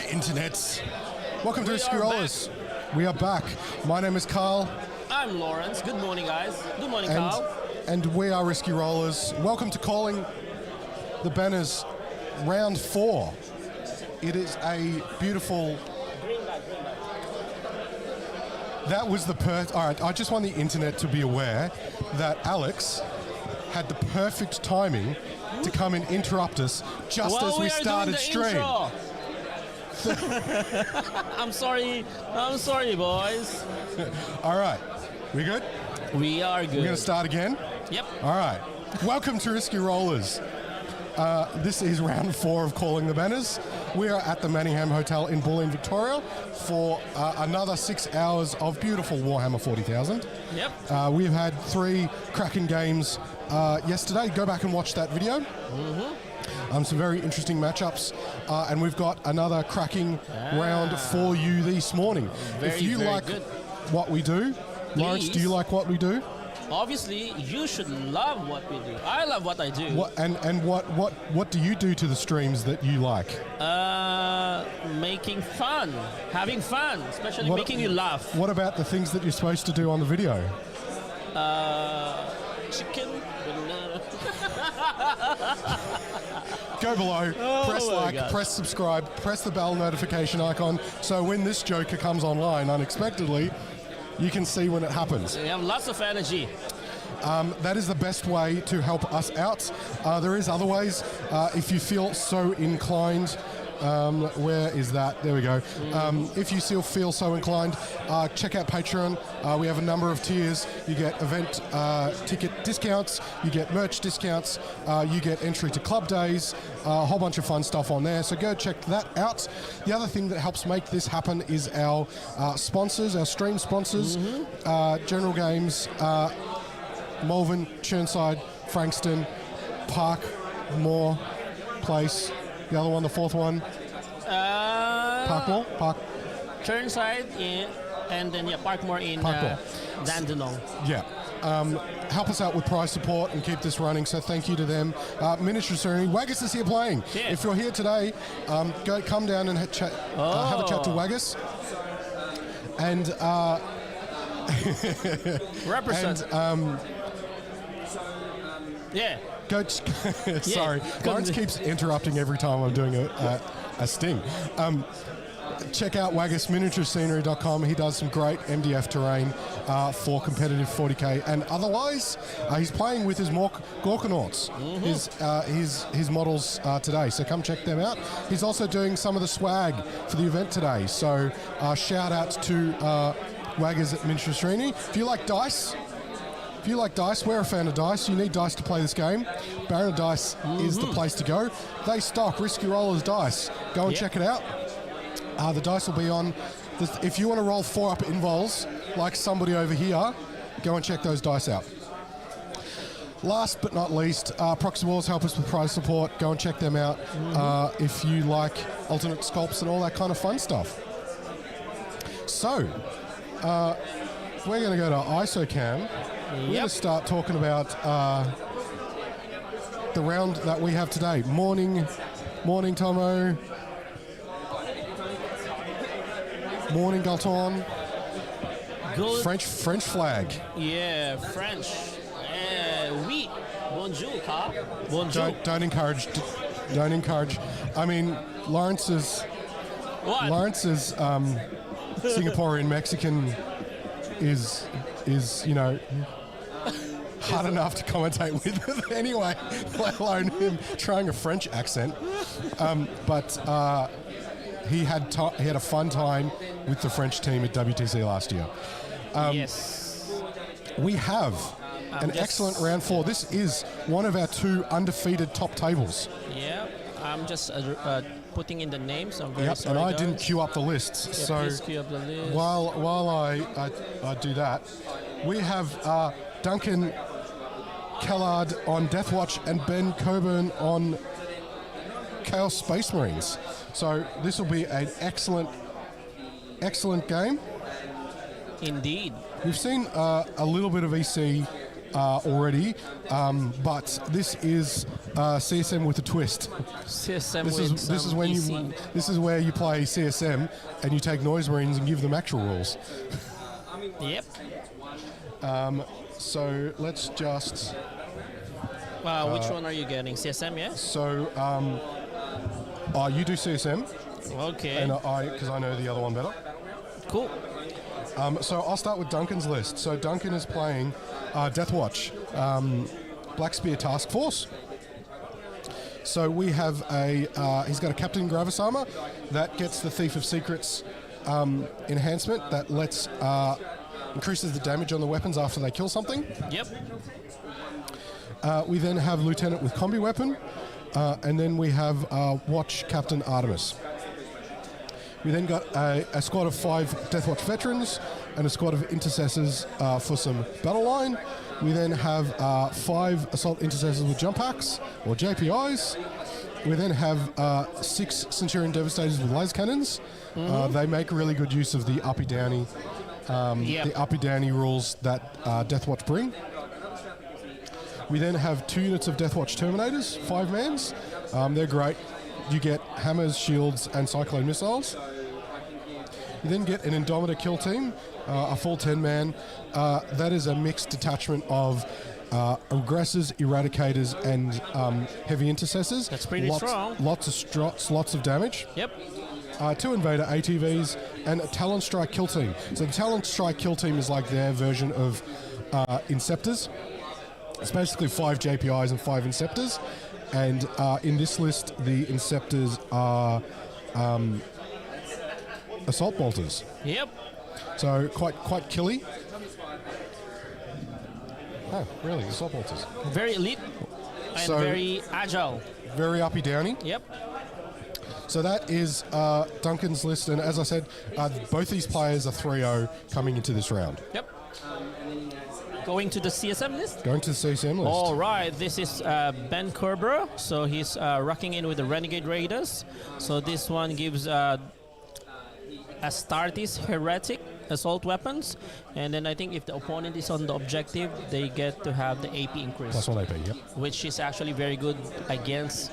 internets. Welcome to Risky Rollers. We are back. My name is Carl. I'm Lawrence. Good morning, guys. Good morning, Carl. And we are Risky Rollers. Welcome to Calling the Banners Round 4. It is a beautiful... That was the Alright, I just want the internet to be aware that Alex had the perfect timing to come and interrupt us just as we started stream. I'm sorry, boys. Alright, we good? We are good. We're going to start again? Yep. Alright, welcome to Risky Rollers. This is round 4 of Calling the Banners. We are at the Manningham Hotel in Bulleen, Victoria for another 6 hours of beautiful Warhammer 40,000. Yep. We've had 3 cracking games yesterday. Go back and watch that video. Some very interesting matchups. And we've got another cracking round for you this morning. If you like what we do, Lawrence, do you like what we do? Obviously, you should love what we do. I love what I do. What do you do to the streams that you like? Making fun, having fun, especially making you laugh. What about the things that you're supposed to do on the video? Chicken, banana. Go below, press like, press subscribe, press the bell notification icon, so when this joker comes online unexpectedly, you can see when it happens. We have lots of energy. That is the best way to help us out. There is other ways. If you feel so inclined, where is that? There we go. If you still feel so inclined, check out Patreon. We have a number of tiers. You get event ticket discounts, you get merch discounts, you get entry to club days, a whole bunch of fun stuff on there. So go check that out. The other thing that helps make this happen is our sponsors, our stream sponsors, General Games, Malvern, Chirnside, Frankston, Park, Moore, Place. The other one, the fourth one? Parkmore? Chirnside, and then Parkmore in Dandenong. Yeah. Help us out with prize support and keep this running, so thank you to them. Miniature Serenity. Waggus is here playing. Yeah. If you're here today, come down and have a chat to Waggus. And... Represent. Yeah. Sorry, Lawrence keeps interrupting every time I'm doing a sting. Check out WaggusMiniatureScenery.com. He does some great MDF terrain for competitive 40k, and otherwise, he's playing with his Gorkanauts, his models today. So come check them out. He's also doing some of the swag for the event today. So shout out to Waggus at Miniature Serenity. If you like dice. We're a fan of dice. You need dice to play this game. Baron of Dice is the place to go. They stock Risky Rollers dice. Go and check it out. The dice will be on. If you want to roll 4-up invols, like somebody over here, go and check those dice out. Last but not least, Proxywars help us with prize support. Go and check them out if you like alternate sculpts and all that kind of fun stuff. So, we're going to go to ISOCAM. We're going to start talking about the round that we have today. Morning, Tomo. Morning, Galton. Good. French flag. Yeah, French. Oui. Bonjour, Carl. Bonjour. Don't encourage. I mean, Lawrence's Singaporean Mexican is hard enough to commentate with anyway, let alone him trying a French accent. But he had a fun time with the French team at WTC last year. Yes. We have an excellent round 4. This is one of our 2 undefeated top tables. Yeah, I'm just putting in the names. I'm very sorry, and I guys. didn't queue up the lists. Yeah, so please queue up the list. while I do that, we have Duncan Kellard on Deathwatch and Ben Coburn on Chaos Space Marines. So this will be an excellent game. Indeed. We've seen a little bit of EC already, but this is CSM with a twist. CSM This with is some when EC. you this is where you play CSM and you take Noise Marines and give them actual rules. Yep. So let's just. Which one are you getting? CSM, yeah? So you do CSM, Okay. and because I know the other one better. Cool. So I'll start with Duncan's list. So Duncan is playing Deathwatch, Black Spear Task Force. So we have he's got a Captain Gravis armor that gets the Thief of Secrets enhancement that increases the damage on the weapons after they kill something. Yep. We then have Lieutenant with Combi Weapon, and then we have Watch Captain Artemis. We then got a squad of 5 Deathwatch veterans and a squad of intercessors for some battle line. We then have 5 assault intercessors with jump hacks or JPIs. We then have 6 Centurion Devastators with laser cannons. They make really good use of the uppy downy, the uppy downy rules that Deathwatch bring. We then have 2 units of Deathwatch Terminators, 5 mans. They're great. You get hammers, shields, and cyclone missiles. You then get an Indomitor kill team, a full 10-man. That is a mixed detachment of aggressors, eradicators, and heavy intercessors. That's pretty strong. Lots of slots of damage. Yep. 2 Invader ATVs and a Talon Strike kill team. So the Talon Strike kill team is like their version of Inceptors. It's basically 5 JPIs and 5 Inceptors. And in this list, the Inceptors are Assault Bolters. Yep. So quite killy. Oh, really? Assault Bolters. Very elite and So- very agile. Very uppy downy. Yep. So that is Duncan's list. And as I said, both these players are 3-0 coming into this round. Yep. Going to the CSM list. Going to the CSM list. All right, this is Ben Kerber. So he's rocking in with the Renegade Raiders. So this one gives Astartes Heretic assault weapons, and then I think if the opponent is on the objective, they get to have the AP increase, +1 AP, yep. which is actually very good against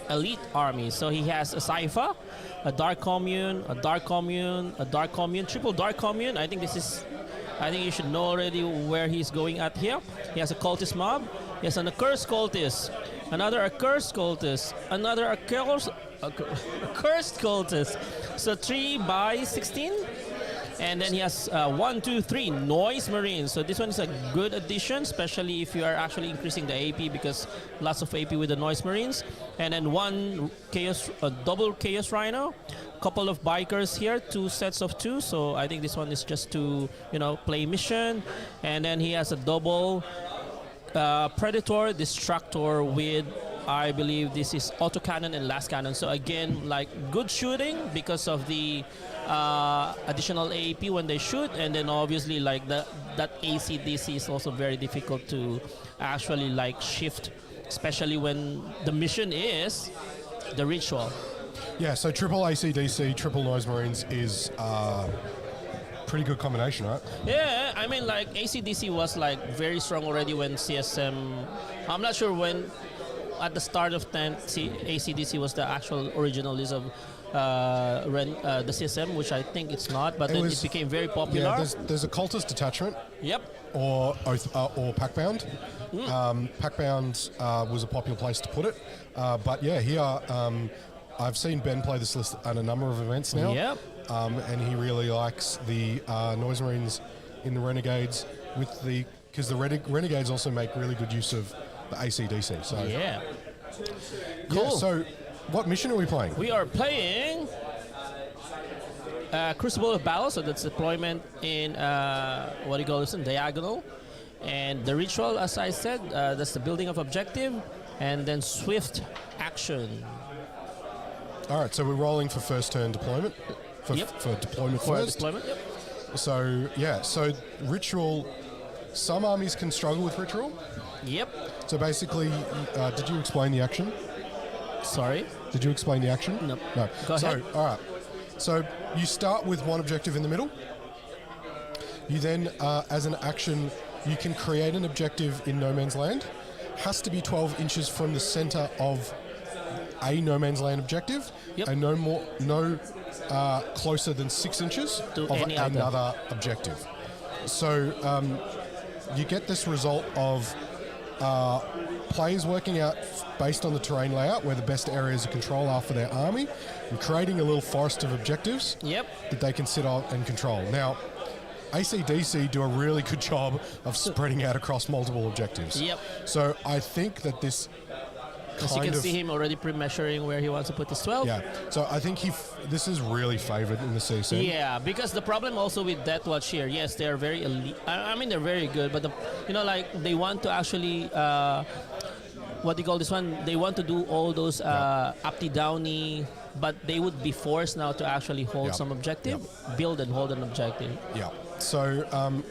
elite armies. So he has a Cypher, a Dark Commune, a Dark Commune, a Dark Commune, triple Dark Commune. I think you should know already where he's going at here. He has a Cultist Mob. He has an Accursed Cultist, another Accursed Cultist, another Accursed Cultist. So 3x16. And then he has 1, 2, 3 Noise Marines. So this one is a good addition, especially if you are actually increasing the AP, because lots of AP with the Noise Marines. And then 1 double Chaos Rhino, couple of bikers here, 2 sets of 2. So I think this one is just to play mission. And then he has a double Predator Destructor with, I believe this is autocannon and last cannon. So again, like good shooting because of the additional AP when they shoot, and then obviously like that AC/DC is also very difficult to actually like shift, especially when the mission is the ritual. Yeah, so triple AC/DC, triple Noise Marines is pretty good combination, right? Yeah, I mean like AC/DC was like very strong already when CSM. I'm not sure when at the start of time AC/DC was the actual original list of the CSM, which I think it's not, but then it became very popular. Yeah, there's a Cultist detachment. Yep. Or Packbound. Packbound was a popular place to put it. But yeah, here I've seen Ben play this list at a number of events now. Yep. And he really likes the Noise Marines in the Renegades because the Renegades also make really good use of the AC/DC. So yeah. Cool. Yeah, so what mission are we playing? We are playing Crucible of Battle, so that's deployment in in diagonal, and the ritual, as I said, that's the building of objective, and then swift action. All right, so we're rolling for first turn deployment. For deployment first. Deployment, yep. So yeah, so ritual. Some armies can struggle with ritual. Yep. So basically, did you explain the action? Sorry? Did you explain the action? No. No. Go ahead. So, all right. So you start with one objective in the middle. You then, as an action, you can create an objective in no man's land. has to be 12 inches from the center of a no man's land objective, Yep. and no closer than 6 inches To of any other. another objective. So you get this result of players working out based on the terrain layout where the best areas of control are for their army, and creating a little forest of objectives Yep. that they can sit on and control. Now, AC/DC do a really good job of spreading out across multiple objectives. Yep. So I think that this As you kind can of... see him already pre-measuring where he wants to put his 12. Yeah, so I think this is really favoured in the CSM. Yeah, because the problem also with Deathwatch here, yes, they are very elite. I mean, they're very good, but they want to actually, what do you call this one? They want to do all those uppy downy, but they would be forced now to actually hold some objective, build and hold an objective. Yeah. So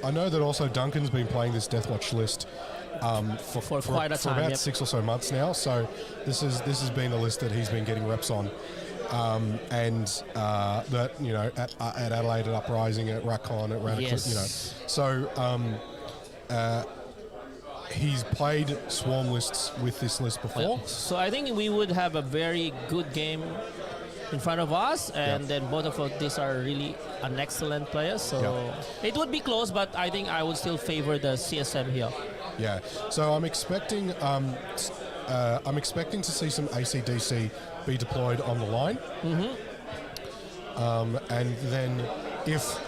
I know that also Duncan's been playing this Deathwatch list For quite a time, for about yep. 6 or so months now. So this has been the list that he's been getting reps on, and that at Adelaide, at Uprising, at Rackon, at Radicus, Yes. So he's played swarm lists with this list before. So I think we would have a very good game in front of us, and then both of these are really an excellent player. So it would be close, but I think I would still favor the CSM here. Yeah, so I'm expecting to see some AC/DC be deployed on the line, and then if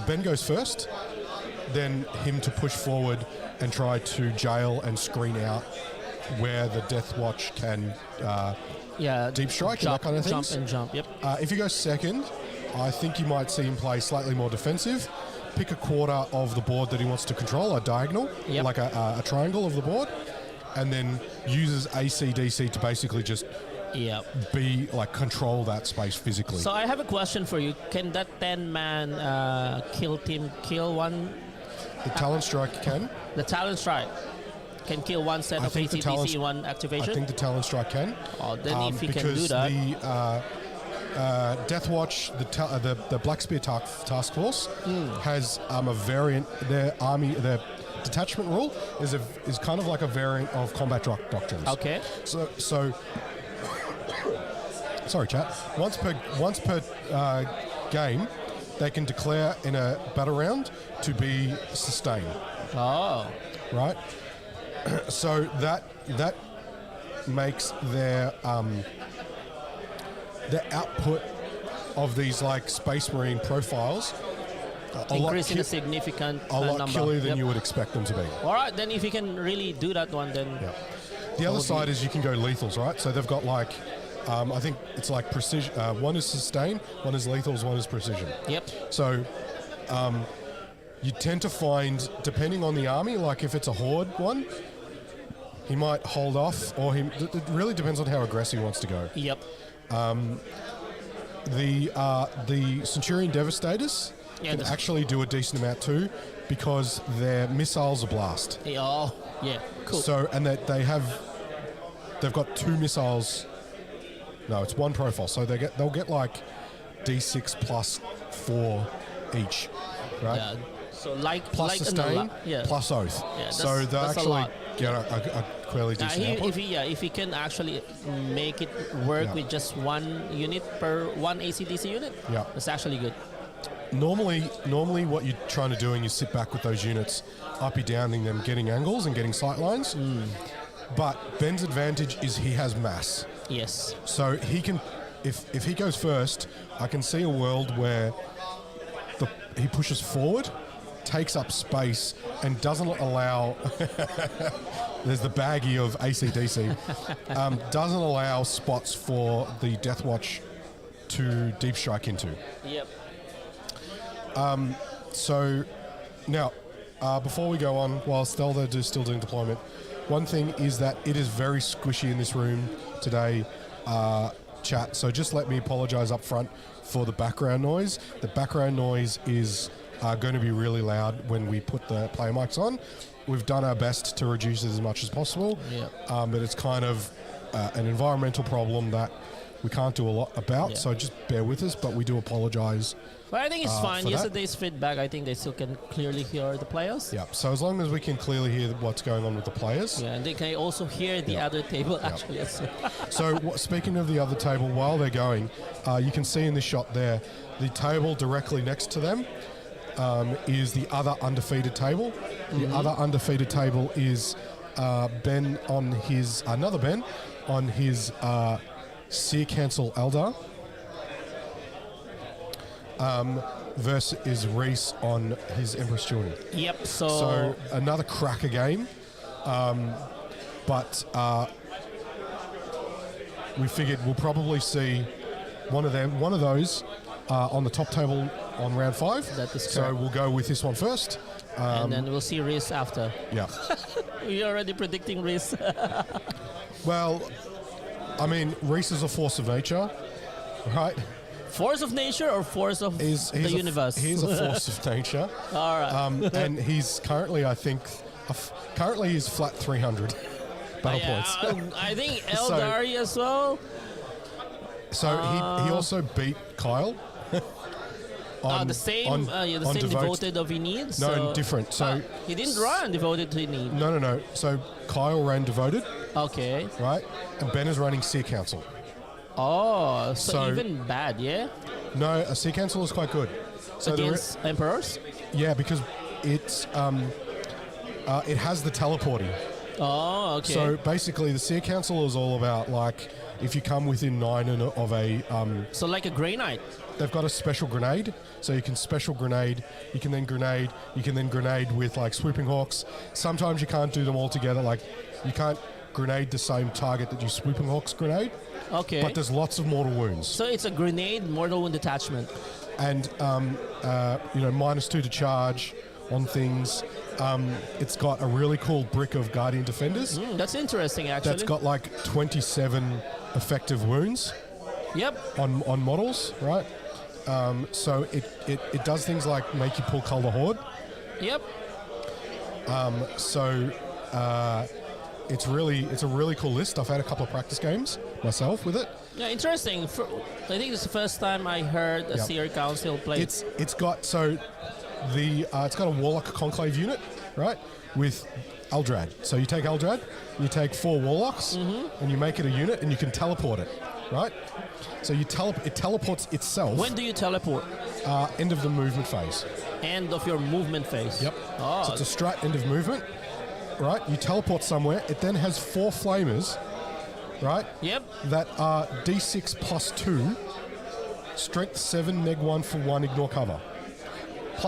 Ben goes first, then him to push forward and try to jail and screen out where the Deathwatch can deep strike and that kind of things. Jump and jump. Yep. If he goes second, I think you might see him play slightly more defensive. Pick a quarter of the board that he wants to control, a diagonal, like a triangle of the board, and then uses AC/DC to basically just be like control that space physically. So I have a question for you. Can that 10-man kill one? The Talent Strike can. The Talent Strike can kill one set of AC/DC in one activation? I think the Talent Strike can. Oh, then if he can do that. Because the Deathwatch, the Black Spear Task Force has a variant. Their army, detachment rule is kind of like a variant of combat doctrines. Okay. So sorry, chat. Once per game, they can declare in a battle round to be sustained. Oh. Right. So that makes their output of these like Space Marine profiles increase in a significant a lot number. killer than you would expect them to be. All right, then if you can really do that one, then... The other side is you can go lethals, right? So they've got like, I think it's like precision. One is sustain, one is lethals, one is precision. Yep. So you tend to find, depending on the army, like if it's a horde one, he might hold off, or it really depends on how aggressive he wants to go. Yep. The Centurion Devastators can actually do a decent amount too, because their missiles are blast. Oh, yeah, cool. So, and that they've got 2 missiles. No, it's 1 profile. So they'll get like D6 plus 4 each, right? Yeah. So like plus like sustain, plus oath. Yeah, so they actually get a fairly now decent output. if he can actually make it work with just 1 unit per 1 AC/DC unit, that's actually good. Normally, what you're trying to do, and you sit back with those units, uppy downing them, getting angles and getting sight lines. But Ben's advantage is he has mass. Yes. So he can, if he goes first, I can see a world where he pushes forward, takes up space, and doesn't allow. There's the baggie of AC/DC. Doesn't allow spots for the Deathwatch to deep strike into. Yep. So now, before we go on, while Stelda is still doing deployment, one thing is that it is very squishy in this room today, chat. So just let me apologize up front for the background noise. The background noise is going to be really loud when we put the player mics on. We've done our best to reduce it as much as possible, but it's kind of an environmental problem that we can't do a lot about. Yeah. So just bear with us, but we do apologise. But I think it's fine. for that. Yesterday's feedback, I think they still can clearly hear the players. Yeah. So as long as we can clearly hear what's going on with the players. Yeah, and they can also hear the other table actually. As well. So speaking of the other table, while they're going, you can see in the shot there, the table directly next to them is the other undefeated table. The other undefeated table is Ben on his another Ben on his Sear Cancel Eldar. Versus is Reese on his Empress Jordan. Yep. So another cracker game, but we figured we'll probably see one of those on the top table on round 5. That is so correct. we'll go with this one first. And then we'll see Reese after. Yeah. We're already predicting Reese. Well, I mean, Reese is a force of nature, right? Force of nature or force of the universe? He's a force of nature. All right. And he's currently, I think, currently he's flat 300 battle points. I think Eldari as well. So he also beat Kyle. The same devoted of he needs. No, so different. So he didn't run devoted to need. No. So Kyle ran devoted, Okay. right? And Ben is running Sear Council. Oh, so So- even bad, yeah? No, a Sear Council is quite good. So Against Emperors? yeah, because it's it has the teleporting. Oh, okay. So basically, the Sear Council is all about like if you come within 9 of a So like a Grey Knight. they've got a special grenade, so you can special grenade, you can then grenade with like swooping hawks. Sometimes you can't do them all together, like you can't grenade the same target that you swooping hawks grenade, Okay. but there's lots of mortal wounds. So it's a grenade mortal wound detachment. And, -2 to charge on things. It's got a really cool brick of Guardian Defenders That's interesting, actually. that's got like 27 effective wounds Yep. on models, right? So it does things like make you pull Cull the Horde. Yep. It's a really cool list. I've had a couple of practice games myself with it. Yeah, interesting. I think it's the first time I heard a Yep. Seer Council play. It's got a Warlock Conclave unit, right, with Eldrad. So you take Eldrad, you take 4 Warlocks, and you make it a unit, and you can teleport it, right? So it teleports itself. When do you teleport? End of the movement phase. End of your movement phase. Yep. Oh, So it's a strat end of movement, right? You teleport somewhere. It then has 4 flamers, right? yep. That are D6 plus 2, strength 7, neg 1 for 1, ignore cover.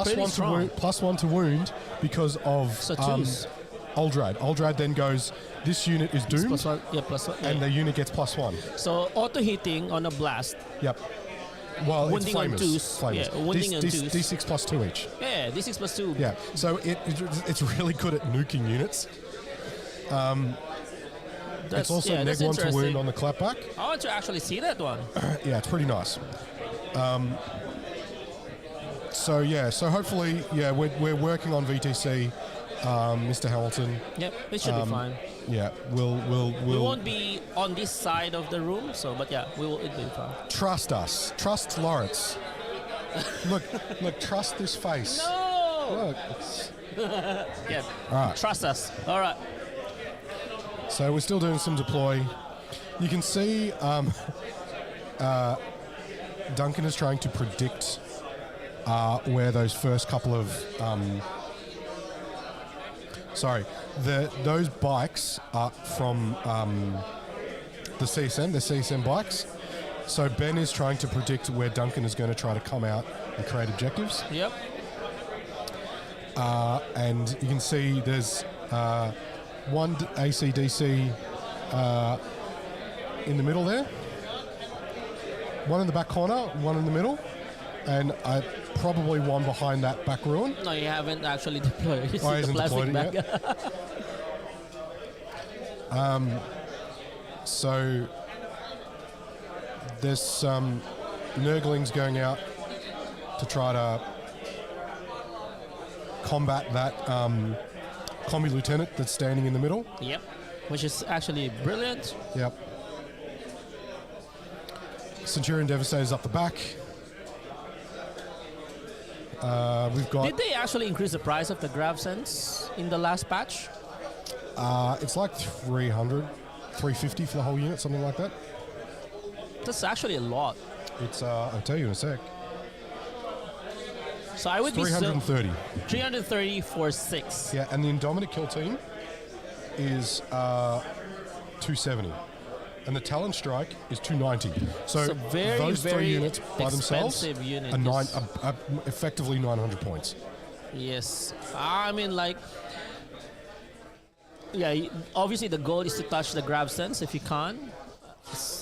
Pretty strong. Plus 1 to wound because of So twos. Eldrad. Eldrad then goes, this unit is doomed, Plus one. Yeah, plus one. and Yeah. the unit gets plus 1. So auto hitting on a blast. Yep. Well, Wounding on it's flamers. twos. Flamers. Yeah, wounding on twos. D6 plus 2 each. Yeah, D6 plus 2. Yeah. So it's really good at nuking units. It's also neg that's 1 to wound interesting. on the clapback. I want to actually see that one. Yeah, it's pretty nice. So hopefully, we're working on VTC, Mr. Hamilton. Yep, it should be fine. Yeah, We we'll won't be on this side of the room, but yeah, it'll be fine. trust us. Trust Lawrence. look, trust this face. No! Look, it's- Yeah, all right. trust us. All right. So we're still doing some deploy. You can see Duncan is trying to predict where those first couple of those bikes are from the CSM. The CSM bikes. So Ben is trying to predict where Duncan is going to try to come out and create objectives. Yep. And you can see there's one ACDC in the middle there, one in the back corner, one in the middle, and probably one behind that back ruin. No, you haven't actually deployed. You see the hasn't plastic deployed bag. it So there's some Nurglings going out to try to combat that combi lieutenant that's standing in the middle. Yep. Which is actually brilliant. Yep. Centurion Devastator's up the back. We've got... Did they actually increase the price of the grav sense in the last patch? it's like 300, 350 for the whole unit, something like that. That's actually a lot. It's, I'll tell you in a sec. So I would It's be 330. 330 for 6. Yeah, and the Indominate Kill Team is 270. And the Talon Strike is 290. So very, those very three units by themselves expensive unit, are effectively 900 points. Yes. I mean, like, yeah, obviously the goal is to touch the grab sense if you can.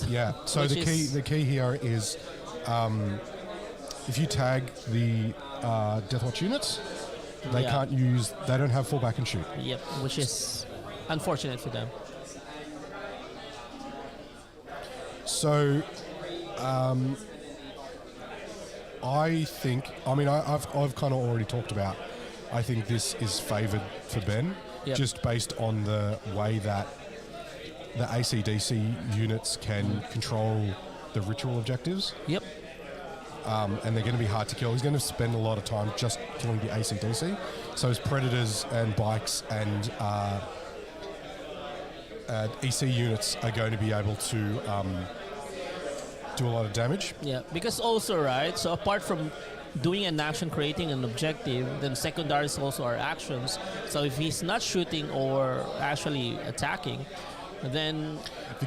Yeah, so Which the key here is if you tag the Deathwatch units, they don't have full back and shoot. Yep, which is unfortunate for them. So, I think, I've kind of already talked about, I think this is favoured for Ben, just based on the way that the AC/DC units can control the ritual objectives. Yep. And they're going to be hard to kill. He's going to spend a lot of time just killing the AC/DC. So his Predators and Bikes and EC units are going to be able to do a lot of damage. Yeah, because also, right, so apart from doing an action, creating an objective, then secondaries also are actions. So if he's not shooting or actually attacking, then... If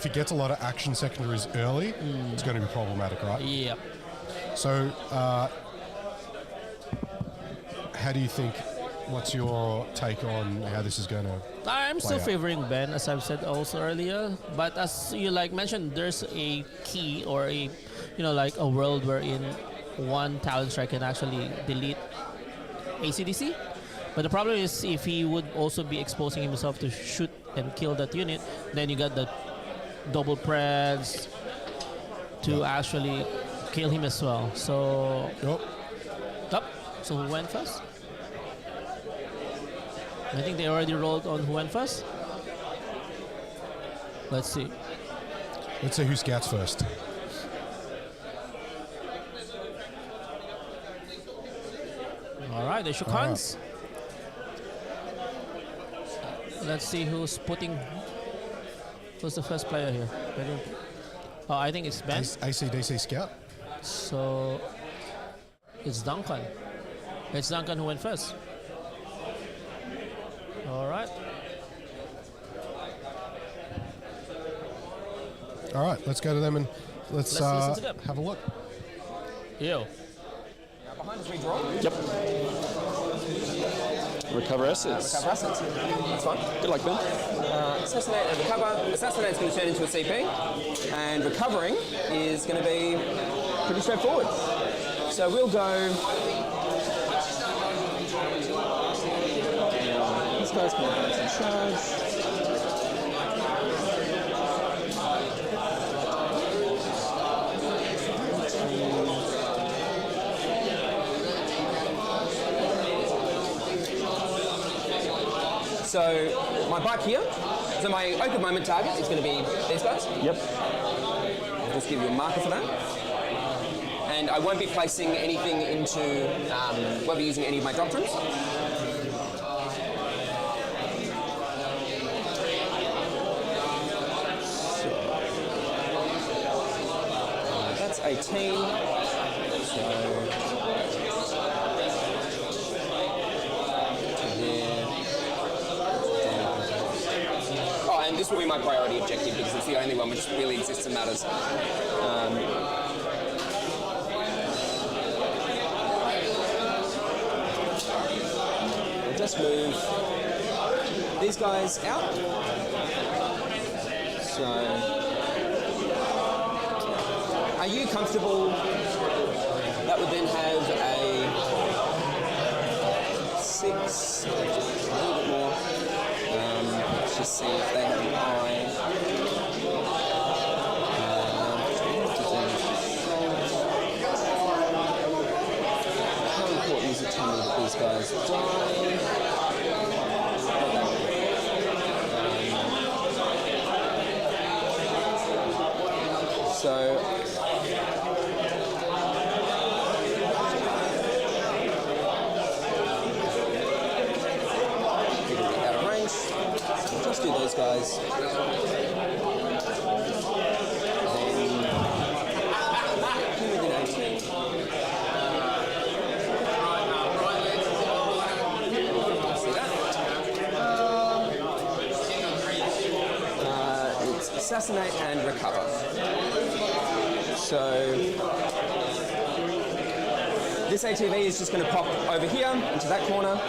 he gets a lot of action secondaries early, it's going to be problematic, right? Yeah. So, how do you think, what's your take on how this is going to I'm still out? favoring Ben, as I've said also earlier. But as you mentioned, there's a key or a a world wherein one talent strike can actually delete ACDC. But the problem is if he would also be exposing himself to shoot and kill that unit, then you got the double preds to actually kill him as well. So so who went first? I think they already rolled on who went first. Let's see. Let's see who scouts first. All right, they shook hands. Let's see who's the first player here. I think it's Ben. AC/DC scout. So it's Duncan. It's Duncan who went first. All right. All right, let's go to them and let's listen to them. have a look. Yo. Behind us, redraw. Yep. Recover assets. Recover assets. That's fine. Good luck, Ben. Assassinate and recover. Assassinate is going to turn into a CP, and recovering is going to be pretty straightforward. So we'll go. These guys can advance and charge. So my bike here, so my open moment target is going to be these guys. Yep. I'll just give you a marker for that. And I won't be placing anything into, won't be using any of my doctrines. So, that's 18. So, this will be my priority objective because it's the only one which really exists and matters. We'll just move these guys out. So, are you comfortable? That would then have a 6, a little bit more. Let's just see if they have an eye. How important is it to me that these guys die? So guys. Assassinate and recover. So this ATV is just going to pop over here into that corner.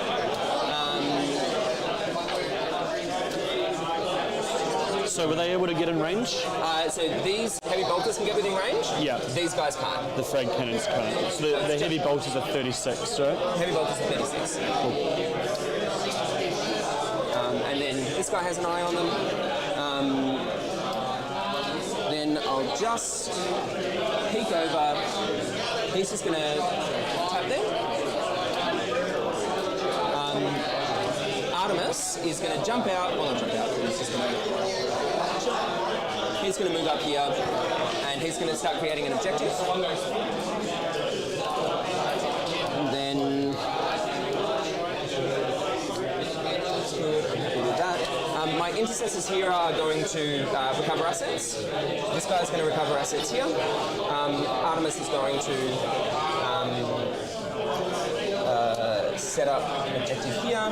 So were they able to get in range? So these heavy bolters can get within range. Yeah. These guys can't. The frag cannons can't. So the heavy bolters are 36, right? Heavy bolters are 36. Cool. And then this guy has an eye on them. Then I'll just peek over. He's just going to tap there. Artemis is going to jump out. Well, not jump out. He's going to move up here, and he's going to start creating an objective. And then that's good. I'm happy with that. My intercessors here are going to recover assets. This guy's going to recover assets here. Artemis is going to set up an objective here.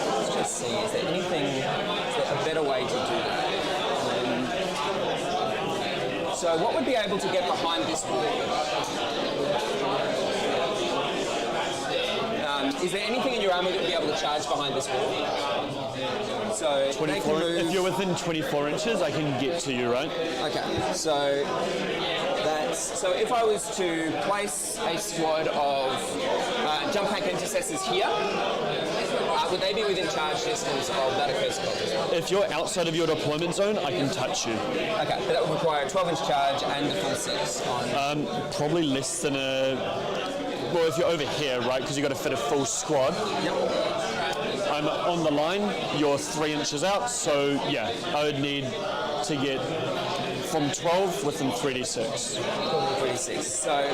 Let's just see, is there a better way to do that? So what would be able to get behind this wall? Is there anything in your armor that would be able to charge behind this wall? So 24, if you're within 24 inches, I can get to you, right? Okay, so if I was to place a squad of jump pack intercessors here, would they be within charge distance of that accursed clock as well? If you're outside of your deployment zone, I can touch you. Okay, but that would require a 12-inch charge and a full 6 on... Probably less than a... Well, if you're over here, right, because you've got to fit a full squad. Yep. I'm on the line, you're 3 inches out, so yeah, I would need to get from 12 within 3d6. 3d6. So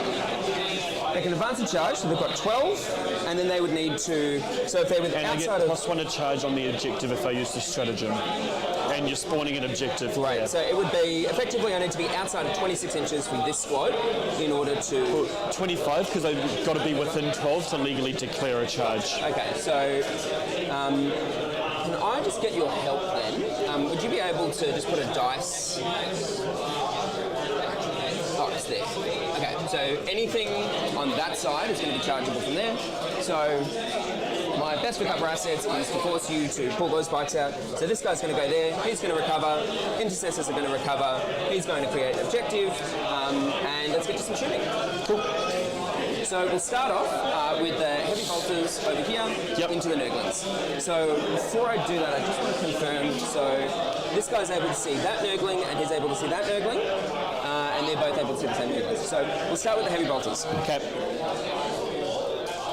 they can advance a charge, so they've got 12, and then they would need to... So if they were and outside I get of... +1 to charge on the objective if I use the stratagem. And you're spawning an objective. Right, yeah. so it would be... Effectively, I need to be outside of 26 inches from this squad in order to... 25, because I've got to be within 12 to legally declare a charge. Okay, so... can I just get your help then? Would you be able to just put a dice... Oh, it's there. Okay, so anything on that side is going to be chargeable from there. So my best recover assets is to force you to pull those spikes out. So this guy's going to go there, he's going to recover, intercessors are going to recover, he's going to create an objective, and let's get to some shooting. Cool. So we'll start off with the heavy bolters over here into the Nurglings. So before I do that, I just want to confirm, so this guy's able to see that Nurgling and he's able to see that Nurgling, and they're both able to see the same Nurglings. So we'll start with the heavy bolters. Okay.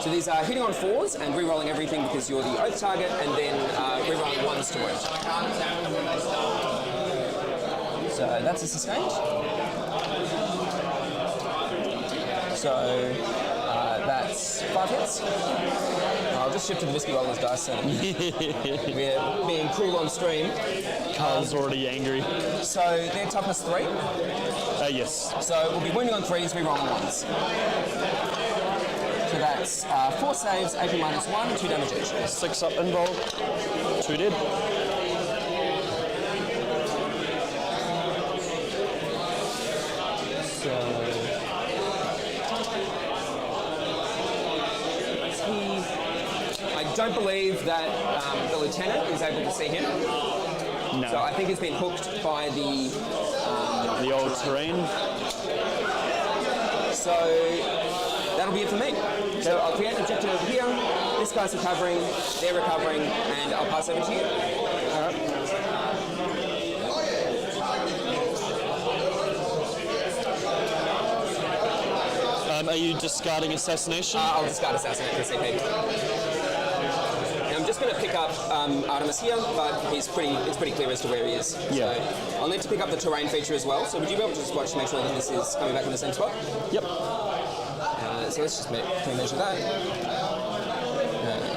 So these are hitting on 4s and re-rolling everything because you're the oath target, and then re-rolling 1s to wound. So that's a sustained. So that's 5 hits. I'll just shift to the Whiskey Roller's dice so we're being cruel on stream. Carl's already angry. So they're toughness 3. Yes. So we'll be wounding on 3s, re-rolling 1s. So that's 4 saves, AP -1, 2 damage each. 6 up involved, 2 dead. So I don't believe that the lieutenant is able to see him. No. So I think he's been hooked by the old terrain. So that'll be it for me. So I'll create an objective over here. This guy's recovering, they're recovering, and I'll pass over to you. All right. Are you discarding assassination? I'll discard assassinate for CP. And I'm just going to pick pick up Artemis here, but it's pretty clear as to where he is. Yeah. So I'll need to pick up the terrain feature as well. So would you be able to just watch to make sure that this is coming back in the same spot? Yep. So let's just measure that.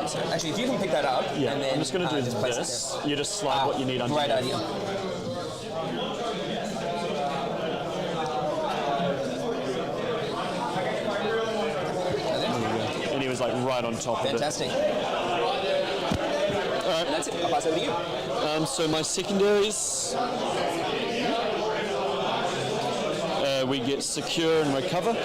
So actually, if you can pick that up, Yeah. and then I'm just going to do place this. it You just slide what you need under. Great there. idea. And he was like right on top Fantastic. of it. And that's it. I'll pass over to you. So my secondaries, we get secure and recover.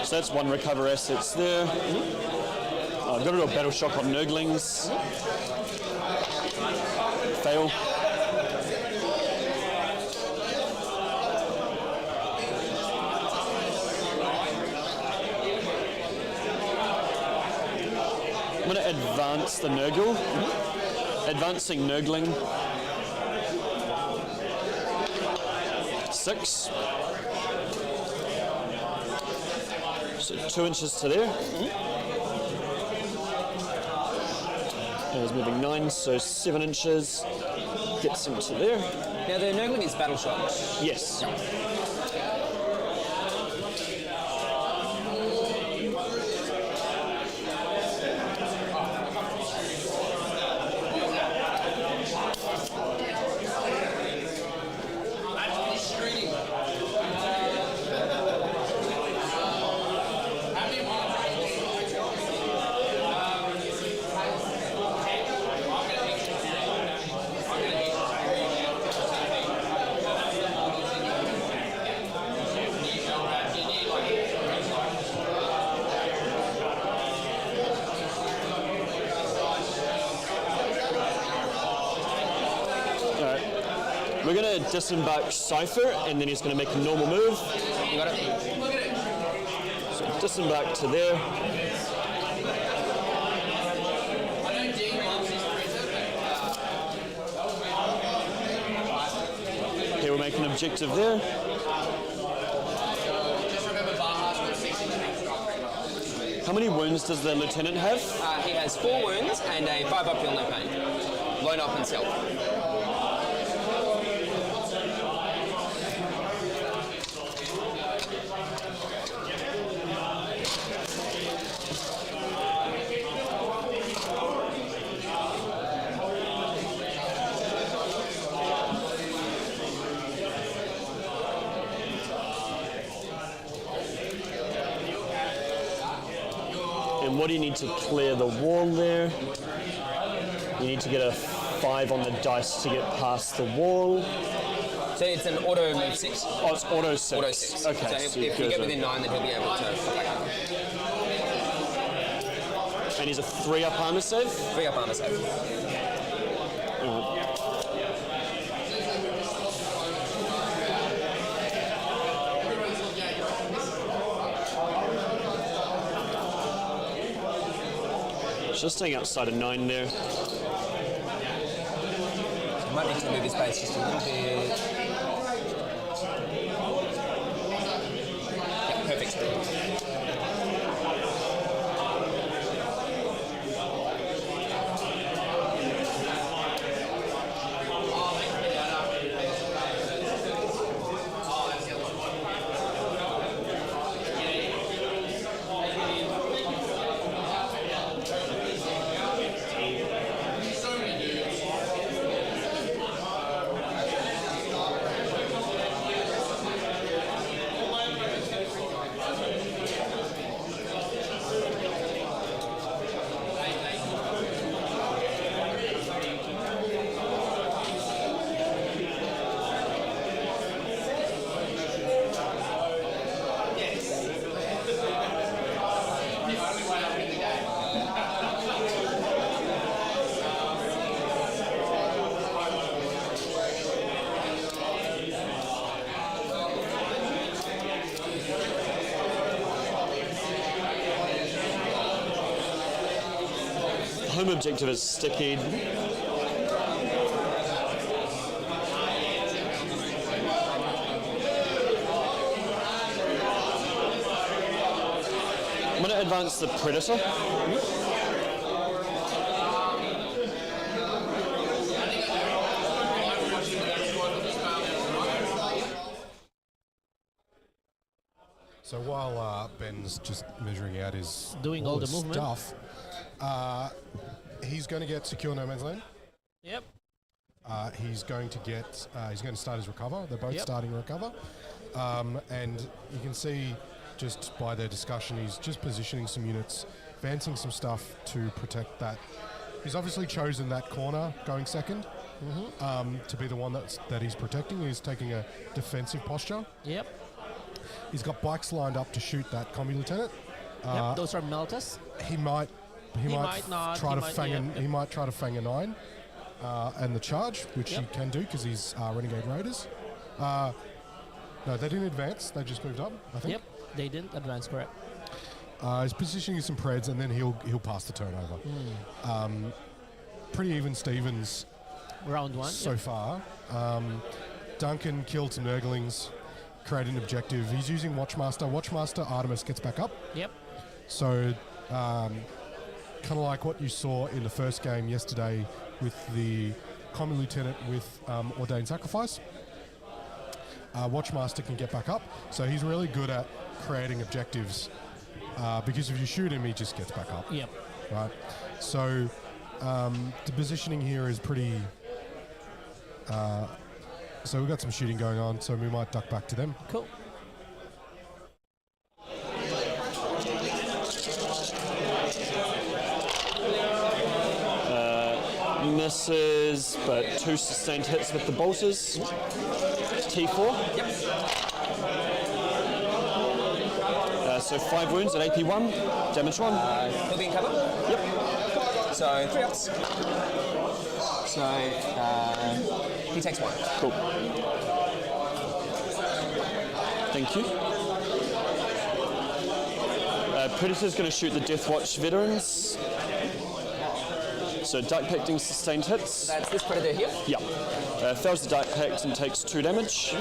So that's one recover assets there. I've got to do a battle shock on Nurglings. Fail. I'm going to advance the Nurgle. Advancing Nurgling. 6. So 2 inches to there. And he's moving 9, so 7 inches. Gets him to there. Now the Nurgling is battle shock. Yes. We're going to disembark Cypher, and then he's going to make a normal move. You got it? So disembark to there. Okay, we'll make an objective there. How many wounds does the lieutenant have? He has 4 wounds and a 5 up, feel no pain. Loan up and self. And what do you need to clear the wall there? You need to get a 5 on the dice to get past the wall. So it's an auto move 6. Oh, it's auto 6. Auto 6. Okay. So So if you get within 9, then he'll be able to come back up. and he's a 3-up armor save. 3 up armor save. Just staying outside of 9 there. Might need to move his base just a little bit. Yeah, perfect. home objective is stickied. I'm going to advance the Predator. So while Ben's just measuring out his Doing all the movement. stuff, he's going to get secure no man's land. Yep. He's going to start his recover. They're both Yep. starting recover, and you can see just by their discussion, he's just positioning some units, advancing some stuff to protect that. He's obviously chosen that corner going second to be the one that he's protecting. He's taking a defensive posture. Yep. He's got bikes lined up to shoot that combi lieutenant. Yep. Those are Meltas. He might not. try He to might, fang yeah. he might try to fang a 9 and the charge, which he Yep. can do because he's Renegade Raiders. No, they didn't advance. They just moved up, I think. Yep. They didn't advance, correct. He's positioning some preds, and then he'll pass the turnover. Pretty even Stevens Round 1. so far. Duncan killed some Nurglings, created an objective. He's using Watchmaster. Watchmaster Artemis gets back up. Yep. So, kind of like what you saw in the first game yesterday with the Common Lieutenant with Ordained Sacrifice. Watchmaster can get back up, so he's really good at creating objectives because if you shoot him, he just gets back up. Yep. Right. So, the positioning here is pretty. So we've got some shooting going on, so we might duck back to them. Cool. Misses, but 2 sustained hits with the bolters. T4. Yep. So 5 wounds at AP1, damage 1. He'll be in cover. Yep. So 3 ups. So he takes 1. Cool. Thank you. Predator's going to shoot the Deathwatch veterans. So Dark Pacting sustained hits. That's this Predator here. Yeah. Fails the Dark Pact and takes 2 damage.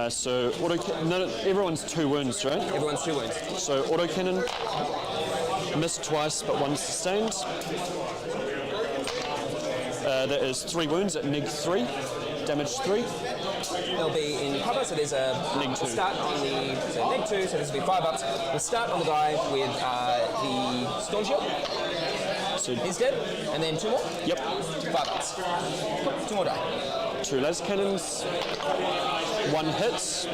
So everyone's 2 wounds, right? Everyone's 2 wounds. So autocannon, missed twice but 1 sustained. That is 3 wounds at neg 3, damage 3. They'll be in cover, so there's a Neg 2. start on the neg 2, so this will be 5 ups. We'll start on the guy with the Storm Shield. So He's dead, and then 2 more. yep, 5 ups. Cool. 2 more die. 2 las cannons, 1 hits,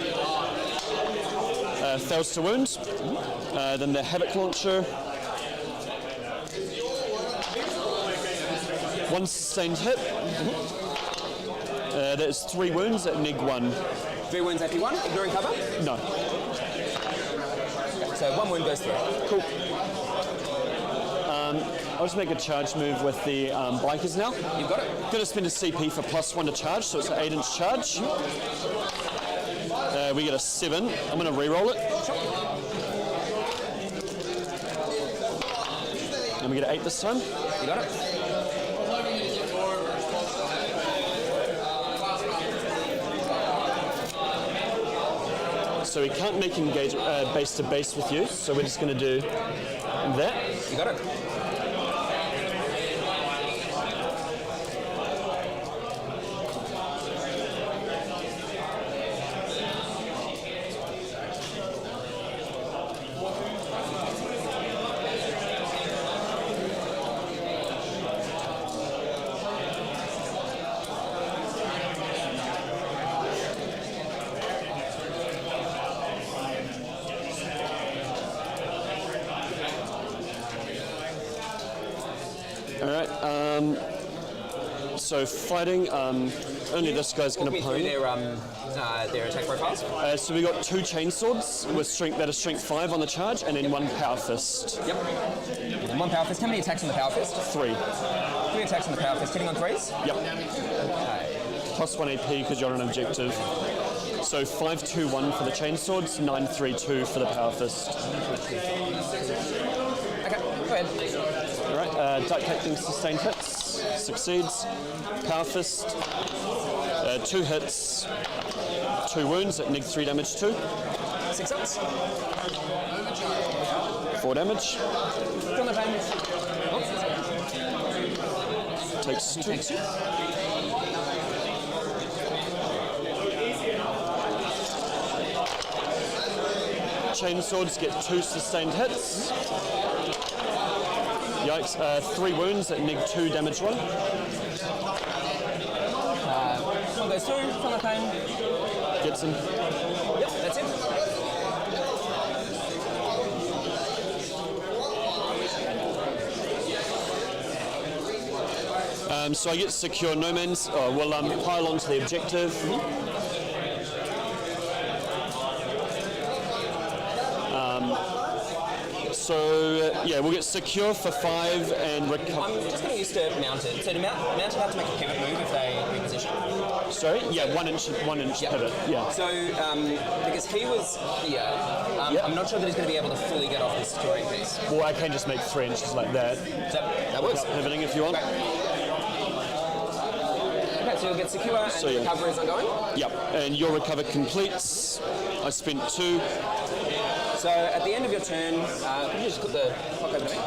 fails to wound. Then the Havoc Launcher, 1 sustained hit. That is 3 wounds at neg 1. 3 wounds at P1, ignoring cover. No. So 1 wound goes through. Cool. I'll just make a charge move with the bikers now. You've got it. Going to spend a CP for +1 to charge, so it's an 8-inch charge. We get a 7. I'm going to re-roll it. And we get an 8 this time. You got it. So we can't make engage base to base with you, so we're just going to do that. You got it. Alright, so fighting, only this guy's going to Walk me through pony. their attack profiles. So we got 2 chainswords with strength, that is strength 5 on the charge, and then 1 power fist. Yep. And 1 power fist. How many attacks on the power fist? 3. 3 attacks on the power fist, hitting on 3s. Yep. Okay. +1 AP because you're on an objective. So 5-2-1 for the chainswords, 9-3-2 for the power fist. Okay, go ahead. Alright, duck captain sustained hits, succeeds. Power fist, 2 hits, 2 wounds at -3 damage 2. 6 ups. 4 damage. Feel no pain. Takes 2. Takes 2. Chainswords get 2 sustained hits. Yikes, 3 wounds at -2 damage 1. One goes through, feel no pain. Gets him. Yep, that's it. So I get secure no man's. We'll pile onto the objective. Yeah, we'll get secure for 5 and recover. I'm just going to use to mounted. So to mounted have to make a pivot move if they reposition. Sorry? Yeah, 1 inch pivot. Yeah. So because he was here, I'm not sure that he's going to be able to fully get off this securing piece. Well, I can just make 3 inches like that. That works. Without pivoting if you want. Okay, so you'll get secure and yeah. recover is ongoing. Yep, and your recover completes. I spent 2. So at the end of your turn, can you just put the clock over to me?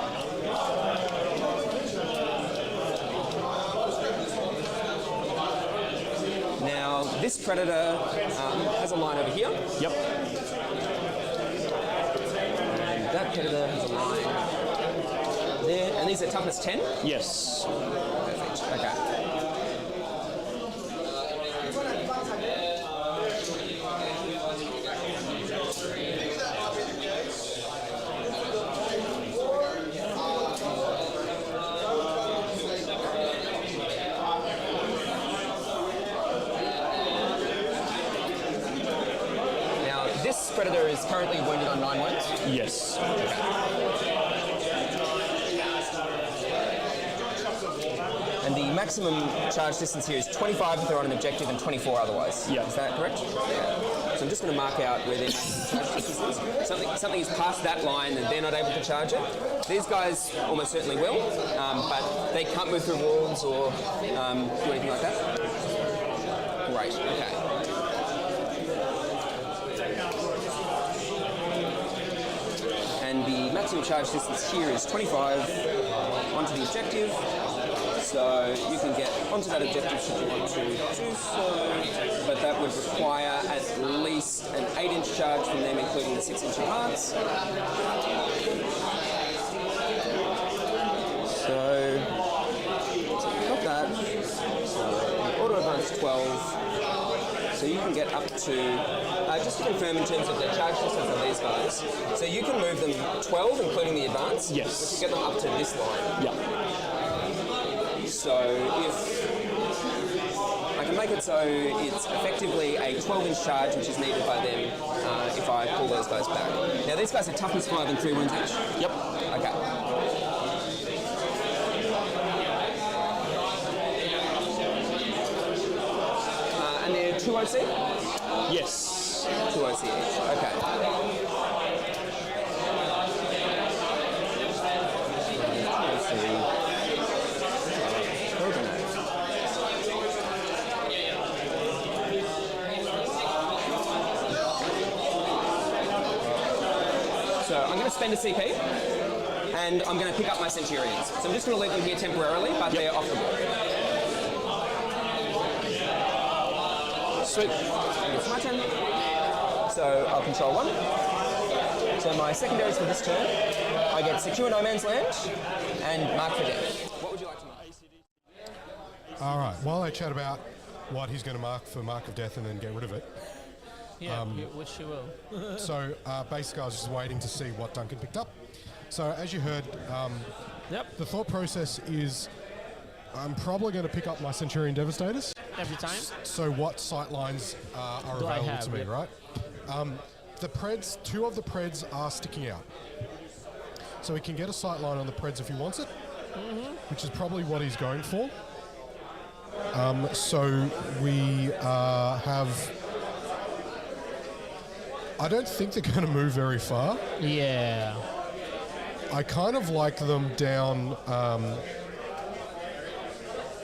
Now, this predator has a line over here. Yep. And that predator has a line there. And these are toughness 10? Yes. Perfect. Okay. This predator is currently wounded on 9 wounds. Yes. And the maximum charge distance here is 25 if they're on an objective and 24 otherwise. Yeah. Is that correct? Yeah. So I'm just going to mark out where their maximum charge distance is. Something is past that line and they're not able to charge it. These guys almost certainly will, but they can't move through walls or do anything like that. Great, okay. And the maximum charge distance here is 25 onto the objective. So you can get onto that objective should you want to do so, but that would require at least an 8-inch charge from them, including the 6-inch parts. So got that. So auto advance 12. So you can get up to, just to confirm in terms of the charge distance of these guys, so you can move them 12, including the advance, yes, which will get them up to this line. Yeah. So if I can make it so it's effectively a 12-inch charge, which is needed by them if I pull those guys back. Now these guys are toughness 5 and 3 wounds each. Yep. Okay. And they're 2 OC? Yes. 2 OC each. Okay. So I'm going to spend a CP, and I'm going to pick up my Centurions. So I'm just going to leave them here temporarily, but they're off the board. Sweet. It's my turn. So I'll control 1. So my secondaries for this turn, I get Secure No Man's Land and Mark for Death. What would you like to mark? All right, while I chat about what he's going to mark for Mark of Death and then get rid of it. Yeah, which you will. So basically I was just waiting to see what Duncan picked up. So as you heard, the thought process is I'm probably going to pick up my Centurion Devastators. Every time? So what sight lines are available to me, right? The Preds, 2 of the Preds are sticking out. So he can get a sight line on the Preds if he wants it, which is probably what he's going for. So we have I don't think they're going to move very far. Yeah. I kind of like them down.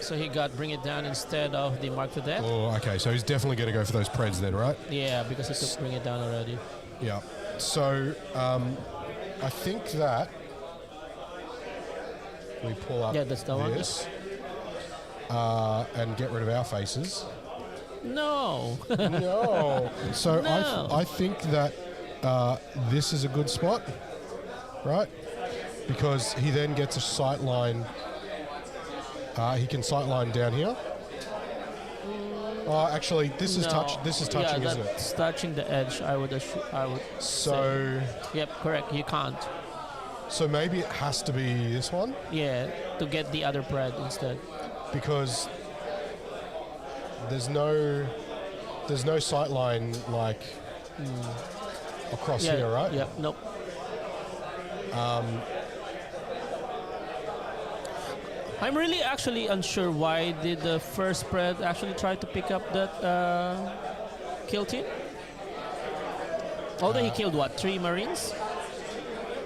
So he got bring it down instead of the mark for death. Oh, okay. So he's definitely going to go for those preds then, right? Yeah, because he took bring it down already. Yeah. So I think that we pull up that's the one. this and get rid of our faces. No. No. So No. I think that this is a good spot, right? Because he then gets a sight line. He can sight line down here. Oh, actually, this is touch. This is touching, isn't it? That's touching the edge. I would. So. Yep, correct. You can't. So maybe it has to be this one Yeah, to get the other pred instead. because there's no sight line like across Yeah. here, right? Yep. Nope. I'm really actually unsure why did the first spread actually try to pick up that kill team. Although he killed what, 3 Marines,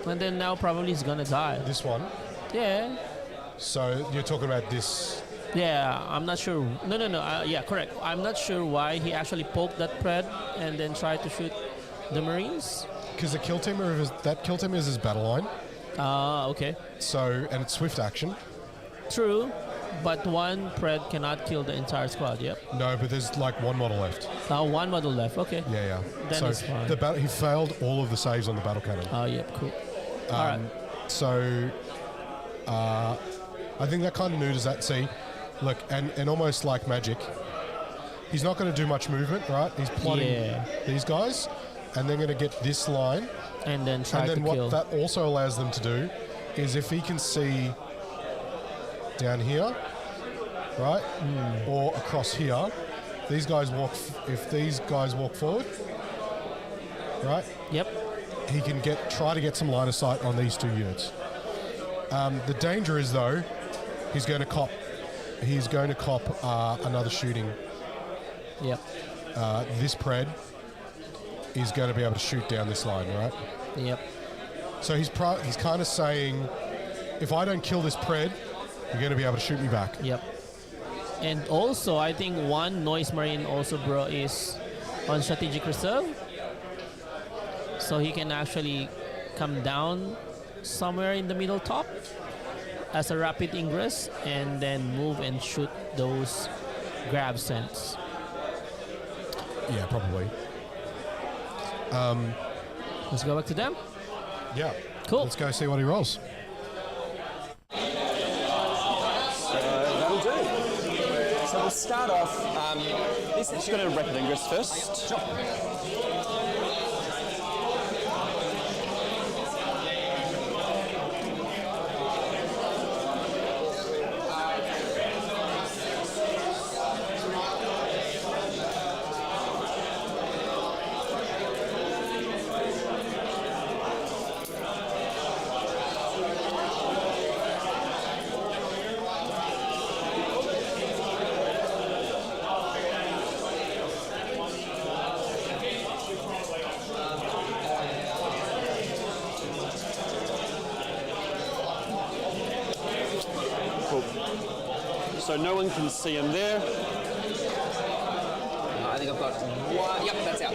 and then now probably he's gonna die. This one. Yeah. So you're talking about this. Yeah, I'm not sure. No. Yeah, correct. I'm not sure why he actually poked that pred and then tried to shoot the Marines. Because the kill team is his battle line. Ah, okay. So and it's swift action. True, but one pred cannot kill the entire squad. Yep. No, but there's like one model left. Now one model left. Okay. Yeah. Then So it's fine. he failed all of the saves on the battle cannon. Oh, yep. Cool. All right. So I think that kind of neuters that. See, look, and almost like magic, he's not going to do much movement, right? He's plotting these guys, and they're going to get this line. And then try And then to what kill. that also allows them to do is if he can see down here, right, or across here, these guys if these guys walk forward, right, Yep. he can try to get some line of sight on these 2 units. The danger is though, he's going to cop another shooting. Yep. This pred is going to be able to shoot down this line, right? Yep. So he's kind of saying, if I don't kill this pred, you're going to be able to shoot me back. Yep. And also, I think one noise marine also, bro, is on strategic reserve, so he can actually come down somewhere in the middle top as a rapid ingress, and then move and shoot those grab scents. Yeah, probably. Let's go back to them. Yeah. Cool. Let's go see what he rolls. That'll do. So we'll start off. This Just going to rapid ingress first. Sure. Cool. So no one can see him there. I think I've got one. Yep, that's out.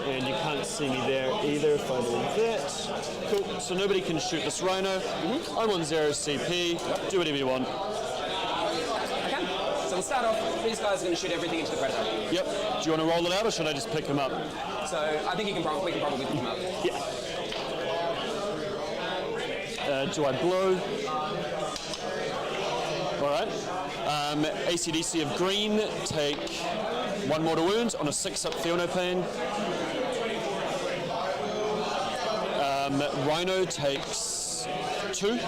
And you can't see me there either if I do that. Cool. So nobody can shoot this rhino. I'm on 0 CP. Do whatever you want. Okay. So we'll start off. These guys are going to shoot everything into the predator. Yep. Do you want to roll it out or should I just pick him up? So I think we can probably pick them up. Yeah. Do I blow? All right. ACDC of green, take 1 mortal wound on a 6-up Theonopane. Rhino takes 2.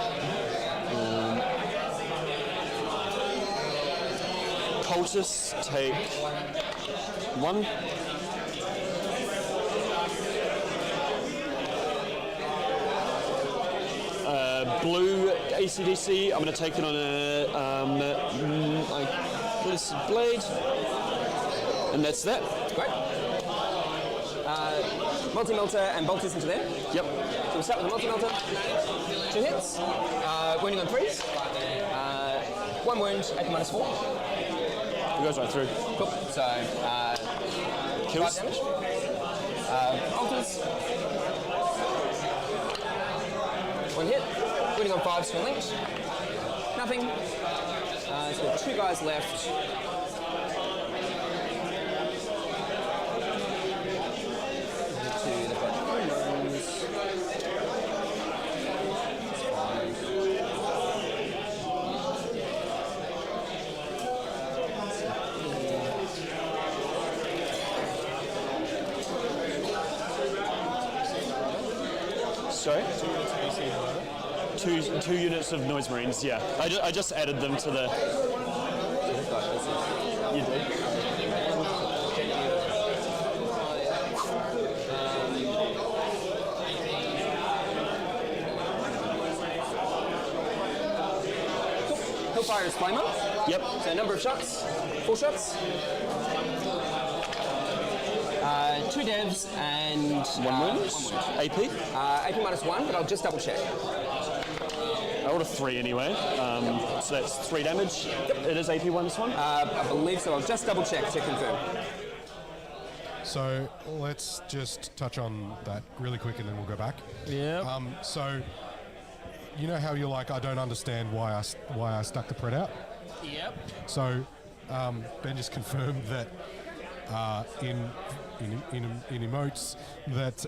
Cultists take 1. blue ACDC. I'm going to take it on a ballistic blade, and that's that. Great. Multi-melter and bolters into there. Yep. So we'll start with the multi-melter. 2 hits. Wounding on 3s. 1 wound, AP -4. It goes right through. Cool. So, 5 Kills. damage. Bolters. 1 hit. Wounding on 5, swing linked. Nothing. So we've got 2 guys left. Sorry? Two units of Noise Marines, yeah. I just added them to the... You did? Hellfire is flamer. Yep. So number of shots, 4 shots. 2 devs and 1 wound. AP. AP -1, but I'll just double check. I rolled a 3 anyway, so that's 3 damage. Yep. It is AP -1. I believe so. I'll just double check to confirm. So let's just touch on that really quick and then we'll go back. Yeah. So you know how you're like, I don't understand why I stuck the pred out? Yep. So Ben just confirmed that in emotes that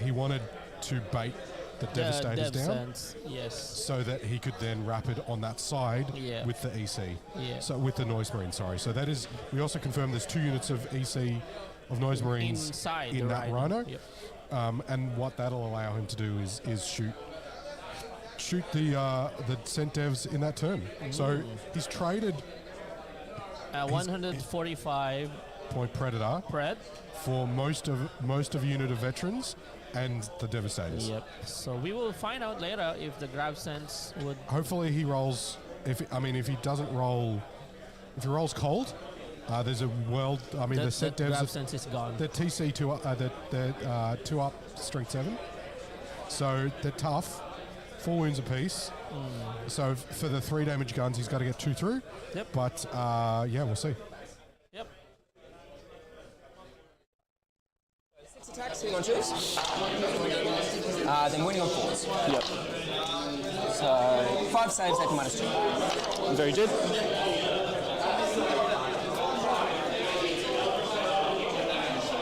he wanted to bait the Devastators down, yes. so that he could then wrap it on that side with the EC. Yeah. So with the Noise Marine, sorry. So that is, we also confirmed there's 2 units of EC of Noise Marines inside in that Rhino. Yep. And what that'll allow him to do is shoot the Scent Devs in that turn. So he's traded 145 point Predator pred for most of unit of veterans and the Devastators. Yep. So we will find out later if the grab sense would. Hopefully he rolls. If he doesn't roll, if he rolls cold, there's a world. I mean, the Scent Devs. Grab sense is gone. The TC 2 2 up strength 7, so they're tough. 4 wounds apiece. So for the 3 damage guns, he's got to get 2 through. Yep. But yeah, we'll see. Yep. 6 attacks, hitting on 2s. Then winning on 4s. Yep. So 5 saves, AP -2. Very good.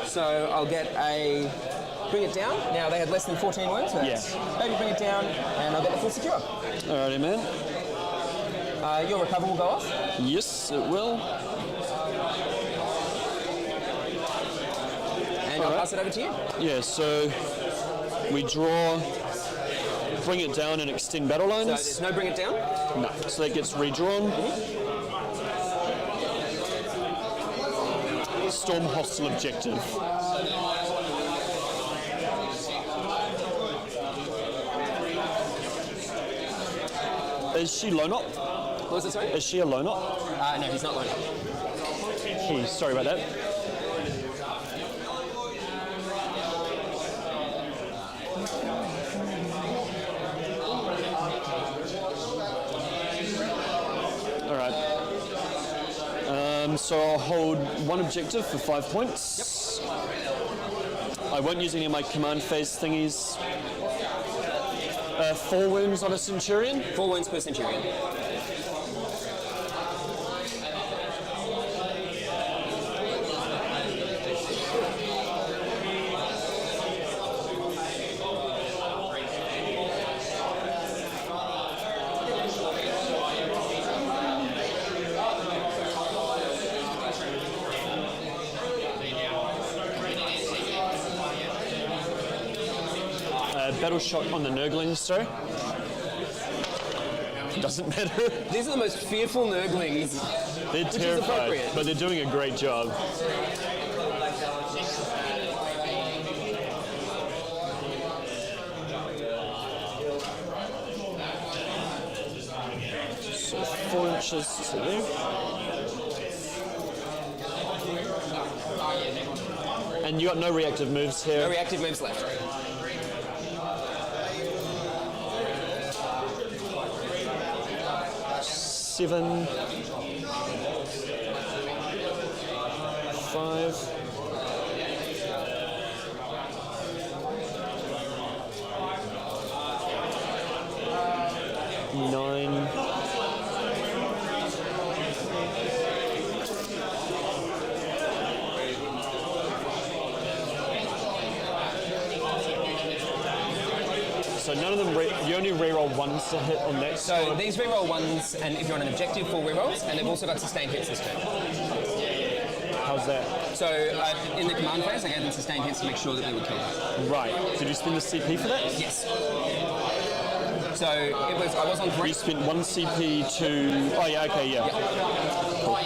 So I'll get a bring it down. Now they had less than 14 wounds. So maybe bring it down, and I'll get the full secure. Alrighty, man. Your recover will go off. Yes, it will. And I'll pass it over to you. Yeah, so we draw, bring it down and extend battle So lines. there's no bring it down. No, so that gets redrawn. Storm hostile objective. Is she lone op? What was it, sorry? Is she a lone op? No, he's not lined up. Sorry about that. Alright. So I'll hold 1 objective for 5 points. Yep. I won't use any of my command phase thingies. 4 wounds on a Centurion. 4 wounds per Centurion. Battle shot on the Nurglings, sorry. Doesn't matter. These are the most fearful Nurglings. They're terrified, but they're doing a great job. 4 inches to there. And you got no reactive moves here. No reactive moves left. Seven. 5. 9. So none of them, you only reroll ones to hit on that. So these reroll ones, and if you're on an objective, 4 rerolls, and they've also got sustained hits this turn. How's that? So in the command phase, I gave them sustained hits to make sure that they would kill them. Right. Did you spend the CP for that? Yes. So I was on 3. You spent 1 CP to... Oh, yeah, okay, yeah. Cool.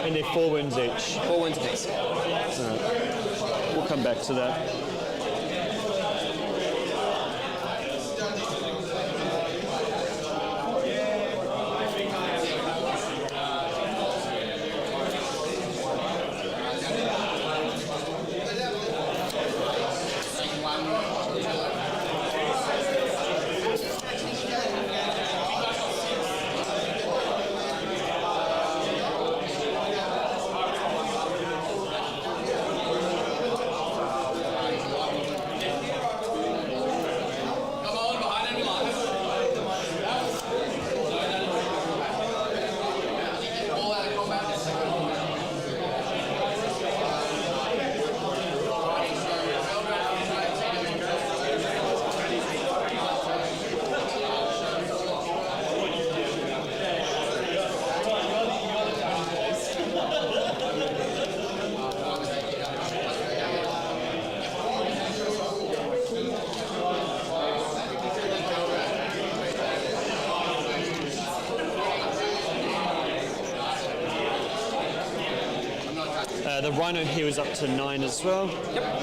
And they're 4 wounds each. 4 wounds apiece. We'll come back to that. The Rhino here is up to 9 as well. Yep.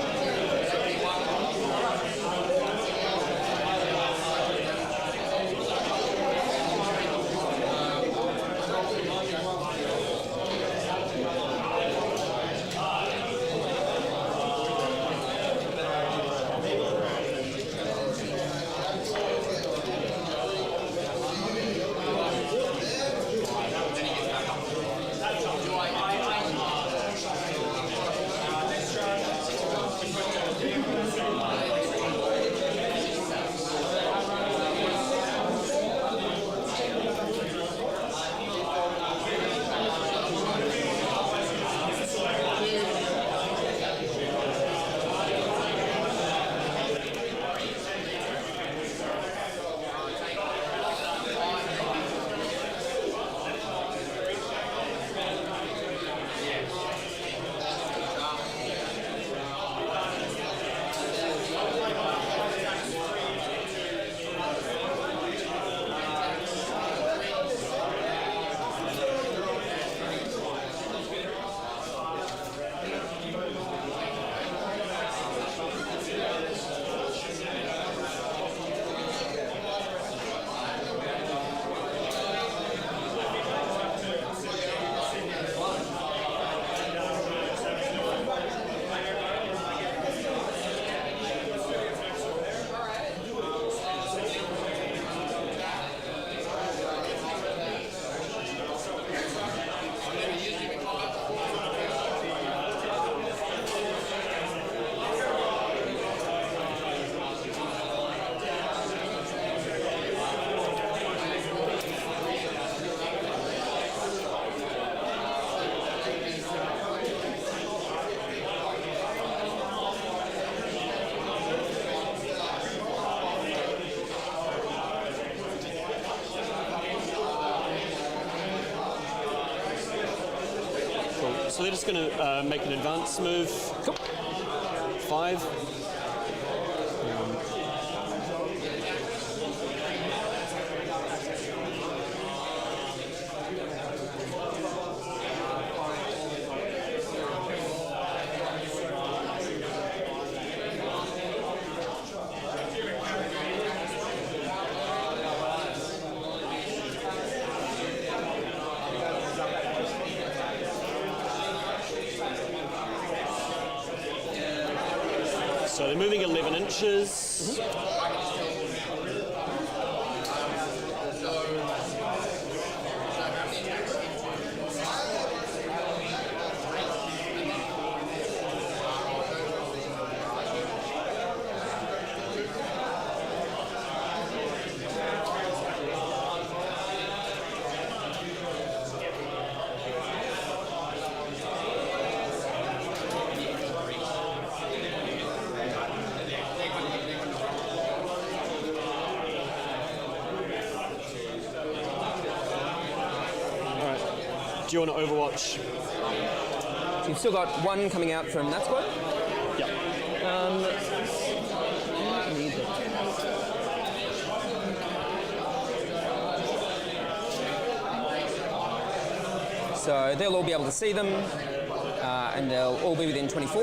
So they're just going to make an advance move. Cool. 5. So moving 11 inches. Do you want to Overwatch? So you've still got one coming out from that squad. Yep. So they'll all be able to see them, and they'll all be within 24.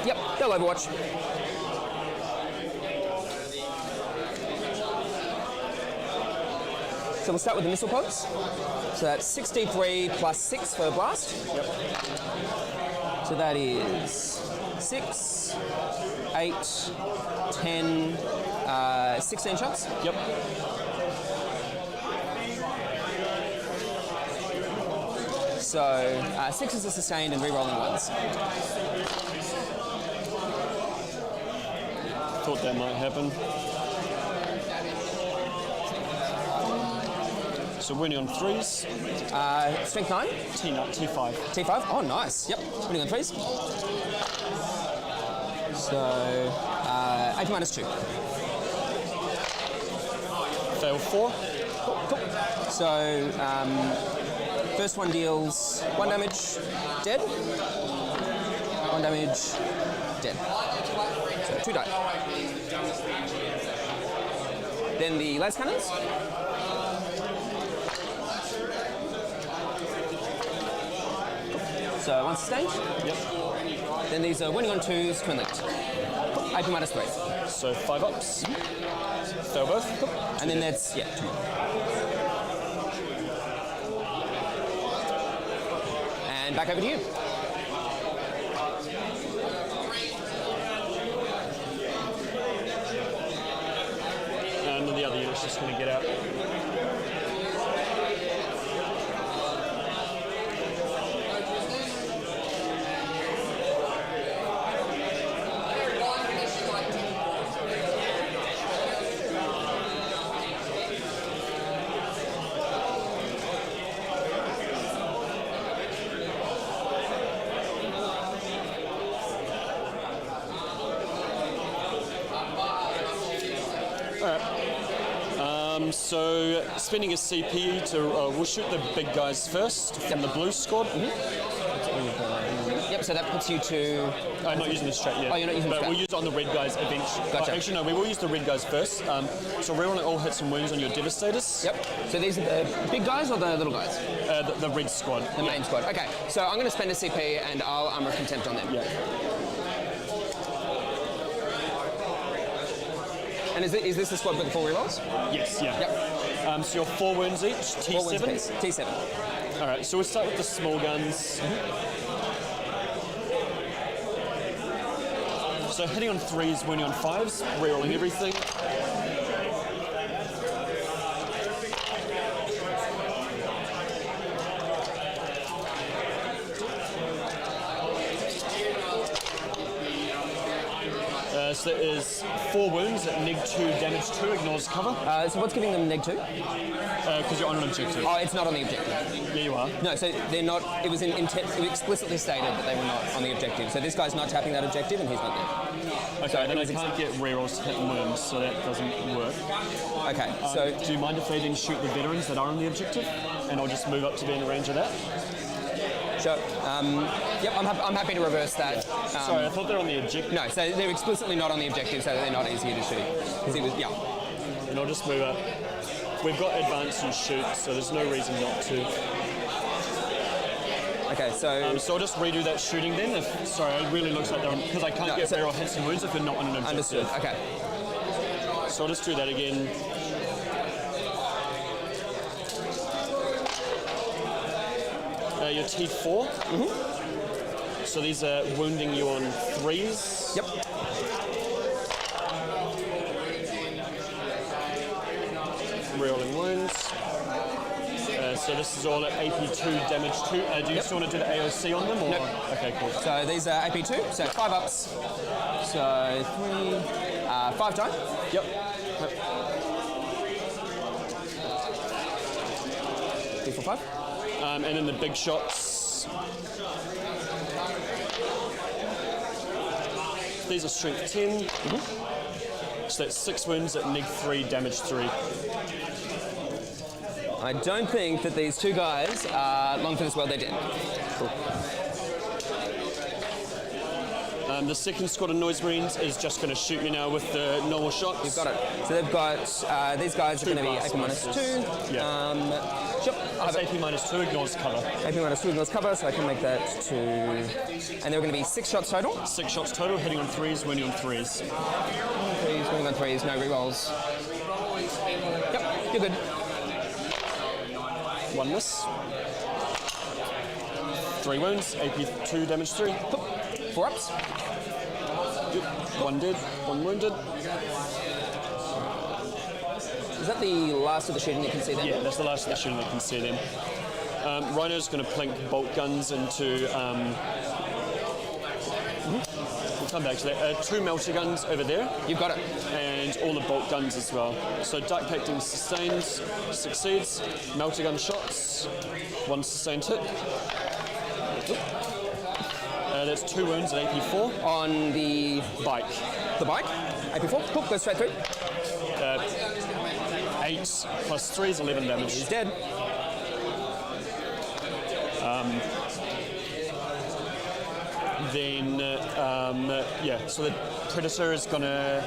Yep, they'll Overwatch. So we'll start with the missile pods. So that's 63 plus 6 for blast. Yep. So that is 6, 8, 10, 16 shots. Yep. So 6 is the sustained and re-rolling ones. Thought that might happen. So winning on 3s. Strength 9. T5. T5. Oh, nice. Yep. Winning on 3s. So 8 minus 2. Fail 4. Cool. So first one deals 1 damage, dead. 1 damage, dead. So 2 die. Then the las cannons. So 1 sustained. Yep. Then these are winning on 2s, twin linked. AP minus 3. So 5 ups. Fail both. And then that's, yeah, 2 more. And back over to you. And then the other unit's just going to get out. So spending a CP to we'll shoot the big guys first from the blue squad. Yep, so that puts you to... I'm not using the strat yet. Oh, you're not using the But strat. we'll use it on the red guys eventually. Gotcha. Actually, no, we will use the red guys first. So rerolling all hits and wounds on your devastators. Yep. So these are the big guys or the little guys? The red squad. The main squad. Okay, so I'm going to spend a CP and I'll Armor Contempt on them. Yeah. And is this the squad with the 4 rerolls? Yes, yeah. Yep. So you're 4 wounds each, T7. 4 wins apiece. T7. All right, so we'll start with the small guns. So hitting on 3s, winning on 5s, rerolling everything. So that is 4 wounds at -2, damage 2, ignores cover. So what's giving them neg 2? Because you're on an objective. Oh, it's not on the objective. Yeah, you are. No, so they're not. It was it was explicitly stated that they were not on the objective. So this guy's not tapping that objective, and he's not there. Okay, then I can't get rerolls to hit and wounds, so that doesn't work. Okay, so Do you mind if they then shoot the veterans that are on the objective? And I'll just move up to be in the range of that? sure. Yep, I'm happy to reverse that. Sorry, I thought they were on the objective. No, so they're explicitly not on the objective, so they're not easier to shoot. Because it was And I'll just move up. We've got advance and shoot, so there's no reason not to. Okay, so So I'll just redo that shooting then. Sorry, it really looks like they're on, because I can't No, get so- reroll hits and wounds if they're not on an objective. understood. Okay. So I'll just do that again. Your T4. So these are wounding you on 3s. Yep. Rerolling wounds. So this is all at AP2 damage 2. Do you still want to do the AOC on them? Or? Nope. Okay, cool. So these are AP2, so 5 ups. So 5 die. Yep. 3 for 5. And then the big shots. These are strength 10. So that's 6 wounds at neg 3, damage 3. I don't think that these two guys are long for this world. They're dead. Cool. The second squad of Noise Marines is just going to shoot you now with the normal shots. You've got it. So they've got, these guys are going to be AP minus 2. Yeah. Sure. That's AP minus 2, ignores cover. AP minus 2 ignores cover, so I can make that to... And there are going to be 6 shots total. 6 shots total, hitting on 3s, wounding on 3s. 3s, winning on 3s, no rerolls. Yep, you're good. 1 miss. 3 wounds, AP2 damage 3. 4 ups. Yep. 1 dead, 1 wounded. Is that the last of the shooting you can see there? Yeah, that's the last of the shooting you can see them. Rhino's going to plink bolt guns into... We'll come back to that. 2 melter guns over there. You've got it. And all the bolt guns as well. So Dark Pacting sustains, succeeds. Melter gun shots, 1 sustained hit. That's 2 wounds at AP4. On the Bike. The bike? AP4? Cool, goes straight through. 8 plus 3 is 11 damage. He's dead. Yeah, so the Predator is gonna...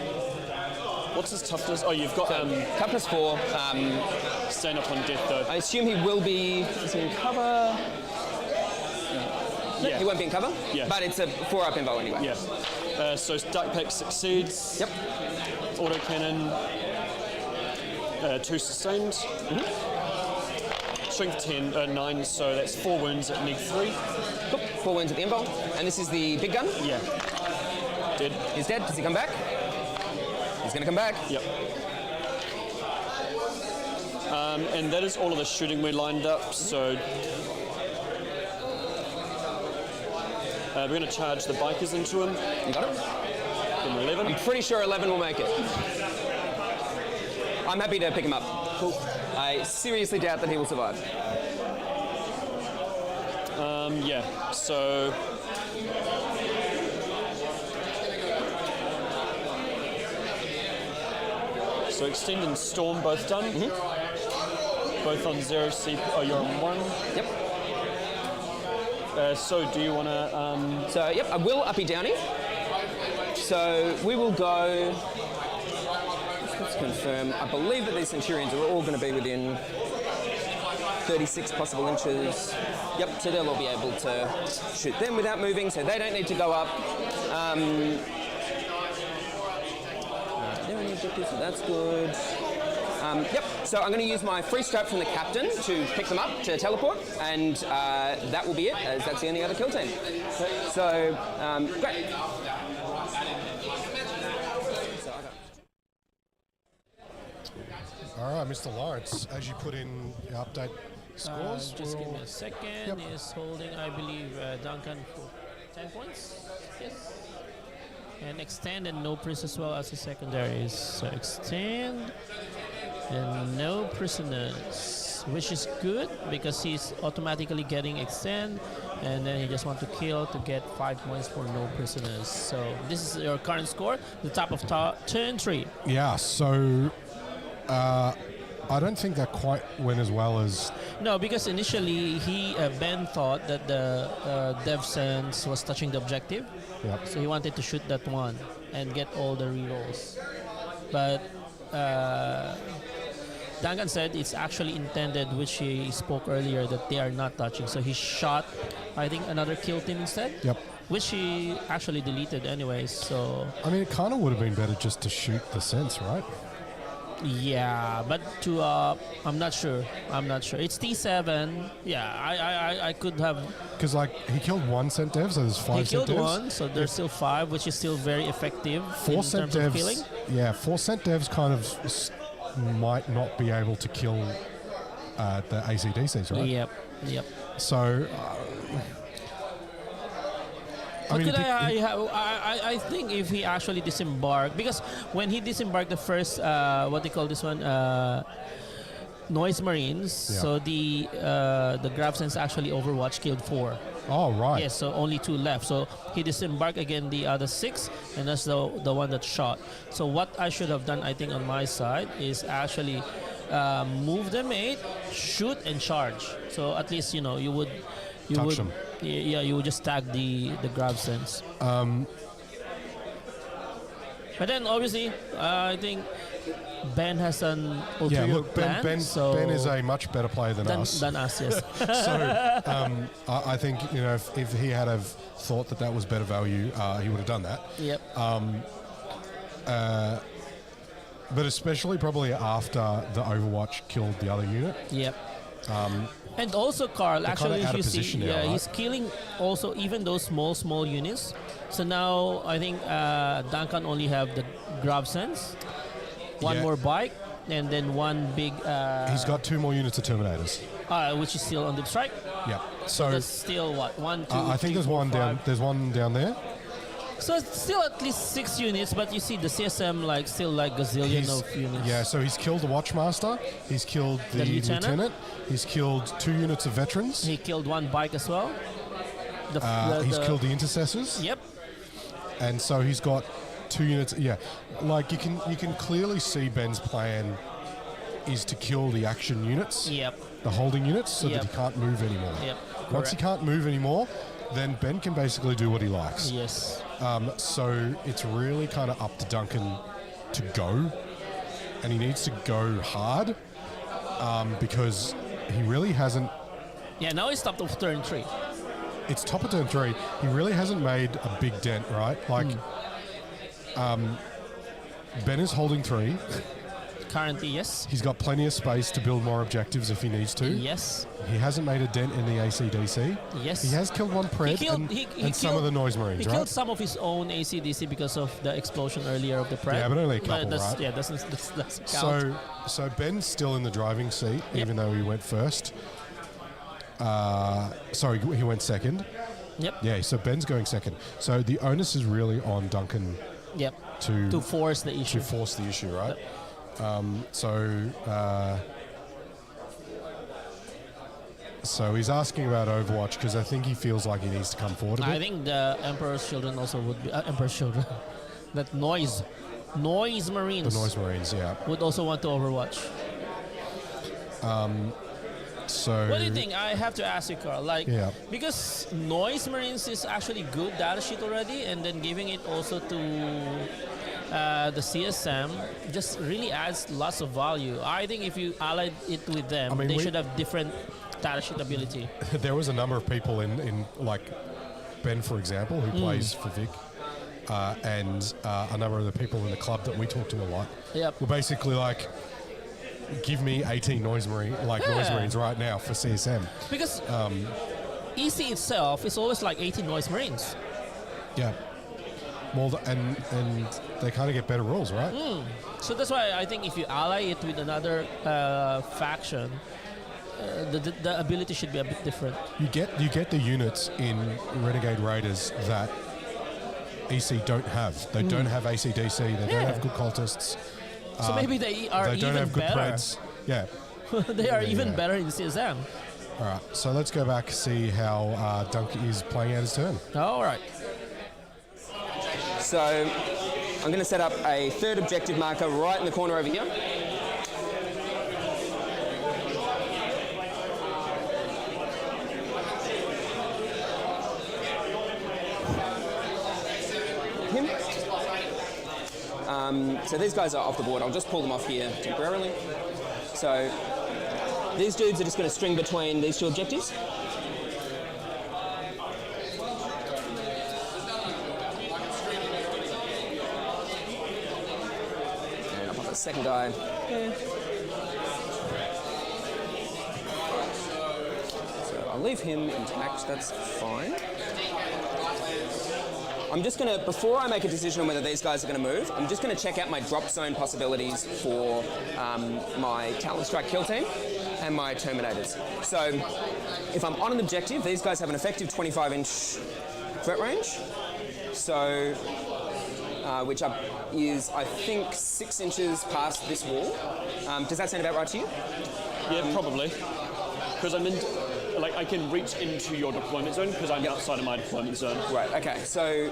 What's his toughness? Oh, you've got... Toughness 4. Stand up on death, though. I assume he will be... Is he in cover? No, Yeah. he won't be in cover? Yeah. But it's a 4-up info anyway. Yeah. So Dark Pack succeeds. Yep. Autocannon, 2 sustained. Strength 10, 9, so that's 4 wounds at neg 3. Cool. 4 wounds at the info. And this is the big gun? Yeah. Dead. He's dead. Does he come back? He's going to come back. Yep. And that is all of the shooting we lined up, so... we're going to charge the bikers into him. You got it? In 11. I'm pretty sure 11 will make it. I'm happy to pick him up. Cool. I seriously doubt that he will survive. Yeah, so... So Extend and Storm both done. Both on 0 CP. Oh, you're on 1. Yep. So do you want to... So, yep, I will uppy downy. So we will go... Let's confirm. I believe that these Centurions are all going to be within 36 possible inches. Yep, so they'll all be able to shoot them without moving, so they don't need to go up. They're in the objectives, so that's good. Yep, so I'm going to use my free strap from the captain to pick them up, to teleport, and that will be it, as that's the only other kill team. So, great. All right, Mr. Lawrence, as you put in your update scores, Just give me a second. Yep. Is holding, I believe, Duncan for 10 points. Yes. And extend and no priest as well as the secondaries. So extend and no prisoners, which is good because he's automatically getting extend, and then he just want to kill to get 5 points for no prisoners. So this is your current score, the top of turn 3. Yeah, so I don't think that quite went as well as... No, because initially Ben thought that the Dev Sense was touching the objective. Yep. So he wanted to shoot that one and get all the rerolls. But Duncan said it's actually intended, which he spoke earlier, that they are not touching. So he shot, I think, another kill team instead. Yep. Which he actually deleted anyways, so... I mean, it kind of would have been better just to shoot the sense, right? Yeah, but I'm not sure. It's T7. Yeah, I could have. Because like he killed 1 cent dev, so there's 5 He cent killed devs. one, so there's still 5, which is still very effective 4 in cent terms of killing. devs. Yeah, 4 cent devs kind of might not be able to kill the ACDCs, right? Yep. So. I mean, I think if he actually disembarked, because when he disembarked the first, what they call this one, Noise Marines, Yeah. so the Gravesens actually Overwatch killed 4. oh, right. Yes, so only 2 left. So he disembarked again the other 6, and that's the one that shot. So what I should have done, I think, on my side is actually move them 8, shoot and charge. So at least you would Touch them. Yeah, you would just tag the Gravesens. But then obviously, I think Ben has an ulterior Yeah, look, plan. Ben is a much better player than us. Than us, yes. So I think if he had have thought that was better value, he would have done that. Yep. But especially probably after the Overwatch killed the other unit. Yep. And also, Carl, actually, kinda out if you of see, position now, right? he's killing also even those small units. So now I think Duncan only have the Gravesens, one Yeah. more bike, and then one big. He's got 2 more units of Terminators. Which is still on the strike. Yeah. So That's still what 1, 2. I think 3, there's 4, one 5. down. There's one down there. So it's still at least 6 units, but you see the CSM still gazillion of units. Yeah, so he's killed the Watchmaster. He's killed the lieutenant. He's killed 2 units of veterans. He killed 1 bike as well. He's killed the intercessors. Yep. And so he's got 2 units. Yeah, like you can clearly see Ben's plan is to kill the action units, Yep. the holding units, so Yep. that he can't move anymore. Yep. Once he can't move anymore, then Ben can basically do what he likes. Yes. So it's really kind of up to Duncan to go, and he needs to go hard because he really hasn't. Yeah. Now he's stopped of turn 3. It's top of turn 3. He really hasn't made a big dent, right? Like, Ben is holding 3. Currently, yes. He's got plenty of space to build more objectives if he needs to. Yes. He hasn't made a dent in the ACDC. Yes. He has killed 1 Pred and some of the Noise Marines, He right? killed some of his own ACDC because of the explosion earlier of the Pred. Yeah, but only a couple, that's, right? Yeah, that's count. So Ben's still in the driving seat, even though he went first. Sorry, he went second. Yep. Yeah, so Ben's going second. So the onus is really on Duncan Yep. to To force the issue. force the issue, right? So he's asking about Overwatch because I think he feels like he needs to come forward a bit. I think the Emperor's Children also would be Emperor's Children. That Noise Marines The Noise Marines, yeah. would also want to Overwatch. So What do you think? I have to ask you, Carl. Yeah. Because Noise Marines is actually good data sheet already, and then giving it also to the CSM just really adds lots of value. I think if you allied it with them, I mean, they we- should have different data sheet ability. there was a number of people in like Ben, for example, who plays for Vic, and a number of the people in the club that we talk to a lot Yep. were basically like, give me 18 Noise Marines right now for CSM. Because EC itself is always like 18 Noise Marines. Yeah. Well, and they kind of get better rules, right? So that's why I think if you ally it with another faction, the ability should be a bit different. You get the units in Renegade Raiders that EC don't have. They don't have ACDC. They don't have good cultists. So maybe they are They don't even have good better. Preds. Yeah. They are even yeah. better in CSM. All right. So let's go back see how Dunk is playing out his turn. All right. So I'm going to set up a 3rd objective marker right in the corner over here. Him. So these guys are off the board. I'll just pull them off here temporarily. So these dudes are just going to string between these 2 objectives. And I'll put the second guy there. So I'll leave him intact, that's fine. I'm just going to, before I make a decision on whether these guys are going to move, I'm just going to check out my drop zone possibilities for my Talon Strike kill team and my Terminators. So if I'm on an objective, these guys have an effective 25-inch threat range. So, which is, I think, 6 inches past this wall. Does that sound about right to you? Yeah, probably. Because I'm in, like, I can reach into your deployment zone because I'm outside of my deployment zone. Right. Okay. So,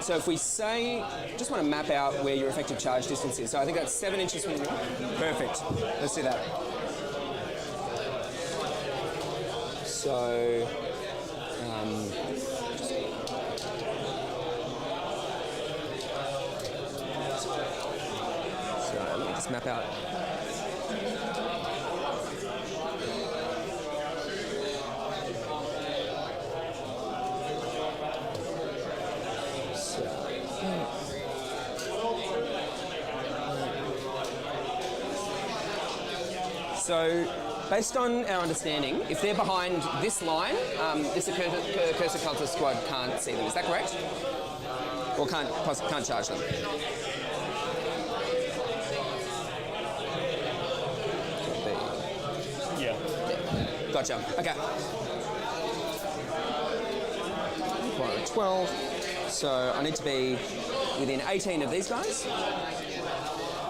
so if we say, just want to map out where your effective charge distance is. So I think that's 7 inches from the wall. Perfect. Let's do that. So. So let me just map out. So, based on our understanding, if they're behind this line, this Cursor Cultist squad can't see them. Is that correct? Or can't charge them? Yeah. Gotcha. Okay. 12. So I need to be within 18 of these guys.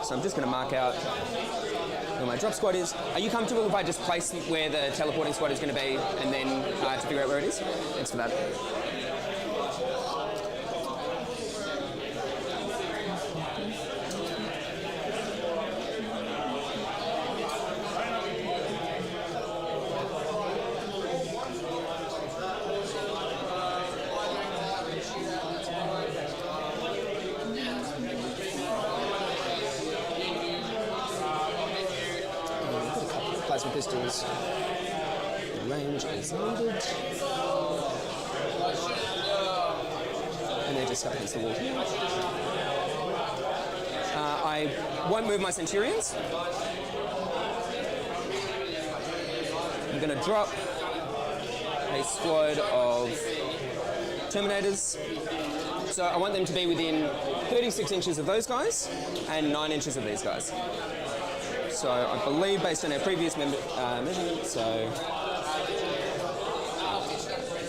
So I'm just going to mark out where my drop squad is. Are you comfortable if I just place where the teleporting squad is going to be and then to figure out where it is? Thanks for that. Plasma pistols. Range is needed. And they're just up against the wall here. I won't move my Centurions. I'm going to drop a squad of Terminators. So I want them to be within 36 inches of those guys and 9 inches of these guys. So I believe, based on our previous measurement, so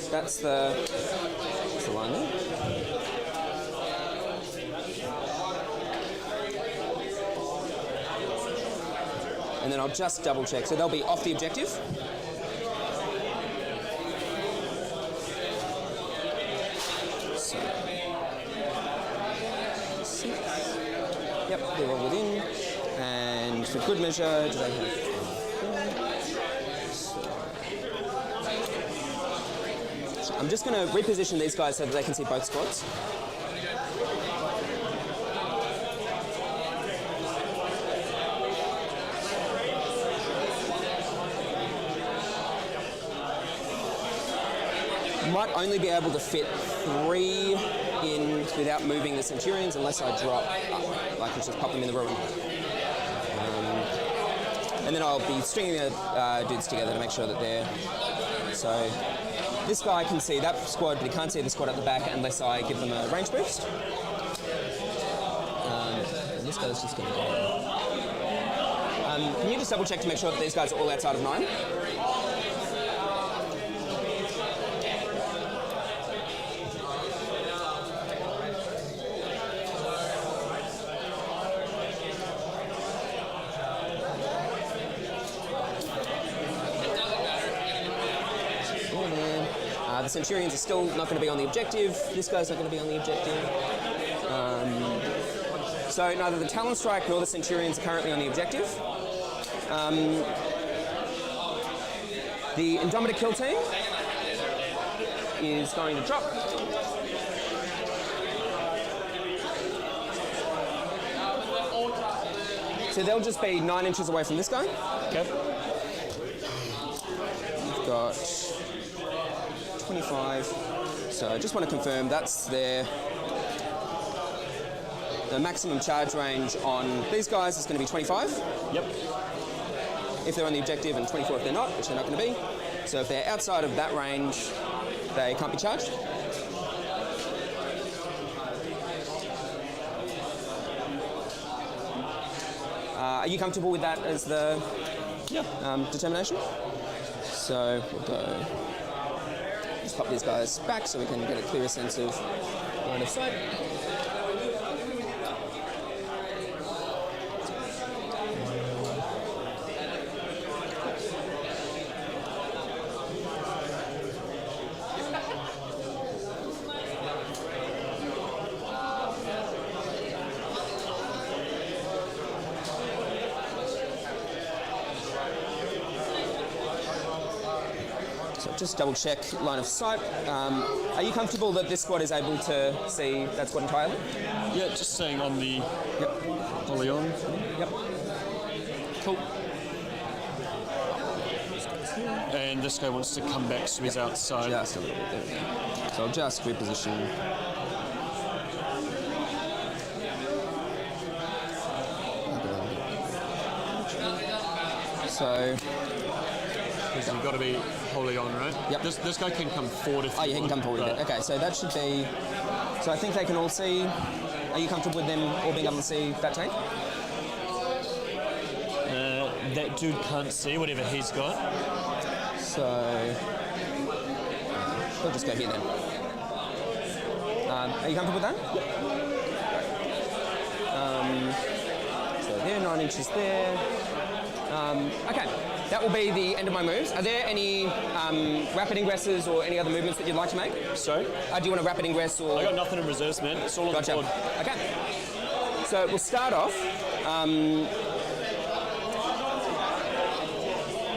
that's the line there. And then I'll just double check. So they'll be off the objective. So, yep, they're all within. And for good measure, do they have? So I'm just going to reposition these guys so that they can see both squads. Might only be able to fit 3 in without moving the Centurions unless I drop up. I can just pop them in the ruin. And then I'll be stringing the dudes together to make sure that they're... So this guy can see that squad, but he can't see the squad at the back unless I give them a range boost. And this guy's just going to go... can you just double check to make sure that these guys are all outside of 9? The Centurions are still not going to be on the objective. This guy's not going to be on the objective. So neither the Talon Strike nor the Centurions are currently on the objective. The Indomitor kill team is going to drop. So they'll just be 9 inches away from this guy. Okay. We've got 25. So I just want to confirm that's their the maximum charge range on these guys is going to be 25 Yep. if they're on the objective, and 24 if they're not, which they're not going to be. So if they're outside of that range, they can't be charged. Are you comfortable with that as the determination? So we'll go, just pop these guys back so we can get a clearer sense of line of sight. Just double check line of sight. Are you comfortable that this squad is able to see that squad entirely? Yeah, just staying on the polygon. Yep. Cool. And this guy wants to come back, so he's outside. Just a little bit. There we go. So I'll just reposition. So You've got to be wholly on, right? Yep. This guy can come forward if oh, you yeah, he want, can come forward a bit. but- Okay, so that should be. So I think they can all see. Are you comfortable with them all being able to see that tank? That dude can't see whatever he's got. So we'll just go here then. Are you comfortable with that? So there, 9 inches there. Okay, that will be the end of my moves. Are there any rapid ingresses or any other movements that you'd like to make? Sorry? Do you want a rapid ingress or? I got nothing in reserves, man. It's all on Gotcha. the board. Okay. So we'll start off.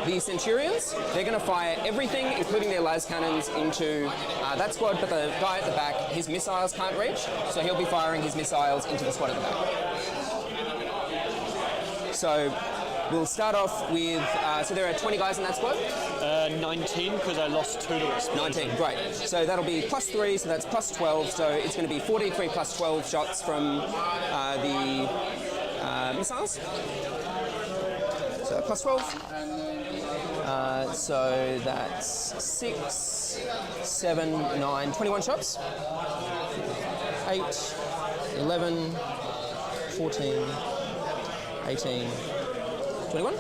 The Centurions, they're going to fire everything, including their las cannons, into that squad, but the guy at the back, his missiles can't reach, so he'll be firing his missiles into the squad at the back. So we'll start off with, so there are 20 guys in that squad? 19, because I lost 2 to explosion. 19, great. So that'll be +3, so that's +12, so it's going to be 43 plus 12 shots from the missiles. So +12. So that's 6, 7, 9, 21 shots. 8, 11, 14, 18, 21.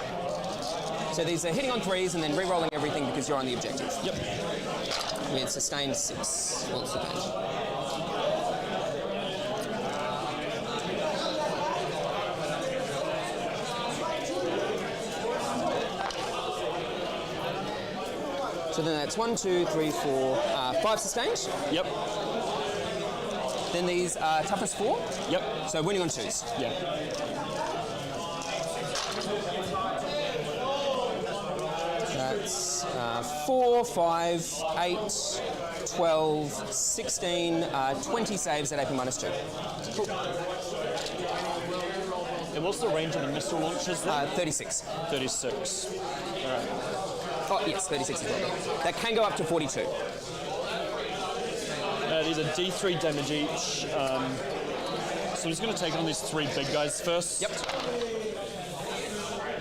So these are hitting on 3s and then re-rolling everything because you're on the objective. Yep. With sustained 6 bullets of damage. So then that's 1, 2, 3, 4, 5 sustained. Yep. Then these are toughest 4. Yep. So winning on 2s. Yeah. That's 4, 5, 8, 12, 16, 20 saves at AP -2. Cool. And what's the range of the missile launchers then? 36. 36. Oh, yes, 36 as well. That can go up to 42. These are D3 damage each. So I'm just going to take on these 3 big guys first. Yep.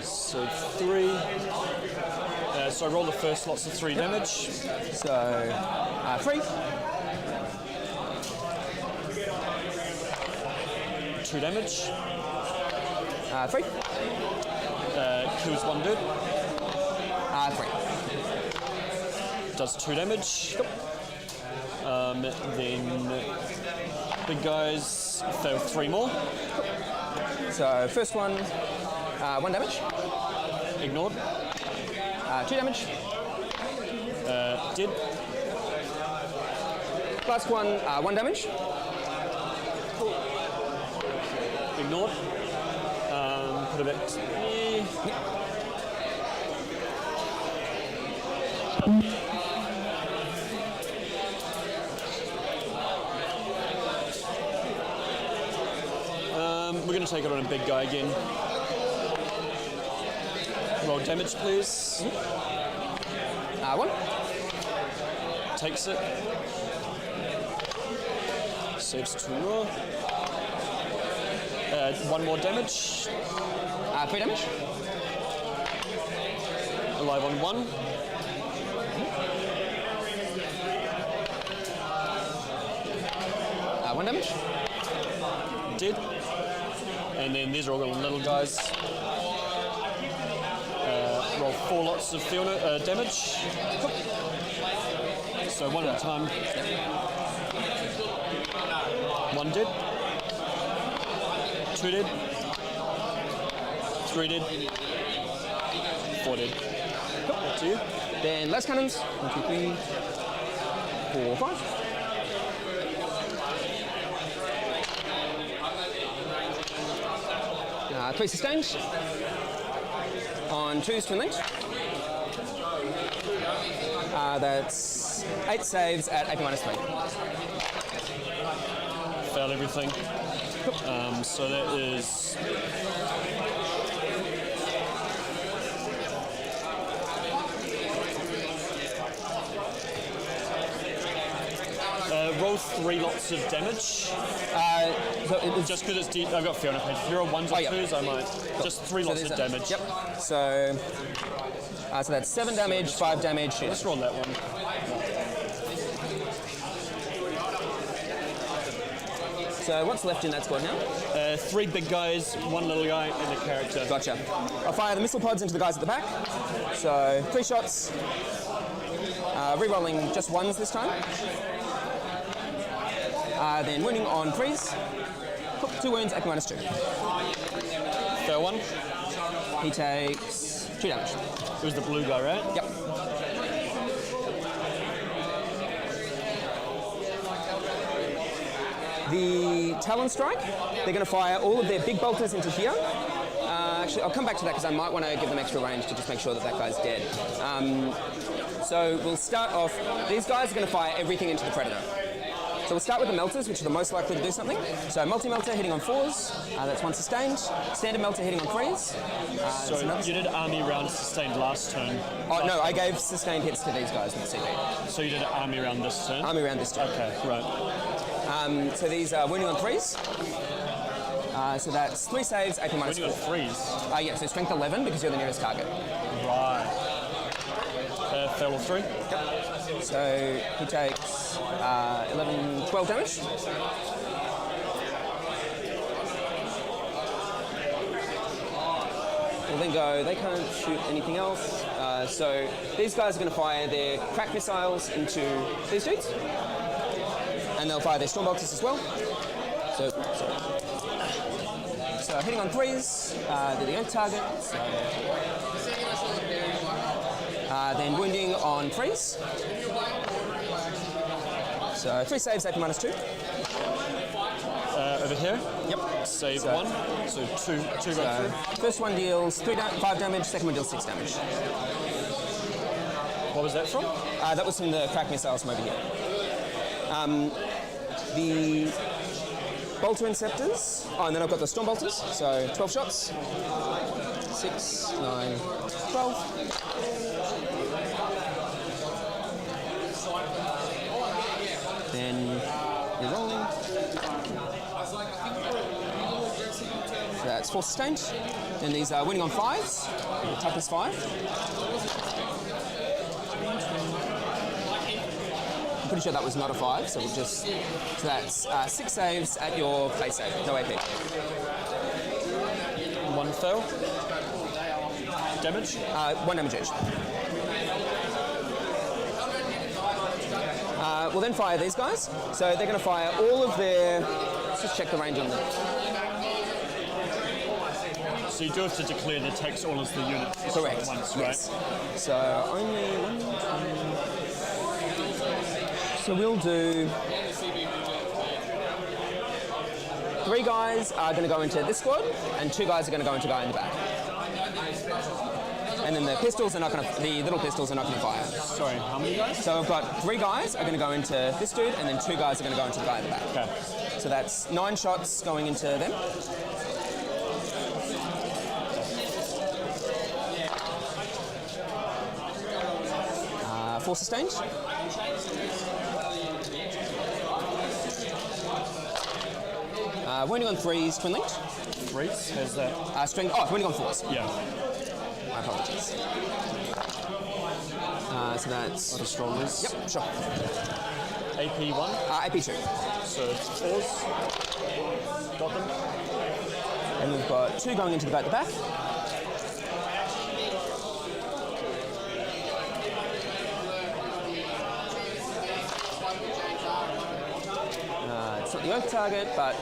So 3. So I roll the first lots of 3 damage. So 3. 2 damage. 3. Kills 1 dude. 3. Does 2 damage. Then big guys fail 3 more. So first one, 1 damage. Ignored. 2 damage. Dead. Last one, 1 damage. Ignored. Put a bit. We're going to take it on a big guy again. Roll damage, please. 1. Takes it. Saves 2 more. 1 more damage. 3 damage. Alive on 1. 1 damage. Dead. And then these are all the little guys. Roll 4 lots of damage. So 1 at a time. 1 dead. 2 dead. 3 dead. 4 dead. Up to you. Then less cannons. 1, 2, 3, 4, 5. Three sustained. On 2s, twin linked. That's 8 saves at AP minus 3. Failed everything. So that is. Roll 3 lots of damage. So it was Just because it's deep, I've got fear on a page. If you roll 1s or 2s, I might. Just 3 lots of there's damage. Yep. So that's 7 damage, 5 damage. Let's roll that one. So what's left in that squad now? 3 big guys, 1 little guy, and a character. Gotcha. I'll fire the missile pods into the guys at the back. So 3 shots. Re-rolling just 1s this time. Then wounding on 3s. 2 wounds, AP minus 2. Fair 1. He takes 2 damage. It was the blue guy, right? Yep. The Talon Strike, they're going to fire all of their big bolters into here. Actually, I'll come back to that because I might want to give them extra range to just make sure that that guy's dead. So we'll start off, these guys are going to fire everything into the Predator. So we'll start with the melters, which are the most likely to do something. So multi-melter hitting on 4s, that's 1 sustained. Standard melter hitting on 3s. So you did army round sustained last turn. Oh no, I gave sustained hits to these guys with CP. So you did army round this turn? Army round this turn. Okay, right. So these are wounding on 3s. So that's 3 saves, AP minus When you 4. got 3s. Yeah, so strength 11 because you're the nearest target. Right. Fail all 3. Yep. So he takes 11, 12 damage. We'll then go, they can't shoot anything else. So these guys are going to fire their crack missiles into these dudes. And they'll fire their storm bolters as well. So hitting on 3s, they're the 8th target. So, then wounding on 3s. So 3 saves, AP minus 2. Over here? Yep. Save 1. So 2 go through. First one deals 5 damage, second one deals 6 damage. What was that from? That was from the crack missiles from over here. The bolter inceptors. Oh, and then I've got the storm bolters. So 12 shots. 6, 9, 12. Then you're rolling. So that's 4 sustained. Then these are winning on 5s. Toughness 5. I'm pretty sure that was not a 5, so we'll just. So that's 6 saves at your face save. No AP. 1 fail. Damage? 1 damage each. We'll then fire these guys. So they're going to fire all of their. Let's just check the range on them. So you do have to declare the attacks all as the unit. Correct. Once, yes. right? So only 1, 2. So we'll do. 3 guys are going to go into this squad, and 2 guys are going to go into guy in the back. And then the pistols are not going to. The little pistols are not going to fire. Sorry, how many guys? So I've got 3 guys are going to go into this dude, and then 2 guys are going to go into the guy in the back. Okay. So that's 9 shots going into them. Four sustained. Wounding on 3s, twin linked. Reese has that. Strength. Oh, I've only gone 4s. Yeah. My apologies. So that's. For strollers. Yep, sure. AP1. AP2. So 4s. Got them. And we've got 2 going into the boat at the back. It's not the oak target, but...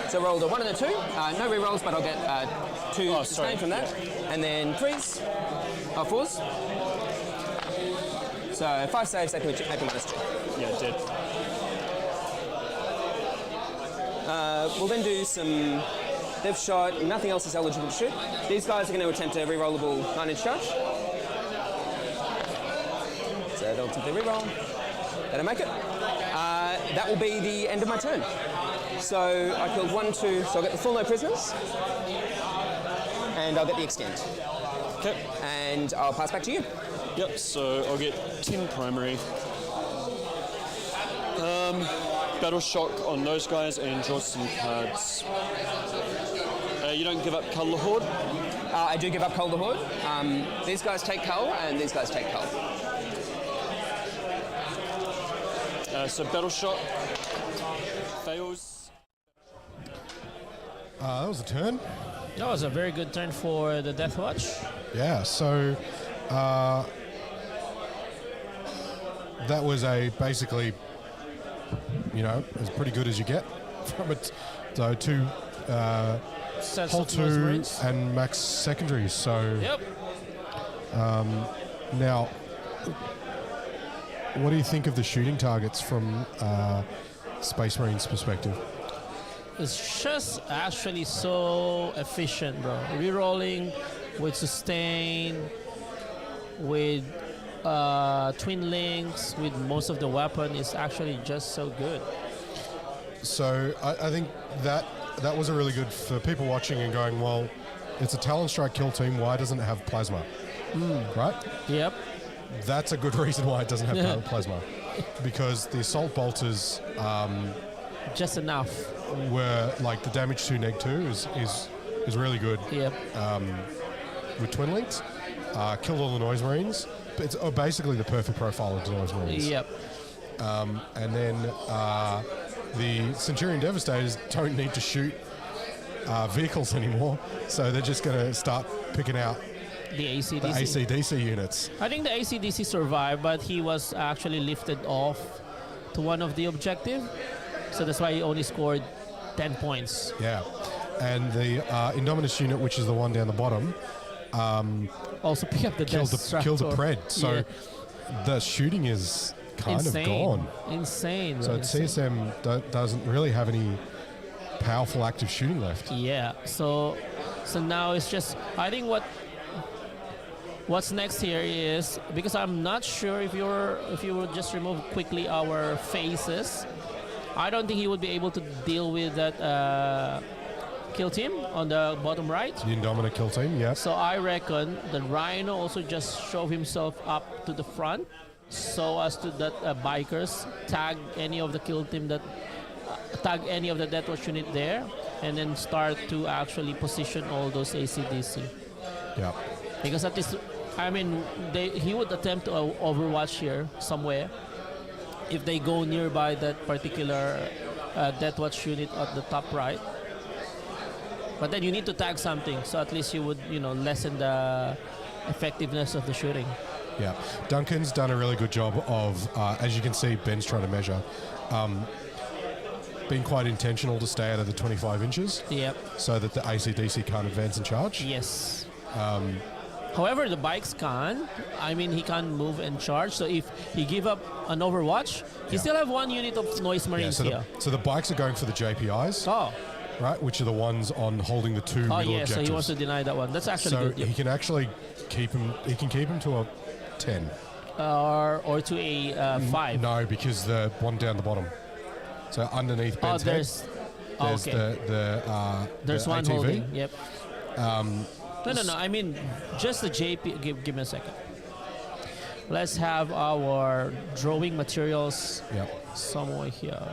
So I rolled a 1 and a 2. No re-rolls, but I'll get 2 sustain from that. Yeah. And then 3s. 4s. So 5 saves, AP minus 2. Yeah, dead. We'll then do some death shot. Nothing else is eligible to shoot. These guys are going to attempt a re-rollable 9-inch charge. So they'll attempt a re-roll. That'll make it. That will be the end of my turn. So I killed 1, 2, so I'll get the full no prisoners. And I'll get the extend. Okay. And I'll pass back to you. Yep, so I'll get 10 primary. Battle shock on those guys and draw some cards. You don't give up Colour Horde? I do give up Cull the Horde. These guys take Cull, and these guys take Cull. So battle shock fails. That was a turn. That was a very good turn for the Deathwatch. Yeah, so that was a basically, as pretty good as you get from it. So 2 Sets whole of 2 Marines. and max secondaries. So Yep. now, what do you think of the shooting targets from Space Marines' perspective? It's just actually so efficient, bro. Rerolling with sustain, with twin links, with most of the weapon is actually just so good. So I think that was a really good for people watching and going, well, it's a Talon Strike kill team. Why doesn't it have plasma? Right? Yep. That's a good reason why it doesn't have plasma, because the assault bolters Just enough. were like the damage to neg 2 is really good Yep. with twin links. Killed all the noise marines. It's basically the perfect profile of the noise marines. Yep. And then the Centurion Devastators don't need to shoot vehicles anymore, so they're just going to start picking out The ACDC. the AC/DC units. I think the ACDC survived, but he was actually lifted off to one of the objective. So that's why he only scored 10 points. Yeah. And the Indominus unit, which is the one down the bottom, Also pick up the killed the Death Pred. So Yeah. the shooting is kind Insane. of gone. Insane. So bro. Insane. CSM doesn't really have any powerful active shooting left. Yeah. So now it's just, I think what's next here is, because I'm not sure if you would just remove quickly our faces, I don't think he would be able to deal with that kill team on the bottom right. The Indominus kill team, yeah. So I reckon the Rhino also just shove himself up to the front, so as to that bikers tag any of the kill team that tag any of the Deathwatch unit there, and then start to actually position all those ACDC. Yeah. Because at least, I mean, he would attempt to overwatch here somewhere if they go nearby that particular Deathwatch unit at the top right. But then you need to tag something, so at least you would, lessen the effectiveness of the shooting. Yeah. Duncan's done a really good job of, as you can see, Ben's trying to measure, being quite intentional to stay out of the 25 inches. Yep. So that the ACDC can't advance and charge. Yes. However, the bikes can. I mean, he can move and charge. So if he give up an Overwatch, he still have one unit of Noise Marines here. So the bikes are going for the JPIs, Oh. right? Which are the ones on holding the 2 middle Oh, yeah. objectives. So he wants to deny that one. That's actually So good. Yep. he can actually keep him. He can keep him to a 10. Or to a 5. No, because the one down the bottom. So underneath Ben's head, there's there's okay. There's the one ATV. holding. Yep. No. I mean, just the JP. Give me a second. Let's have our drawing materials Yep. somewhere here.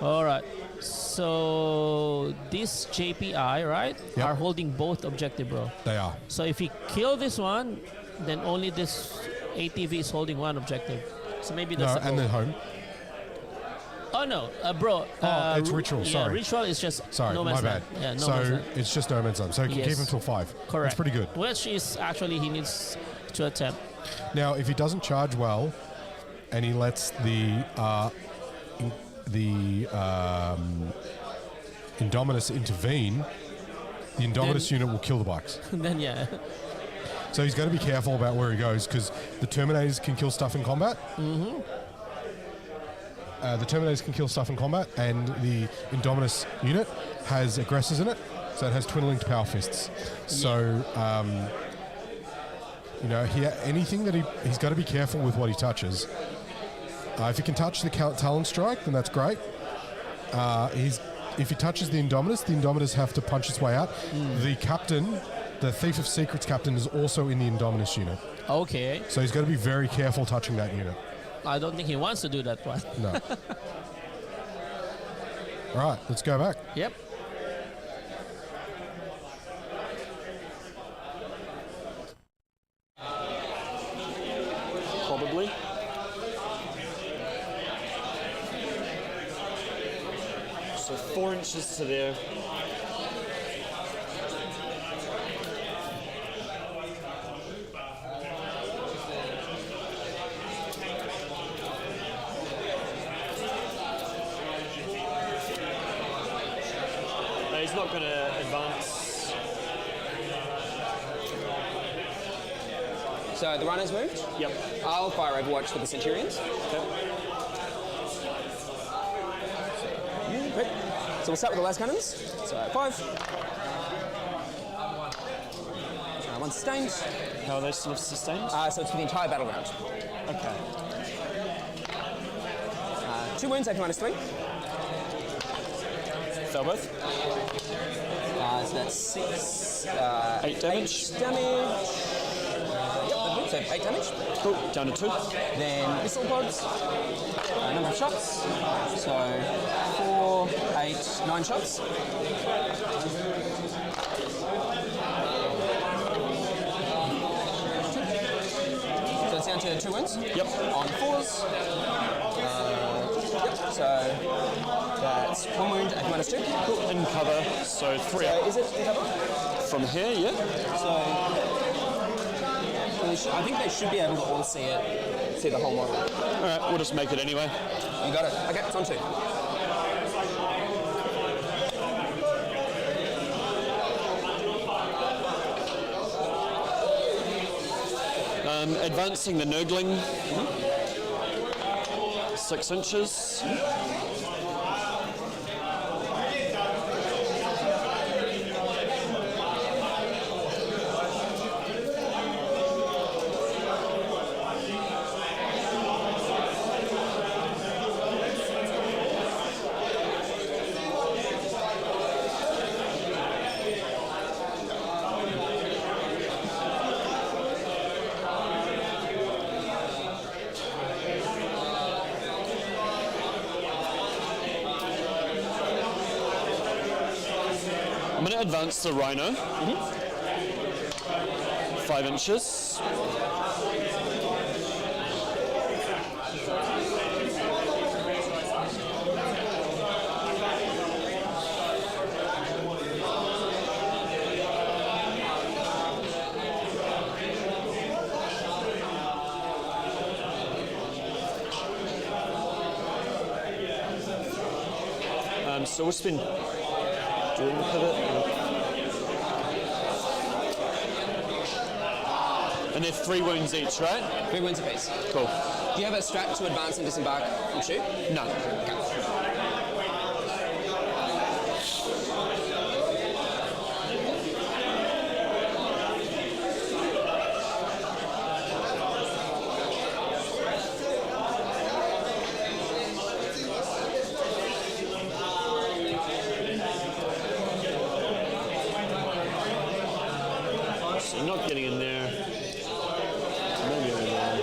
All right. So this JPI, right, Yep. are holding both objective, bro. They are. So if you kill this one, then only this ATV is holding one objective. So maybe that's No, the and goal. then home. Oh no, bro. It's ritual, Yeah, sorry. ritual is just Sorry, no my man's bad. land. Yeah, no man's So land. it's just no man's land. So you can keep Yes. him till 5. Correct. That's pretty good. Which is actually he needs to attempt. Now, if he doesn't charge well, and he lets the Indominus intervene, the Indominus unit will kill the bikes. Then yeah. So he's got to be careful about where he goes because the Terminators can kill stuff in combat. The Terminators can kill stuff in combat, and the Indominus unit has aggressors in it, so it has twin-linked power fists. So, anything that he's got to be careful with what he touches. If he can touch the Talon Strike, then that's great. If he touches the Indominus have to punch its way out. The captain, the Thief of Secrets captain, is also in the Indominus unit. Okay. So he's got to be very careful touching that unit. I don't think he wants to do that one. No. All right, let's go back. Yep. Probably. So 4 inches to there. He's not going to advance. So the runner's moved. Yep. I'll fire Overwatch for the Centurions. Okay. Great. So we'll start with the last cannons. So 5. One sustained. How are they still sustained? So it's for the entire battle round. Okay. 2 wounds, AP -3. Fail both. So that's 6. 8 damage. 8 damage. So 8 damage. Cool. Down to 2. Then missile pods. Number of shots. So 4, 8, 9 shots. So it's down to 2 wounds. Yep. On 4s. So that's 1 wound, AP -2. Cool. In cover. So 3 So up is it in cover? from here, yeah? So I think they should be able to all see the whole model. All right, we'll just make it anyway. You got it. Okay, it's on 2. Advancing the Nurgling. 6 inches. I'm going to advance the Rhino. 5 inches. So we'll spin doing the pivot. And they're 3 wounds each, right? 3 wounds apiece. Cool. Do you have a strat to advance and disembark and shoot? No. So not getting in there. Maybe in there.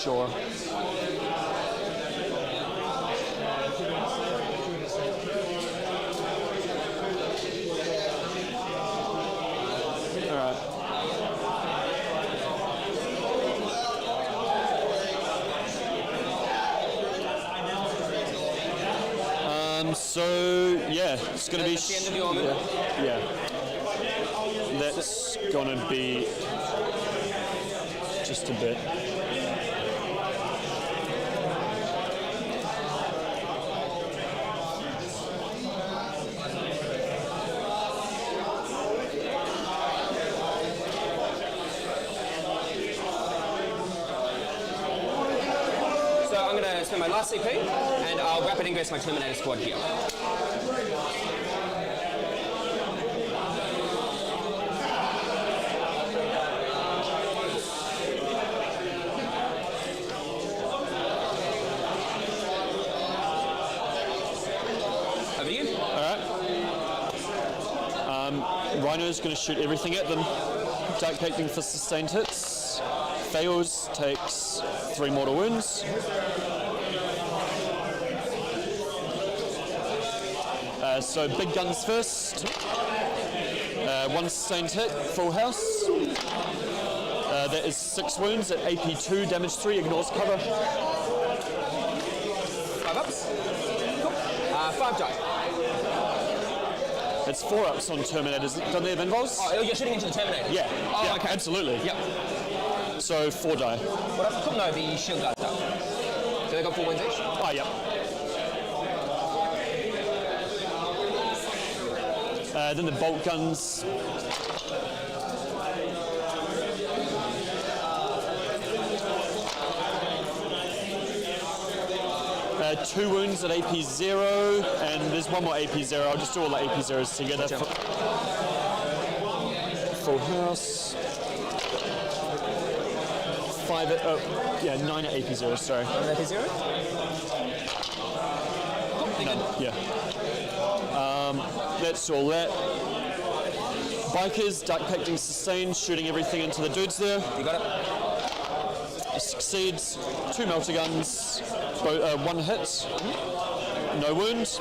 Sure. Alright. So yeah, it's going to be That's the end of your oven? yeah. That's going to be just a bit. So I'm going to spend my last CP, and I'll rapid ingress my Terminator squad here. Over to you. Rhino's going to shoot everything at them. Dark Pacting for sustained hits. Fails, takes 3 mortal wounds. So big guns first. 1 sustained hit, full house. That is 6 wounds at AP 2, damage 3, ignores cover. 5 ups. Cool. 5 die. It's 4 ups on Terminators. Don't they have involves? Oh, you're shooting into the Terminator? Yeah. Oh, yeah, okay. absolutely. Yep. So 4 die. What else? Cool. No, the shield guards up. So they got 4 wounds each? Oh, yep. Then the bolt guns. Two wounds at AP 0, and there's one more AP 0. I'll just do all the AP 0s together. Gotcha. Full house. 5 at, 9 at AP 0, sorry. AP 0? Cool. None, yeah. That's all that. Bikers, Dark Pacting sustained, shooting everything into the dudes there. You got it? Succeeds, 2 melter guns, 1 hit, no wounds.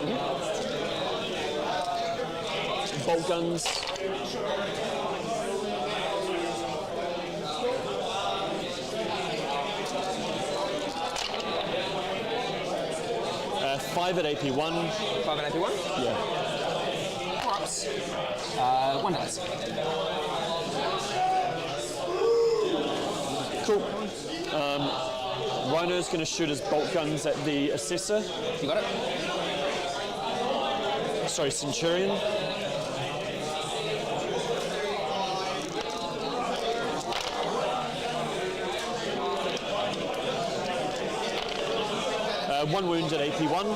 Bolt guns. Five at AP 1. 5 at AP 1? Yeah. 4 ups. 1 dice. Cool. Rhino's going to shoot his bolt guns at the Assessor. You got it? Sorry, Centurion. One wound at AP 1. You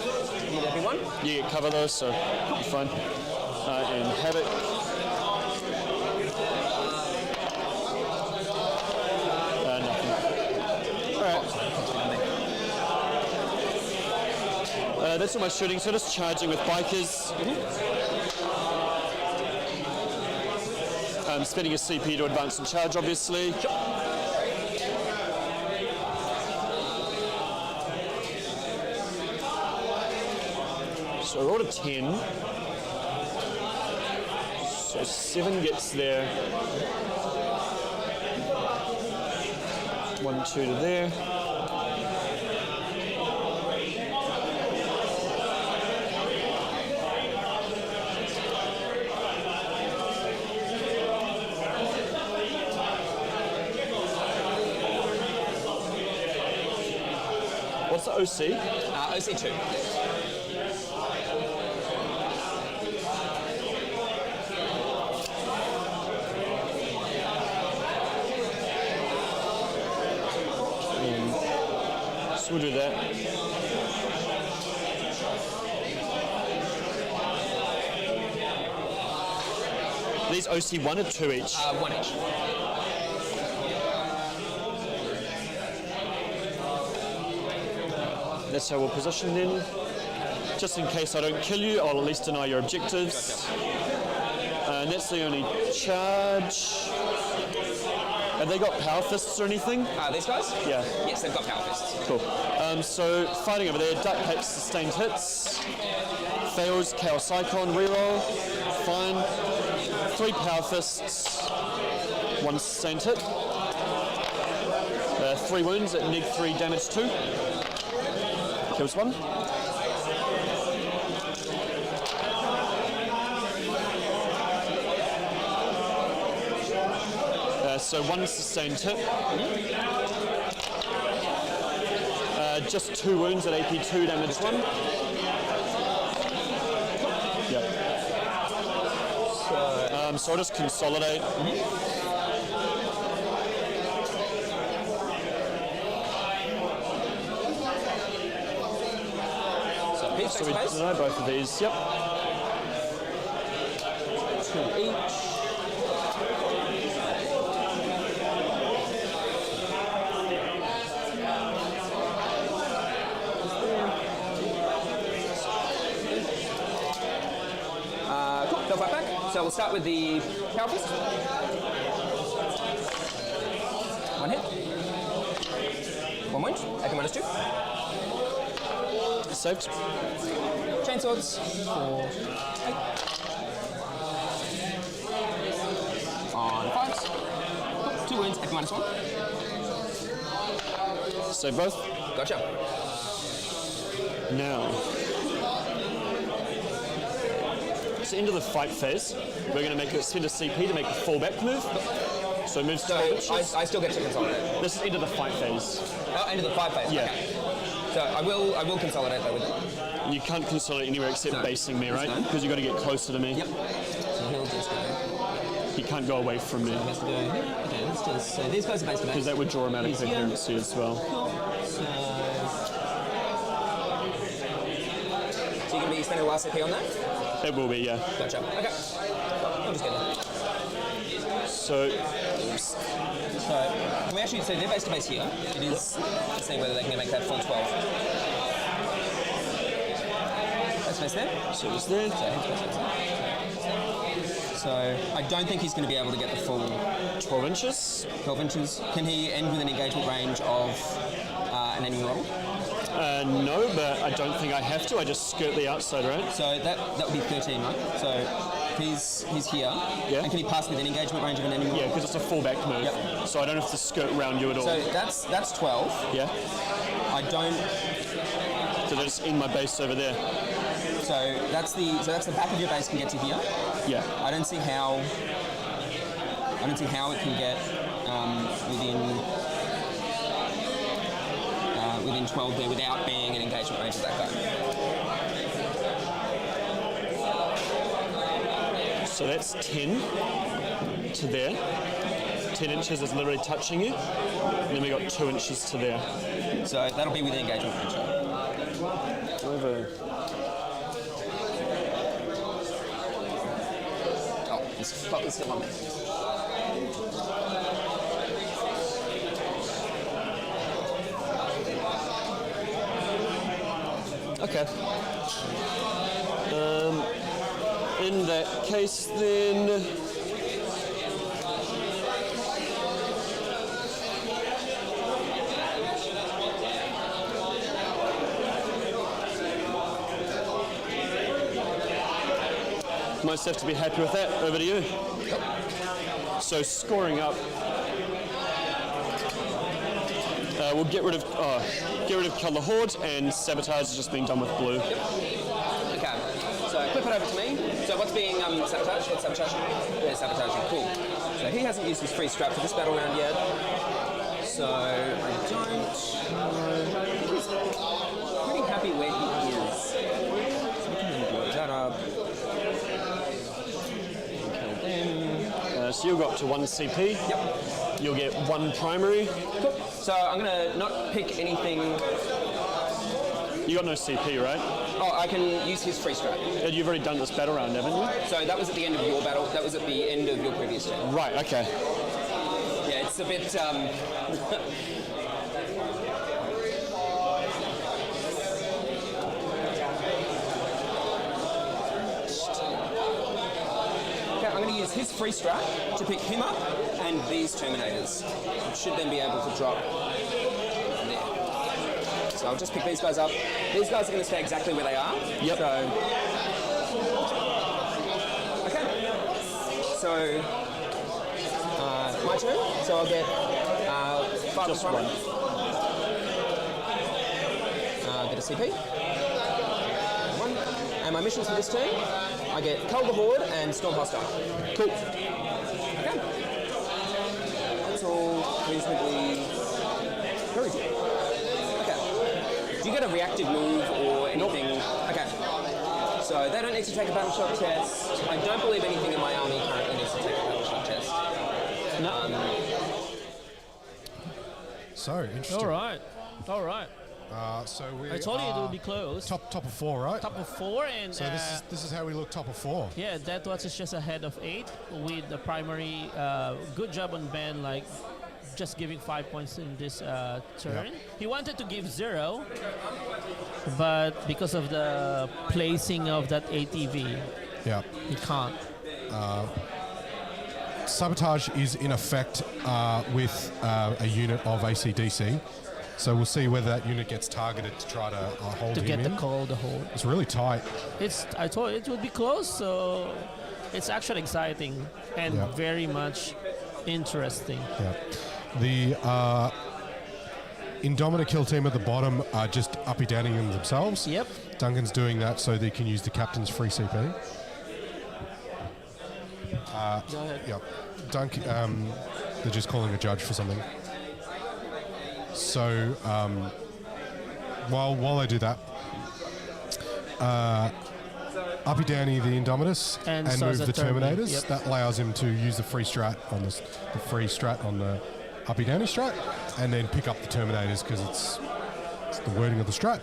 need AP 1? You get cover though, so you're fine. And Havoc. Nothing. Alright. That's all my shooting, so just charging with bikers. Spending a CP to advance and charge, obviously. So I rolled a 10. So 7 gets there. 1, 2 to there. What's the OC? OC 2. So we'll do that. These OC 1 or 2 each? 1 each. That's how we'll position then. Just in case I don't kill you, I'll at least deny your objectives. And that's the only charge. Have they got power fists or anything? These guys? Yeah. Yes, they've got power fists. Cool. So fighting over there, duck hits, sustained hits, fails, chaos icon, reroll, fine. 3 power fists, 1 sustained hit. 3 wounds at -3 damage 2. Kills 1. So 1 sustained hit. Just 2 wounds at AP 2 damage 1. Yep. So I'll just consolidate. So we deny both of these, yep. 2 each. Cool, they'll fight back. So we'll start with the power fist. 1 hit. 1 wound. AP -2. Saved. Chainswords for 8. On 5s. Cool. 2 wounds, AP -1. Save both. Gotcha. Now, it's the end of the fight phase. We're going to make a spend a CP to make a fallback move. So it moves 12 inches. I still get to consolidate. This is end of the fight phase. Oh, end of the 5 phase. Yeah. Okay. So I will consolidate though with it. You can't consolidate anywhere except No. basing me, right? No. Because you've got to get closer to me. Yep. So he'll just go. He can't go away from me. He has to go. Okay, let's just. So these guys are based on Because that would draw him out of He's here. coherency as well. Cool. So you're going to be spending a last CP on that? It will be, yeah. Gotcha. Okay. I'll just get it. So, So can we actually? So they're base to base here. It is. Let's see whether they can make that full 12. That's base there. so it's there. So he's base there. So I don't think he's going to be able to get the full 12 inches. 12 inches. Can he end with an engagement range of an enemy model? No, but I don't think I have to. I just skirt the outside, right? So that would be 13, right? So he's here. Yeah. And can he pass with an engagement range of an enemy model? Yeah, because it's a fallback move. Yep. So I don't have to skirt around you at all. So that's 12. Yeah. I don't. So just end my base over there. So that's the back of your base can get to here. Yeah. I don't see how it can get within 12 there without being an engagement range of that guy. So that's 10 to there. 10 inches is literally touching you. And then we got 2 inches to there. So that'll be within engagement range. Over. Oh, this clock is still on me. Okay. In that case, then. Most have to be happy with that. Over to you. So scoring up. We'll get rid of Kill the Horde, and Sabotage is just being done with blue. Okay. So flip it over to me. So what's being sabotaged? What's sabotage? Yeah, sabotaging. Cool. So he hasn't used his free strap for this battle round yet. So I don't know. He's pretty happy where he is. So we can blow that up. Kill them. So you'll go up to 1 CP. Yep. You'll get 1 primary. Cool. So I'm gonna not pick anything. You got no CP, right? Oh, I can use his free strap. You've already done this battle round, haven't you? So that was at the end of your battle. That was at the end of your previous turn. Right, okay. Yeah, it's a bit. Okay, I'm going to use his free strap to pick him up and these Terminators, which should then be able to drop there. So I'll just pick these guys up. These guys are going to stay exactly where they are. Yep. So my turn. So I'll get 5 Just of one. Get a CP. One. And my missions for this turn, I get Cull the Horde and Storm Hostile. Cool. Okay. That's all reasonably very good. Okay. Do you get a reactive move or anything? Okay. So they don't need to take a battle shock test. I don't believe anything in my army currently needs to take a battle shock test. No. So interesting. All right. So we I told you it would be close. top of 4, right? Top of 4, and So this is how we look top of 4. yeah, Deathwatch is just ahead of 8 with the primary. Good job on Ben, like just giving 5 points in this turn. Yeah. He wanted to give 0, but because of the placing of that ATV, Yeah. he can't. Sabotage is in effect with a unit of ACDC. So we'll see whether that unit gets targeted to try to hold To him get in. the call, the hold. It's really tight. I told you it would be close, so it's actually exciting and Yeah. very much interesting. Yeah. The Indomitor kill team at the bottom are just uppy downing them themselves. Yep. Duncan's doing that so they can use the captain's free CP. Go ahead. Yep. They're just calling a judge for something. So while they do that, uppy downy the Indomitus And and so move is the the Terminator, Terminators. yep. That allows him to use the free strat on the free strat on the uppy downy strat, and then pick up the Terminators because it's the wording of the strat.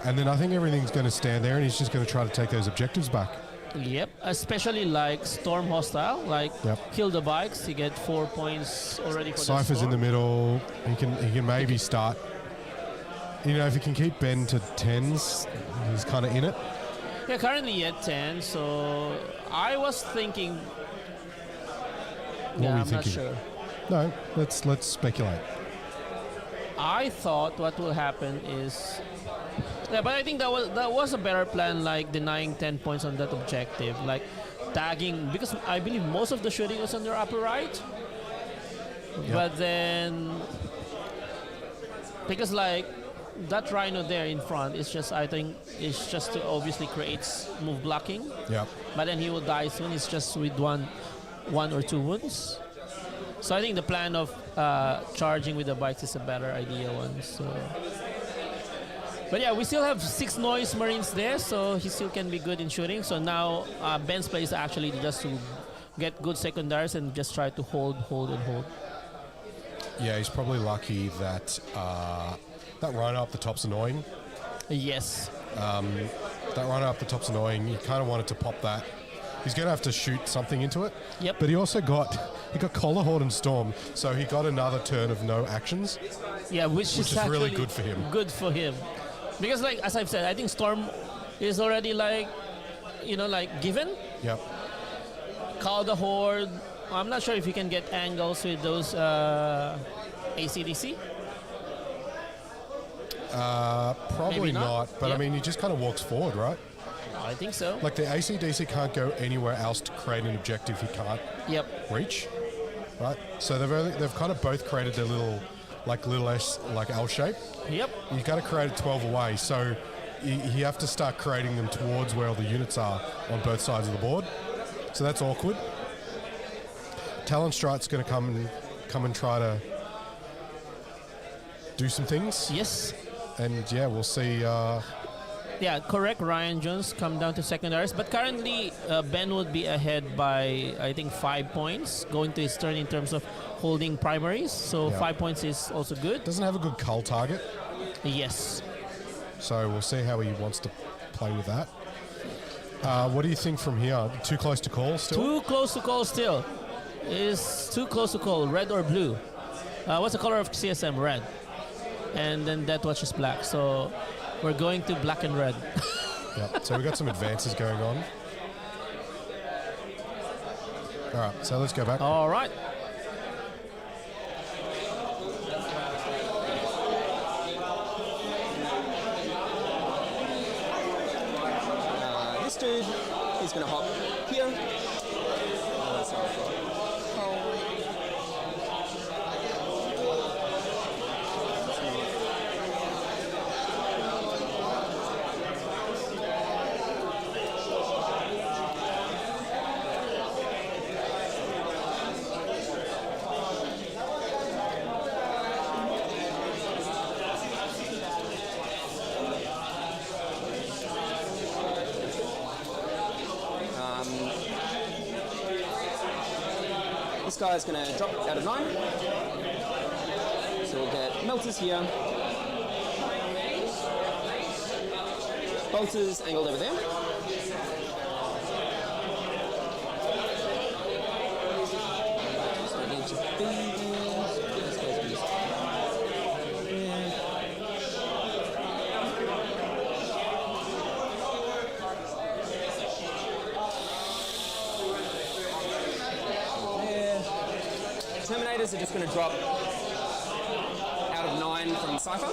And then I think everything's going to stand there, and he's just going to try to take those objectives back. Yep, especially like Storm Hostile, like Yep. kill the bikes, you get 4 points already for Cypher's in the middle. He can maybe start. You know, if he can keep Ben to 10s, he's kind of in it. Yeah, currently at 10, so I was thinking. What were you I'm thinking? not sure. No, let's speculate. I thought what will happen is. Yeah, but I think that was a better plan, like denying 10 points on that objective, like tagging, because I believe most of the shooting was on your upper right. But then, because like that rhino there in front is just, I think, is just to obviously creates move blocking. Yeah. But then he will die soon. It's just with one or two wounds. So I think the plan of charging with the bikes is a better idea one. So. But yeah, we still have 6 noise marines there, so he still can be good in shooting. So now Ben's play is actually just to get good secondaries and just try to hold. Yeah, he's probably lucky that that rhino up the top's annoying. Yes. That rhino up the top's annoying. He kind of wanted to pop that. He's going to have to shoot something into it. Yep. But he also got Collar Horde and Storm, so he got another turn of no actions. Yeah, which is really actually good for him. Good for him. Because like as I've said, I think Storm is already like, like given. Yep. Call the Horde. I'm not sure if you can get angles with those ACDC. Probably Maybe not. not. But I Yep. mean, he just kind of walks forward, right? I think so. Like the ACDC can't go anywhere else to create an objective he can't Yep. reach, right? So they've kind of both created their little S, like L shape. Yep. You got to create a 12 away, so you have to start creating them towards where all the units are on both sides of the board. So that's awkward. Talonstrite's going to come and try to do some things. Yes. And yeah, we'll see. Yeah, correct. Ryan Jones come down to secondaries, but currently Ben would be ahead by I think 5 points going to his turn in terms of holding primaries. So Yeah. 5 points is also good. Doesn't have a good cull target, Yes. so we'll see how he wants to play with that. What do you think from here? Too close to call still? Too close to call still. Is too close to call. Red or blue? What's the color of CSM? Red. And then Deathwatch is black. So we're going to black and red. Yep. So we've got some advances going on. All right, so let's go back. All right. This dude is going to hop here. So I've got coal. This guy's going to drop out of 9. So we'll get melters here. Bolters angled over there. So I need to be there. This guy's going to just Terminators are just going to drop out of 9 from Cypher.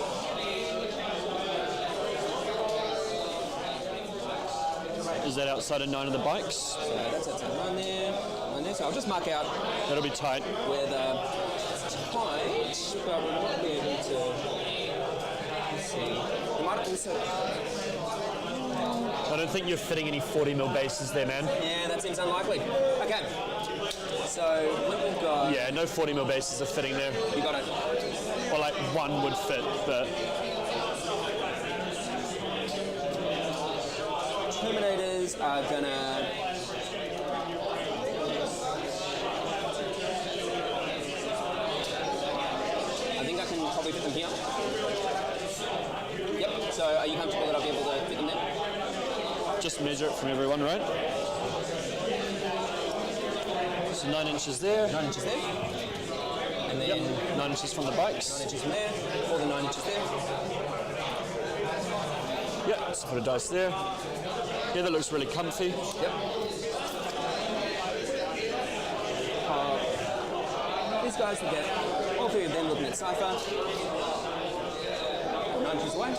Is that outside of 9 of the bikes? So that's outside 9 there, 9 there. So I'll just mark out That'll be tight. where it's tight, but we might be able to see. We might also. I don't think you're fitting any 40mm bases there, man. Yeah, that seems unlikely. Okay. So when we've got. Yeah, no 40mm bases are fitting there. You got it. Or like one would fit, but Terminators are gonna. I think I can probably fit them here. Yep. So are you comfortable that I'll be able to fit them there? just measure it from everyone, right? So 9 inches there. 9 inches there. And then 9 inches from the bikes. 9 inches from there. All the 9 inches there. Yep, so put a dice there. Yeah, that looks really comfy. Yep. These guys will get all 3 of them looking at Cypher. 9 inches away.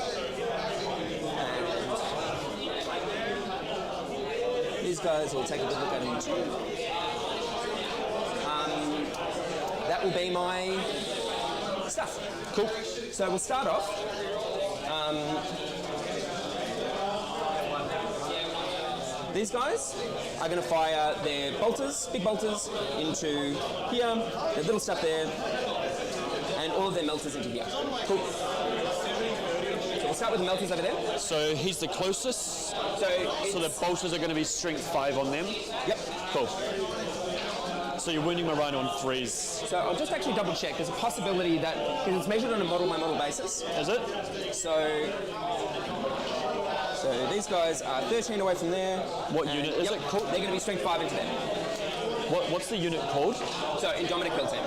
And these guys will take a good look at him too. That will be my stuff. Cool. So we'll start off. These guys are going to fire their bolters, big bolters, into here, their little stuff there, and all of their melters into here. Cool. So we'll start with the melters over there. So he's the closest. So the bolters are going to be strength 5 on them. Yep. Cool. So you're wounding my rhino on 3s. So I'll just actually double check. There's a possibility that, because it's measured on a model by model basis. Is it? So these guys are 13 away from there. What unit is it called? They're going to be strength 5 into them. What's the unit called? So Andromeda Kill Team.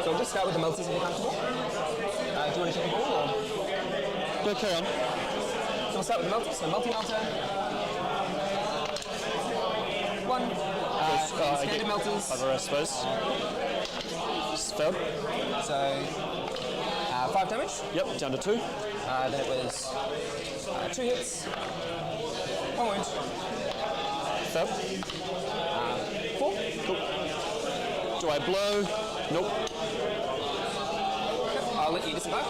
So I'll just start with the melters if you're comfortable. Do you want to check the ball? Or? Go carry on. So we'll start with the melters. So multi-melter. 1. Standard melters. Cover, I suppose. Failed. So 5 damage. Yep, down to 2. Then it was 2 hits. 1 wound. Failed. 4. Cool. Do I blow? Nope. I'll let you disembark.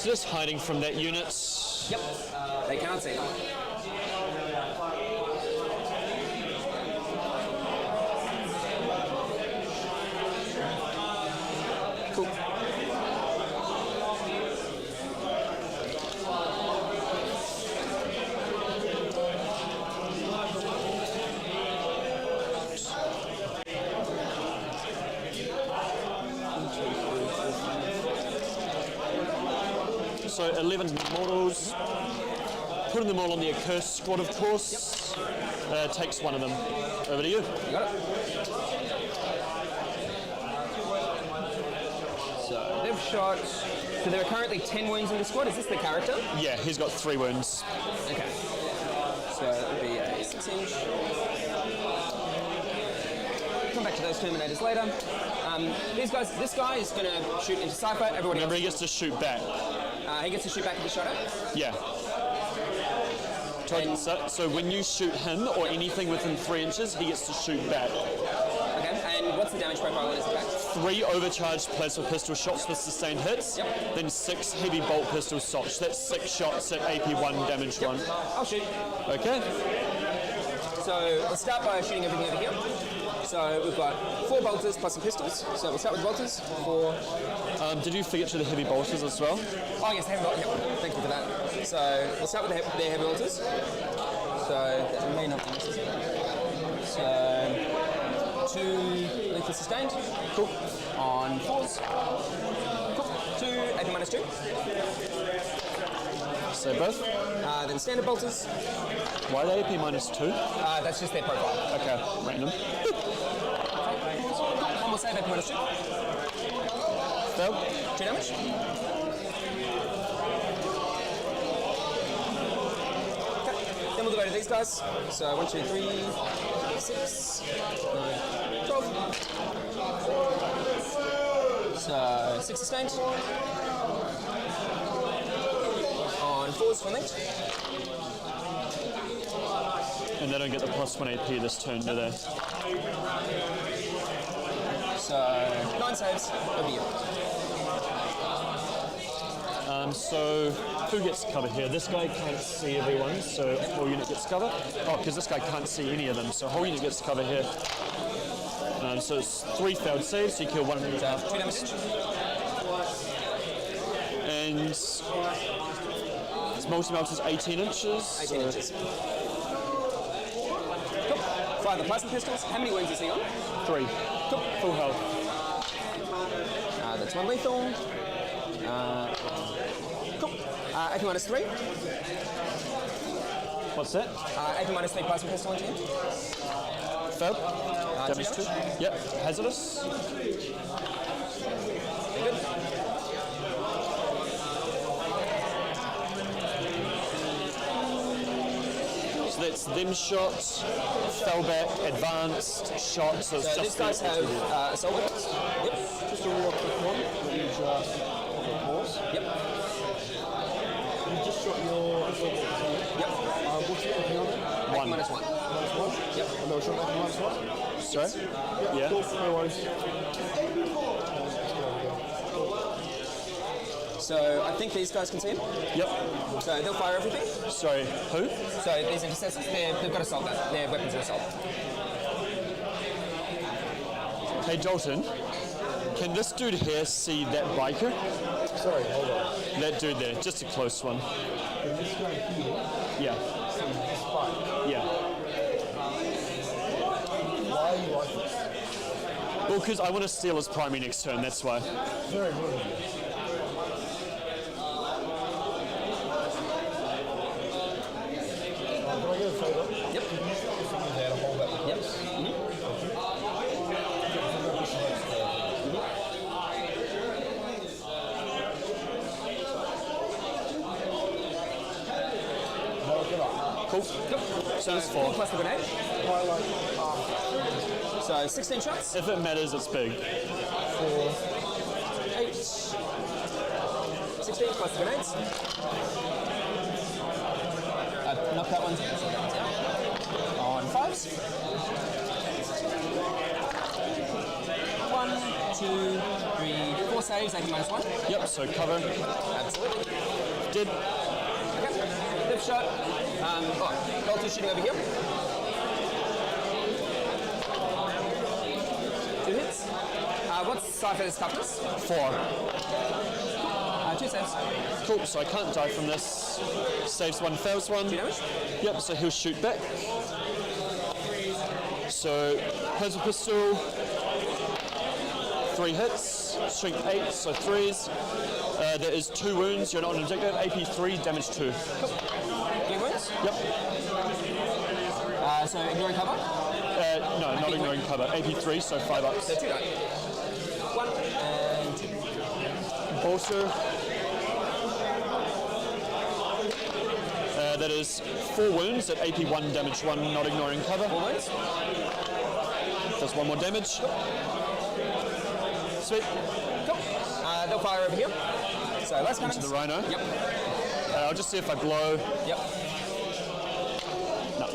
So just hiding from that unit. Yep. They cannot see them. Cool. So 11 models, putting them all on the accursed squad, of course. Takes one of them. Over to you. You got it. So they've shot. So there are currently 10 wounds in the squad. Is this the character? Yeah, he's got 3 wounds. Okay. So that would be a 6-inch. Come back to those Terminators later. These guys. This guy is going to shoot into Cypher. Everybody Remember, else. he gets to shoot back. He gets to shoot back at the shotter. Yeah. So when you shoot him or anything within 3 inches, he gets to shoot back. Okay. And what's the damage profile on his attack? 3 overcharged plasma pistol shots with sustained hits, Yep. then 6 heavy bolt pistol shots. That's 6 shots at AP1 damage 1. I'll shoot. Okay. So let's start by shooting everything over here. So we've got 4 bolters plus some pistols. So we'll start with bolters. 4. Did you forget to the heavy bolters as well? Oh yes, heavy bolters. Yep. Thank you for that. So we'll start with their heavy bolters. So that may not be necessary. So 2 lethal sustained. Cool. On 4s. Cool. 2 AP -2. So both. Then standard bolters. Why are they AP -2? That's just their profile. Okay, random. One more save AP -2. Failed. 2 damage. Okay. Then we'll go to these guys. So 1, 2, 3, 6, 9, 12. So 6 sustained. On 4s for length. And they don't get the +1 AP this turn, do they? So 9 saves. Over you. So who gets cover here? This guy can't see everyone, so whole unit gets cover. Oh, because this guy can't see any of them, so whole unit gets cover here. So it's 3 failed saves, so you kill 1 of them. 2 damage. And his multi-mount is 18 inches. 18 inches. Cool. Fire the plasma pistols. How many wounds is he on? 3. Cool. Full health. That's 1 lethal. Cool. AP -3. What's that? AP -3 plasma pistol into him. Failed. Damage 2 2. damage. Yep. Hazardous. Very good. So that's them shots, fell back, advanced, shot. So it's So just these guys have assault weapons. Yep. Just a real quick one. Which, pause. Yep. You just shot your assault bolt. Yep. What's your AP on it? AP -1. -1? Yep. No, shot AP -1? Sorry? Yeah. Cool, no worries. So I think these guys can see him. Yep. So they'll fire everything. Sorry, who? So these intercessors, they've got assault. Their weapons are assault. Hey Dalton, can this dude here see that biker? Sorry, hold on. That dude there, just a close one. Can this guy here Yeah, see this spike? yeah. Why are you like this? Well, because I want to steal his primary next turn, that's why. Very rude. Can I get a photo? Yep. Something there to hold that. Yep. Cool. So it's 4. Plus the grenade. Highlight. So 16 shots. If it matters, it's big. 4, 8. 16 plus the grenades. Knock that one. On 5s. 1, 2, 2, 3, 4 saves, AP -1. Yep, so cover. Absolutely. Did. Okay. Left shot. Bolt is shooting over here. 2 hits. What's Cypher's toughness? 4. 2 saves. Cool, so I can't die from this. Saves 1, fails 1. 2 damage. Yep, so he'll shoot back. So, has a pistol. 3 hits. Strength 8, so 3s. There is 2 wounds. You're not an objective. AP 3, damage 2. Cool. 3 wounds. Yep. So ignoring cover. No, not ignoring cover. AP 3, so 5 ups. So 2 die. 1 and 2. Also, that is 4 wounds at AP 1, damage 1, not ignoring cover. 4 wounds. Does 1 more damage. Sweet. Cool. They'll fire over here. So last Into the rhino. Yep. I'll just see if I blow. Yep. No.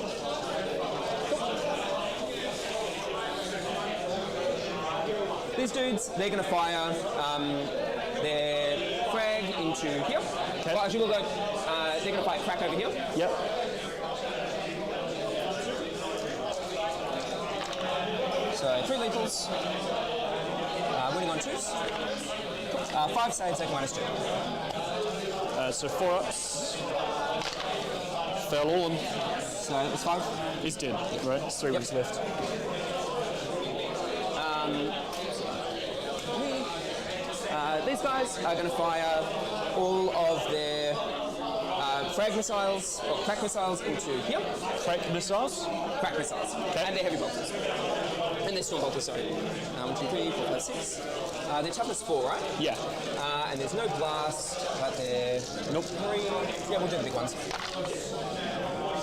These dudes, they're going to fire their frag into here. Okay. Well, actually, we'll go. They're going to fire crack over here. Yep. So 3 lethals. Winning on 2s. 5 saves, take -2. So 4 ups. Fail all of them. So that was 5. He's dead. Right, there's 3 wounds left. These guys are going to fire all of their frag missiles, or crack missiles into here. Crack missiles. Crack missiles. Okay. And their heavy bolters. And their storm bolters, sorry. 1, 2, 3, 4, 5, 6. Their toughness 4, right? Yeah. And there's no blast, but they're... Nope. 3. Yeah, we'll do the big ones.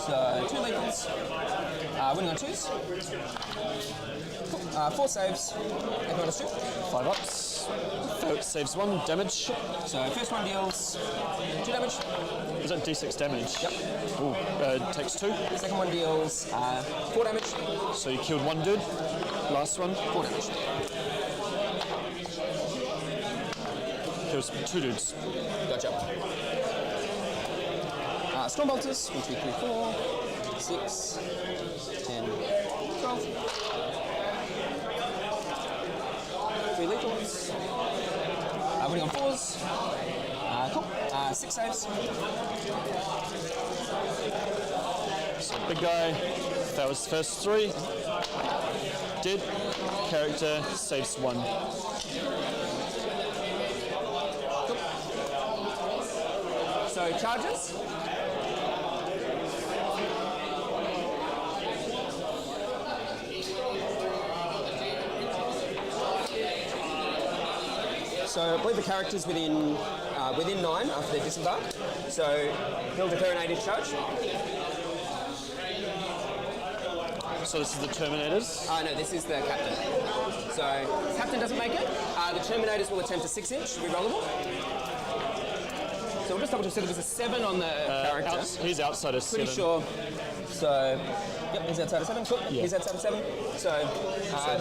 So 2 lethals. Winning on 2s. Cool. 4 saves. AP -2. 5 ups. Saves 1, damage. So first one deals 2 damage. Is that D6 damage? Yep. Ooh, takes 2. Second one deals 4 damage. So you killed 1 dude. Last one. 4 damage. Kills 2 dudes. Gotcha. Storm bolters. 1, 2, 3, 4, 6, 10, 12. 3 lethals. Winning on 4s. Cool. 6 saves. So big guy. That was first 3. Dead. Character saves 1. Cool. So charges. So I believe the character's within 9 after they disembark. So he'll declare an 8-inch charge. So this is the Terminators. No, this is the captain. So captain doesn't make it. The Terminators will attempt a 6-inch rerollable. So we'll just double check. So there was a 7 on the character. He's outside of 7. Pretty sure. So yep, he's outside of 7. Cool. Yeah. He's outside of 7. So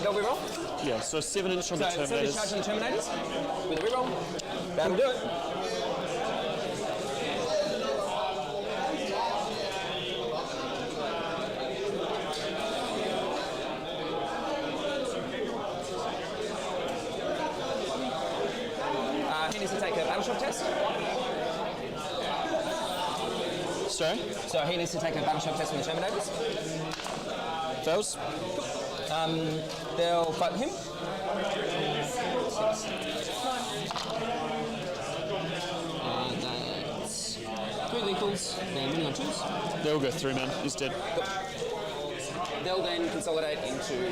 they'll reroll. Yeah, so 7-inch on the So 7-inch charge Terminators. on the Terminators with a reroll. That'll do it. He needs to take a battleship test. Sorry? So he needs to take a battleship test from the Terminators. Fails. They'll fight him. 6, 9. That's 3 lethals. They're winning on 2s. They'll go through, man. He's dead. They'll then consolidate into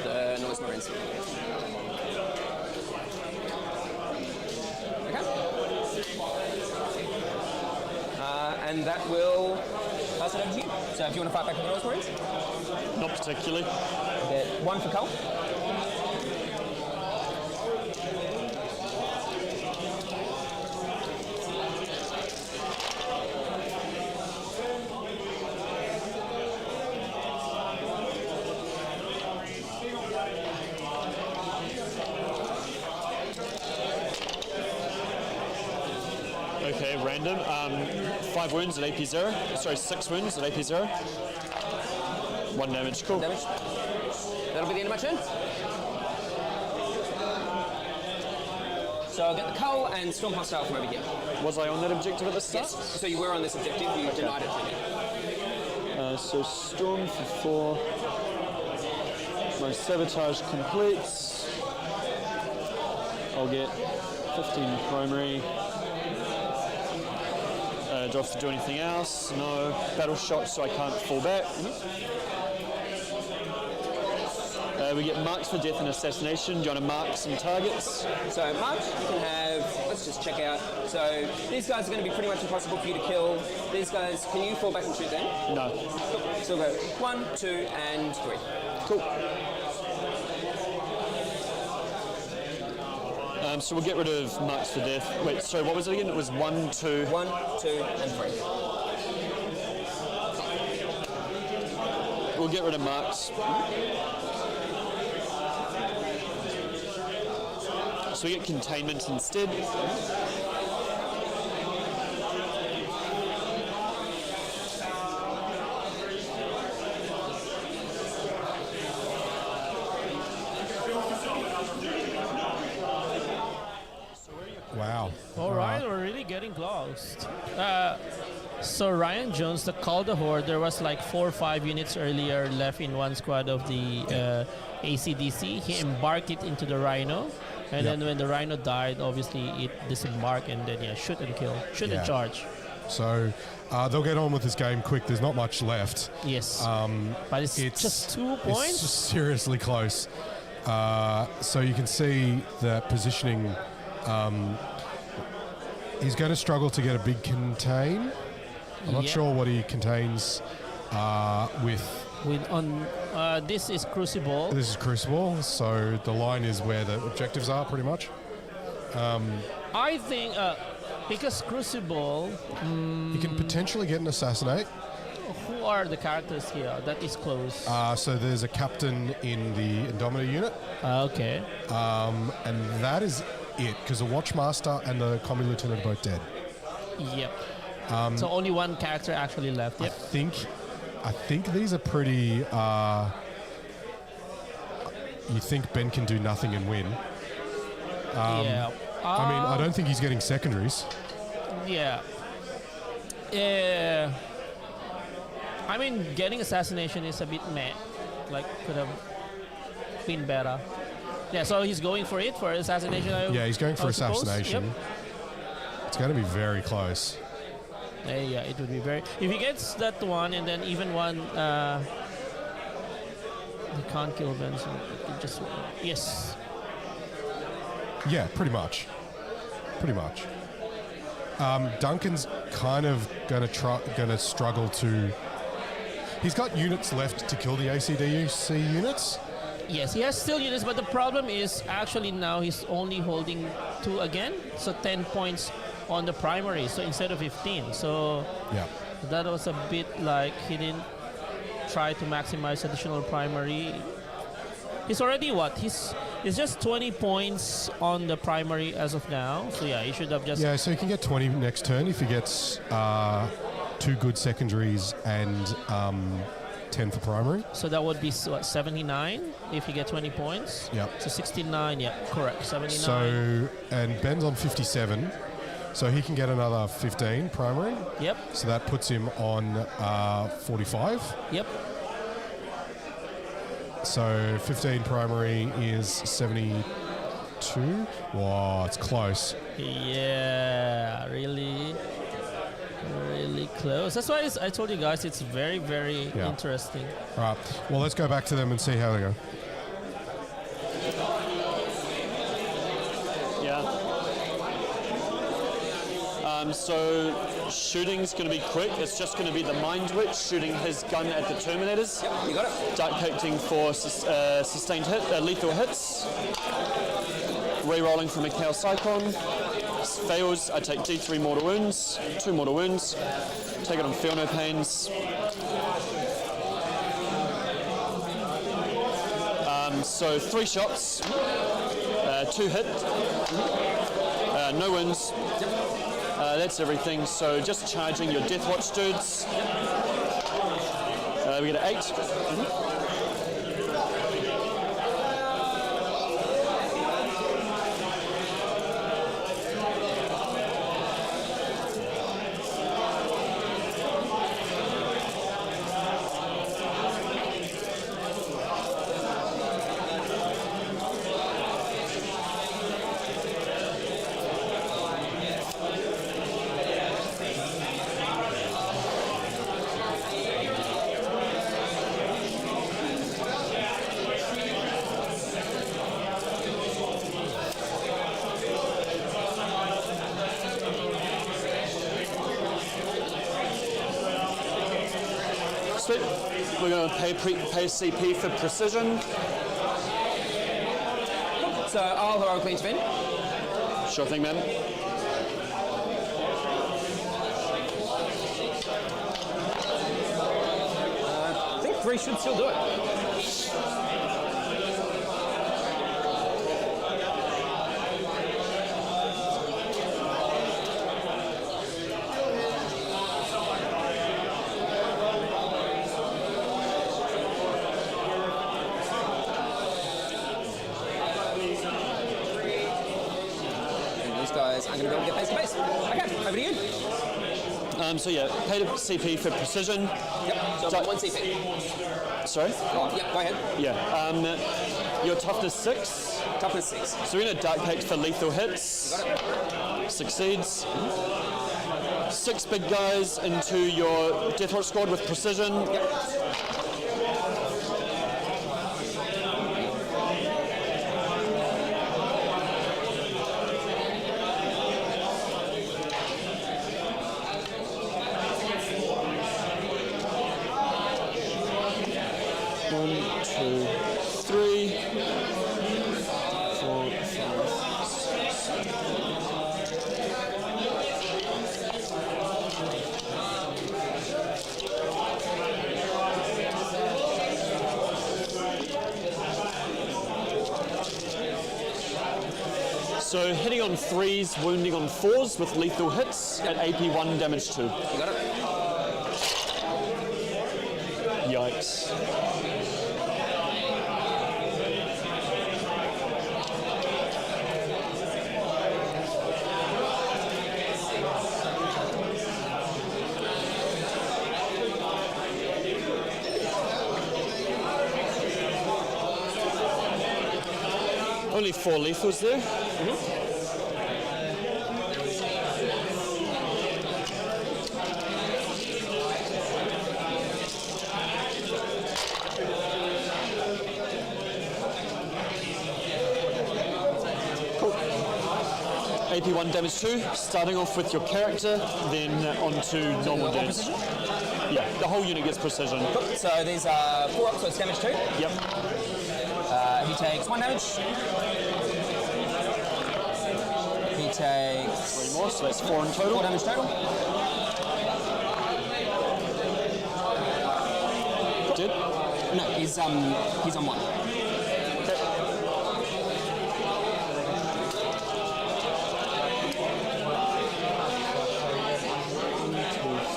the Noise Marines. Okay. And that will pass it over to you. So if you want to fight back with the Noise Marines, Not particularly. get 1 for Cull. Okay, random. 5 wounds at AP 0. Sorry, 6 wounds at AP 0. 1 damage. Cool. Damage. That'll be the end of my turn. So I'll get the cull and storm hostile from over here. Was I on that objective at the start? Yes. So you were on this objective. You denied it to me. So storm for 4. My sabotage completes. I'll get 15 primary. Do I have to do anything else? No. Battle shot, so I can't fall back. We get marks for death and assassination. Do you want to mark some targets? So marked, you can have, let's just check out. So these guys are going to be pretty much impossible for you to kill. These guys, can you fall back and shoot them? No. Cool. So we'll go 1, 2, and 3. Cool. So we'll get rid of marks for death. Wait, sorry, what was it again? It was 1, 2... 1, 2, and 3. We'll get rid of marks. So we get containment instead. Wow. All right, we're really getting close. So Ryan Jones, the Call the Horde, there was like 4 or 5 units earlier left in one squad of the ACDC. He embarked it into the Rhino. And then when the Rhino died, obviously it disembarked and then shoot and kill. Shoot and charge. So they'll get on with this game quick. There's not much left. Yes. But it's just 2 points. It's just seriously close. So you can see that positioning. He's going to struggle to get a big contain. I'm not sure what he contains with. This is Crucible. This is Crucible, so the line is where the objectives are, pretty much. I think because Crucible. You can potentially get an assassinate. Who are the characters here that is close? So there's a captain in the Indomitor unit. Okay. And that is it, because the Watchmaster and the Combi Lieutenant are both dead. Yep. So only one character actually left. Yep. I think these are pretty. You think Ben can do nothing and win? Yeah. I mean, I don't think he's getting secondaries. Yeah. Yeah. I mean, getting assassination is a bit meh. Like, could have been better. Yeah, so he's going for it, for assassination. Yeah, he's going for suppose. assassination. Yep. It's going to be very close. Yeah, it would be very... If he gets that one and then even one... he can't kill Benson. Just... Yes. Yeah, pretty much. Pretty much. Duncan's kind of going to struggle to... He's got units left to kill the ACDC units. Yes, he has still units, but the problem is actually now he's only holding 2 again. So 10 points on the primary, so instead of 15. So that was a bit like he didn't try to maximize additional primary. He's already He's just 20 points on the primary as of now. So yeah, he should have just... Yeah, so he can get 20 next turn if he gets 2 good secondaries and 10 for primary. So that would be 79 if you get 20 points. Yep. So 69, yeah, correct, 79. So, and Ben's on 57, so he can get another 15 primary. Yep. So that puts him on 45. Yep. So 15 primary is 72. Wow, it's close. Yeah, really close. That's why I told you guys it's very, very interesting. All right. Well, let's go back to them and see how they go. Yeah. So shooting's going to be quick. It's just going to be the Mind Witch shooting his gun at the Terminators. Yep, you got it. Dark Coating for sustained lethal hits. Re-rolling from a Chaos Cyclone. Fails, I take D3 mortal wounds, 2 mortal wounds. Take it on Feel No Pains. So 3 shots, 2 hit, no wounds. That's everything. So just charging your Deathwatch dudes. We get an 8. Sweet. We're going to pay CP for precision. So I'll heroically intervene. Sure thing, man. I think 3 should still do it. I'm going to be able to get face to face. Okay, over to you. So yeah, paid CP for precision. Yep, so 1 CP. Sorry? Oh, yeah, go ahead. Yeah. Your toughness 6. Toughness 6. So we're in a dark pact for lethal hits. Got it. Succeeds. 6 big guys into your Deathwatch squad with precision. Yep. So hitting on 3s, wounding on 4s with lethal hits at AP 1, damage 2. You got it. Yikes. Only 4 lethals there. Cool. AP 1 damage 2, starting off with your character, then onto normal dudes. Precision? Yeah, the whole unit gets precision. Cool. So these are 4 up, so it's damage 2. Yep. He takes 1 damage. He takes 3 more, so that's 4 in total. 4 damage total. Dead. No, he's on 1.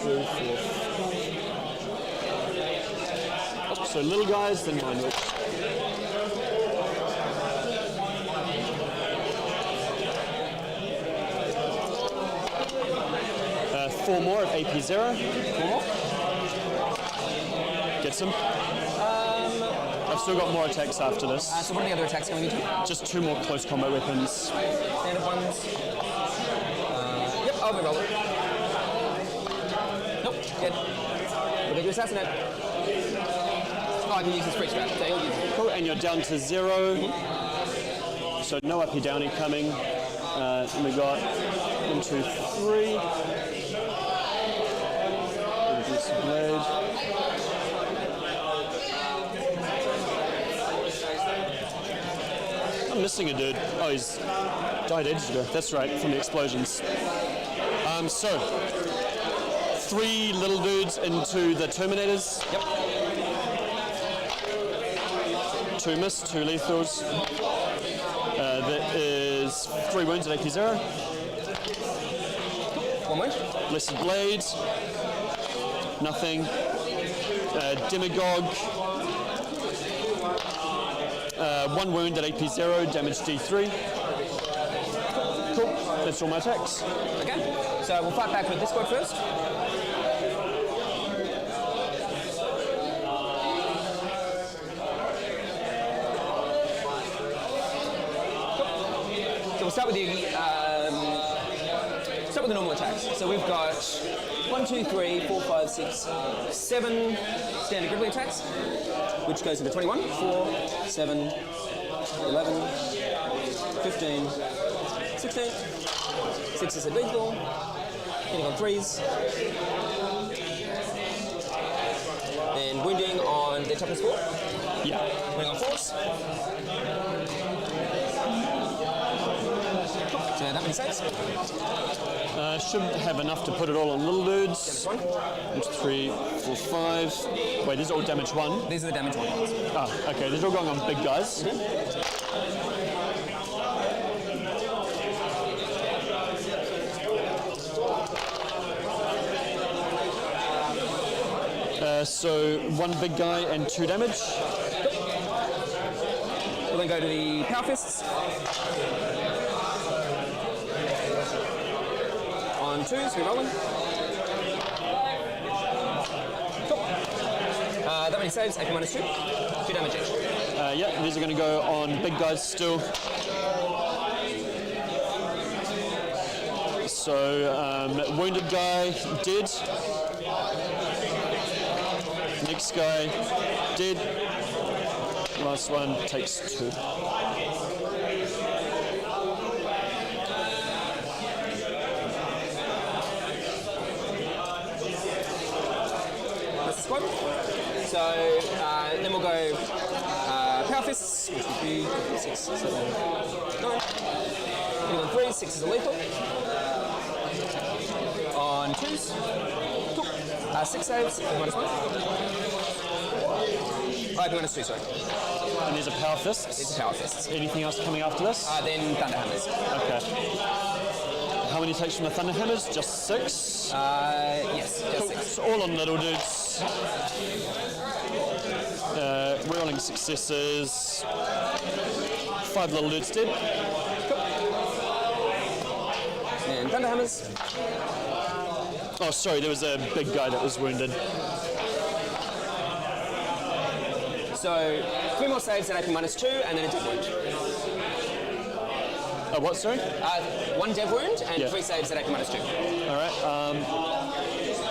Okay. So little guys, then 9 which. Four more at AP 0. 4 more. Gets him. I've still got more attacks after this. So what are the other attacks going into? Just 2 more close combat weapons. Standard ones. Yep, I'll re-roll it. Nope, dead. We're going to assassinate. Oh, I can use this free scrap. So he'll use it. Cool, and you're down to 0. So no uppy downy coming. And we got 1, 2, 3. Blade. I'm missing a dude. Oh, he's died ages ago. That's right, from the explosions. So 3 little dudes into the Terminators. Yep. 2 miss, 2 lethals. That is 3 wounds at AP 0. 1 wound. Blessed Blade, nothing. Demagogue, 1 wound at AP 0, damage D3. Cool, that's all my attacks. Okay, so we'll fight back with this squad first. So we'll start with the normal attacks. So we've got 1, 2, 3, 4, 5, 6, 7 standard gripping attacks, which goes into 21, 4, 7, 11, 15, 16. 6 is a lethal, hitting on 3s. Then wounding on the toughness 4. Yeah. Wounding on 4s. So that many saves. Shouldn't have enough to put it all on little dudes. Damage 1. 1, 2, 3, 4, 5. Wait, these are all damage 1. These are the damage 1 ones. Ah, okay, these are all going on big guys. So 1 big guy and 2 damage. We'll then go to the power fists. On 2s, we're rolling. Cool. That many saves, AP minus 2. 2 damage each. Yeah, these are going to go on big guys still. So, wounded guy, dead. Next guy, dead. Last one takes 2. That's the squad. So then we'll go power fists, which would be 6, 7, 9. Hitting on 3s, 6 is a lethal. On 2s, cool. 6 saves, minus 1. Minus 2, sorry. And these are power fists. These are power fists. Anything else coming after this? Then thunder hammers. Okay. How many takes from the thunder hammers? Just 6? Yes, just Cool. 6. It's all on little dudes. Rerolling successes. 5 little dudes dead. And thunder hammers. Oh, sorry, there was a big guy that was wounded. So 3 more saves at AP minus 2, and then a dev wound. What, sorry? 1 dev wound and Yeah. 3 saves at AP minus 2. All right.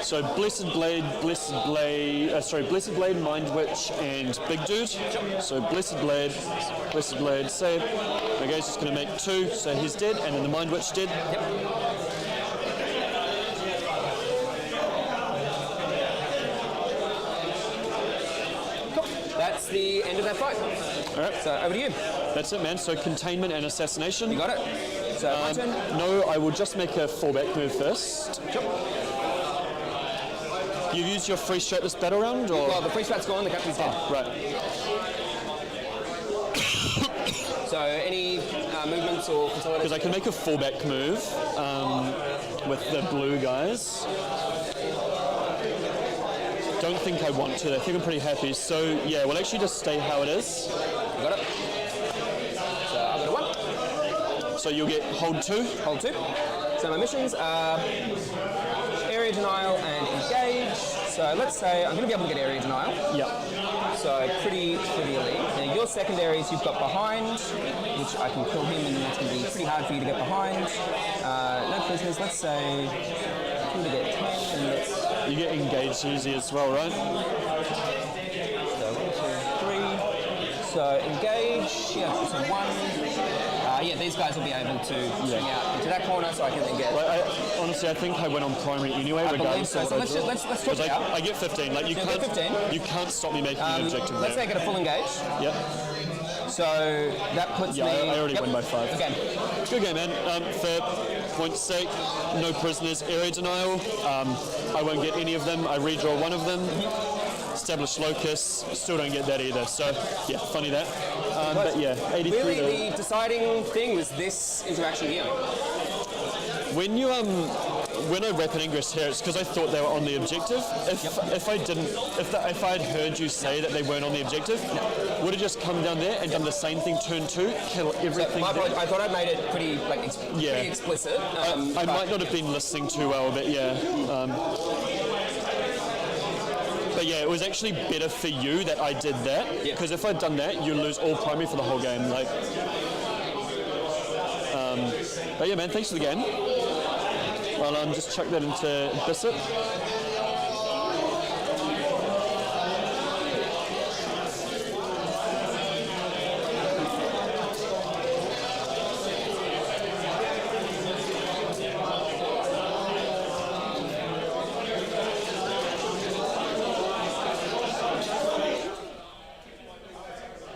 So Blessed Blade, Blessed Blade, Mind Witch, and Big Dude. So Blessed Blade, save. Okay, he's just going to make 2, so he's dead, and then the Mind Witch dead. Yep. Cool. That's the end of that fight. All right. So over to you. That's it, man. So containment and assassination. You got it. So my turn. No, I will just make a fallback move first. Sure. You use your free strat this battle round, or? Well, the free strat's gone. The captain's dead. Right. So any movements or Because consolidation? I can make a fallback move with the blue guys. Don't think I want to. I think I'm pretty happy. So yeah, we'll actually just stay how it is. You got it. So I've got a 1. So you'll get hold 2. Hold 2. So my missions are area denial and engage. So let's say I'm going to be able to get area denial. Yeah. So pretty trivially. Now your secondaries you've got behind, which I can kill him, and that's going to be pretty hard for you to get behind. No prisoners. Let's say I'm going to get 10. And let's You get engaged easy as well, right? So 1, 2, 3. So engage. Yeah. So 1. Yeah, these guys will be able to swing out into that corner, so I can then get. Like, honestly, I think I went on primary anyway, I believe regardless so. of So what I draw. let's talk 'Cause it out. I get 15. Like you So you can't. get 15? You can't stop me making an objective Let's say I there. get a full engage. Yep. So that puts Yeah, me. I already Yep. win by 5. Okay. Good game, man. For point's sake, no prisoners, area denial. I won't get any of them. I redraw one of them. Establish locus. Still don't get that either. So yeah, funny that. But yeah, 83 Really, to. the deciding thing was this interaction here. When you when I wrap an ingress here, it's because I thought they were on the objective. If I had heard you say that they weren't on the objective, would have just come down there and done the same thing, turn 2, kill everything. I thought I made it pretty pretty explicit. I might not have been listening too well, but yeah. But yeah, it was actually better for you that I did that, because if I'd done that, you lose all primary for the whole game. Like, but yeah, man, thanks for the game. I'll just chuck that into Bishop.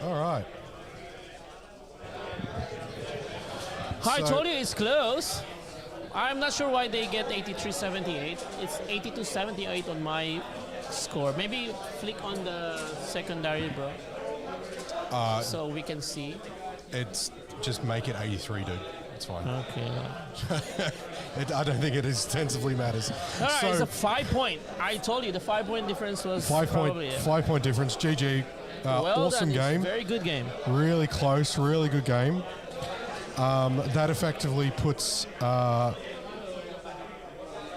All right. I told you it's close. I'm not sure why they get 83-78. It's 82-78 on my score. Maybe flick on the secondary, bro. So we can see. It's just make it 83, dude. It's fine. Okay. I don't think it extensively matters. All right, it's a 5 point. I told you the 5 point difference was 5 probably point, 5 point difference. GG. well awesome done. game. It's a very good game. Really close. Really good game. That effectively puts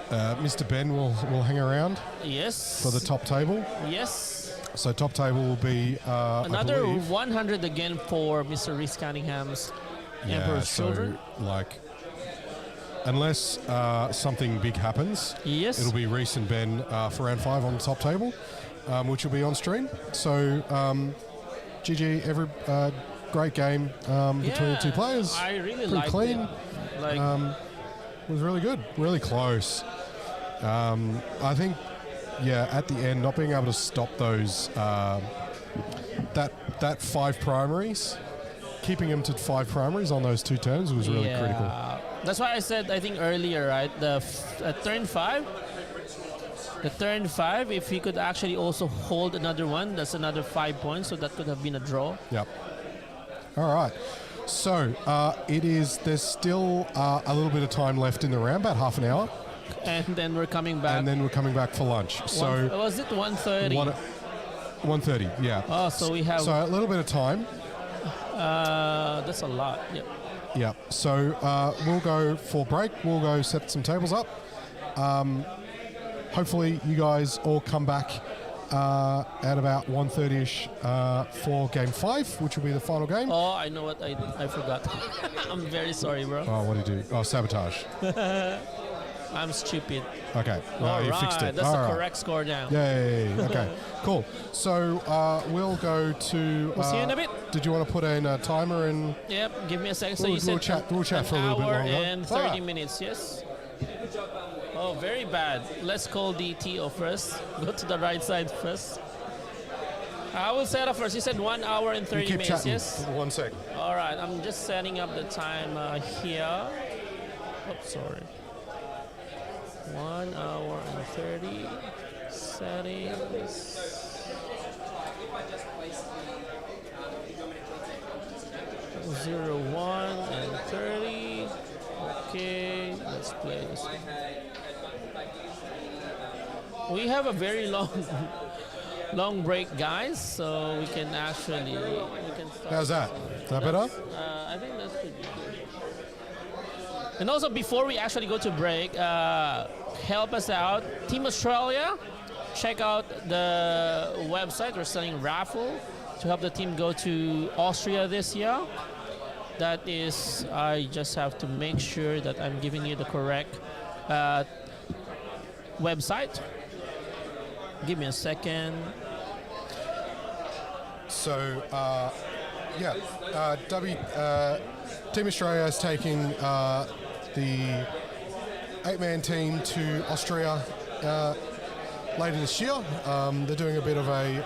Mr. Ben will hang around Yes. for the top table. Yes. So top table will be Another I believe, 100 again for Mr. Rhys Cunningham's Emperor's Children. Like, unless something big happens, Yes. it'll be Rhys and Ben for round 5 on the top table, which will be on stream. So GG, great game between the two players. I really Pretty liked clean. it. Like, It was really good, really close. I think, at the end, not being able to stop those that 5 primaries, keeping them to 5 primaries on those 2 turns was really critical. That's why I said, I think earlier, right? The turn 5. The turn 5, if he could actually also hold another one, that's another 5 points. So that could have been a draw. Yep. All right. So there's still a little bit of time left in the round, about half an hour. And then we're coming back. And then we're coming back for lunch. So was it 1:30? 1:30, yeah. Oh, so we have. So a little bit of time. That's a lot. Yep. Yeah. So we'll go for break. We'll go set some tables up. Hopefully you guys all come back at about 1:30ish for game 5, which will be the final game. Oh, I know what I forgot. I'm very sorry, bro. Oh, what did you do? Oh, sabotage. I'm stupid. Okay. All you right, fixed it. that's All the right. correct score now. Yay. Okay. Cool. So we'll go to. We'll see you in a bit. Did you want to put in a timer and? Yep. Give me a second. So We'll you said chat for a little bit hour longer. and 30 minutes. Yes. Oh, very bad. Let's call the TO first. Go to the right side first. I will set up first. You said 1 hour and 30 You keep minutes. chatting. Yes. 1 sec. All right. I'm just setting up the time here. Oops, sorry. 1 hour and 30 settings. 01 and 30. Okay, let's play this one. We have a very long break, guys, so we can actually start. How's that? Is that better? I think that's good. And also, before we actually go to break, help us out. Team Australia, check out the website. We're selling raffle to help the team go to Austria this year. That is, I just have to make sure that I'm giving you the correct website. Give me a second. So, Team Australia is taking the 8-man team to Austria later this year. They're doing a bit of a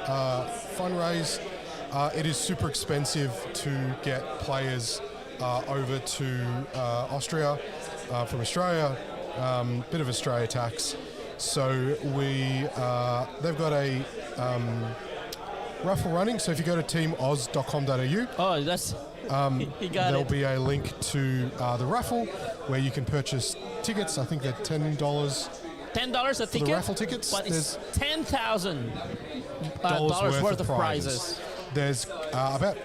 fundraise. It is super expensive to get players over to Austria from Australia. Bit of Australia tax. So they've got a raffle running. So if you go to teamoz.com.au, Oh, that's he got there'll it. be a link to the raffle where you can purchase tickets. I think they're $10 $10 a ticket. the raffle tickets. But it's There's $10,000 dollars worth of prizes. There's about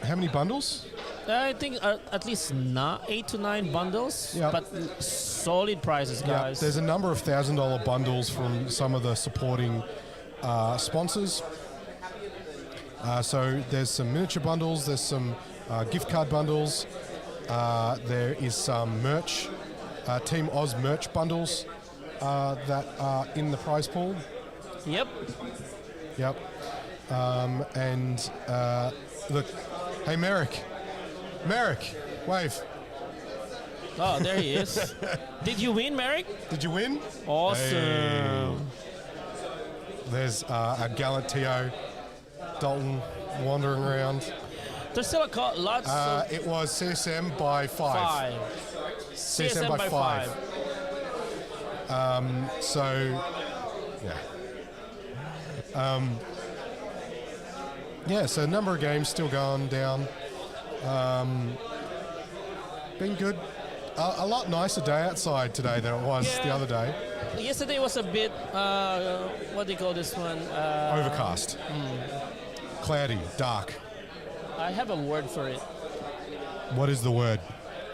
how many bundles? I think at least 8 to 9 bundles, Yeah. but solid prizes, Yeah, guys. there's a number of $1,000 bundles from some of the supporting sponsors. So there's some miniature bundles, there's some gift card bundles, there is some merch, Team Oz merch bundles that are in the prize pool. Yep. Yep. And look, hey Merrick, wave. Oh, there he is. Did you win, Merrick? Did you win? Awesome. Hey. There's a gallant T.O. Dalton wandering around. There's still lots of It was CSM by 5. 5. CSM by 5. So, yeah. Yeah, so a number of games still going down. Been good. A lot nicer day outside today than it was the other day. Yesterday was a bit, what do you call this one? Overcast. Cloudy, dark. I have a word for it. What is the word?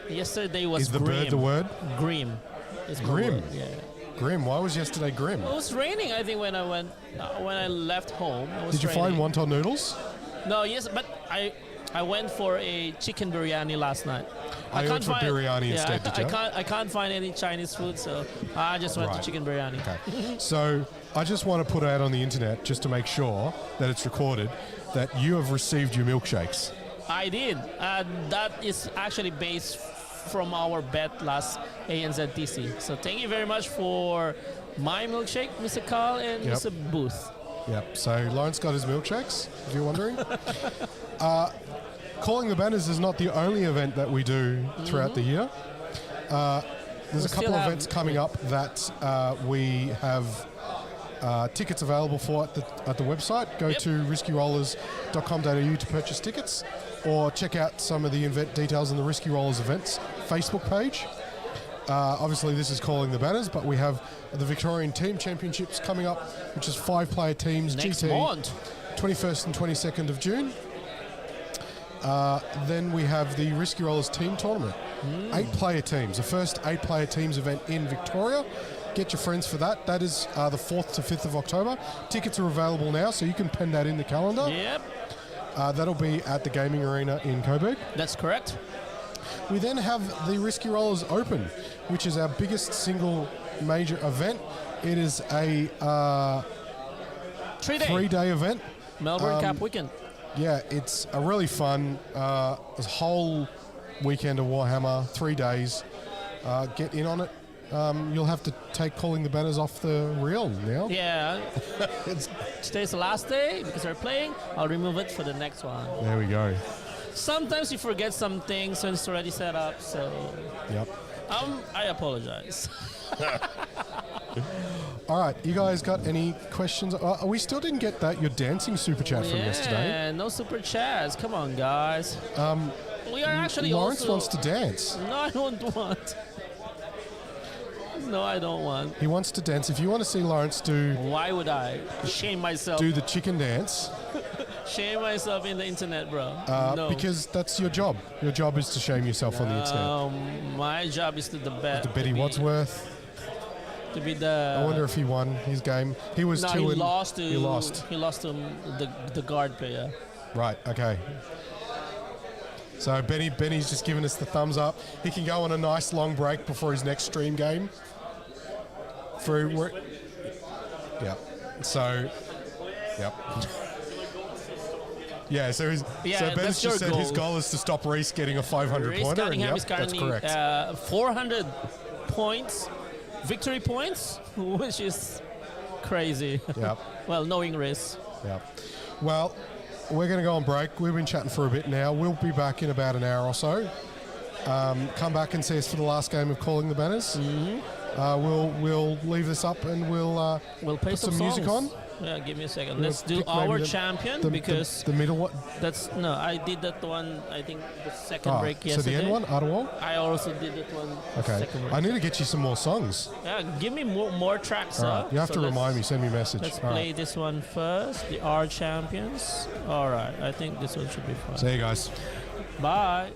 Yesterday was Is the grim. bird the word? Grim. It's my Grim? word, yeah. Grim. Why was yesterday grim? It was raining, I think, when I left home. It was Did you raining. find wonton noodles? No, yes, but I went for a chicken biryani last night. I went for biryani yeah, instead, did you? I can't find any Chinese food, so I just went Right. to chicken biryani. Okay. So I just want to put out on the internet, just to make sure that it's recorded, that you have received your milkshakes. I did. That is actually based from our bet last ANZTC. So thank you very much for my milkshake, Mr. Carl and Yep. Mr. Booth. Yep. So Lawrence got his milkshakes, if you're wondering. Calling the Banners is not the only event that we do throughout the year. There's We a still couple of have- events coming up that we have tickets available for at the website. Go Yep. to riskyrollers.com.au to purchase tickets, or check out some of the event details on the Risky Rollers events Facebook page. Obviously, this is Calling the Banners, but we have the Victorian Team Championships coming up, which is 5-player teams, Next GT, month. 21st and 22nd of June. Then we have the Risky Rollers Team Tournament. 8-player teams, the first 8-player teams event in Victoria. Get your friends for that. That is the 4th to 5th of October. Tickets are available now, so you can pen that in the calendar. Yep, That'll be at the Gaming Arena in Coburg. that's correct. We then have the Risky Rollers Open, which is our biggest single major event. It is a 3-day 3-day event. Melbourne Cup weekend. Yeah, it's a really fun whole weekend of Warhammer, 3 days. Get in on it. You'll have to take Calling the Banners off the reel now. Yeah, It's, today's the last day because we're playing. I'll remove it for the next one. there we go. Sometimes you forget some things when it's already set up, so Yep. I apologize. All right, you guys got any questions? We still didn't get your dancing super chat from yesterday. Yeah, no super chats. Come on, guys. We are actually Lawrence also... wants to dance. No, I don't want. No, I don't want. He wants to dance. If you want to see Lawrence do Why would I shame myself? the chicken dance, Shame myself in the internet, bro. No. because that's your job. Your job is to shame yourself on the internet. My job is to the bet. To Betty Wadsworth. To be the. I wonder if he won his game. He was No, 2 he and lost to. He lost. He lost to the guard player. Right. Okay. So Benny's just giving us the thumbs up. He can go on a nice long break before his next stream game. Yep. So. Yep. Yeah. So Yeah, Ben's that's just your said his goal. goal is to stop Reese getting a 500 Reece pointer. And Cunningham yep, is that's currently correct. 400 points, victory points, which is crazy. Yep. Well, knowing Reece. Yep. Well, we're going to go on break. We've been chatting for a bit now. We'll be back in about an hour or so. come back and see us for the last game of Calling the Banners. We'll leave this up and we'll play put some music on. songs. Yeah, give me a second. We'll Let's do pick maybe our champion because the middle one. that's no. I did that one. I think the second break So yesterday. the end one, Adderwall. I also did that one. Okay. Second break. I need to get you some more songs. Yeah, give me more tracks. All right. You have So to let's- remind me. Send me a message. Let's All play right. this one first. The R champions. All right. I think this one should be fun. See you guys. Bye.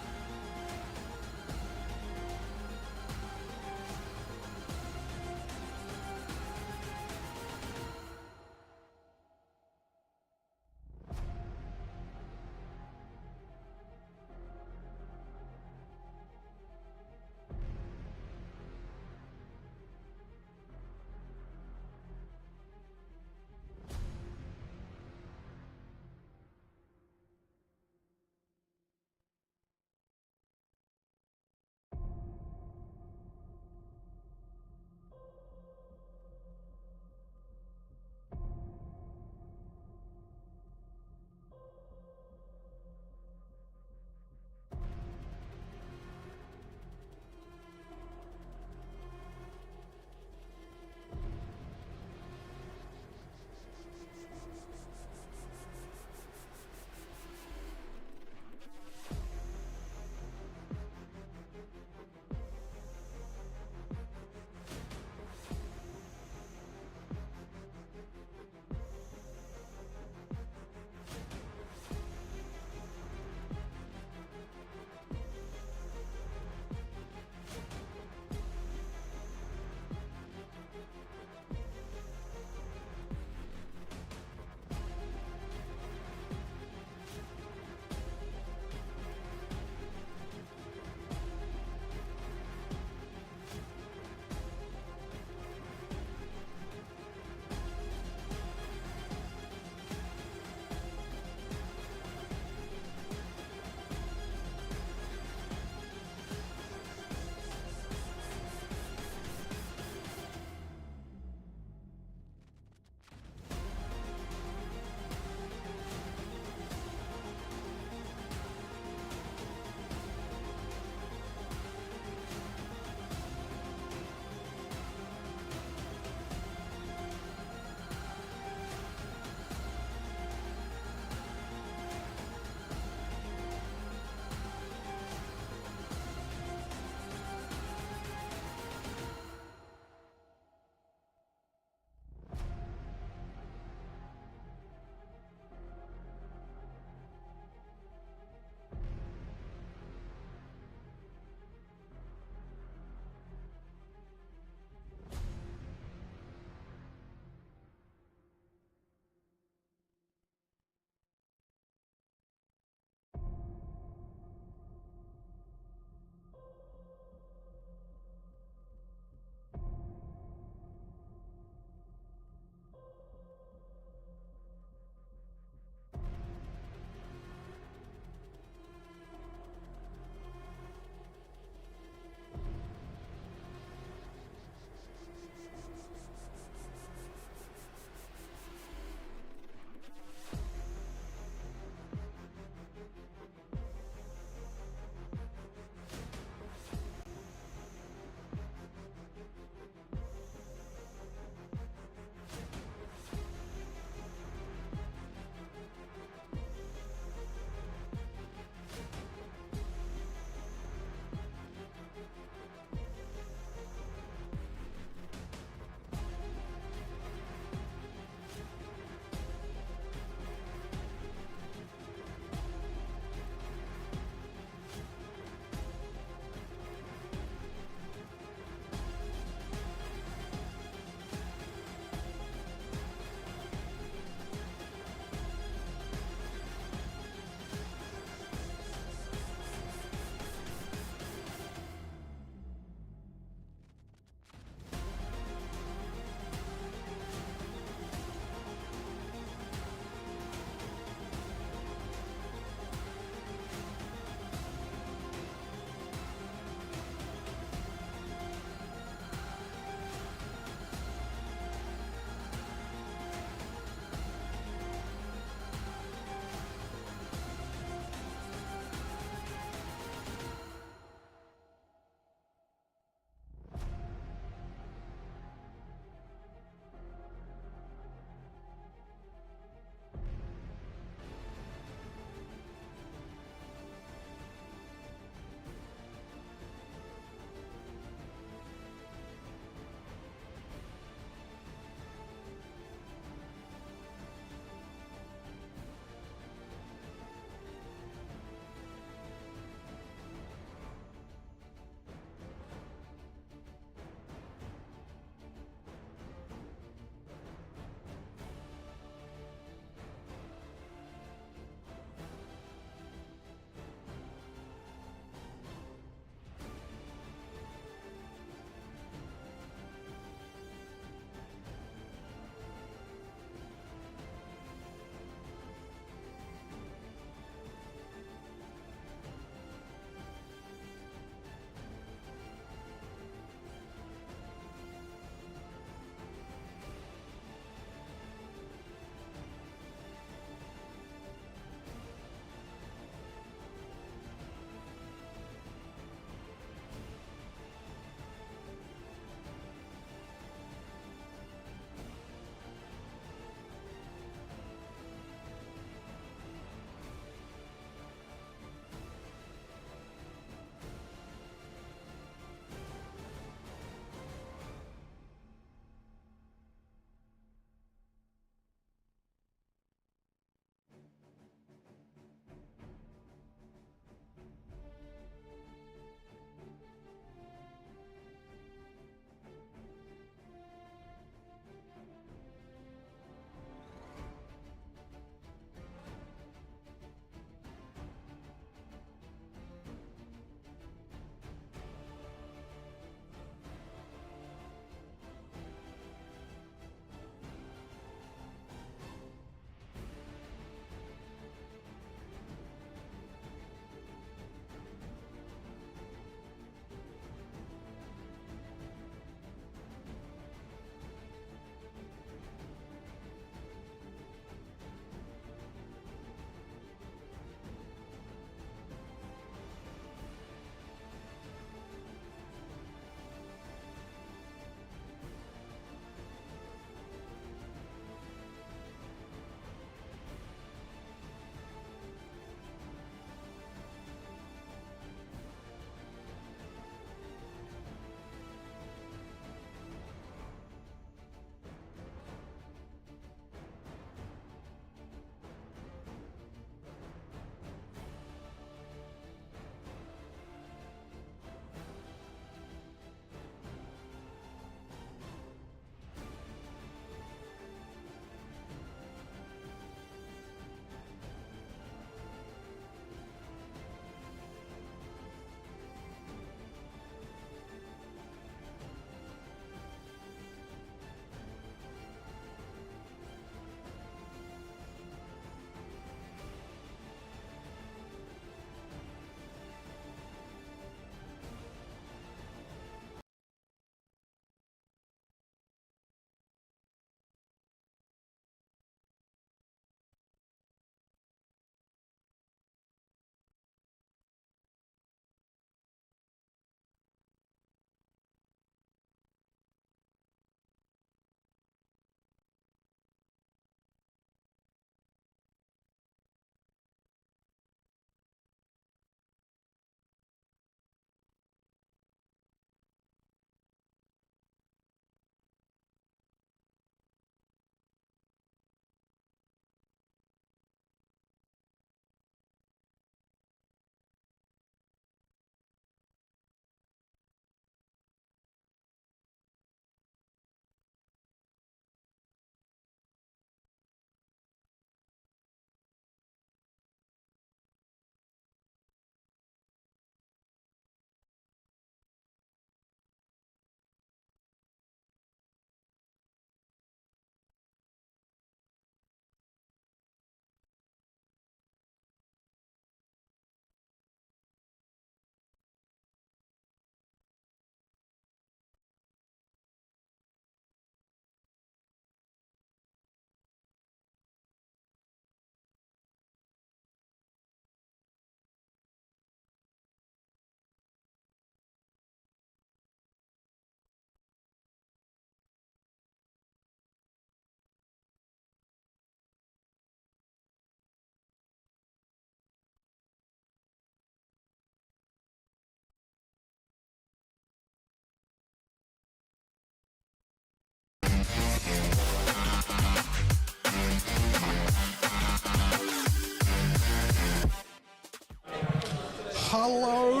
Hello.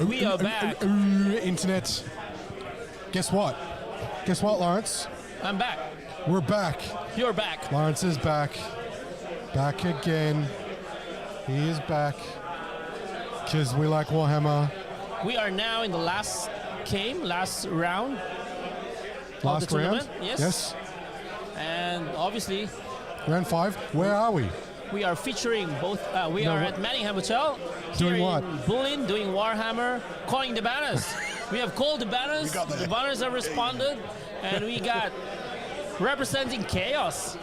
We are back. Internet. Guess what? Guess what, Lawrence? I'm back. We're back. You're back. Lawrence is back. Back again. He is back. Because we like Warhammer. We are now in the last round. Last of the round? tournament. Yes. Yes. And obviously, Round 5. Where are we? we are featuring both. We No, are what- at Manningham Hotel. Doing here what? in Bullen, doing Warhammer, calling the banners. We have called the banners. got there. The banners have responded, and we got representing chaos.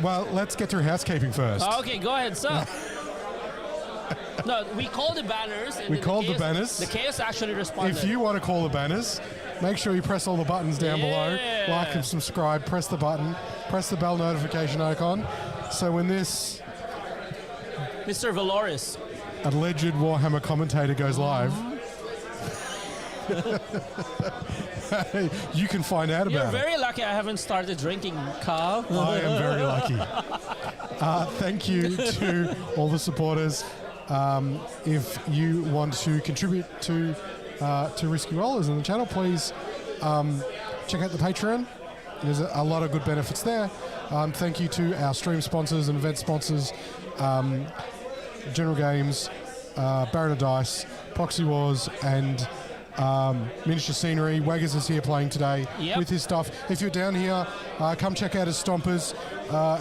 Well, let's get through housekeeping first. Okay, go ahead, sir. No, we called the banners. And We then called the chaos- banners? The chaos actually responded. If you want to call the banners, make sure you press all the buttons down below. Yeah. Like and subscribe, press the button, press the bell notification icon. So when this Mr. Valoris. alleged Warhammer commentator goes live, you can find out You're about it. very lucky I haven't started drinking, Carl. I am very lucky. Thank you to all the supporters. If you want to contribute to Risky Rollers in the channel, please check out the Patreon. There's a lot of good benefits there. Thank you to our stream sponsors and event sponsors, General Games, Baron of Dice, Proxywars, and Miniature Scenery. Waggers is here playing today Yep. with his stuff. If you're down here, come check out his Stompers.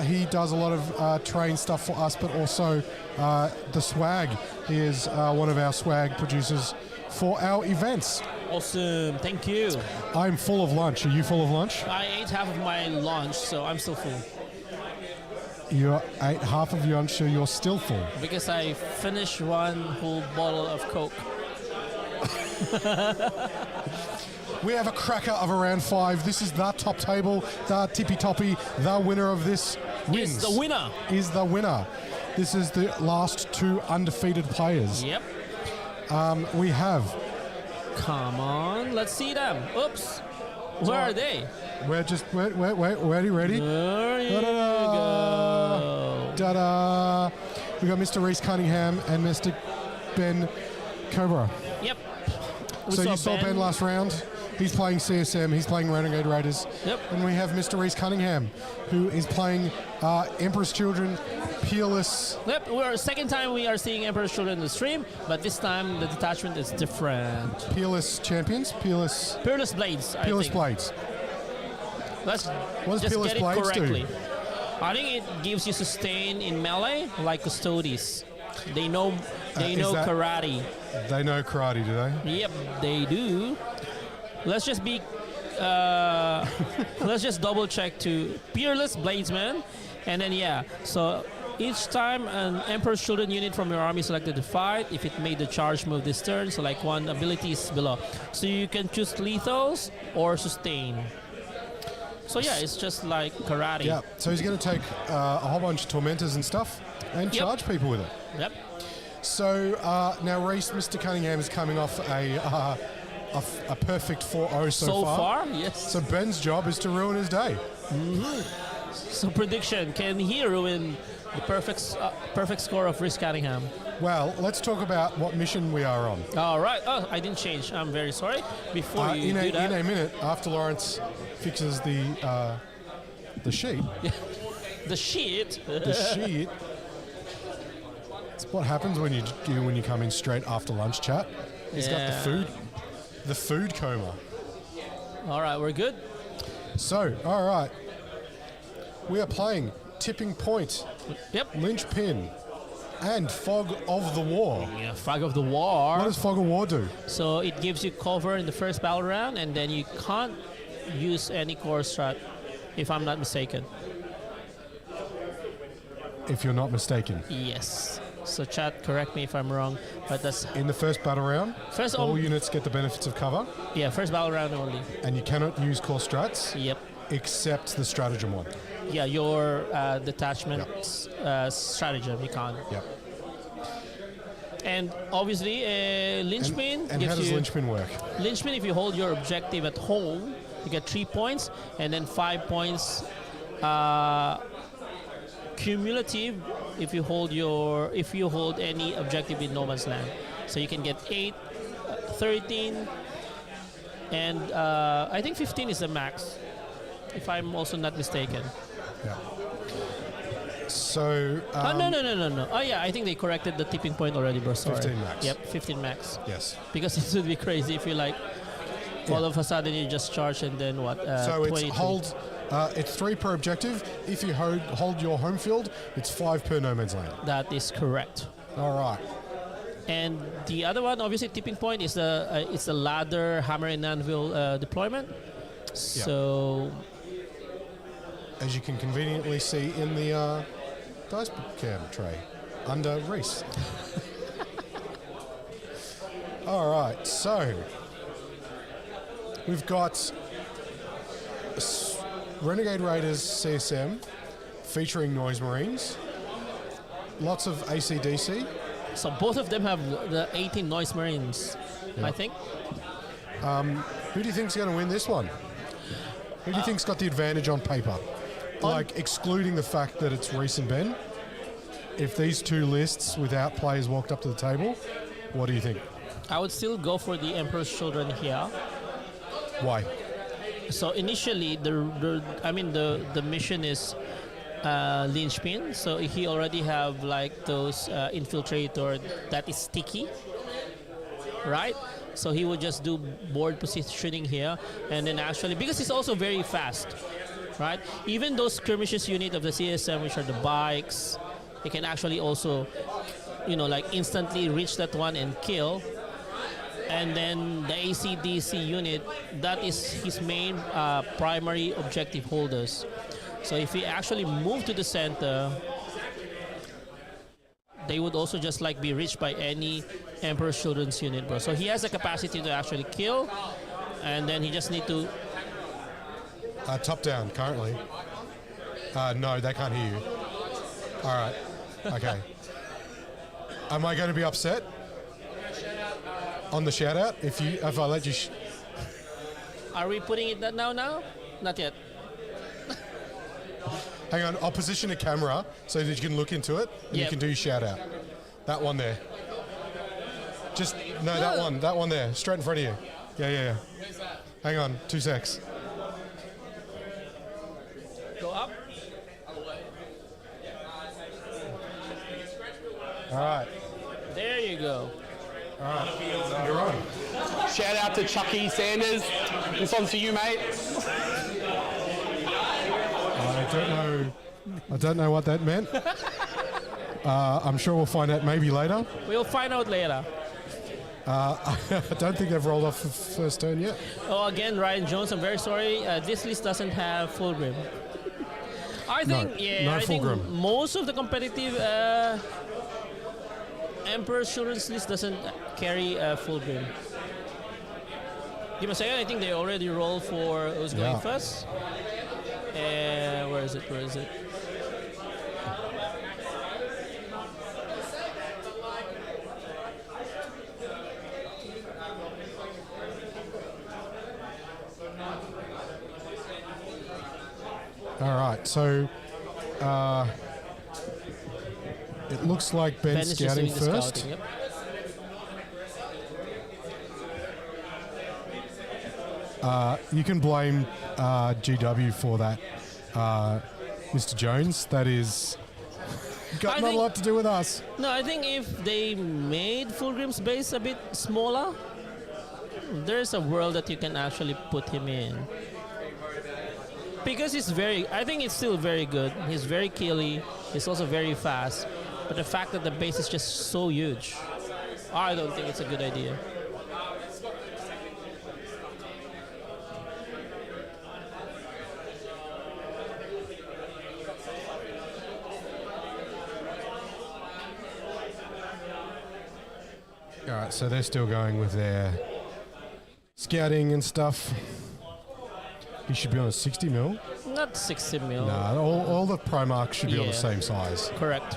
He does a lot of terrain stuff for us, but also the swag. He is one of our swag producers for our events. Awesome, thank you. I'm full of lunch. Are you full of lunch? I ate half of my lunch, so I'm still full. You ate half of your lunch, so you're still full. Because I finished one whole bottle of Coke. We have a cracker of a round 5. This is the top table, the tippy toppy. The winner of this wins. It's the winner. Is the winner. This is the last 2 undefeated players. Yep. We have. Come on, let's see them. Oops. Where are they? We're just wait. Ready? There you Ta-da! go. Ta-da! We got Mr. Reese Cunningham and Mr. Ben Cobra. Yep. So you saw Ben last round. He's playing CSM. He's playing Renegade Raiders. Yep. And we have Mr. Reese Cunningham, who is playing Emperor's Children, Peerless. Yep, second time we are seeing Emperor's Children in the stream, but this time the detachment is different. Peerless Champions. Peerless Peerless Blades, I think. Blades. Let's What does just Peerless get it Blades correctly. do? I think it gives you sustain in melee like Custodes. They know is that- karate. They know karate, do they? Yep, they do. Let's just be let's just double check to Peerless Bladesman, and then so each time an Emperor's Children unit from your army selected to fight, if it made the charge move this turn, select one abilities below. So you can choose lethals or sustain. So it's just like karate. Yeah. So he's going to take a whole bunch of tormentors and stuff and Yep. charge people with it. Yep. So now Reese, Mr. Cunningham is coming off a perfect 4-0 So far, yes. So Ben's job is to ruin his day. So prediction: can he ruin the perfect score of Reese Cunningham? Well, let's talk about what mission we are on. All right. Oh, I didn't change. I'm very sorry. Before you in do that, a minute, after Lawrence fixes the sheet, the shit. the sheet. It's what happens when you come in straight after lunch chat. He's got the food coma. All right, we're good. So, all right, we are playing Tipping Point, Yep. Linchpin, and Fog of the War. Yeah, Fog of the War. What does Fog of War do? So it gives you cover in the first battle round, and then you can't use any core strat, if I'm not mistaken. If you're not mistaken. Yes. So chat, correct me if I'm wrong, but that's In the first battle round, first. all units get the benefits of cover, First battle round only. and you cannot use core strats Yep. except the stratagem one. Yeah, your detachment stratagem you can't. Yep. And obviously, Linchpin And gives how does you Linchpin work? Linchpin. If you hold your objective at home, you get 3 points, and then 5 points cumulative if you hold any objective in no man's land. So you can get 8, 13, and I think 15 is the max, if I'm also not mistaken. Yeah. So. No. Oh yeah, I think they corrected the tipping point already, bro. Sorry. 15 max. Yep, 15 max. Yes. Because it would be crazy if you like, all of a sudden you just charge and then what? So it's 23. hold. It's 3 per objective. If you hold your home field, it's 5 per no man's land. That is correct. All right. And the other one, obviously, tipping point is it's the ladder, hammer and anvil deployment. So, as you can conveniently see in the dice cam tray under Reese. All right, so we've got Renegade Raiders CSM featuring Noise Marines, lots of AC/DC. so both of them have the 18 Noise Marines, I think. Who do you think's going to win this one? Who do you think's got the advantage on paper? Like, excluding the fact that it's Reese and Ben, if these 2 lists without players walked up to the table, what do you think? I would still go for the Emperor's Children here. Why? So initially, the mission is linchpin. So he already have like those infiltrator that is sticky, right? So he would just do board positioning here, and then actually, because it's also very fast, right? Even those skirmishes unit of the CSM, which are the bikes, they can actually also, like instantly reach that one and kill. And then the AC/DC unit, that is his main primary objective holders. So if he actually move to the center, they would also just like be reached by any Emperor's Children's unit, bro. So he has the capacity to actually kill, and then he just need to... Top down, currently. No, they can't hear you. All right, okay. Am I going to be upset on the shout out if I let you... Are we putting it now? Not yet. Hang on, I'll position a camera so that you can look into it and you can do your shout out. That one there. That one there, straight in front of you. Yeah. Hang on, 2 secs. Go up. All right. There you go. All right, you're on. Shout out to Chucky Sanders. This one's for you, mate. I don't know what that meant. I'm sure we'll find out maybe later. We'll find out later. I don't think they've rolled off the first turn yet. Oh, again, Ryan Jones, I'm very sorry. This list doesn't have Fulgrim. I think most of the competitive Emperor's Children's list doesn't carry Fulgrim. Give me a second. I think they already rolled for who's going first. Where is it? All right, so it looks like Ben's scouting first. Scouting, yep. You can blame GW for that, Mr. Jones. That is got not a lot to do with us. No, I think if they made Fulgrim's base a bit smaller, there's a world that you can actually put him in. Because I think it's still very good. He's very killy. He's also very fast. But the fact that the base is just so huge, I don't think it's a good idea. All right, so they're still going with their scouting and stuff. He should be on a 60 mil. Not 60 mil. No, all the Primarchs should be on the same size. Correct.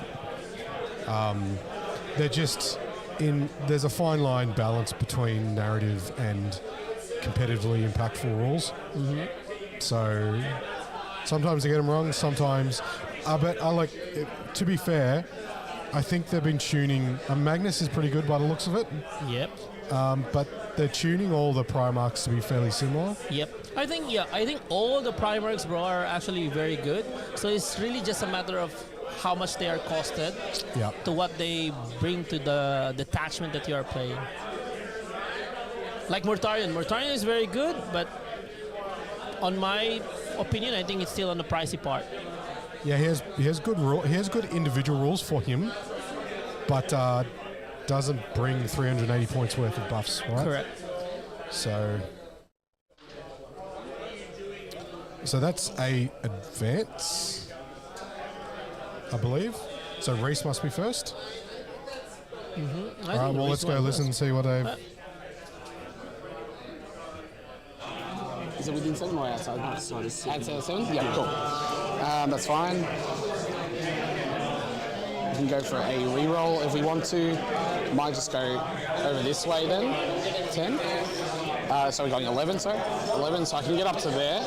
They're just there's a fine line balance between narrative and competitively impactful rules. Mm-hmm. So sometimes I get them wrong. Sometimes But to be fair, I think they've been tuning. Magnus is pretty good by the looks of it. Yep. But they're tuning all the Primarchs to be fairly similar. Yep. I think all the Primarchs, bro, are actually very good. So it's really just a matter of how much they are costed to what they bring to the detachment that you are playing. Like Mortarion. Mortarion is very good, but on my opinion, I think it's still on the pricey part. Yeah, he has good individual rules for him, but doesn't bring 380 points worth of buffs, right? Correct. So that's a advance, I believe. So Reese must be first. Mm-hmm. All right, well, let's go listen and see what they've... Is it within 7 or outside? Outside is 7. Outside of 7? Yeah, cool. That's fine. We can go for a reroll if we want to. Might just go over this way then. 10. So we're going 11, sorry. 11, so I can get up to there.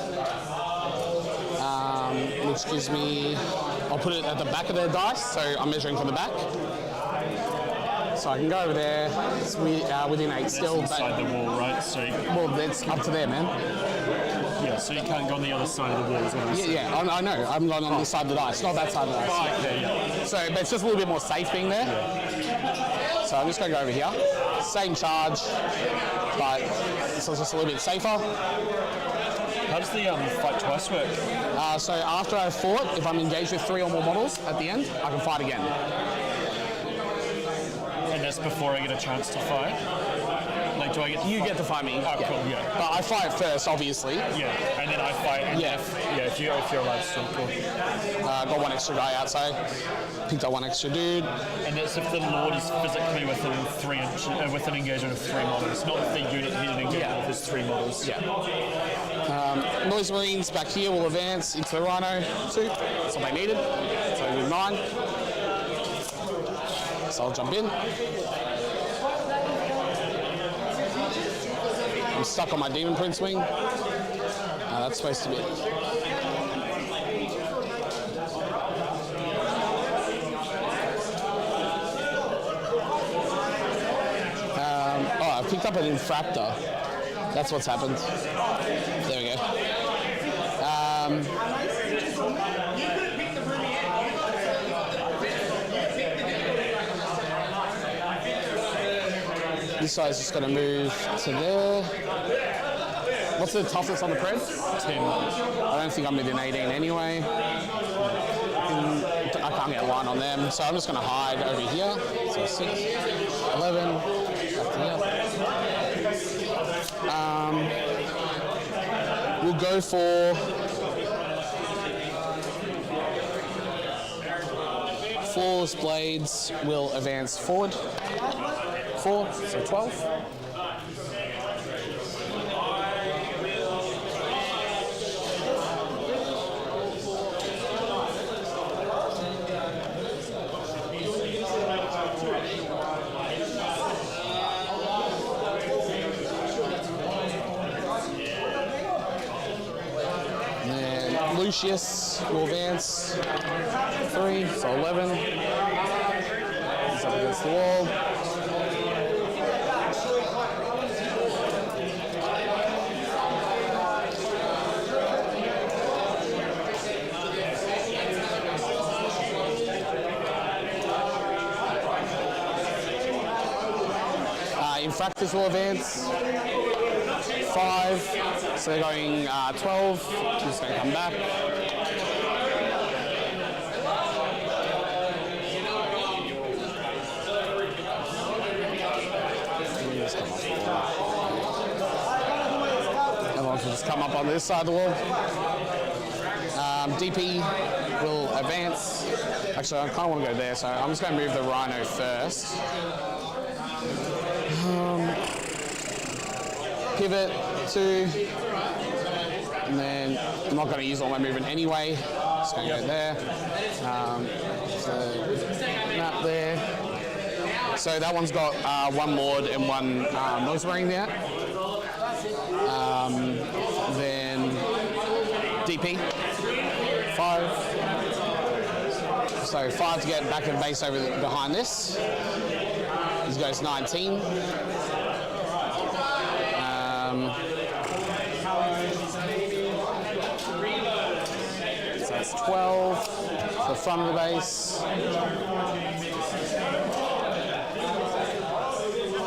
Which gives me... I'll put it at the back of their dice, so I'm measuring from the back. So I can go over there. It's within 8 still. Inside the wall, right? So Well, that's up to there, man. yeah, so you can't go on the other side of the wall as well. Yeah, I know. I'm going on this side of the dice, not that side of the dice. Okay, yeah. So, but it's just a little bit more safe being there. So I'm just going to go over here. Same charge, but this is just a little bit safer. How does the fight twice work? So after I've fought, if I'm engaged with 3 or more models at the end, I can fight again. And that's before I get a chance to fight? Like, do I get to You fight? get to fight me. Oh, cool, yeah. But I fight first, obviously. Yeah, and then I fight. And Yeah. if you're allowed to still, cool. Got 1 extra guy outside. Picked up 1 extra dude. And that's if the Lord is physically within 3 inches, with an engagement of 3 models, not if the unit hit an engagement with his 3 models. Yeah. Noise Marines back here will advance into the Rhino 2. That's what they needed. So with 9. So I'll jump in. I'm stuck on my Demon Prince wing. That's supposed to be it. I picked up an Infractor. That's what's happened. There we go. This guy's just going to move to there. What's the toughness on the pred? 10. I don't think I'm within 18 anyway. I can't get a line on them, so I'm just going to hide over here. So 6, 11, up to here. We'll go for 4 blades will advance forward. 4, so 12. Lucius will advance 3, so 11. He's up against the wall. Infractors will advance 5, so they're going 12. Just going to come back. Everyone can just come up on this side of the wall. DP will advance. Actually, I kind of want to go there, so I'm just going to move the Rhino first. Pivot 2, and then I'm not going to use all my movement anyway. Just going to go there. So that there. So that one's got 1 Lord and 1 Noise Marine there. Then DP 5. So 5 to get back of base over behind this. This goes 19. So that's 12 for the front of the base.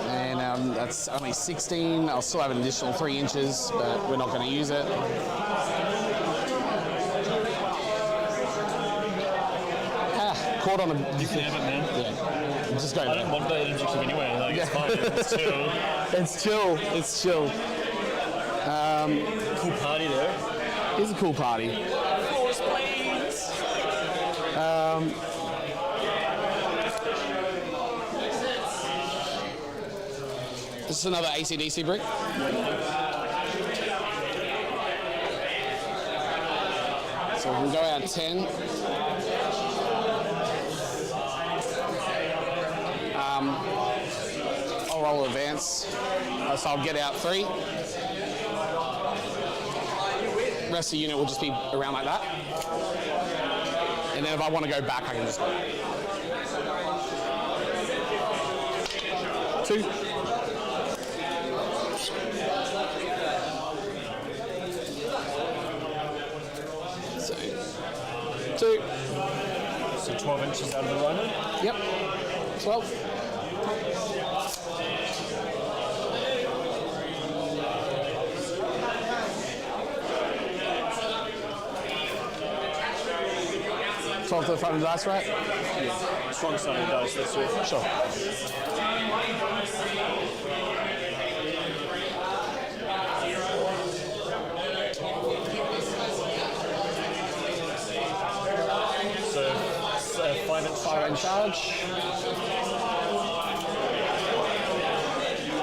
And that's only 16. I'll still have an additional 3 inches, but we're not going to use it. Caught on a... You can have it, man. Yeah. Just go. I don't want that injection anyway. Like, it's fine. It's chill. It's chill. It's chill. Cool party there. It's a cool party. Force planes. This is another AC/DC brick. So we can go out 10. I'll roll advance. So I'll get out 3. Rest of the unit will just be around like that. And then if I want to go back, I can just go. 2. So 2. So 12 inches out of the rhino. Yep. 12. To the front of the dice, right? Yeah. Strong side of the dice, that's it. Sure. So 5-inch charge.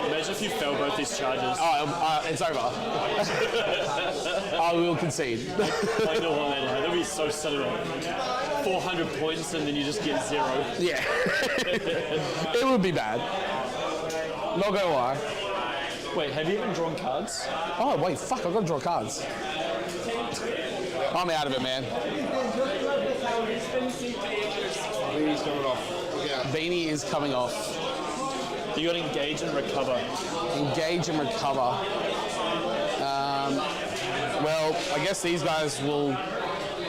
Imagine if you fail both these charges. Oh, it's over. I will concede. I don't want that. That'd be so silly. 400 points and then you just get 0. Yeah. It would be bad. Not gonna lie. Wait, have you even drawn cards? Oh, wait, fuck, I've got to draw cards. I'm out of it, man. Beanie's coming off. Yeah. Beanie is coming off. You got engage and recover. Engage and recover. Well, I guess these guys will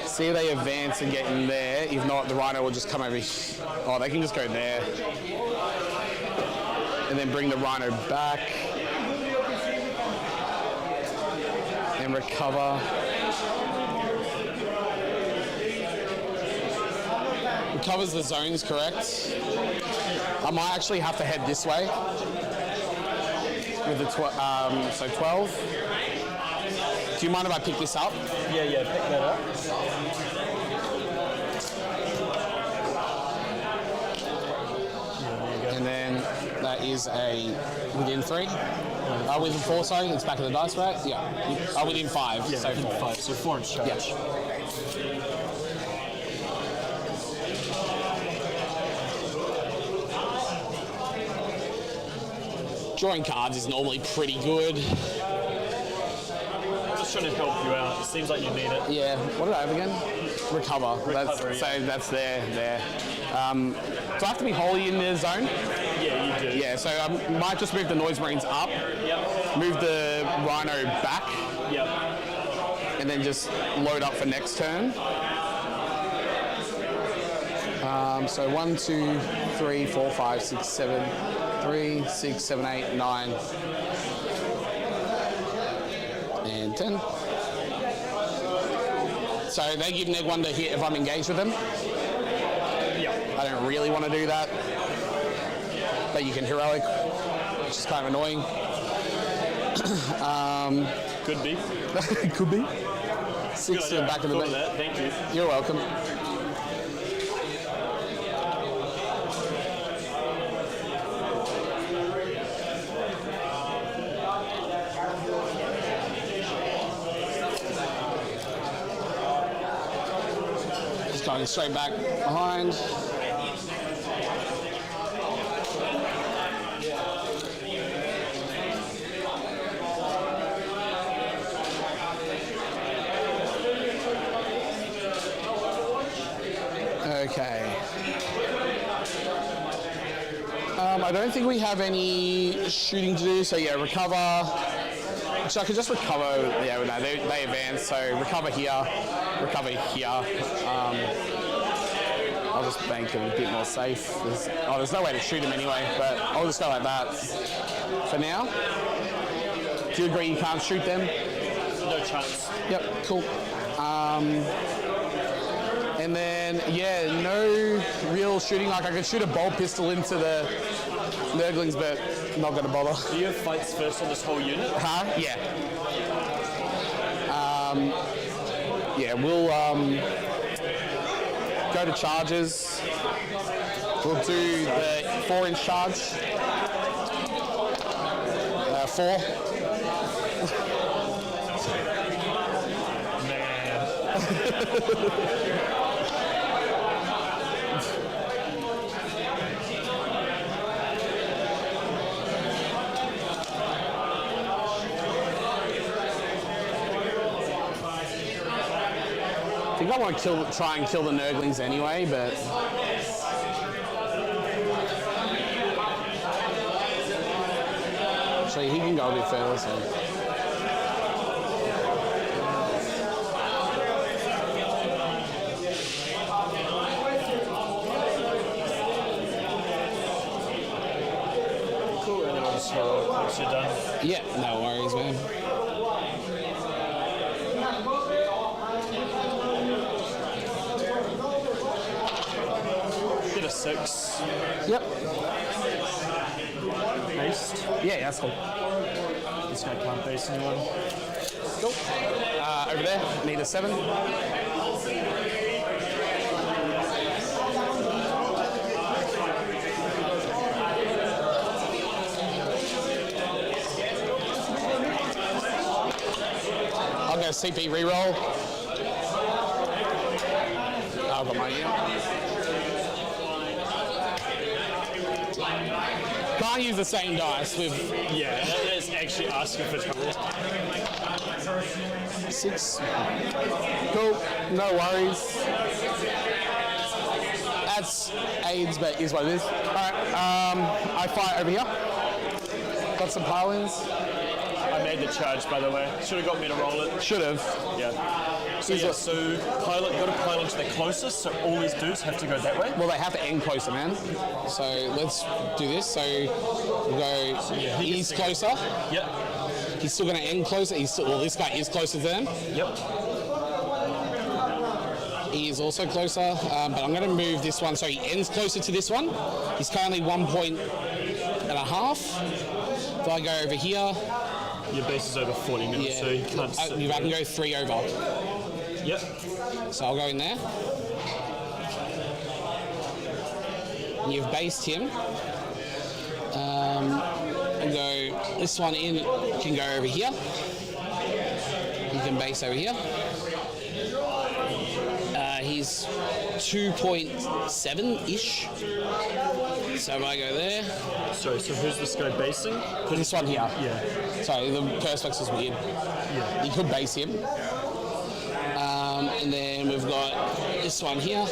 see if they advance and get in there. If not, the rhino will just come over. Oh, they can just go there. And then bring the rhino back. And recover. Recovers the zones, correct? I might actually have to head this way. With the so 12. Do you mind if I pick this up? Yeah, pick that up. And then that is a within 3. Within 4, sorry. It's back of the dice, right? Yeah. Within 5. Yeah, so within 4. 5. So 4 inch charge. Yeah. Drawing cards is normally pretty good. I'm just trying to help you out. It seems like you need it. Yeah. What did I have again? Recover. Recover, So that's there. Do I have to be wholly in the zone? Yeah, you do. Yeah, so I might just move the Noise Marines up, Yep. move the Rhino back, Yep. and then just load up for next turn. So 1, 2, 3, 4, 5, 6, 7, 3, 6, 7, 8, 9, and 10. So they give neg 1 to hit if I'm engaged with them. Yep. I don't really want to do that, but you can heroic, which is kind of annoying. Could be. Could be. 6 to the back of the Thought of base. that. Thank you. You're welcome. Just going straight back behind. Okay. I don't think we have any shooting to do, so yeah, recover. Actually, I could just recover, yeah, no, they advance, so recover here. I'll just bank it a bit more safe. There's no way to shoot him anyway, but I'll just go like that for now. Do you agree you can't shoot them? No chance. Yep, cool. And then, yeah, no real shooting. Like, I could shoot a bolt pistol into the Nurglings, but not going to bother. Do you have fights first on this whole unit? Huh? Yeah. Yeah, we'll go to charges. We'll do the 4-inch charge. 4. I think I want to try and kill the Nurglings anyway, but actually he can go a bit further. So. Cool, and then I'll just once you're done. Yeah, no worries, man. Get a 6. Yep. Based. Yeah, that's cool. This guy can't base anyone. Cool. Over there, need a 7. I'll go CP reroll. I've got my Can't use the same dice with. Yeah, that is actually asking for trouble. 6. Cool, no worries. That's AIDS, but is what it is. Alright, I fight over here. Got some pile-ins. I made the charge, by the way. Should have got me to roll it. Should have. Yeah. So, yeah, so pilot, got to pilot to the closest, so all these dudes have to go that way? Well, they have to end closer, man. So let's do this. So we'll go. yeah, He's closer. Yep. He's still going to end closer. Well, this guy is closer to them. Yep. He is also closer, but I'm going to move this one so he ends closer to this one. He's currently 1.5 points. If I go over here. Your base is over 40 minutes, Yeah, so you can't sit. I can go 3 over. Yep. So I'll go in there. You've based him. And go this one in, can go over here. You can base over here. He's 2.7-ish. So if I go there. Sorry, so who's this guy basing? This one here. Yeah. Sorry, the perspex is weird. Yeah. You could base him. And then we've got this one here.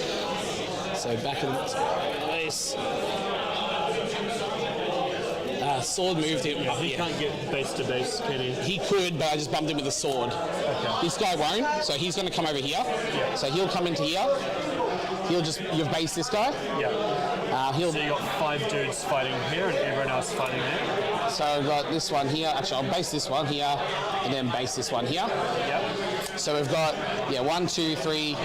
So back in the base. Sword moved him. Yeah, he can't get base to base, can he? He could, but I just bumped him with the sword. Okay. This guy won't, so he's going to come over here. Yeah. So he'll come into here. You've based this guy. Yeah. He'll. So you got 5 dudes fighting here and everyone else fighting there? So I've got this one here. Actually, I'll base this one here, and then base this one here. Yep. So we've got 1, 2, 3.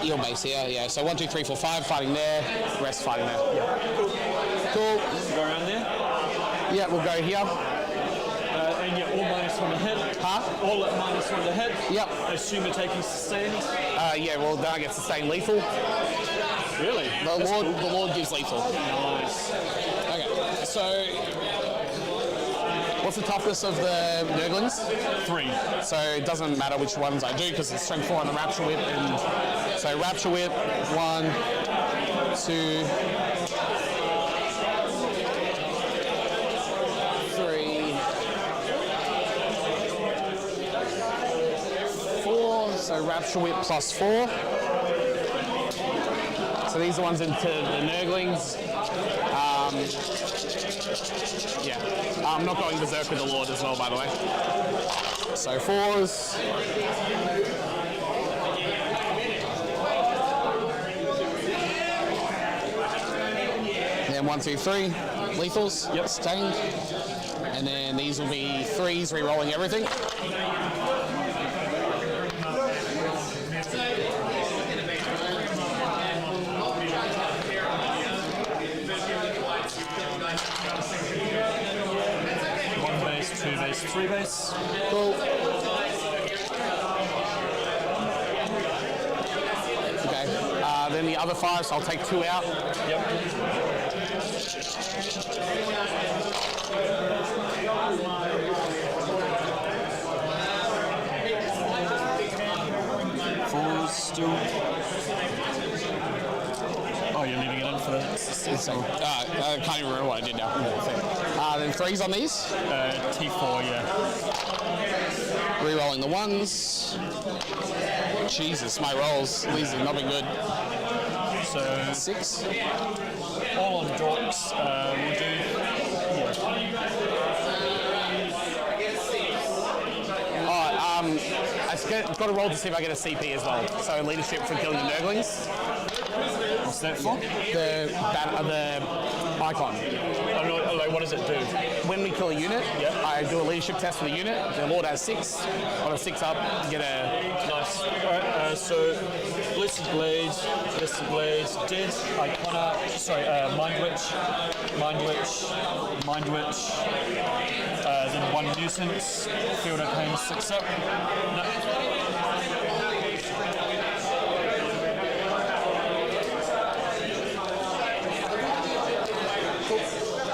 He'll base here. Yeah. So 1, 2, 3, 4, 5 fighting there. Rest fighting there. Yeah. Cool. Go around there. Yeah, we'll go here. And yeah, all -1 to hit. Huh? All at -1 to hit. Yep. I assume you're taking sustains. Yeah. Well, then I get sustained lethal. Really? The Lord gives lethal. Nice. Okay. So, what's the toughness of the Nurglings? 3. So it doesn't matter which ones I do because it's strength 4 on the Rapture Whip, and so Rapture Whip 1, 2, 3, 4. So Rapture Whip plus 4. So these are ones into the Nurglings. Yeah, I'm not going berserk with the Lord as well, by the way. So 4s. Then 1, 2, 3 lethals. Yep, stained. And then these will be 3s, re-rolling everything. Two base, 3 base. Cool. Okay. Then the other 5, so I'll take 2 out. Yep. Fours still. Oh, you're leaving it in for the So, I can't even remember what I did now. Then 3s on these. T4, yeah. Re-rolling the 1s. Jesus, my rolls. These have not been good. So 6. all on dorks. We'll do. I've got to roll to see if I get a CP as well. So leadership for killing the Nurglings. What's that for? The icon. What does it do? When we kill a unit, Yep. I do a leadership test for the unit. The Lord has 6. On a 6 up, get a... Nice. Alright, so Blessed Blades, Dead, Icona, sorry, Mind Witch, then 1 Nuisance, Field Arcane 6 up. No.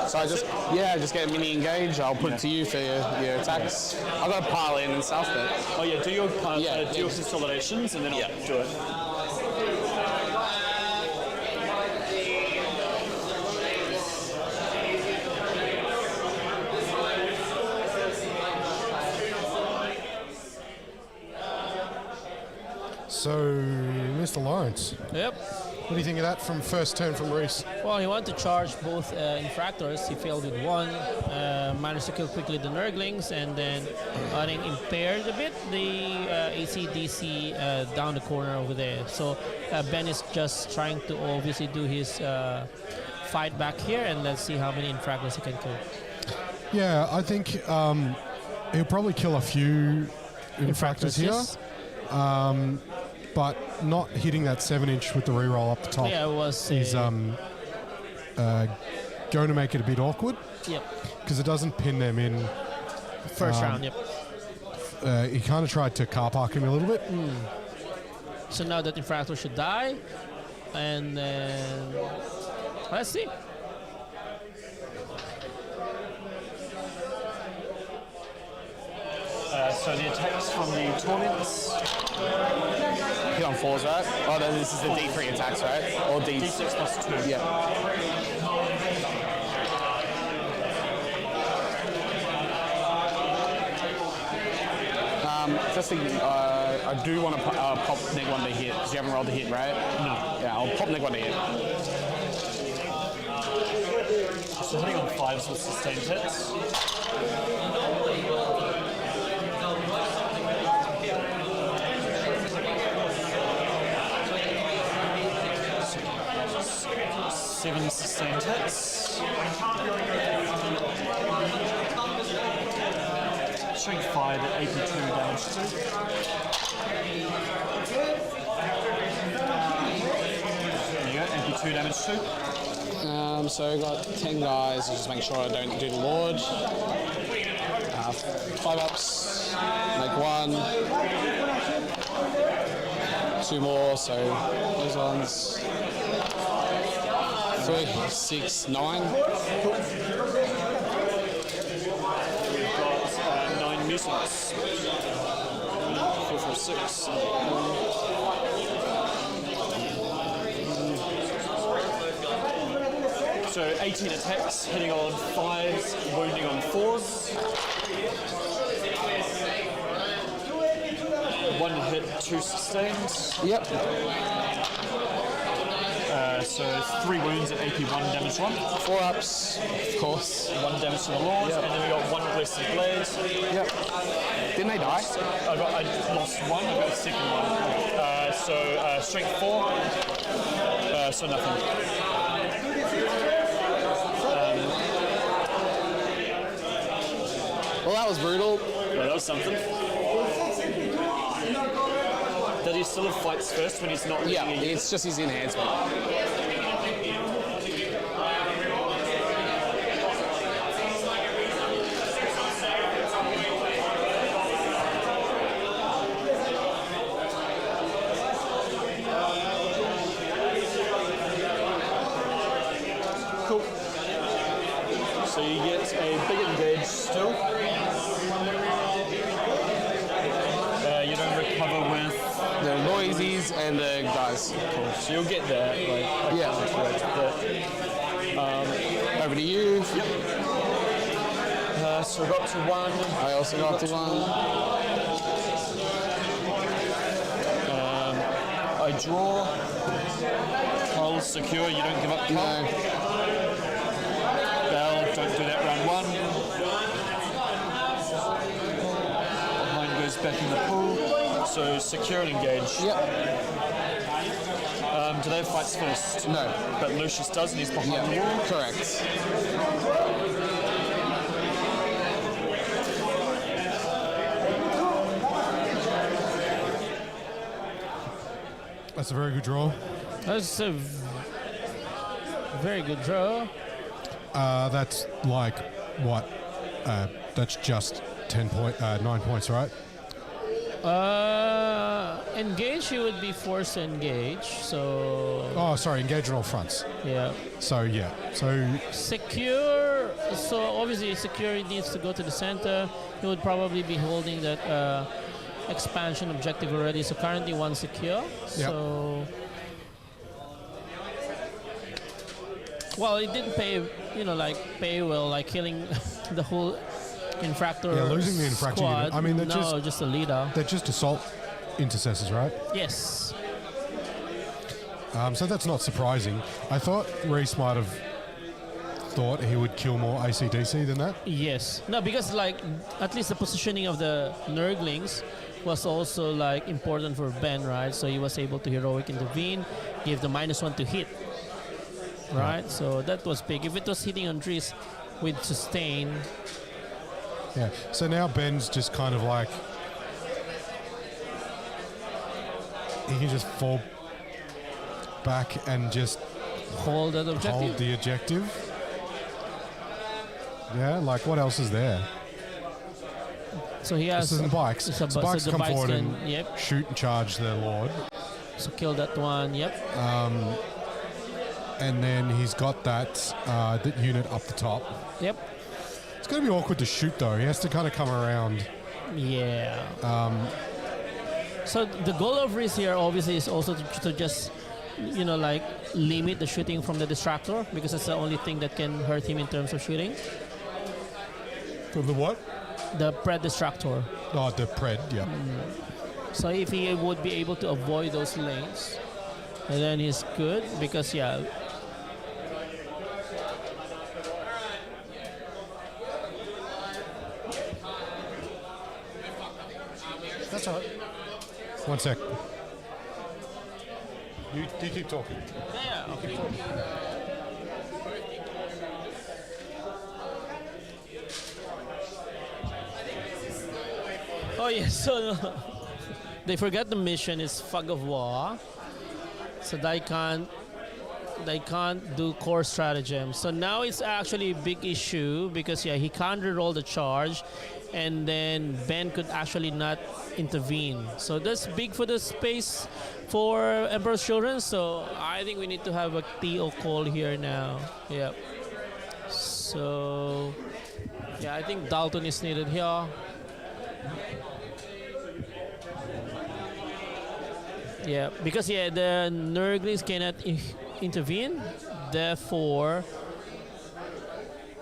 So I just get a mini engage. I'll put it to you for your attacks. I've got to pile in and stuff, but... Oh yeah, do your consolidations and then I'll do it. So, Mr. Lawrence, Yep. what do you think of that from first turn from Reese? Well, he wanted to charge both infractors. He failed with 1. Managed to kill quickly the Nurglings, and then I think impaired a bit the AC/DC down the corner over there. So Ben is just trying to obviously do his fight back here, and let's see how many infractors he can kill. Yeah, I think he'll probably kill a few infractors here. Yes. But not hitting that 7-inch with the reroll up the top Yeah, it was. is going to make it a bit awkward Yep. because it doesn't pin them in. First round. Yep. He kind of tried to car park him a little bit. So now that infractor should die, and then let's see. So the attacks from the Torments. Hit on 4s, right? Oh, no, this is the D3 attacks, right? Or D6 plus 2. Yeah. Just thinking, I do want to pop neg 1 to hit, because you haven't rolled a hit, right? No. Yeah, I'll pop neg 1 to hit. So hitting on 5s with sustained hits. Seven sustained hits. Showing 5 at 82 damage to. There you go, 82 damage to. So I've got 10 guys, just make sure I don't do the Lord. 5 ups, make 1. 2 more, so those ones. 3, 6, 9. We've got 9 nuisance. 4, 4, 6. So 18 attacks, hitting on 5s, wounding on 4s. 1 hit, 2 sustained. Yep. So 3 wounds at AP 1 damage 1. 4 ups, of course. 1 damage to the Lord, Yep. and then we got 1 blessed blade. Yep. Didn't they die? I lost 1, I got the second one. So strength 4, so nothing. Well, that was brutal. Yeah, that was something. That he still fights first when he's not Yeah, leading a it's just his enhancement. Cool. So you get a big engage still. You don't recover with. The noisies and the guys. Cool. So you'll get that. Like, Yeah. Over to you. So we're up to 1. I also got up to 1. I draw. Hull secure. You don't give up. No. Bell. Don't do that round 1. Behind goes back in the pool. So secure and engage. Yep. Do they fight first? No. But Lucius does, and he's behind the wall. Yeah. Correct. That's a very good draw. That's a very good draw. That's like what? That's just 9 points, right? Engage, you would be forced to engage. So Oh, sorry, engage on all fronts. yeah. So yeah, so Secure. So obviously, secure needs to go to the center. He would probably be holding that expansion objective already. So currently 1 secure. So well, it didn't pay. Pay well, like killing the whole infractor. Yeah, losing the infractor squad. unit. I mean, they're just a leader. they're just assault intercessors, right? Yes. So that's not surprising. I thought Reese might have thought he would kill more ACDC than that. Yes. No, because like at least the positioning of the Nurglings was also like important for Ben, right? So he was able to heroic intervene, give the -1 to hit. Right? So that was big. If it was hitting on trees with sustain, Yeah. So now Ben's just kind of like he can just fall back and just hold that objective. hold the objective. Yeah, like what else is there? So he has This is the bikes. so So bikes the come bikes forward can, and yep. shoot and charge their lord. So kill that one, yep. And then he's got that unit up the top. Yep. It's going to be awkward to shoot though. He has to kind of come around. Yeah. So the goal of Riz here obviously is also to just, like limit the shooting from the distractor, because it's the only thing that can hurt him in terms of shooting. From the what? The Pred distractor. Oh, the Pred, yeah. So if he would be able to avoid those lanes, and then he's good, because yeah. That's all right. 1 sec. You keep talking. Yeah, okay. Oh yeah, so they forgot the mission is fog of war, so they can't do core stratagem. So now it's actually a big issue, because yeah, he can't reroll the charge, and then Ben could actually not intervene. So that's big for the space for Emperor's Children. So I think we need to have a TO call here now. Yep. So yeah, I think Dalton is needed here. Yeah, because yeah, the Nurglings cannot intervene. Therefore,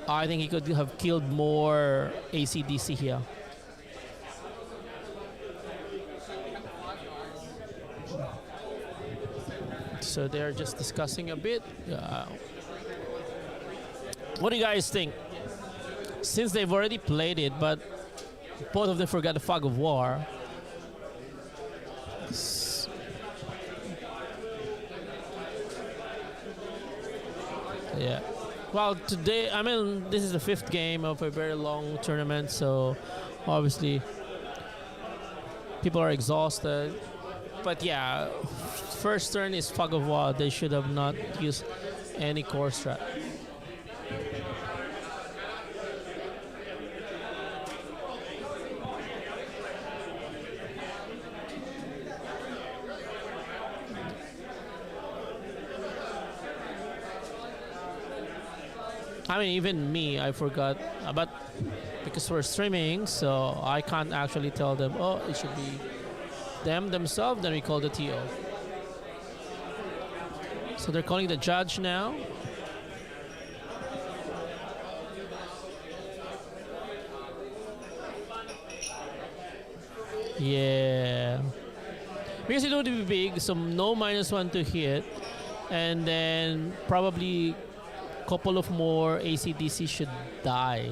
I think he could have killed more ACDC here. So they're just discussing a bit. What do you guys think? Since they've already played it, but both of them forgot the fog of war. Yeah. Well, today, I mean, this is the 5th game of a very long tournament, so obviously people are exhausted. But yeah, first turn is fog of war. They should have not used any core strat. I mean, even me, I forgot about because we're streaming, so I can't actually tell them, oh, it should be them themselves, then we call the TO. So they're calling the judge now. Yeah. Because it would be big, so no -1 to hit, and then probably couple of more ACDC should die.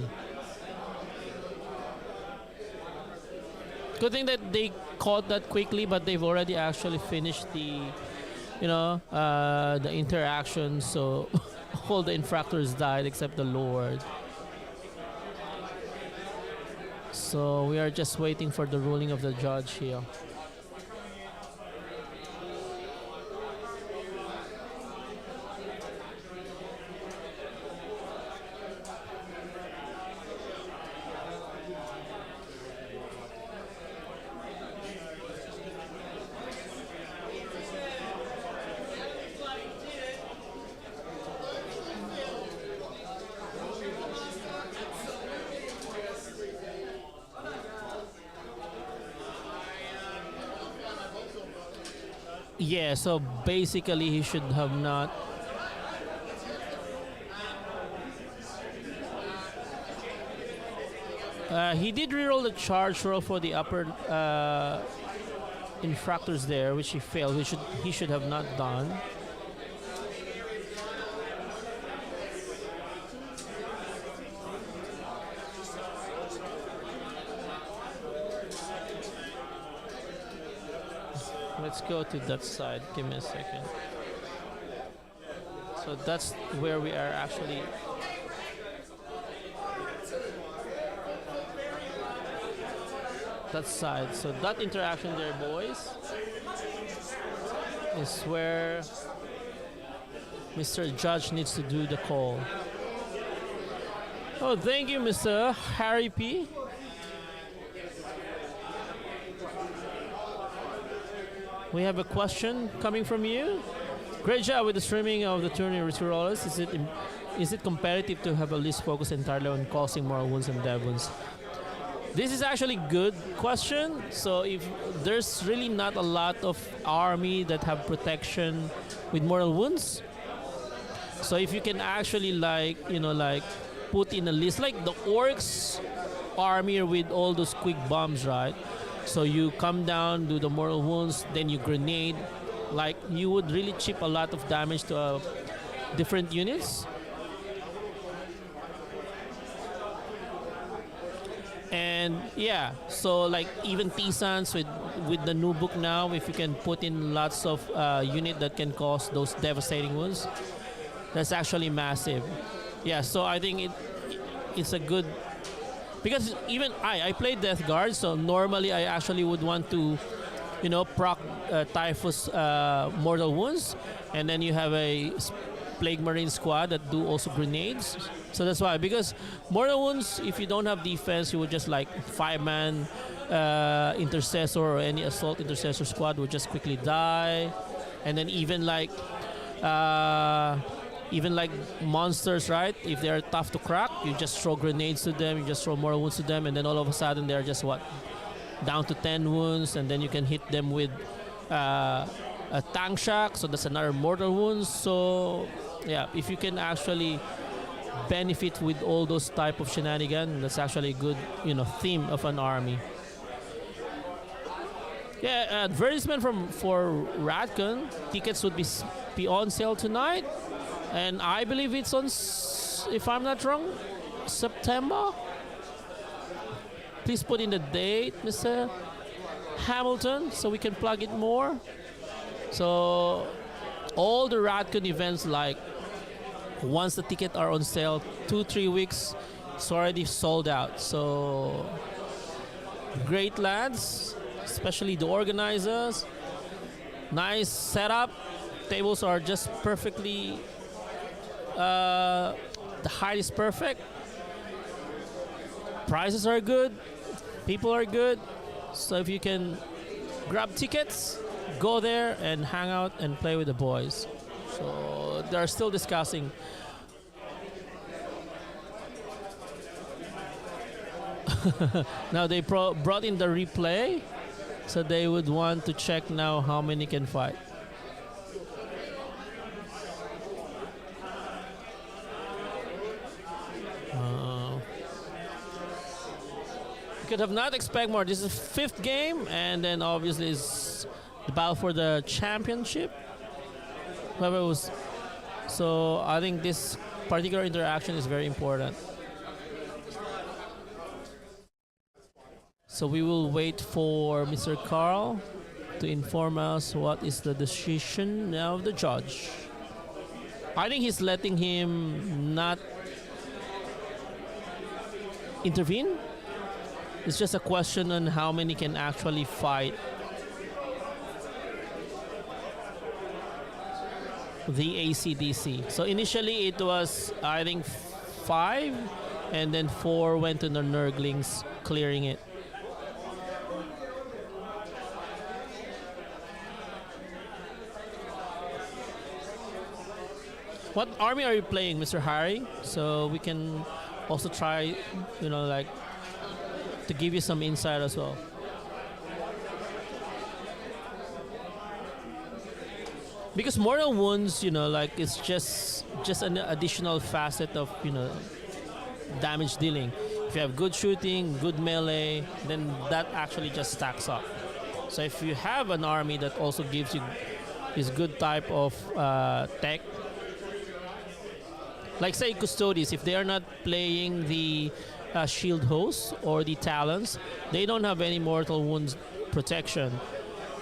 Good thing that they caught that quickly, but they've already actually finished the, the interaction. So all the infractors died except the Lord. So we are just waiting for the ruling of the judge here. Yeah, so basically he should have not. He did reroll the charge roll for the upper infractors there, which he failed. He should have not done. Let's go to that side. Give me a second. So that's where we are actually. That side. So that interaction there, boys, is where Mr. Judge needs to do the call. Oh, thank you, Mr. Harry P. We have a question coming from you. Great job with the streaming of the tourney rollers. Is it competitive to have a list focused entirely on causing moral wounds and dead wounds? This is actually good question. So if there's really not a lot of army that have protection with mortal wounds, so if you can actually put in a list like the orcs army with all those quick bombs, right? So you come down, do the mortal wounds, then you grenade. Like you would really chip a lot of damage to different units. And yeah, so like even T-Sans with the new book now, if you can put in lots of unit that can cause those devastating wounds, that's actually massive. Yeah, so I think it's a good. Because even I played Death Guard, so normally I actually would want to, proc Typhus mortal wounds, and then you have a Plague Marine squad that do also grenades. So that's why, because mortal wounds, if you don't have defense, you would just like 5-man intercessor or any assault intercessor squad would just quickly die, and then even like monsters, right? If they're tough to crack, you just throw grenades to them, you just throw more wounds to them, and then all of a sudden they're just down to 10 wounds, and then you can hit them with a tank shock, so that's another mortal wounds. So yeah, if you can actually benefit with all those type of shenanigans, that's actually a good theme of an army. Yeah, advertisement for Radcon. Tickets would be on sale tonight, and I believe it's on, if I'm not wrong, September. Please put in the date, Mr. Hamilton, so we can plug it more. So all the Radcon events, like once the tickets are on sale, 2-3 weeks, it's already sold out. So great lads, especially the organizers. Nice setup. Tables are just perfectly. The height is perfect. Prices are good. People are good. So if you can grab tickets, go there and hang out and play with the boys. So they're still discussing. Now they brought in the replay, so they would want to check now how many can fight. Could have not expect more. This is 5th game, and then obviously it's the battle for the championship. Whoever was, so I think this particular interaction is very important. So we will wait for Mr. Carl to inform us what is the decision of the judge. I think he's letting him not intervene. It's just a question on how many can actually fight the AC/DC. So initially it was, I think, 5, and then 4 went to the Nurglings, clearing it. What army are you playing, Mr. Harry? So we can also try, like, to give you some insight as well. Because mortal wounds, like, it's just an additional facet of, damage dealing. If you have good shooting, good melee, then that actually just stacks up. So if you have an army that also gives you this good type of tech, like say Custodes, if they are not playing the shield hosts or the talons, they don't have any mortal wounds protection.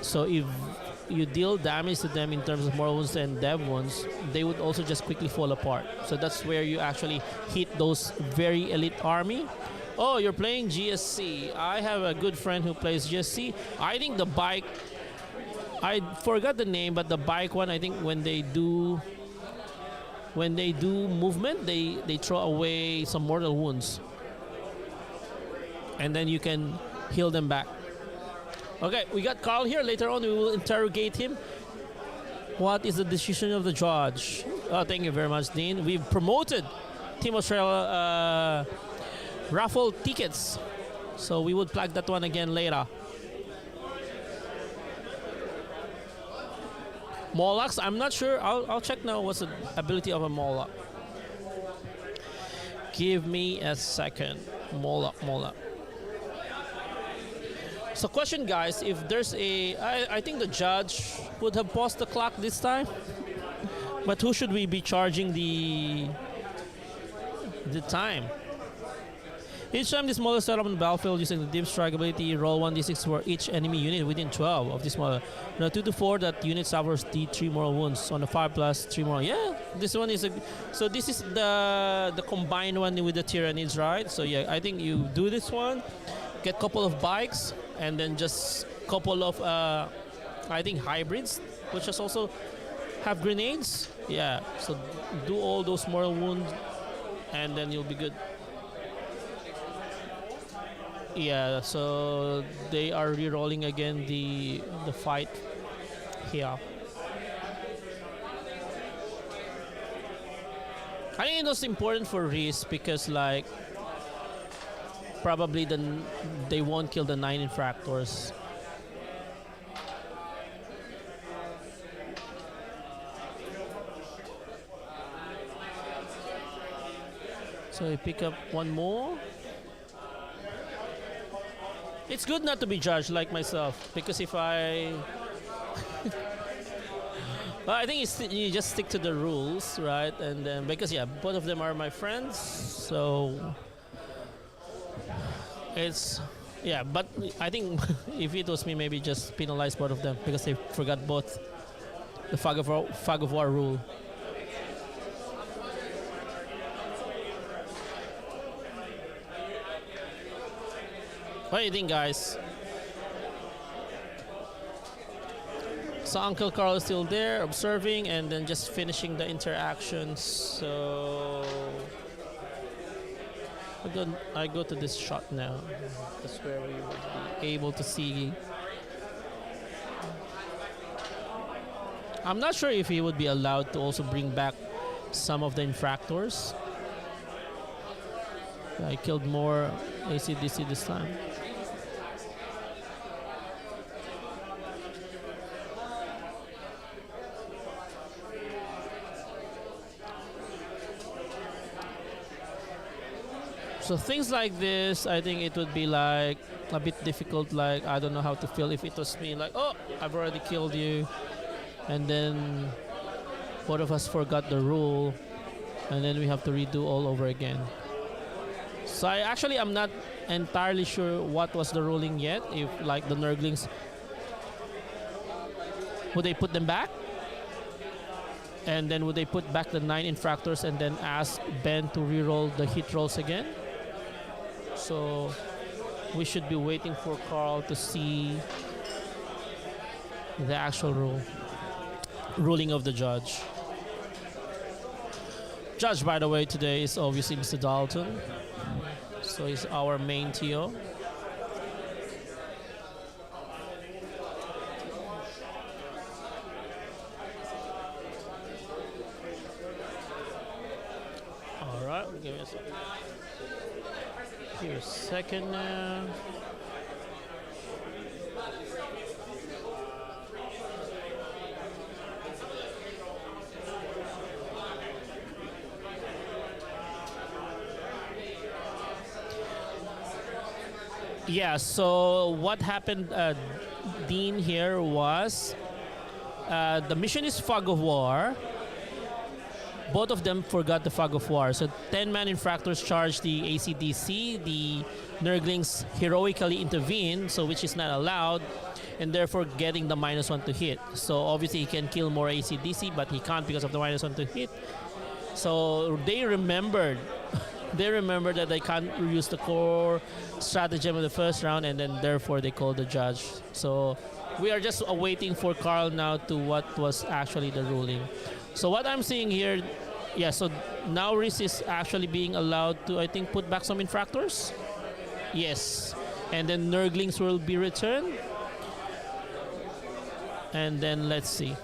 So if you deal damage to them in terms of mortal wounds and dev wounds, they would also just quickly fall apart. So that's where you actually hit those very elite army. Oh, you're playing GSC. I have a good friend who plays GSC. I think the bike, I forgot the name, but the bike one, I think when they do movement, they throw away some mortal wounds, and then you can heal them back. Okay, we got Carl here. Later on, we will interrogate him. What is the decision of the judge? Oh, thank you very much, Dean. We've promoted Team Australia raffle tickets, so we would plug that one again later. Molochs, I'm not sure. I'll check now what's the ability of a Moloch. Give me a second. Moloch. So question, guys, if there's I think the judge would have paused the clock this time. But who should we be charging the time? Each time this model set up on the battlefield using the deep strike ability, roll 1d6 for each enemy unit within 12 of this model. Now 2 to 4 that unit suffers d3 moral wounds. On the 5 plus 3 moral. Yeah, this one is so this is the combined one with the Tyranids, right? So yeah, I think you do this one, get a couple of bikes, and then just couple of I think hybrids, which just also have grenades. Yeah, so do all those moral wounds, and then you'll be good. Yeah, so they are re-rolling again the fight here. I think it was important for Reese because, like, probably they won't kill the 9 infractors. So we pick up one more. It's good not to be judged like myself, because if I... Well, I think you just stick to the rules, right? And then, because yeah, both of them are my friends, so... It's... Yeah, but I think if it was me, maybe just penalize both of them, because they forgot both the fog of war rule. What do you think, guys? So Uncle Carl is still there, observing, and then just finishing the interactions. So I go to this shot now. That's where we will be able to see. I'm not sure if he would be allowed to also bring back some of the infractors. I killed more ACDC this time. So things like this, I think it would be like a bit difficult. Like, I don't know how to feel if it was me. Like, oh, I've already killed you, and then both of us forgot the rule, and then we have to redo all over again. So I'm not entirely sure what was the ruling yet. If like the Nurglings, would they put them back? And then would they put back the 9 infractors and then ask Ben to reroll the hit rolls again? So we should be waiting for Carl to see the actual ruling of the judge. Judge, by the way, today is obviously Mr. Dalton. So he's our main TO. All right, give me a second. Here a second now. Yeah, so what happened, Dean, here was the mission is Fog of War. Both of them forgot the Fog of War. So 10-man infractors charged the ACDC. The Nurglings heroically intervene, so which is not allowed, and therefore getting the -1 to hit. So obviously he can kill more ACDC, but he can't because of the -1 to hit. So they remembered. They remembered that they can't use the core stratagem of the first round, and then therefore they called the judge. So we are just awaiting for Carl now to what was actually the ruling. So what I'm seeing here, yeah, so now Riz is actually being allowed to, I think, put back some infractors. Yes. And then Nurglings will be returned. And then let's see.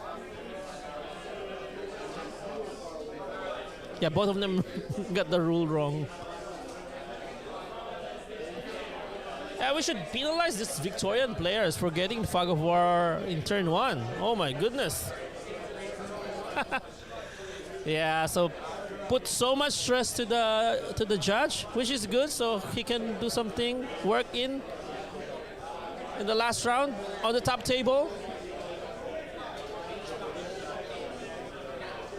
Yeah, both of them got the rule wrong. Yeah, we should penalize these Victorian players for getting the Fog of War in turn 1. Oh my goodness. Yeah, so put so much stress to the judge, which is good, so he can do something, work in the last round on the top table.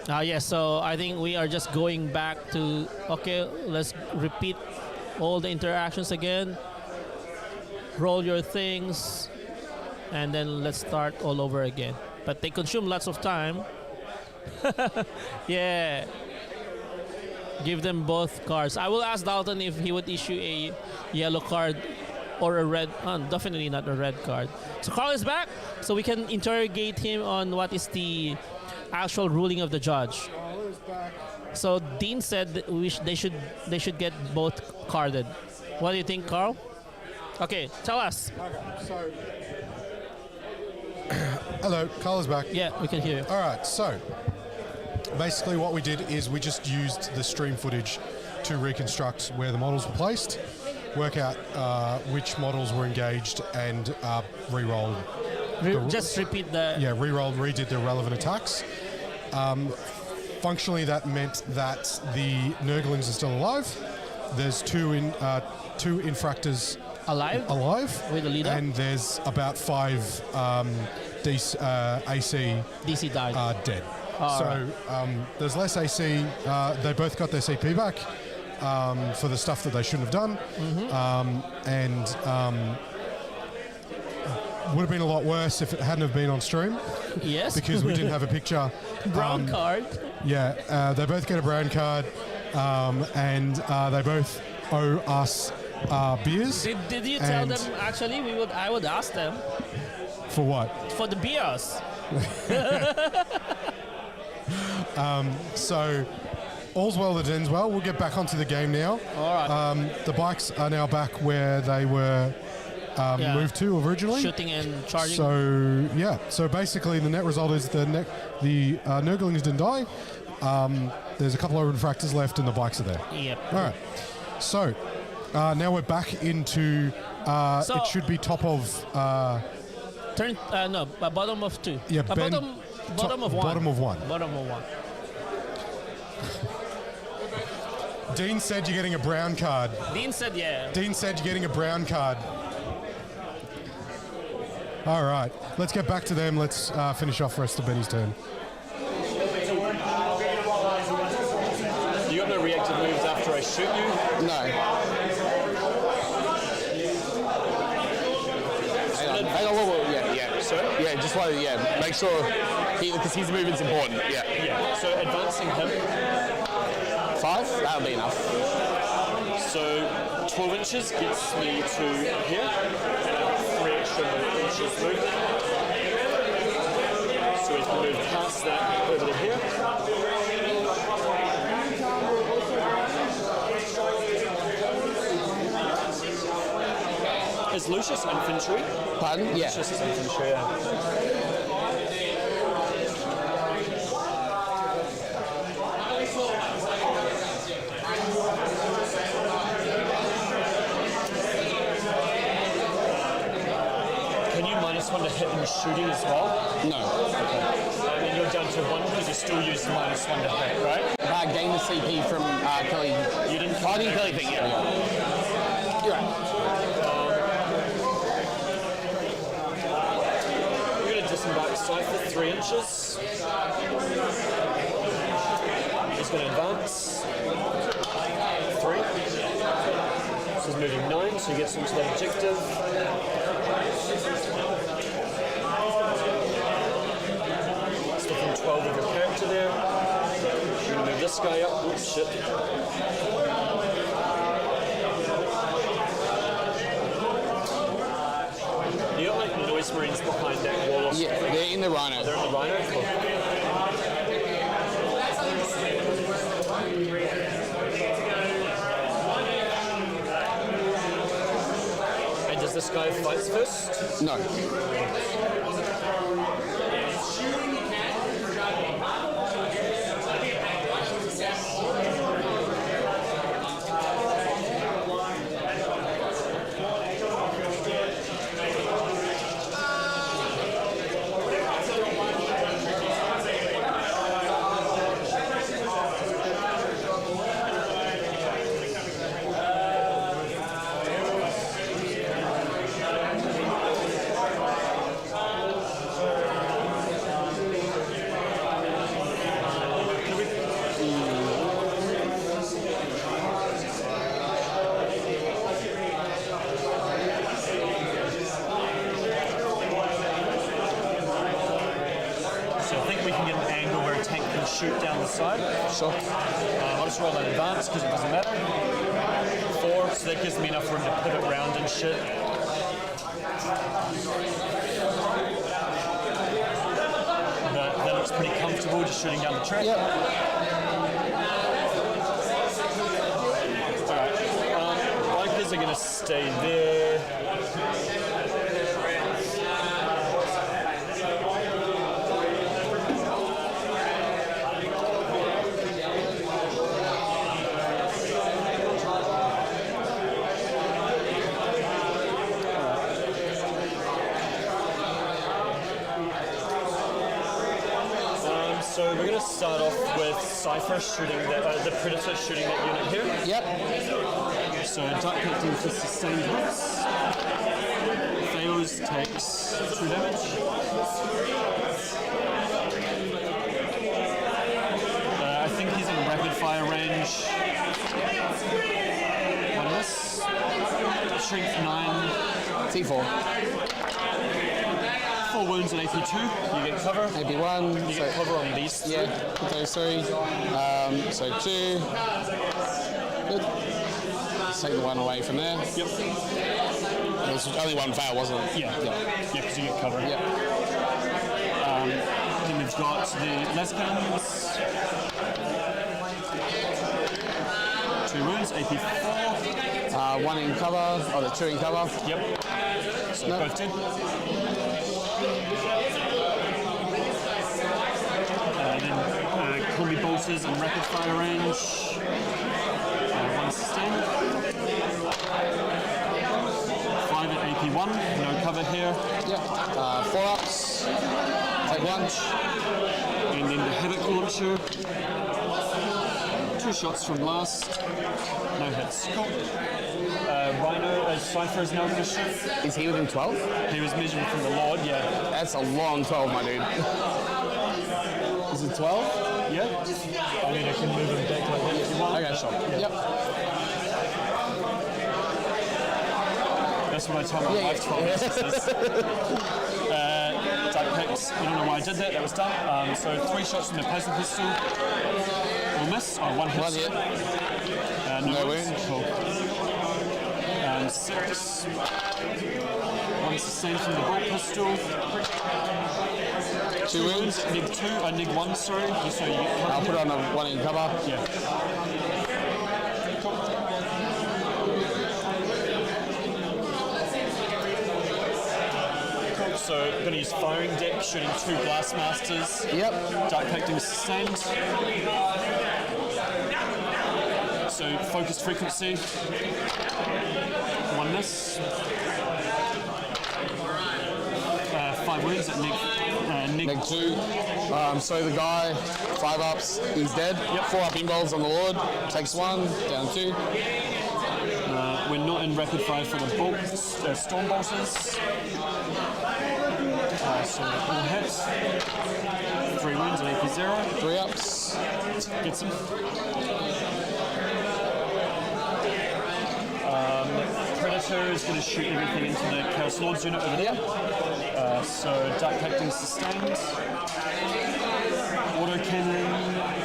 Yeah, so I think we are just going back to, okay, let's repeat all the interactions again. Roll your things, and then let's start all over again. But they consume lots of time. Yeah. Give them both cards. I will ask Dalton if he would issue a yellow card or a red. Definitely not a red card. So Carl is back, so we can interrogate him on what is the actual ruling of the judge. Carl is back. So Dean said that they should get both carded. What do you think, Carl? Okay, tell us. Okay, so hello, Carl is back. Yeah, we can hear you. All right, so basically what we did is we just used the stream footage to reconstruct where the models were placed, work out which models were engaged, and re-roll. Just repeat the... Yeah, re-rolled, redid the relevant attacks. Functionally, that meant that the Nurglings are still alive. There's two infractors Alive? With the leader? And there's about 5 AC DC died. dead. Oh, So there's less AC. They both got their CP back for the stuff that they shouldn't have done. And would have been a lot worse if it hadn't have been on stream. Yes. Because we didn't have a picture. Brown card. Yeah, they both get a brown card, and they both owe us beers. Did you tell them, actually, I would ask them. For what? For the beers. So, all's well that ends well. We'll get back onto the game now. All right. The bikes are now back where they were moved to originally. Shooting and charging. So basically the net result is the Nurglings didn't die. There's a couple of refractors left and the bikes are there. Yep. All right. So now we're back into. It should be top of. Bottom of 2. Yeah, bottom of 1. Bottom of 1. Bottom of 1. Dean said you're getting a brown card. Dean said, yeah. Dean said you're getting a brown card. All right, let's get back to them. Let's finish off the rest of Benny's turn. You got no reactive moves after I shoot you? No. Hang on, yeah. Sorry? Yeah, just want to, make sure, because his movement's important, yeah. Yeah, so advancing him. 5? That'll be enough. So 12 inches gets me to here, and 3 extra inches movement. So we can move past that over to here. Is Lucius infantry? Pardon? Yeah. Lucius is infantry, yeah. Can you -1 to hit in shooting as well? No. Okay. And then you're down to 1 because you still use -1 to hit, right? Gain the CP from Kelly. You didn't Fighting Kelly thing, yeah. You're right. We're going to disembark Cypher 3 inches. He's going to advance. 3. So he's moving 9, so he gets into that objective. Sticking 12 of your character there. We're going to move this guy up. Oops, shit. You got like noise marines behind that wall or something? Yeah, they're in the Rhino. They're in the Rhino? Cool. And does this guy fight first? No. Shoot down the side. Sure. I'll just roll an advance because it doesn't matter. 4, so that gives me enough room to pivot round and shit. That looks pretty comfortable just shooting down the track. Yep. Alright, bikers are going to stay there. So we're going to start off with Cypher shooting the Predator shooting that unit here. Yep. So duck captain for sustained hits. those, takes 2 damage. I think he's in rapid fire range. One miss. Strength 9. T4. 4 wounds at AP2. You get cover. AP1. You get cover on these 3. Yeah, those 3. So 2. Good. Let's take the 1 away from there. Yep. There was only 1 fail, wasn't it? Yeah. Yeah, because you get cover. Yeah. Then we've got the Lescans. 2 wounds, AP4. 1 in cover, or the 2 in cover. Yep. So both dead. Then combi bolters and rapid fire range. 1 sustained. 5 at AP1, no cover here. Yep. 4 ups. Take 1. And then the Havoc launcher. 2 shots from last. No hits. Cool. Rhino, Cypher is now going to shoot. Is he within 12? He was measuring from the Lord, yeah. That's a long 12, my dude. Is it 12? Yeah? I mean, I can move him back like that if you want. Okay, sure. Yep. That's what I tell my wife 12 instances. Duck picks. You don't know why I did that. That was done. So 3 shots from the plasma pistol. Will miss. 1 hit. 1 hit. No wound. Cool. 6. 1 sustained from the bolt pistol. 2 wounds. Nig 2. Nig 1. Sorry. Just so you get cover. I'll put on a 1 in cover. Yeah. Cool. So I'm going to use firing deck, shooting 2 blast masters. Yep. Dark Pacting sustained. So focused frequency. 1 miss. 5 wounds at Nig Nig 2. So the guy, 5 ups, he's dead. Yep. 4 up involves on the Lord. Takes 1, down 2. We're not in rapid fire for the bolts, storm bolters. So all hits. 3 wounds at AP0. 3 ups. Gets him. Predator is going to shoot everything into the Chaos Lords unit over there. So Dark Pacting sustained. Auto cannon,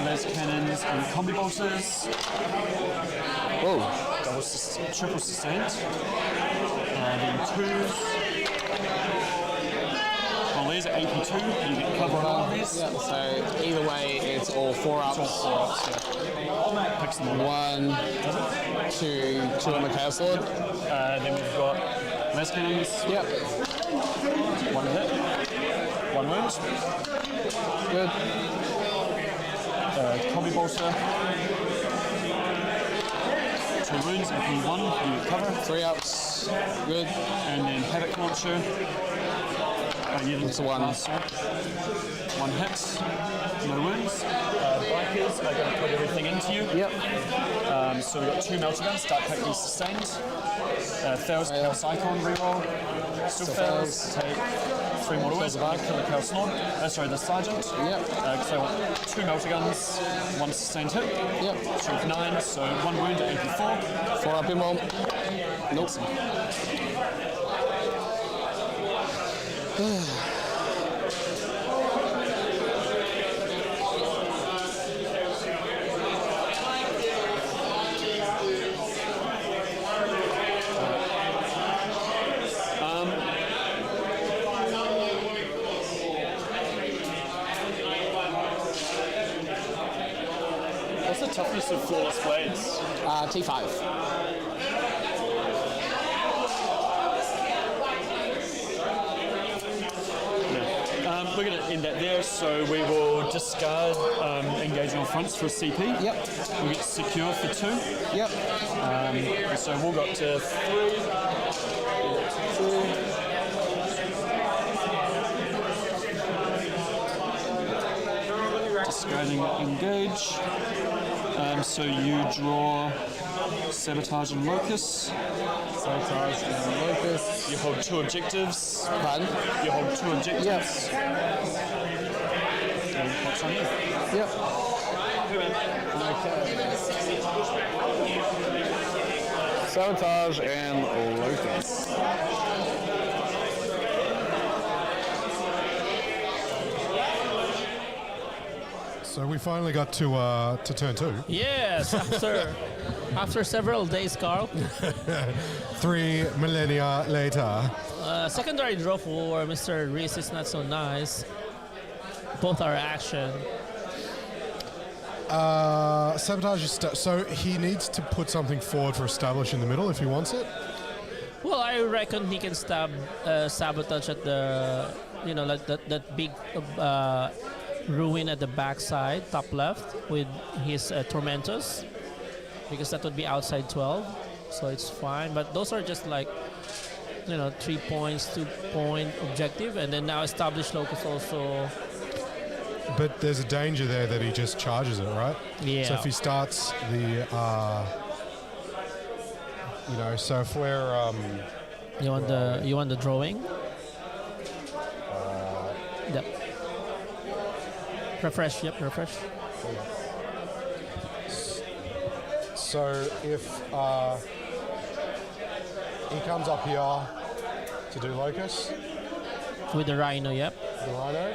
las cannons, and combi bolters. Oh, Triple sustained. Then 2s. Well, there's at AP2. You get cover on all of these. yeah, so either way, it's all 4 ups. It's all 4 ups, yeah. Picks them all up. 1, 2 on the Chaos Lord. Then we've got las cannons. Yep. 1 hit. 1 wound. Good. Combi bolter. 2 wounds, AP1, you cover. 3 ups. Good. And then Havoc launcher. It's a 1. 1 hit. No wounds. Bikers are going to put everything into you. Yep. So we've got 2 melter guns, Dark Pacting sustained. Fails, Chaos Icon reroll. Still fails. Take 3 more wounds. Kill the Chaos Lord. Sorry, the Sergeant. Yep. Because they want 2 melter guns, 1 sustained hit. Yep. Strength 9, so 1 wound at AP4. 4 up involve. Nope. What's the toughness of flawless blades? T5. We're going to end that there, so we will discard engaging on fronts for a CP. Yep. We'll get secure for 2. Yep. So we'll go up to 3. 2. Discarding engage. So you draw Sabotage and Locus. Sabotage and Locust. You hold 2 objectives. Pardon? You hold 2 objectives. Yes. And pops on you. Yep. Okay. Sabotage and Locust. So we finally got to turn 2. Yes, after several days, Carl. 3 millennia later. Secondary draw for Mr. Reese is not so nice. Both are action. Sabotage is so he needs to put something forward for establish in the middle if he wants it. Well, I reckon he can sabotage at the, like that big ruin at the backside, top left, with his Tormentos, because that would be outside 12, so it's fine. But those are just like, 3 points, 2-point objective, and then now established locus also. But there's a danger there that he just charges it, right? Yeah. So if he starts the, so if we're You want the drawing? Yep. Refresh. Yep. Refresh. So if he comes up here to do locus, With the rhino. Yep. the rhino,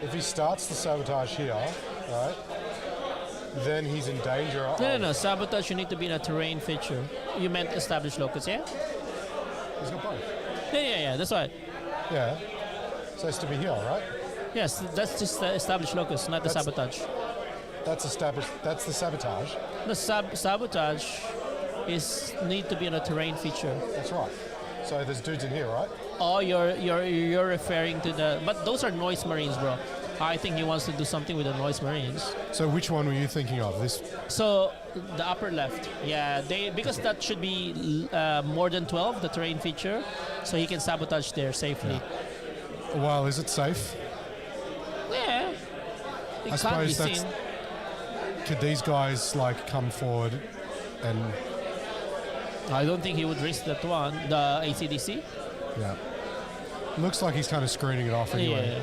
if he starts the sabotage here, right, then he's in danger of... No. Sabotage. You need to be in a terrain feature. You meant established locus, yeah? He's got both. Yeah. That's right. Yeah. So it's to be here, right? Yes, that's just the established locus, not the That's- sabotage. That's established. That's the sabotage. The sabotage is need to be on a terrain feature. That's right. So there's dudes in here, right? Oh, you're referring to the, but those are noise marines, bro. I think he wants to do something with the noise marines. So which one were you thinking of? This. So the upper left, yeah, because that should be more than 12, the terrain feature, so he can sabotage there safely. Well, is it safe? Yeah, it I can't be suppose that's. seen. Could these guys like come forward and I don't think he would risk that one, the ACDC. yeah? Looks like he's kind of screening it off anyway.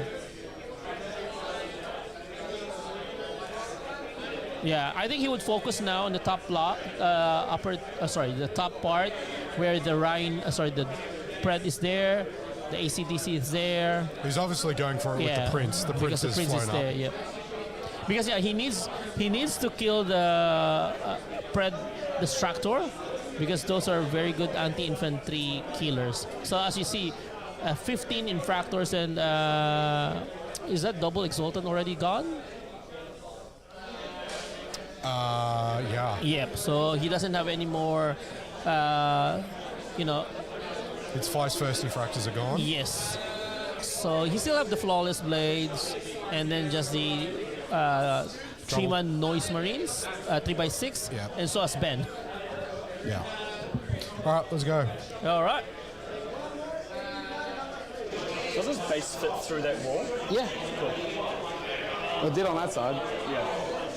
Yeah, I think he would focus now on the top the top part where the the Pred is there, the ACDC is there. He's obviously going for it with the prince. The prince because the is prince flown is there. up. Yep. Because he needs to kill the Pred Destructor, because those are very good anti-infantry killers. So as you see, 15 infractors and is that double exultant already gone? Yeah. Yep. So he doesn't have any more. Its vice first infractors are gone. Yes. So he still have the flawless blades, and then just the 3-man noise marines, 3x6, Yeah. and so has Ben. Yeah. All right, let's go. All right. Does his base fit through that wall? Yeah. It did on that side. Yeah.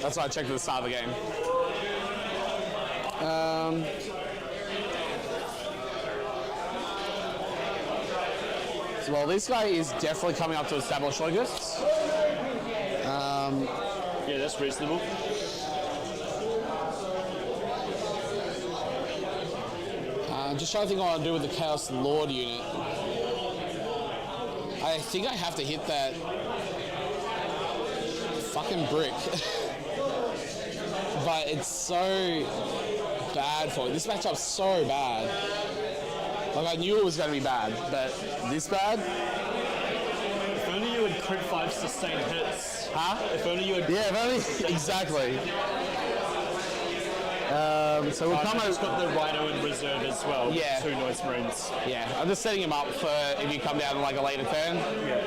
That's why I checked at the start of the game. Well, this guy is definitely coming up to establish locusts. Yeah, that's reasonable. I'm just trying to think what I'll do with the Chaos Lord unit. I think I have to hit that fucking brick. But it's so bad for it. This matchup's so bad. Like, I knew it was going to be bad, but this bad? If only you had crit 5 sustained hits. Huh? If only you had. Yeah, if only, exactly. So we'll come He's over. got the Rhino in reserve as well. Yeah. 2 Noise Marines. Yeah, I'm just setting him up for if you come down in like a later turn. Yeah.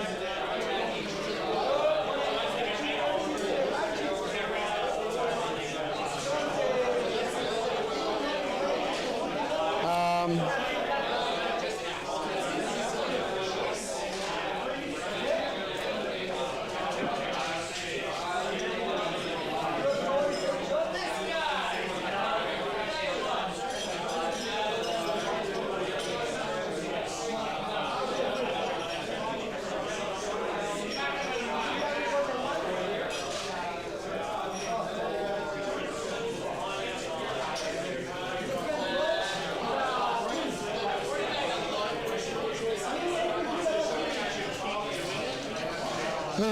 It's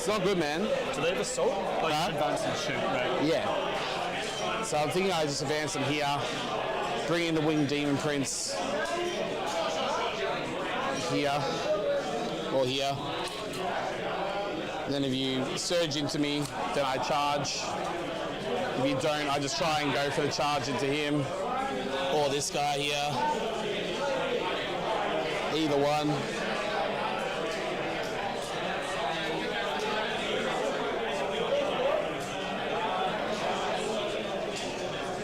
not good, man. Do they have assault? Like advance and shoot, right? Yeah. So I'm thinking I just advance them here, bring in the winged demon prince here or here. Then if you surge into me, then I charge. If you don't, I just try and go for the charge into him or this guy here. Either one.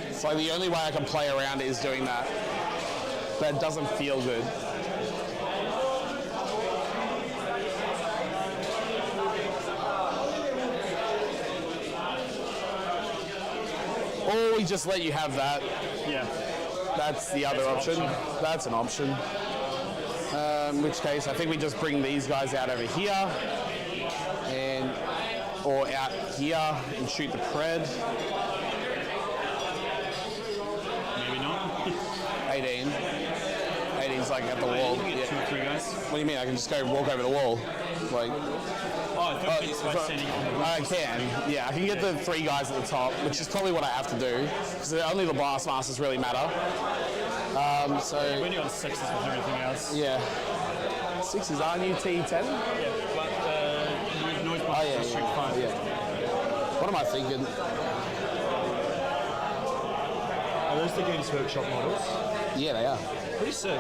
It's like the only way I can play around it is doing that. That doesn't feel good. Or we just let you have that. Yeah. That's the other option. That's an option. In which case, I think we just bring these guys out over here, or out here and shoot the pred. Maybe not. 18. 18's like at the wall. You can get 2 or 3 guys. What do you mean? I can just go walk over the wall, like. Oh, I thought it's by standing on the roof. I can, yeah. I can get the 3 guys at the top, which is probably what I have to do, because only the blast masters really matter. So When you're on 6s with everything else. yeah, 6s aren't you T10? Yeah, but noise Oh yeah, shoot 5. yeah. What am I thinking? Are those the Games Workshop models? Yeah, they are. Pretty sick.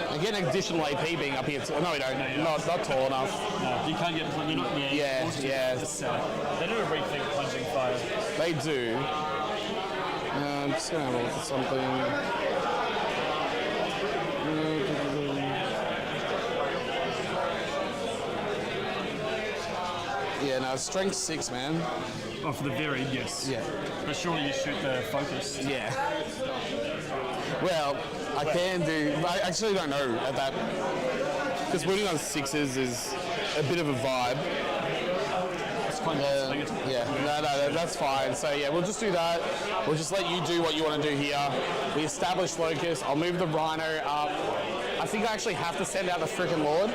I get an additional AP being up here. No, we don't. Not tall enough. No, you can't get. You're not. Yeah, yeah. They do a rethink plunging fire. They do. I'm just gonna have a look at something. Yeah, no, strength 6, man. Oh, for the varied, yes. Yeah. But surely you shoot the focus. Yeah. Well, I can do. I actually don't know at that. Because winning on 6s is a bit of a vibe. It's fun. Yeah, no, that's fine. So yeah, we'll just do that. We'll just let you do what you want to do here. We establish locus. I'll move the rhino up. I think I actually have to send out the frickin' lord.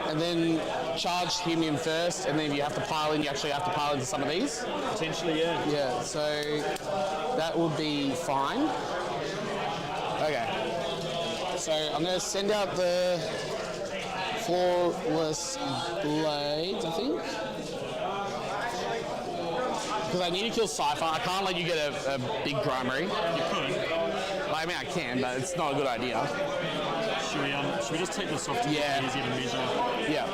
And then charge him in first, and then if you have to pile in, you actually have to pile into some of these. Potentially, yeah. Yeah, so that would be fine. Okay. So I'm going to send out the flawless blades, I think. Because I need to kill Cypher. I can't let you get a big primary. You could. I mean, I can, but it's not a good idea. Should we just take this off to make it easier to measure? Yeah.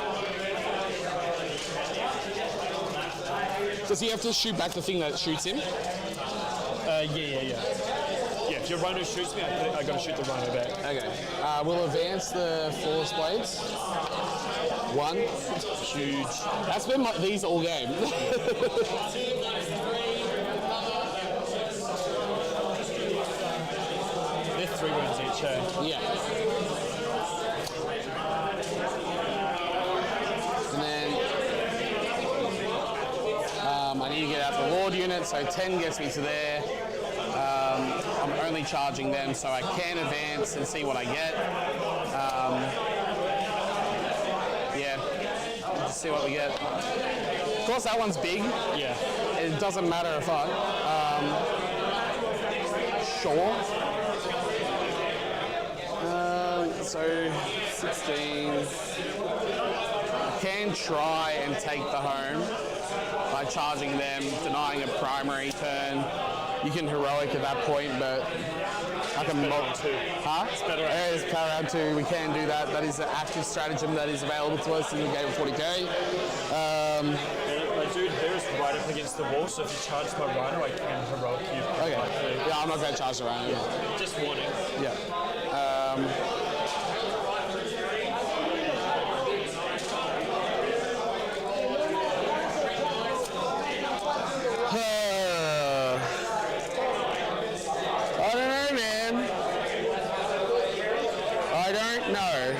Does he have to shoot back the thing that shoots him? Yeah. Yeah, if your rhino shoots me, I got to shoot the rhino back. Okay. We'll advance the flawless blades. 1. Huge. That's been these all game. They're 3 wounds each, eh? Yeah. And then I need to get out the Lord unit, so 10 gets me to there. I'm only charging them, so I can advance and see what I get. Yeah, just see what we get. Of course, that one's big. Yeah. It doesn't matter if I... sure. So 16. I can try and take the home by charging them, denying a primary turn. You can heroic at that point, but I can mock 2. Huh? It's better. It is power round 2. We can do that. That is an active stratagem that is available to us in the game of 40k. My dude here is right up against the wall, so if you charge my rhino, I can heroic you. Okay. Yeah, I'm not going to charge the rhino. Just warning. Yeah. I don't know, man. I don't know.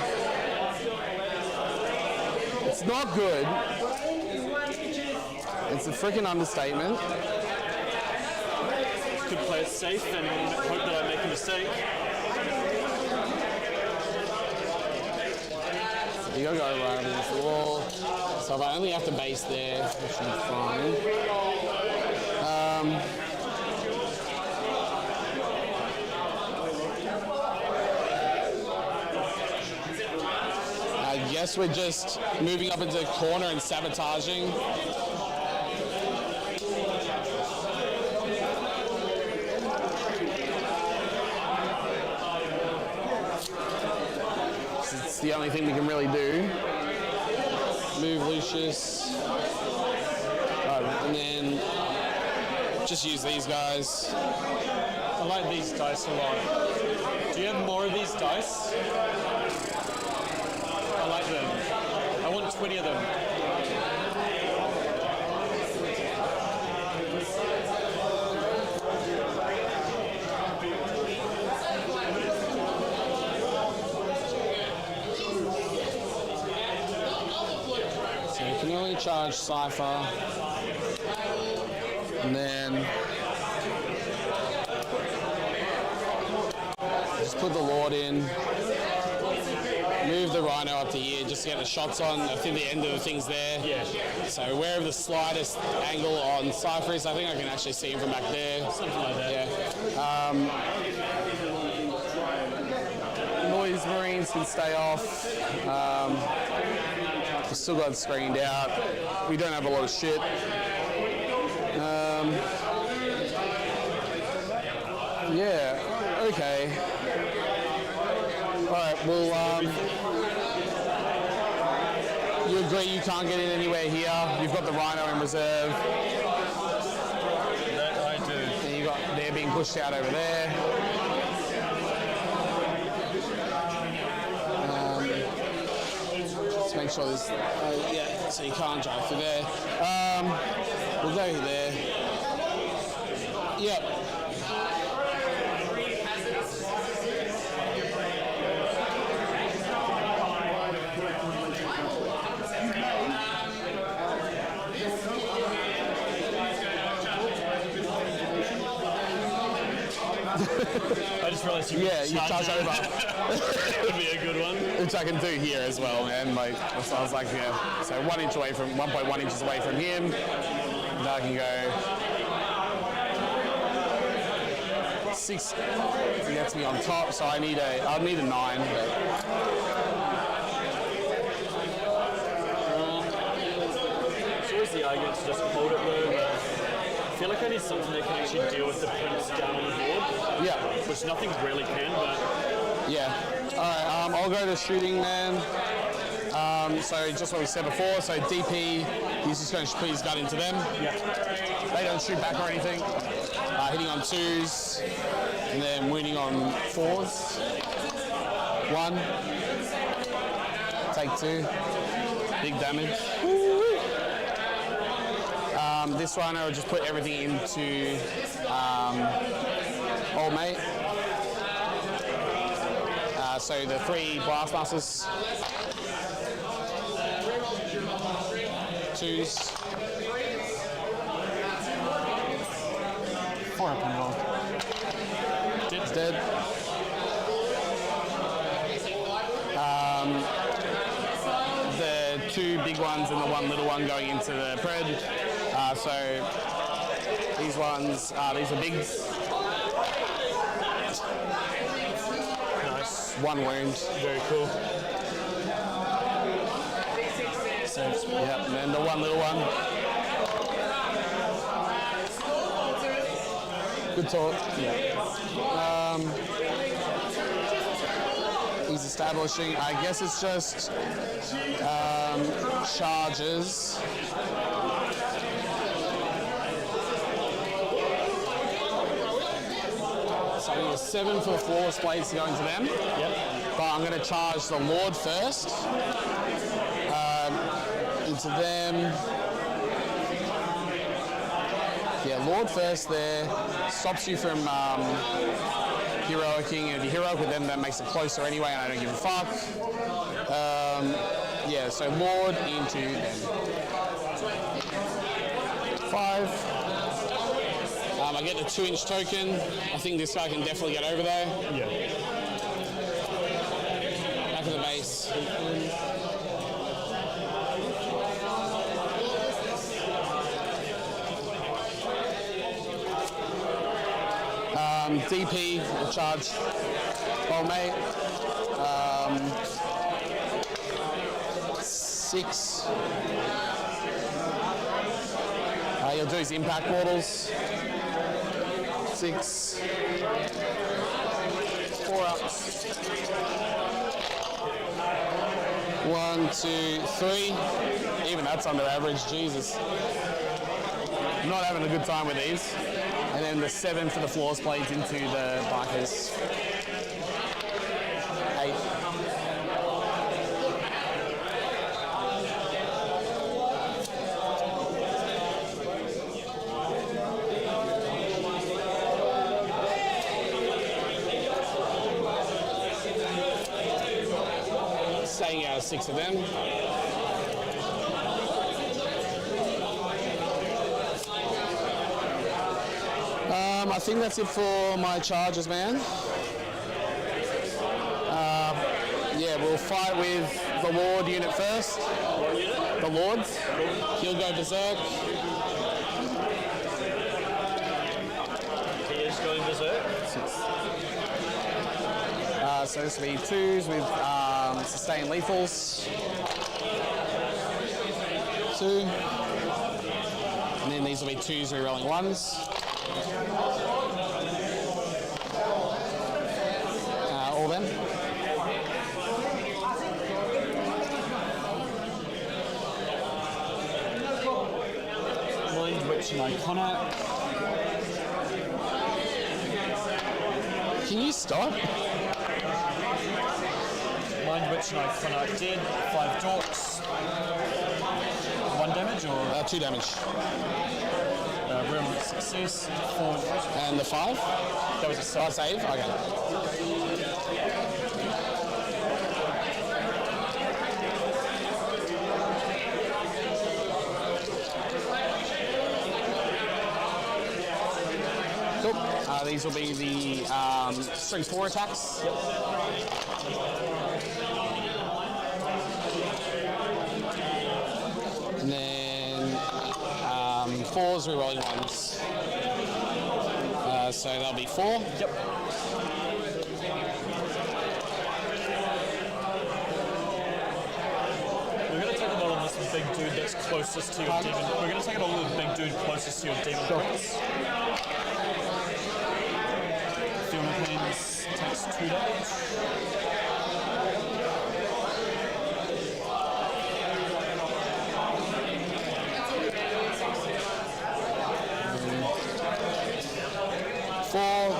It's not good. It's a freaking understatement. could play it safe and hope that I make a mistake. You gotta go right against the wall. So if I only have to base there, I should be fine. I guess we're just moving up into the corner and sabotaging. It's the only thing we can really do. Move Lucius. And then just use these guys. I like these dice a lot. Do you have more of these dice? I like them. I want 20 of them. So you can only charge Cypher. And then just put the Lord in. Move the Rhino up to here just to get the shots on. I think the end of the thing's there. Yeah. So wherever the slightest angle on Cypher is, I think I can actually see him from back there. Something like that. Yeah. Noise Marines can stay off. We've still got it screened out. We don't have a lot of shit. Yeah, okay. Alright, well, you agree you can't get in anywhere here. You've got the Rhino in reserve. That I do. And you've got, they're being pushed out over there. Let's make sure there's, yeah, so you can't drive through there. We'll go there. Yep. I just realized you charge over. That would be a good one. Which I can do here as well, man. Like, so I was like, yeah. So 1 inch away from, 1.1 inches away from him. And I can go 6. He gets me on top, so I'll need a 9. But It's always the argument to just hold it low, but I feel like I need something that can actually deal with the prints down on the board. yeah, Which nothing really can, but yeah. All right, I'll go to shooting then. So just what we said before. So DP, he's just going to put his gun into them. yeah. They don't shoot back or anything. Hitting on 2s, and then wounding on 4s. 1. Take 2. Big damage. This one, I will just put everything into Old Mate. So the 3 Blastmasters. 2s. 4 up and roll. It's dead. The 2 big ones and the 1 little one going into the pred. So these ones, these are bigs. Nice. 1 wound. Very cool. Yep, and then the 1 little one. Good talk. Yeah. He's establishing. I guess it's just charges. So I need a 7 for the flawless blades to go into them. Yep. But I'm going to charge the Lord first. Into them. Yeah, Lord first there. Stops you from heroicing. If you're heroic with them, that makes it closer anyway, and I don't give a fuck. Yeah, so Lord into them. 5. I get the 2-inch token. I think this guy can definitely get over there. Yeah. Back of the base. DP will charge old mate. 6. You'll do his impact mortals. 6. 4 ups. 1, 2, 3. Even that's under average, Jesus. I'm not having a good time with these. And then the 7 for the floors blades into the bikers. 8. Staying out of 6 of them. I think that's it for my charges, man. Yeah, we'll fight with the Lord unit first. The Lords. He'll go berserk. He is going berserk. So this will be 2s with sustained lethals. 2. And then these will be 2s rerolling 1s. All them. Mind Witch and Iconic. Can you stop? Mind Witch and Iconic dead. 5 dorks. 1 damage or 2 damage. room success. 4. And the 5? That was a save. Save? Okay. Cool. These will be the strength 4 attacks. Yep. And then 4s rerolling 1s. So that'll be 4. Yep. We're going to take it all on this big dude that's closest to your demon. We're going to take it all on the big dude closest to your demon prince. Fiona Haynes takes 2 damage.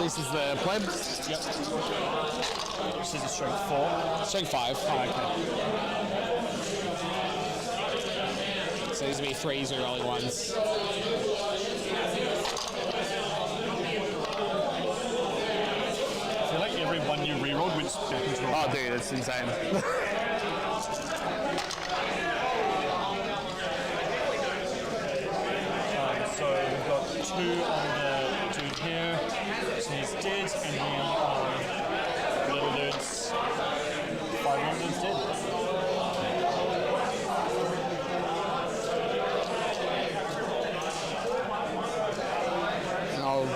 This is the plebs. Yep. This is a strength 4. Strength 5. Oh, okay. So these will be 3s or rolling 1s. I feel like every one you rerolled went back into a... Oh, dude, that's insane. So we've got 2 on the dude here. So he's dead, and then little dude's 5 on dude's dead. And I'll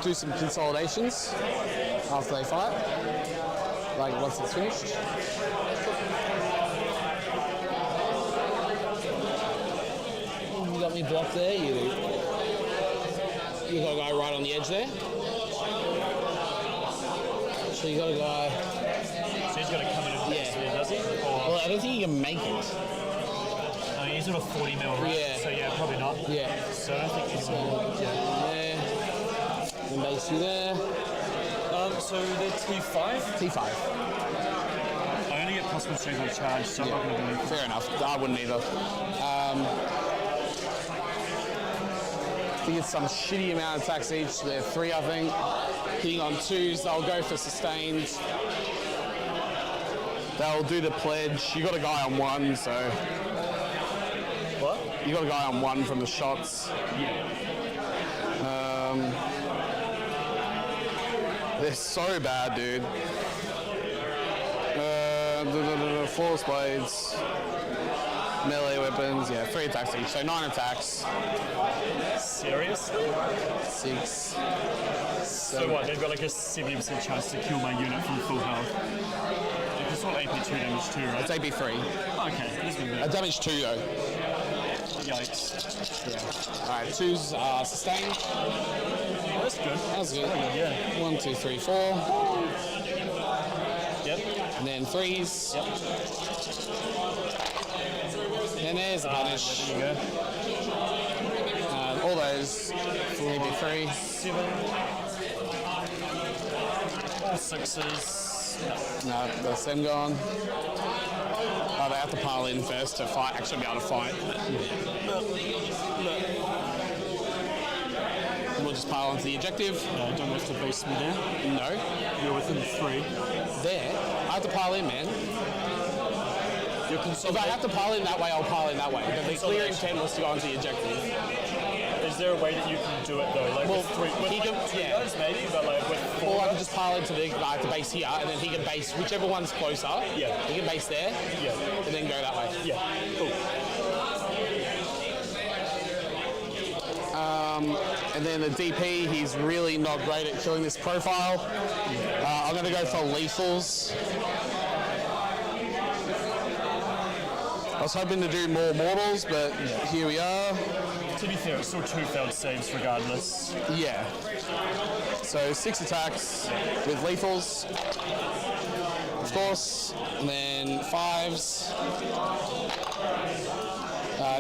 do some consolidations after they fight, like once it's finished. You got me blocked there, you got a guy right on the edge there. So you got a guy. So he's got to come in and fix there, does he? Or, Well, I don't think you can make it. he's on a 40 mil, right? Yeah. So yeah, probably not. Yeah. So I don't think he's There. And base you there. So they're T5. T5. I only get possible strength on charge, so I'm not going to believe. Fair enough. I wouldn't either. I think it's some shitty amount of attacks each. They're 3, I think. Hitting on 2s, they'll go for sustained. They'll do the pledge. You got a guy on 1, so. What? You got a guy on 1 from the shots. Yeah. They're so bad, dude. Force blades, melee weapons, yeah, 3 attacks each, so 9 attacks. Seriously? 6. So what, they've got like a 70% chance to kill my unit from full health. It's all AP2 damage too, right? It's AP3. Okay, this is good. Damage 2 though. Yikes. Alright, 2's sustained. That's good. That's good. Yeah. 1, 2, 3, 4. Yep. And then 3's. Yep. And there's the punish. There you go. All those AP3. 7. All 6s. No, that's them gone. Oh, they have to pile in first to fight. Actually, be able to fight. We'll just pile onto the objective. Don't have to base me there. No. You're within 3. There. I have to pile in, man. If I have to pile in that way, I'll pile in that way. But the clear intent was to go onto the objective. Is there a way that you can do it though? Like Well, with 3, with he like can- 2 yeah. guys maybe, but like with 4 Or I can guys? just pile into the guy to base here, and then he can base whichever one's closer. Yeah. He can base there, Yeah. and then go that way. Yeah. Cool. And then the DP, he's really not great at killing this profile. I'm going to go for lethals. I was hoping to do more mortals, but here we are. To be fair, it's still 2 failed saves regardless. Yeah. So 6 attacks with lethals, of course, and then 5s.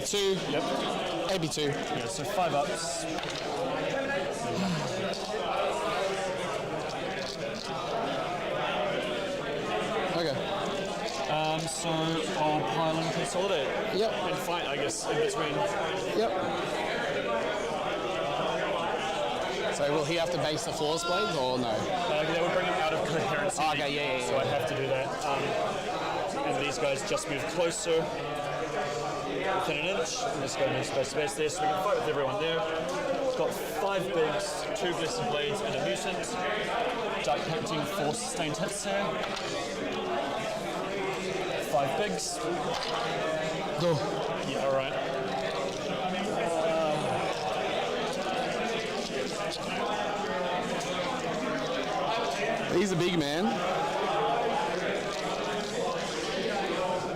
2. Yep. AP2. Yeah, so 5 ups. Okay. So I'll pile and consolidate. Yep. And fight, I guess, in between. Yep. So will he have to base the force blades or no? That would bring him out of coherence. Oh, okay, yeah. So I have to do that. And these guys just move closer within an inch. And this guy moves space there, so we can fight with everyone there. It's got 5 bigs, 2 blessed blades, and a mutant. Dark Painting, 4 sustained hits here. 5 bigs. Oh. Yeah, alright. He's a big man.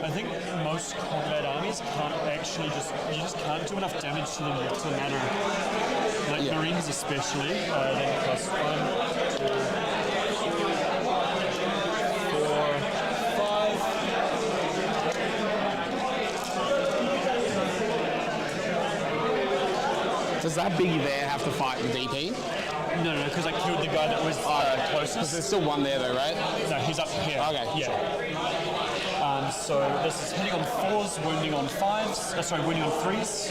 I think most combat armies can't actually you just can't do enough damage to them to matter. Like Yeah. Marines especially, they plus 1, 2, 4, 5. Does that biggie there have to fight the DP? No, because I killed the guy that was Because closest. there's still one there though, right? No, he's up here. Okay, Yeah. So this is hitting on 4s, wounding on 5s. Wounding on 3s.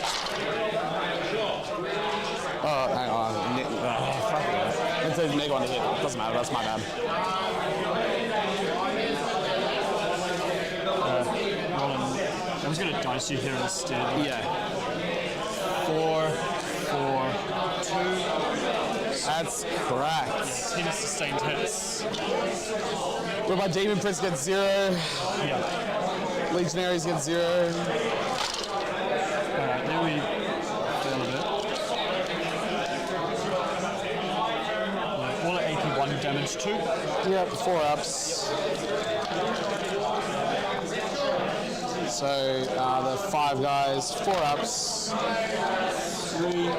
Oh, hang on. It says neg on the hit. Doesn't matter, that's my bad. I was going to dice you here instead. Yeah. 4, 4, 2. That's correct. 10 sustained hits. Where my Demon Prince gets 0, Yeah. Legionaries get 0. Alright, there we fail a bit. All at AP1 damage too. Yep, 4 ups. So the 5 guys, 4 ups, 3,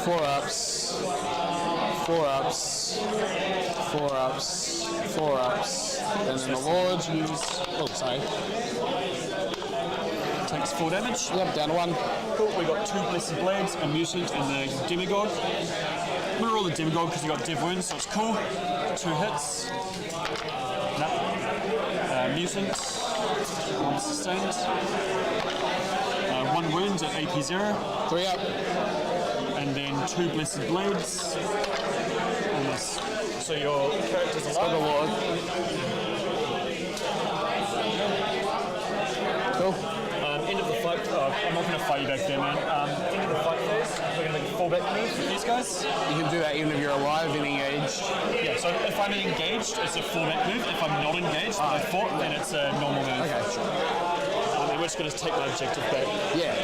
4 ups, 4 ups, 4 ups, 4 ups, and then the Lord use. Oh, sorry. Takes 4 damage. Yep, down to 1. Cool, we got 2 Blessed Blades, a Mutant, and the Demigod. I'm gonna roll the Demigod because he got Dev Wounds, so it's cool. 2 hits. No. Mutant. 1 sustained. 1 wound at AP0. 3 up. And then 2 Blessed Blades. And this. So your character's alive. The Lord. Cool. End of the fight. I'm not going to fight you back there, man. Think of the fight phase. We're going to make a fallback move with these guys. You can do that even if you're alive and engaged. Yeah, so if I'm engaged, it's a fallback move. If I'm not engaged, but I fought, then it's a normal move. Okay, sure. And we're just going to take my objective back. Yeah.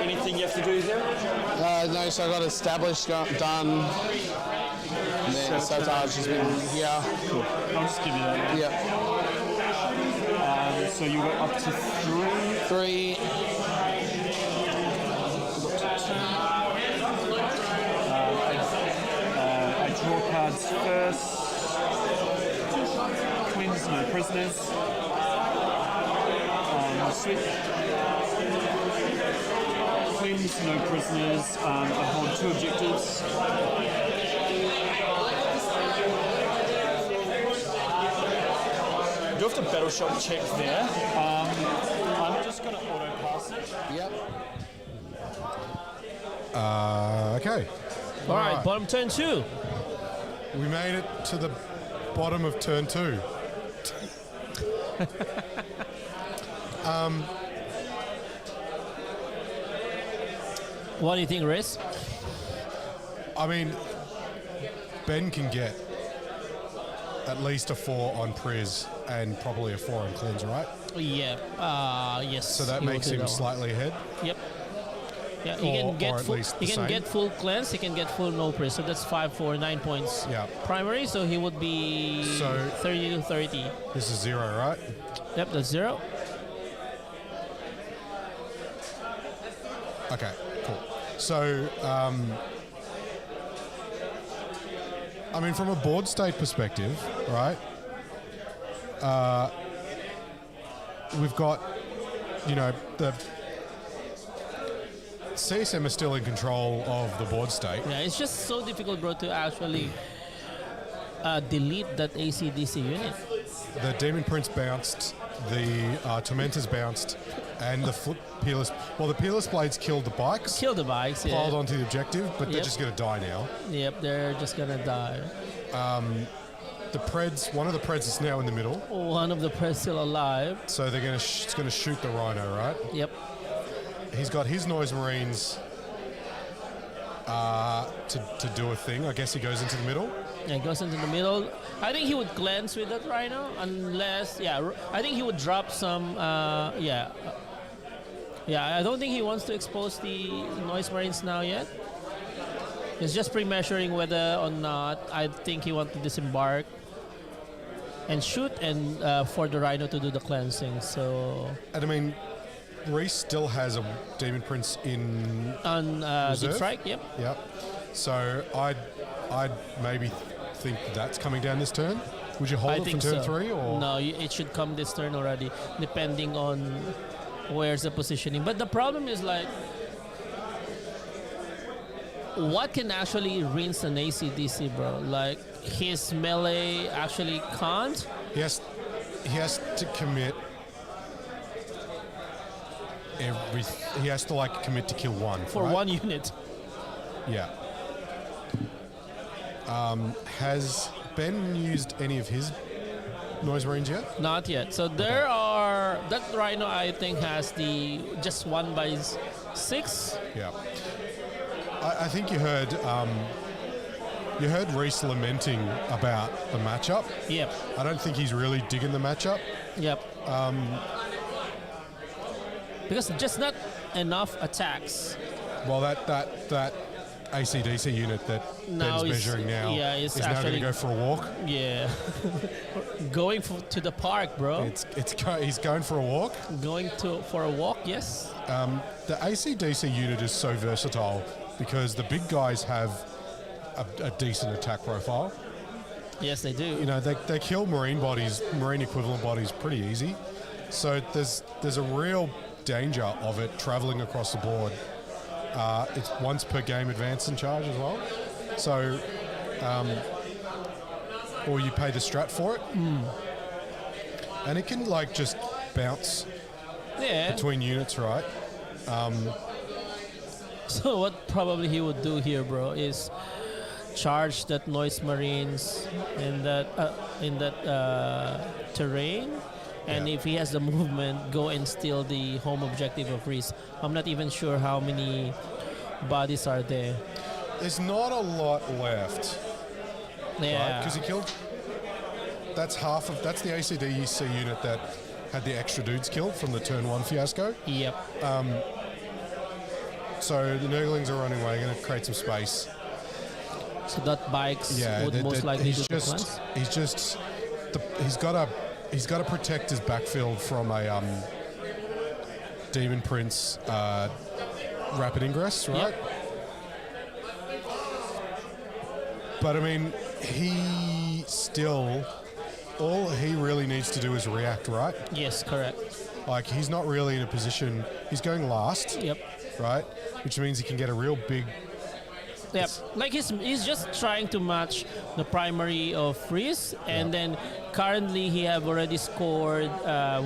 Anything you have to do there? No, so I got established, done. And then Sabotage has been here. Cool. I'll just give you that. Yep. So you got up to 3. 3. I draw cards first. Queens, no prisoners. Sweet. Queens, no prisoners. I hold 2 objectives. You have to battle shot check there. I'm just going to auto pass it. Yep. Okay. All right, bottom turn 2. We made it to the bottom of turn 2. What do you think, Riz? I mean, Ben can get at least a 4 on Priz and probably a 4 on Cleanse, right? Yeah. Yes. So that he will makes do him that one. slightly ahead. Yep. Yeah, he Or can get at full. least He the can same. get full cleanse. He can get full no priz. So that's 5 for 9 points. Yeah. Primary. So he would be So- 30 to 30. This is 0, right? Yep, that's 0. Okay, cool. So, I mean, from a board state perspective, right? We've got, the CSM is still in control of the board state. Yeah, it's just so difficult, bro, to actually delete that ACDC unit. The Demon Prince bounced, the Tormentors bounced, and the foot peerless. Well, the peerless blades killed the bikes, Kill the bikes. Yeah. piled onto the objective, but they're Yep. just going to die now. Yep, they're just gonna die. The Preds, one of the Preds is now in the middle, One of the press still alive. so they're going to it's going to shoot the Rhino, right? Yep. He's got his Noise Marines to do a thing. I guess he goes into the middle. Yeah, it goes into the middle. I think he would cleanse with that Rhino, unless, I think he would drop some, Yeah, I don't think he wants to expose the Noise Marines now yet. He's just pre-measuring whether or not I think he wants to disembark and shoot, and for the Rhino to do the cleansing. So And I mean, Reese still has a Demon Prince in. on Reserve? Deep Strike, yep. Yep. So I'd maybe think that's coming down this turn. Would you hold I it for think turn so. 3 or? No, it should come this turn already, depending on where's the positioning. But the problem is, like, what can actually rinse an ACDC, bro? Like, his melee actually can't. He has to commit he has to commit to kill one For right? one unit. Yeah. Has Ben used any of his Noise Marines yet? Not yet. So there are, that Rhino I think has the just 1x6. Yeah. I think you heard Reese lamenting about the matchup. Yep. I don't think he's really digging the matchup. Yep. Because just not enough attacks. Well, that ACDC unit that Now Ben's is- measuring now yeah, it's is now going to actually- go for a walk. Yeah. Going to the park, bro. He's going for a walk. Going for a walk, yes. The ACDC unit is so versatile because the big guys have a decent attack profile. Yes, they do. They kill marine equivalent bodies pretty easy. So there's a real danger of it traveling across the board. It's once per game advance and charge as well. So, or you pay the strat for it. And it can just bounce Yeah. between units, right? So what probably he would do here, bro, is charge that noise marines in that terrain, and Yeah. if he has the movement, go and steal the home objective of Reese. I'm not even sure how many bodies are there. There's not a lot left. Yeah, Because he killed. That's that's the ACDC unit that had the extra dudes killed from the turn 1 fiasco. yep. So the Nurglings are running away, going to create some space. So that bikes Yeah, would most likely do the plans. he's got to protect his backfield from a Demon Prince rapid ingress, right? Yep. But I mean, all he really needs to do is react, right? Yes, correct. Like, he's not really in a position, he's going last, Yep. right? Which means he can get a real big, Yep. Like he's just trying to match the primary of Reese, and then currently he have already scored.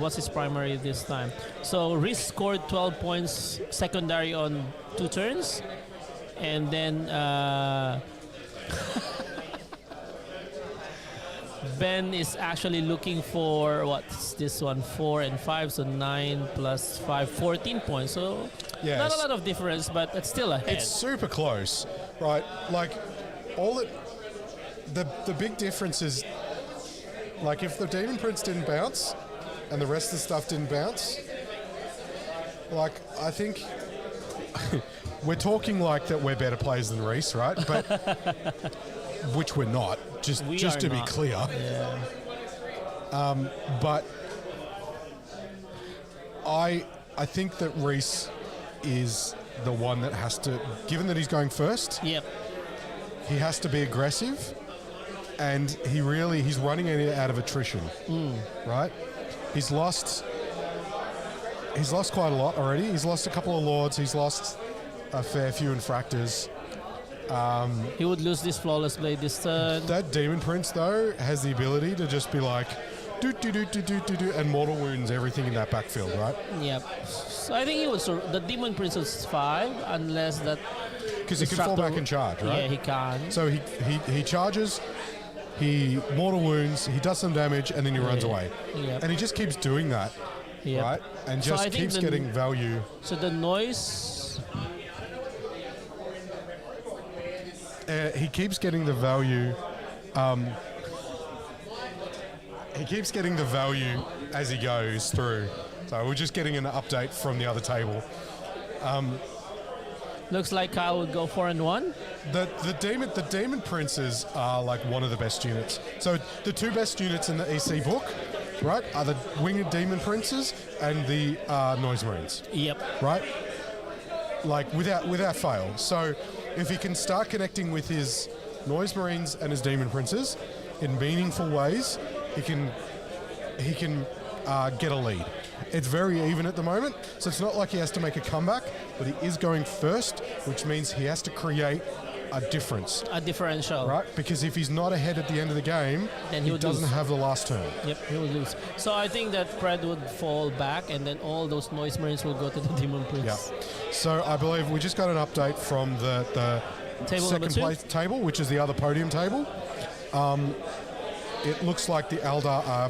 What's his primary this time? So Reese scored 12 points secondary on 2 turns, and then Ben is actually looking for what's this one? 4 and 5, so 9 plus 5, 14 points. So Yes. not a lot of difference, but it's still ahead. it's super close, right? Like, the big difference is, like, if the Demon Prince didn't bounce and the rest of the stuff didn't bounce, like, I think we're talking like that we're better players than Reese, right? But which we're not, just We just are to be not. clear. Yeah. But I think that Reese is the one that has to, given that he's going first, Yep. he has to be aggressive, and he's running it out of attrition, right? He's lost quite a lot already. He's lost a couple of lords. He's lost a fair few infractors. He would lose this flawless blade this turn. That Demon Prince, though, has the ability to just be like, do, and mortal wounds everything in that backfield, right? Yep. So I think he would. The Demon Prince is 5, unless that. Because he can fall back and charge, right? Yeah, he can. So he charges, he mortal wounds, he does some damage, and then he runs away. Yep. And he just keeps doing that, Yep. right? And So I just think keeps the- getting value. So the noise. He keeps getting the value. He keeps getting the value as he goes through. So we're just getting an update from the other table. Looks like Kyle would go 4 and 1. The demon princes are like one of the best units. So the 2 best units in the EC book, right, are the winged demon princes and the noise marines, Yep. right? Like without fail. So if he can start connecting with his noise marines and his demon princes in meaningful ways, he can get a lead. It's very even at the moment, so it's not like he has to make a comeback, but he is going first, which means he has to create a difference, A differential. right? Because if he's not ahead at the end of the game, Then he he would doesn't lose. have the last turn. Yep, he will lose. So I think that Fred would fall back, and then all those noise marines will go to the Demon Prince. Yeah. So I believe we just got an update from the Table number second 2? place table, which is the other podium table. It looks like the Eldar are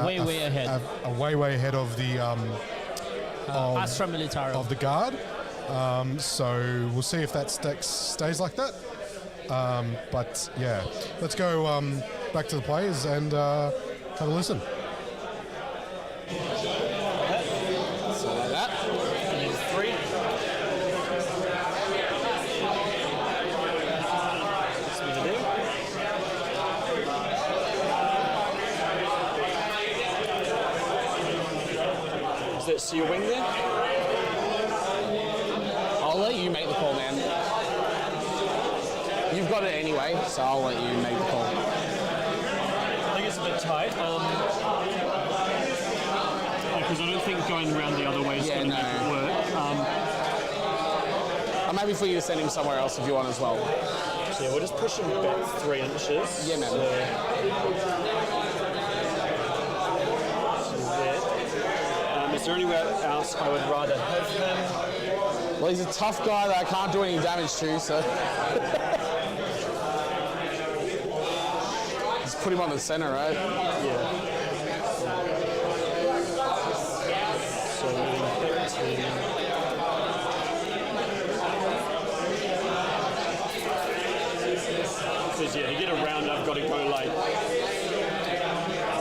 Way ahead. way ahead of the Astra Militarum. of the guard. So we'll see if that stays like that. But yeah, let's go back to the players and have a listen. So like that. And then 3. That's me to do. Is that so your wing there? I'll let you make the call, man. You've got it anyway, so I'll let you make the call. I think it's a bit tight. Because I don't think going around the other way is Yeah, going to make it no. work. I'm happy for you to send him somewhere else if you want as well. So yeah, we'll just push him back 3 inches. Yeah, man. So there. Is Is there anywhere else I would rather have him? Well, he's a tough guy that I can't do any damage to, so. Just put him on the center, right? Yeah. So back to... Because yeah, to get around, I've got to go like...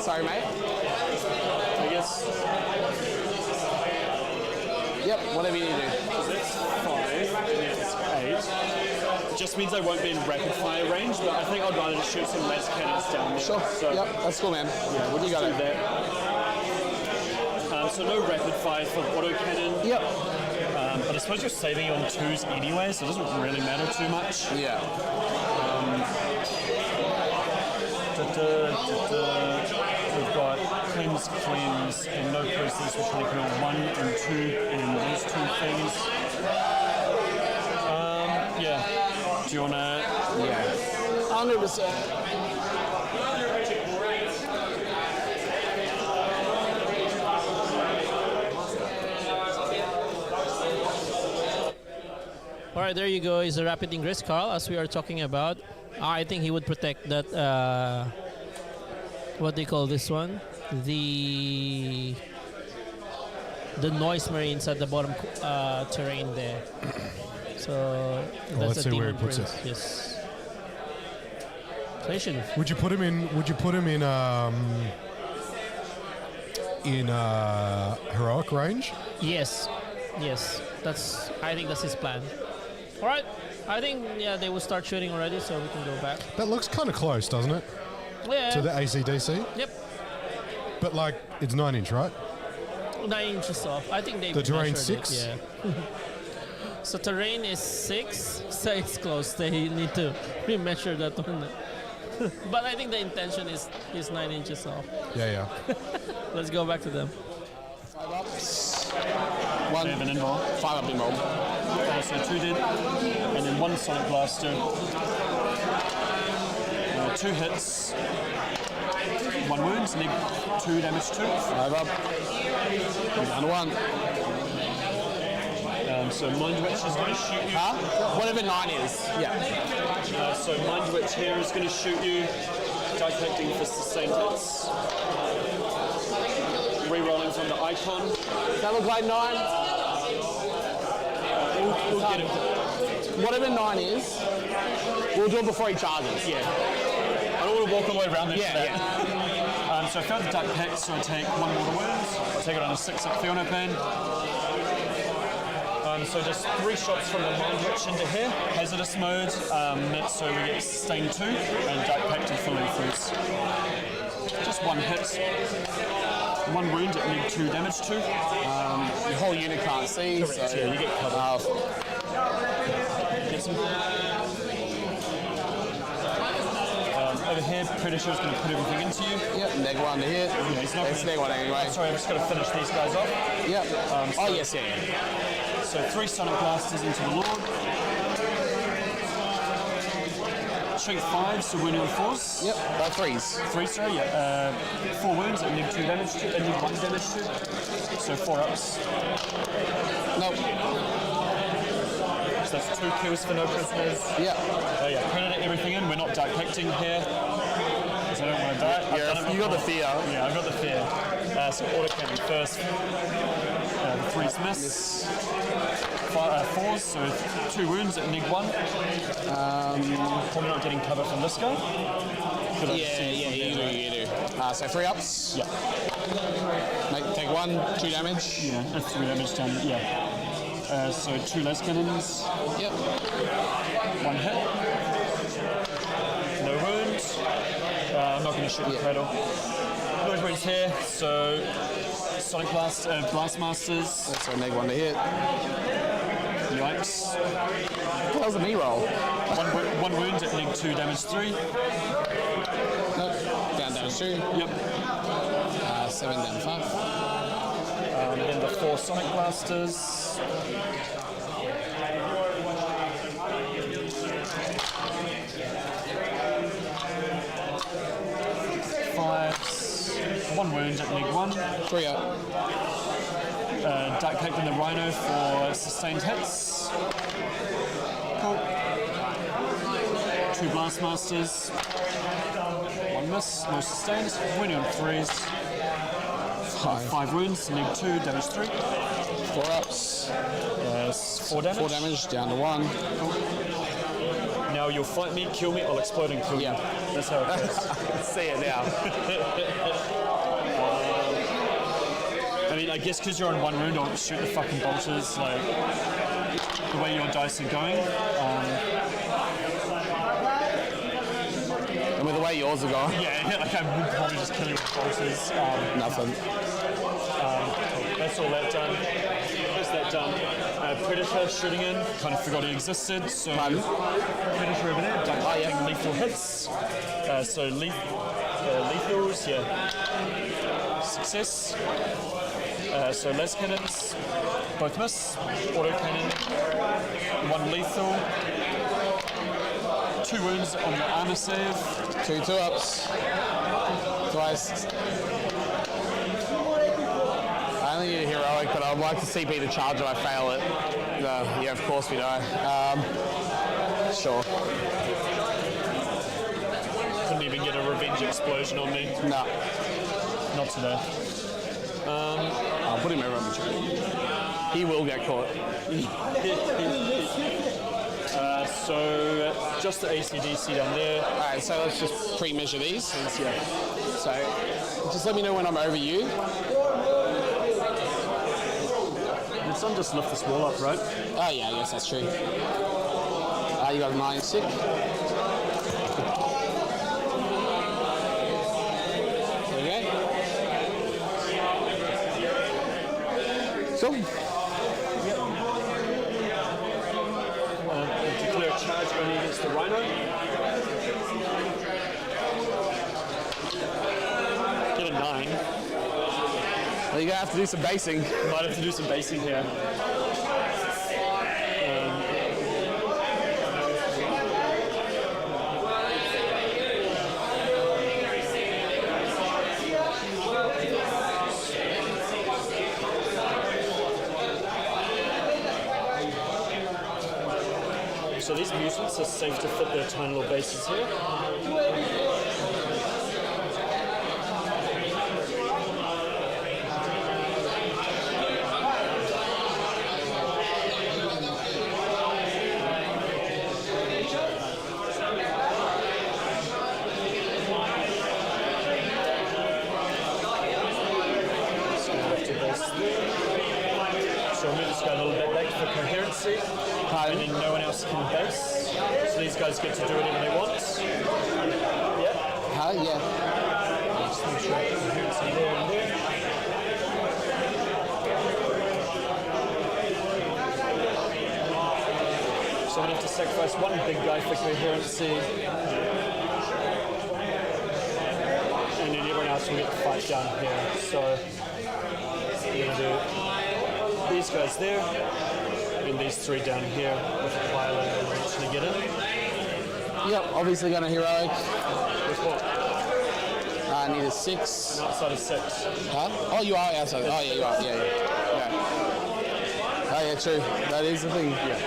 Sorry, mate. I guess... Yep, whatever you need to do. Because that's 5, and that's 8. It just means I won't be in rapid fire range, but I think I'd rather just shoot some less cannons down there. Sure. So, Yep, that's cool, man. yeah, we'll You just got do it. that. So no rapid fire for the auto cannon. Yep. But I suppose you're saving on 2s anyway, so it doesn't really matter too much. Yeah. We've got cleanse, and no process, which will kill 1 and 2, and those 2 things. Yeah. Do you wanna? Yeah. 100%. All right, there you go. Is a rapid ingress, Carl, as we are talking about. I think he would protect that. What do you call this one? The noise marines at the bottom terrain there. So let's that's see a where he demon puts prince. it. Yes. So he should. Would you put him in heroic range? Yes. I think that's his plan. All right. I think they will start shooting already, so we can go back. That looks kind of close, doesn't it? Yeah. To the ACDC? Yep. But like, it's 9 inch, right? 9 inches off. I think they The terrain's measured 6? it, yeah. So terrain is 6, so it's close. They need to remeasure that one. But I think the intention is 9 inches off. Yeah. Let's go back to them. 5 ups. They have an involve. 5 up involved. So 2 dead, and then 1 sonic blaster. 2 hits. 1 wound, neg 2 damage 2. 5 up. Down to 1. So Mind Witch is going to shoot you. Huh? Whatever 9 is. Yeah. So Mind Witch here is going to shoot you. Die collecting for sustained hits. Re-rolling from the icon. Does that look like 9? We'll get him. Whatever 9 is, we'll do it before he charges. Yeah. I don't want to walk all the way around this. Yeah. So I failed the duck pick, so I take 1 mortal wound. I'll take it on a 6 up Fiona pen. So just 3 shots from the Mind Witch into here, hazardous mode, so we get sustained 2, and duck pick to fully freeze. Just 1 hit. 1 wound at neg 2 damage 2. Your whole unit can't see, Correct, so yeah, you get covered. Get some. Over here, Predator's going to put everything into you. yep, neg 1 to hit. Yeah, he's not It's gonna- neg 1 anyway. Sorry, I'm just going to finish these guys off. Yep. so- Oh, yes, yeah. So 3 Sonic Blasters into the Lord. Strength 5, so wounding on 4s. Yep, 3s. 3, sorry, yeah. 4 wounds at neg 2 damage, neg 1 damage 2. So 4 ups. Nope. So that's 2 kills for no prisoners. Yep. Oh yeah, Predator everything in. We're not duck picking here. Because I don't want to die. I've done it You got the before. fear. Yeah, I've got the fear. So auto cannon first. The 3's miss. 4s, so 2 wounds at neg 1. Probably not getting cover from this guy. Yeah, you do. So 3 ups. Yeah. Take 1, 2 damage. Yeah, that's 3 damage done. Yeah. So 2 les cannons. Yep. 1 hit. No wounds. I'm not going to shoot the cradle. No wounds here. So Sonic Blast, Blast Masters. So neg 1 to hit. Yikes. That was a knee roll. 1 wound at neg 2 damage 3. Nope. Down damage 2. Yep. 7 down 5. And then the 4 Sonic Blasters. 1 wound at neg 1. 3 up. Dark Cape and the Rhino for sustained hits. Cool. 2 Blastmasters. 1 miss, no sustained. Winning on 3s. 5 wounds, neg 2, damage 3. 4 ups. 4 damage. 4 damage, down to 1. Cool. Now you'll fight me, kill me, I'll explode and kill you. That's how it goes. See it now. I mean, I guess because you're on 1 wound, I'll shoot the fucking bolters, like, the way your dice are going. And with the way yours are going. Yeah, like I would probably just kill you with bolters. Nothing. That's all that done. That's that done. Predator shooting in, kind of forgot he existed, so Predator over there, taking lethal hits. So lethals, yeah. Success. So les cannons, both miss. Auto cannon, 1 lethal. 2 wounds on the armor save. 2 ups. Twice. I only need a heroic, but I'd like to CP the charge if I fail it. Yeah, of course we know. Sure. Couldn't even get a revenge explosion on me. No. Not today. I'll put him over on the tree. He will get caught. So just the ACDC down there. Alright, so let's just pre-measure these. Yeah. So just let me know when I'm over you. Did someone just lift this wall up, right? Oh yeah, I guess that's true. You got a 9 sick. There we go. Cool. Declare a charge only against the Rhino. Get a 9. Well, you're gonna have to do some basing. Might have to do some basing here. So these mutants are safe to fit their tiny little bases here. So I'll move this guy a little bit back for coherency. And then no one else can base. So these guys get to do whatever they want. Yeah. Yeah. Just make sure I have coherency there and there. So I'm going to have to sacrifice 1 big guy for coherency. And then everyone else will get to fight down here. So we're going to do these guys there. And these 3 down here with a pilot and eventually get in. Yep, obviously gonna heroic. With what? I need a 6. An outside of 6. Huh? Oh, you are outside. Oh, yeah, you are. Yeah. Oh, yeah, true. That is the thing. Yeah.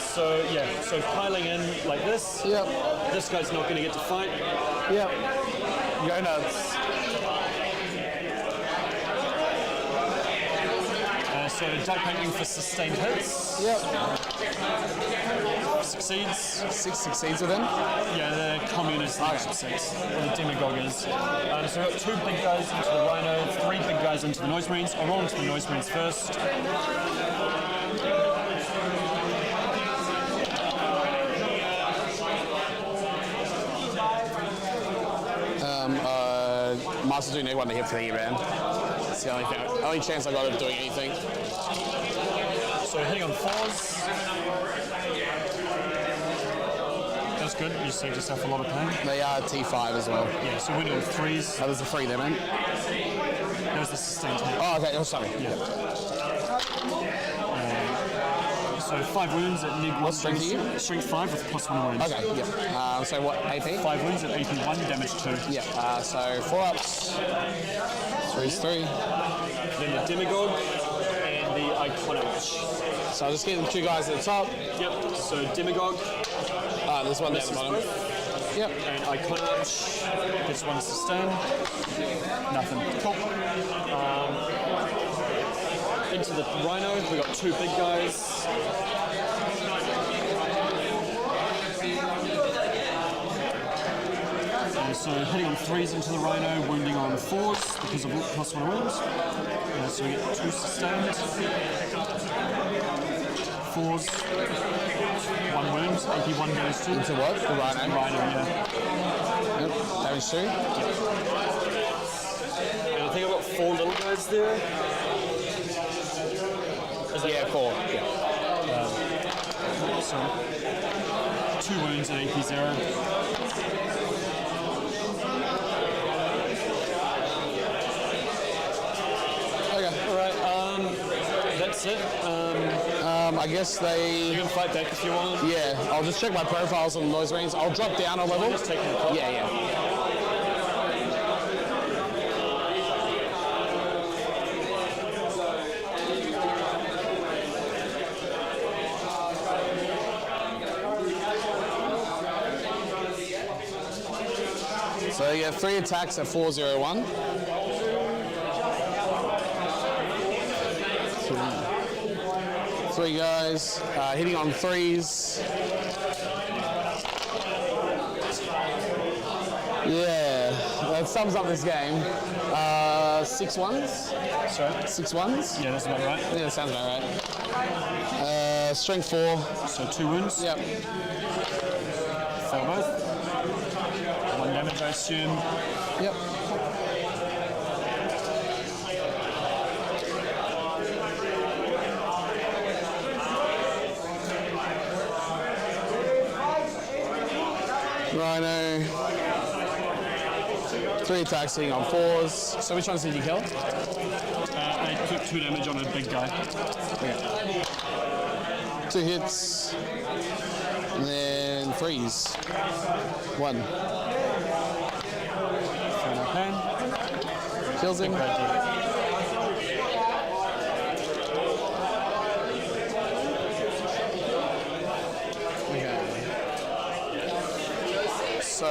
So piling in like this. Yep. This guy's not going to get to fight. Yep. Go nuts. So dark painting for sustained hits. Yep. Succeeds. 6 succeeds with him. Yeah, the commune is the succeeds. Or the demagogue is. So we've got 2 big guys into the Rhino, 3 big guys into the Noise Marines. I'll roll into the Noise Marines first. Master doing one to hit for the E-Band. It's the only chance I got of doing anything. So hitting on 4s. That's good. You saved yourself a lot of pain. They are T5 as well. Yeah, so winning with 3s. Oh, there's a 3 there, man. There's the sustained hit. Oh, okay. Oh, sorry. Yeah. So 5 wounds at neg 1. What strength are you? Strength 5 with +1 wounds. Okay, yeah. So what, AP? 5 wounds at AP 1, damage 2. Yeah, so 4 ups. 3's 3. Then the Demigod and the Iconarch. So I'll just get the 2 guys at the top. Yep, so Demigod. There's one down the bottom. Yep. And Iconarch. This one's sustain. Nothing. Cool. Into the Rhino, we got 2 big guys. And so hitting on 3s into the Rhino, wounding on 4s because of +1 wounds. So we get 2 sustained. 4s, 1 wound, AP 1 damage 2. Into what? The Rhino. The Rhino, yeah. Yep. Damage 2. And I think I've got 4 little guys there. Yeah, 4. Yeah. So 2 wounds at AP 0. Okay. Alright, that's it. I guess they... You can fight back if you want. Yeah, I'll just check my profiles on those rings. I'll drop down a level. Just taking the Yeah, yeah. So you get 3 attacks at 401. 3 guys, hitting on 3s. Yeah, that sums up this game. 6 ones? Sorry? 6 ones? Yeah, that's about right. Yeah, that sounds about right. Strength 4. So 2 wounds. Yep. Fail both. 1 damage, I assume. Yep. Rhino. 3 attacks hitting on 4s. So which ones did you kill? I took 2 damage on a big guy. Okay. 2 hits. And then 3s. 1. Throw my pen. Kills him. So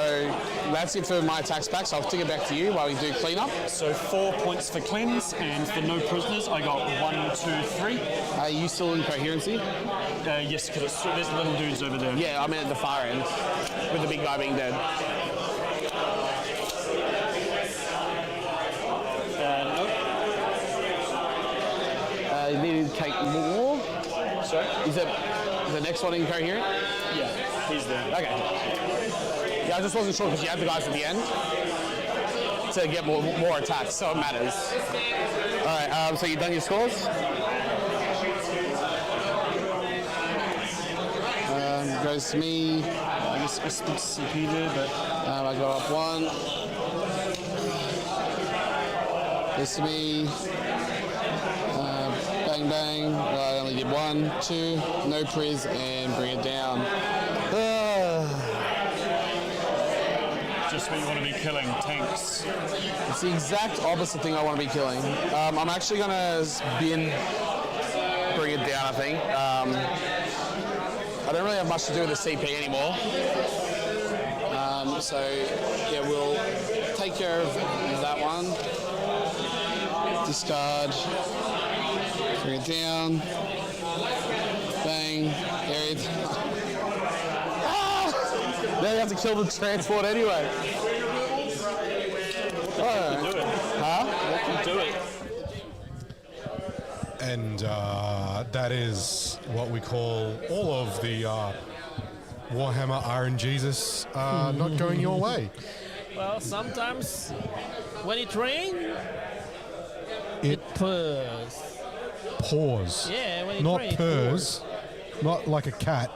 that's it for my attacks back, so I'll take it back to you while we do cleanup. So 4 points for cleanse, and for no prisoners, I got 1, 2, 3. Are you still in coherency? Yes, because there's little dudes over there. Yeah, I'm at the far end, with the big guy being dead. Nope. You need to take more. Sorry? Is it the next one incoherent? Yeah, he's there. Okay. Yeah, I just wasn't sure because you had the guys at the end to get more attacks, so it matters. All right, so you've done your scores? Goes to me. I guess I split CP there, but I got up 1. Goes to me. Bang, bang. I only did 1, 2. No priz, and bring it down. just what you want to be killing, tanks. It's the exact opposite thing I want to be killing. I'm actually going to bring it down, I think. I don't really have much to do with the CP anymore. So, yeah, we'll take care of that one. Discard. Bring it down. Bang. Area. Now you have to kill the transport anyway. Oh. Do it. Huh? Do it. And that is what we call all of the Warhammer RNGesus not going your way. Well, sometimes when it rains, It purrs. paws. Yeah, when it Not rains. purrs. Not like a cat.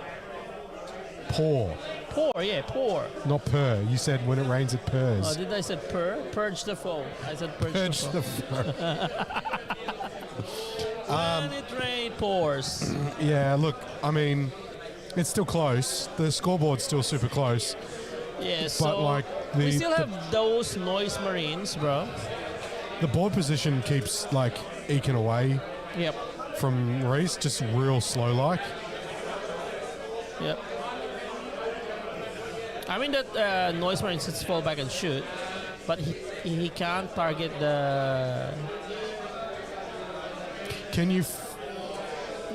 Paw. Pour, yeah, pour. Not purr. You said when it rains it Oh, purrs. did I said purr? Purge the foam. I said purge, Purge the the foam. fur. When it rain pours. Yeah, look, I mean, it's still close. The scoreboard's still super close. Yeah, But so like we still have those noise marines, bro. the board position keeps like eking away Yep. from Reese, just real slow like. Yep. I mean that noise marine sits fall back and shoot, but he can't target the. Can you?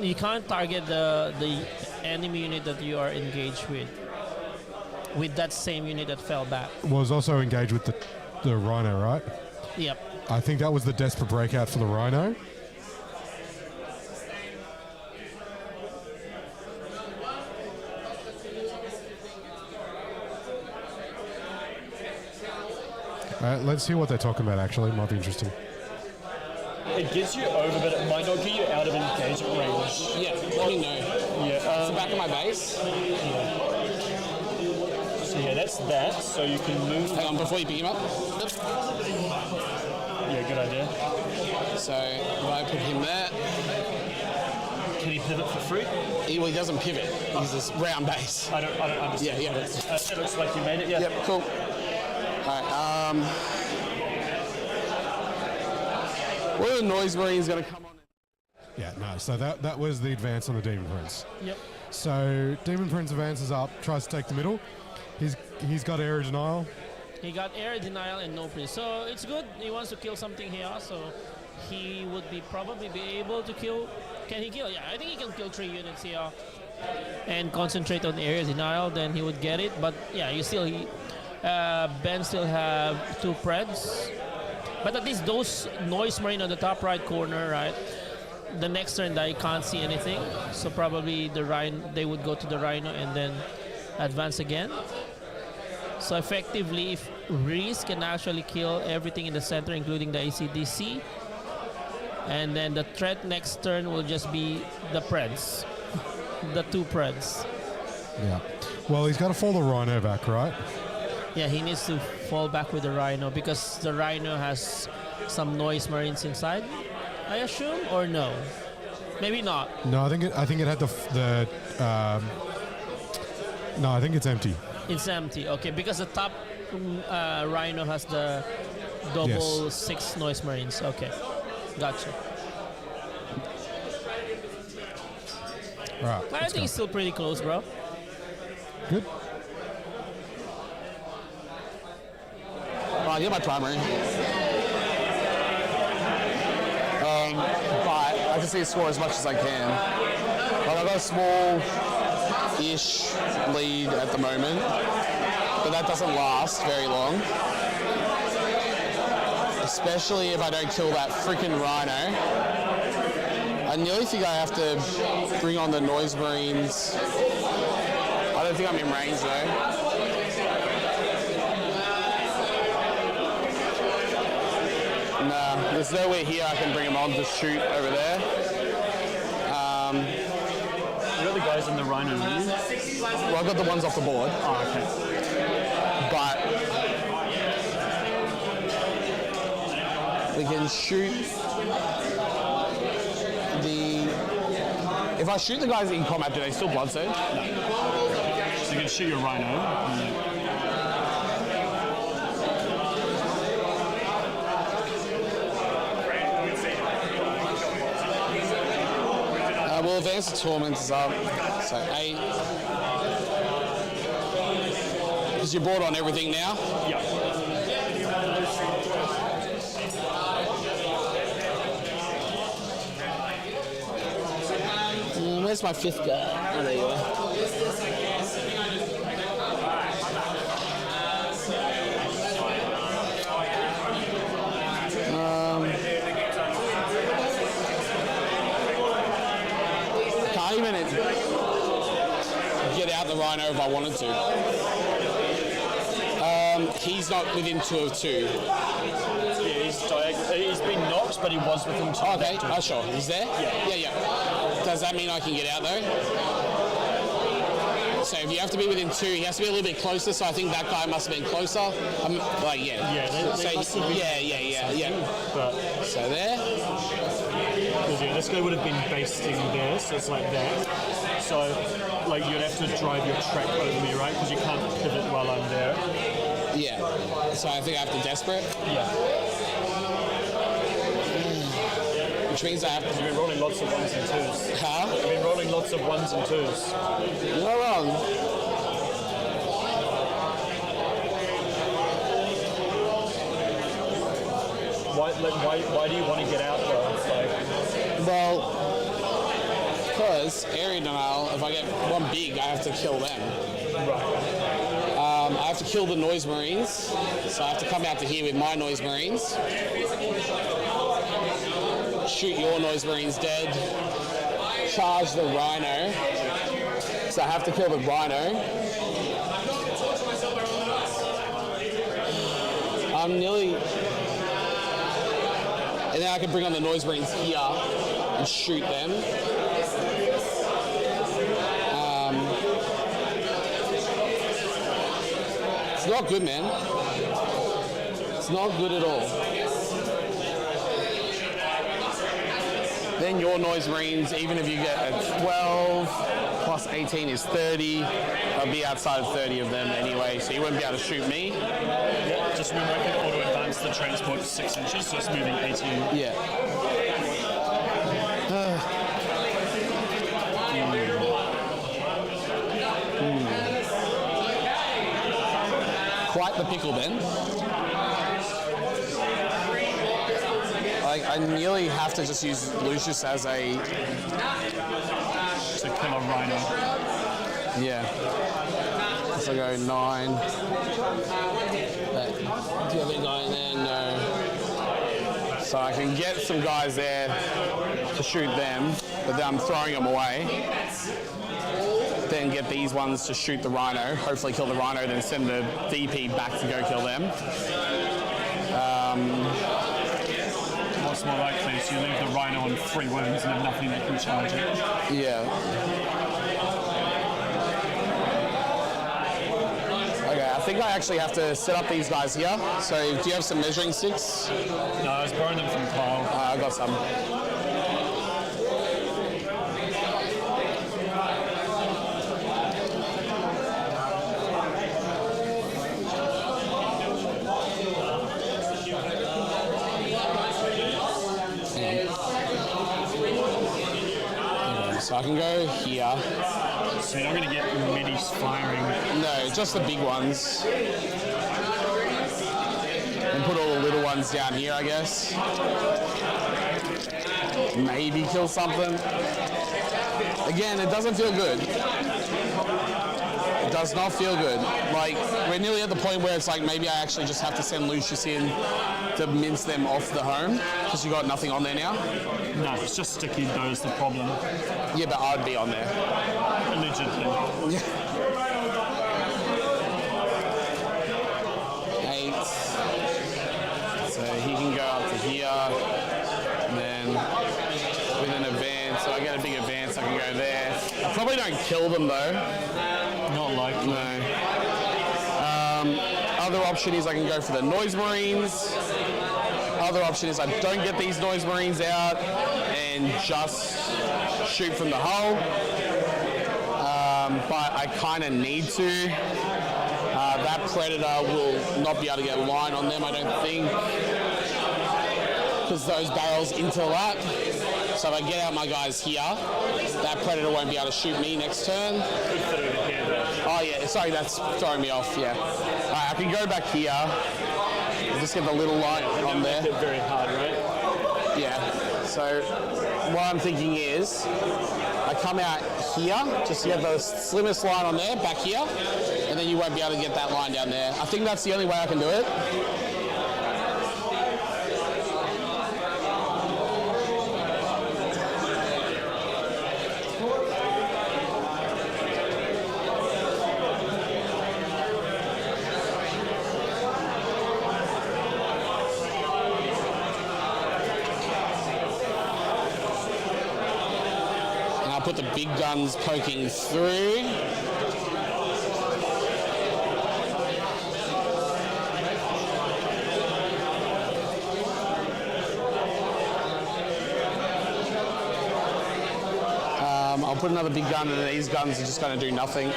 You can't target the enemy unit that you are engaged with that same unit that fell back. Was also engaged with the Rhino, right? Yep. I think that was the desperate breakout for the Rhino. Let's hear what they're talking about, actually. Might be interesting. It gets you over, but it might not get you out of engagement range. Yeah, let me know. Yeah. It's the back of my base. So yeah, that's that. So you can move. Hang on, before you pick him up. Yeah, good idea. So if I put him there, Can he pivot for free? he doesn't pivot. He's this round base. I don't understand. Yeah, yeah. It looks like you made it. Yeah. Yep, cool. All right. What are the noise marines going to come on? Yeah, no. So that was the advance on the Demon Prince. Yep. So Demon Prince advances up, tries to take the middle. He's got area denial. He got air denial and no priest. So it's good. He wants to kill something here, so he would probably be able to kill. Can he kill? Yeah, I think he can kill 3 units here and concentrate on area denial. Then he would get it. But yeah, Ben still have 2 Preds. But at least those noise marine on the top right corner, right? The next turn they can't see anything, so probably the Rhino, they would go to the Rhino and then advance again. So effectively, if Reese can actually kill everything in the center, including the ACDC, and then the threat next turn will just be the Preds, the 2 Preds. Yeah. Well, he's got to fall the Rhino back, right? Yeah, he needs to fall back with the Rhino because the Rhino has some noise marines inside, I assume, or no? Maybe not. No, I think it had no, I think it's empty. It's empty. Okay, because the top Rhino has the double 6 noise marines. Okay, gotcha. All right. I think it's still pretty close, bro. Good. I get my primary. But I can see it score as much as I can. Like I've got a small-ish lead at the moment, but that doesn't last very long. Especially if I don't kill that freaking Rhino. I nearly think I have to bring on the Noise Marines. I don't think I'm in range though. Nah, there's nowhere here I can bring them on to shoot over there. You got the guys in the Rhino, don't you? Well, I've got the ones off the board. Oh, okay. But we can shoot the... If I shoot the guys in combat, do they still blood surge? No. So you can shoot your Rhino. We'll advance the tormentors up. So 8. Because you brought on everything now? Yeah. Where's my 5th guy? Oh, there you go. Can't even get out the Rhino if I wanted to. He's not within 2 of 2. Yeah, he's been knocked, but he was within 2. Okay, sure. He's there? Yeah. Does that mean I can get out though? So if you have to be within 2, he has to be a little bit closer. So I think that guy must have been closer. Like Yeah, they must have been yeah. But So there. Because yeah, this guy would have been basting there, so it's like that. So, like, you'd have to drive your track over me, right? Because you can't pivot while I'm there. Yeah. So I think I have to desperate, Yeah. which means I have to. You've been rolling lots of ones and twos. Huh? You've been rolling lots of ones and twos. You're not wrong. Why do you want to get out though? It's like, Well, because area denial, if I get one big, I have to kill them. right. I have to kill the noise marines, so I have to come out to here with my noise marines. Shoot your noise marines dead. Charge the rhino. So I have to kill the rhino. I'm nearly. And then I can bring on the noise marines here and shoot them. It's not good, man. It's not good at all. Then your noise marines, even if you get a 12 plus 18 is 30, I'll be outside of 30 of them anyway, so you won't be able to shoot me. Yeah, just remember I can auto advance the transport to 6 inches, so it's moving 18. Yeah. Quite the pickle, Ben. Like, I nearly have to just use Lucius as a... To kill a rhino. Yeah. So I go 9. But do you have any guy in there? No. So I can get some guys there to shoot them, but then I'm throwing them away. Then get these ones to shoot the rhino, hopefully kill the rhino, then send the DP back to go kill them. What's more likely is you leave the rhino on 3 wounds and have nothing that can charge it. Yeah. Okay, I think I actually have to set up these guys here. So do you have some measuring sticks? No, I was borrowing them from Kyle. I got some. So I can go here. So you're not going to get many firing. No, just the big ones. And put all the little ones down here, I guess. Maybe kill something. Again, it doesn't feel good. It does not feel good. Like, we're nearly at the point where it's like maybe I actually just have to send Lucius in to mince them off the home because you got nothing on there now. No, it's just sticky though is the problem. Yeah, but I'd be on there. Allegedly. 8. So he can go up to here. And then with an advance, so I get a big advance, I can go there. I probably don't kill them though. Not likely. No. Other option is I can go for the noise marines. Other option is I don't get these noise marines out and just shoot from the hull. But I kind of need to. That predator will not be able to get a line on them, I don't think, because those barrels interlap. So if I get out my guys here, that predator won't be able to shoot me next turn. Oh yeah, sorry, that's throwing me off, yeah. Alright, I can go back here. Just get the little light on there. Make it very hard, right? Yeah. So what I'm thinking is I come out here, just to get the slimmest line on there, back here, and then you won't be able to get that line down there. I think that's the only way I can do it. Put the big guns poking through. put another big gun, and these guns are just going to do nothing.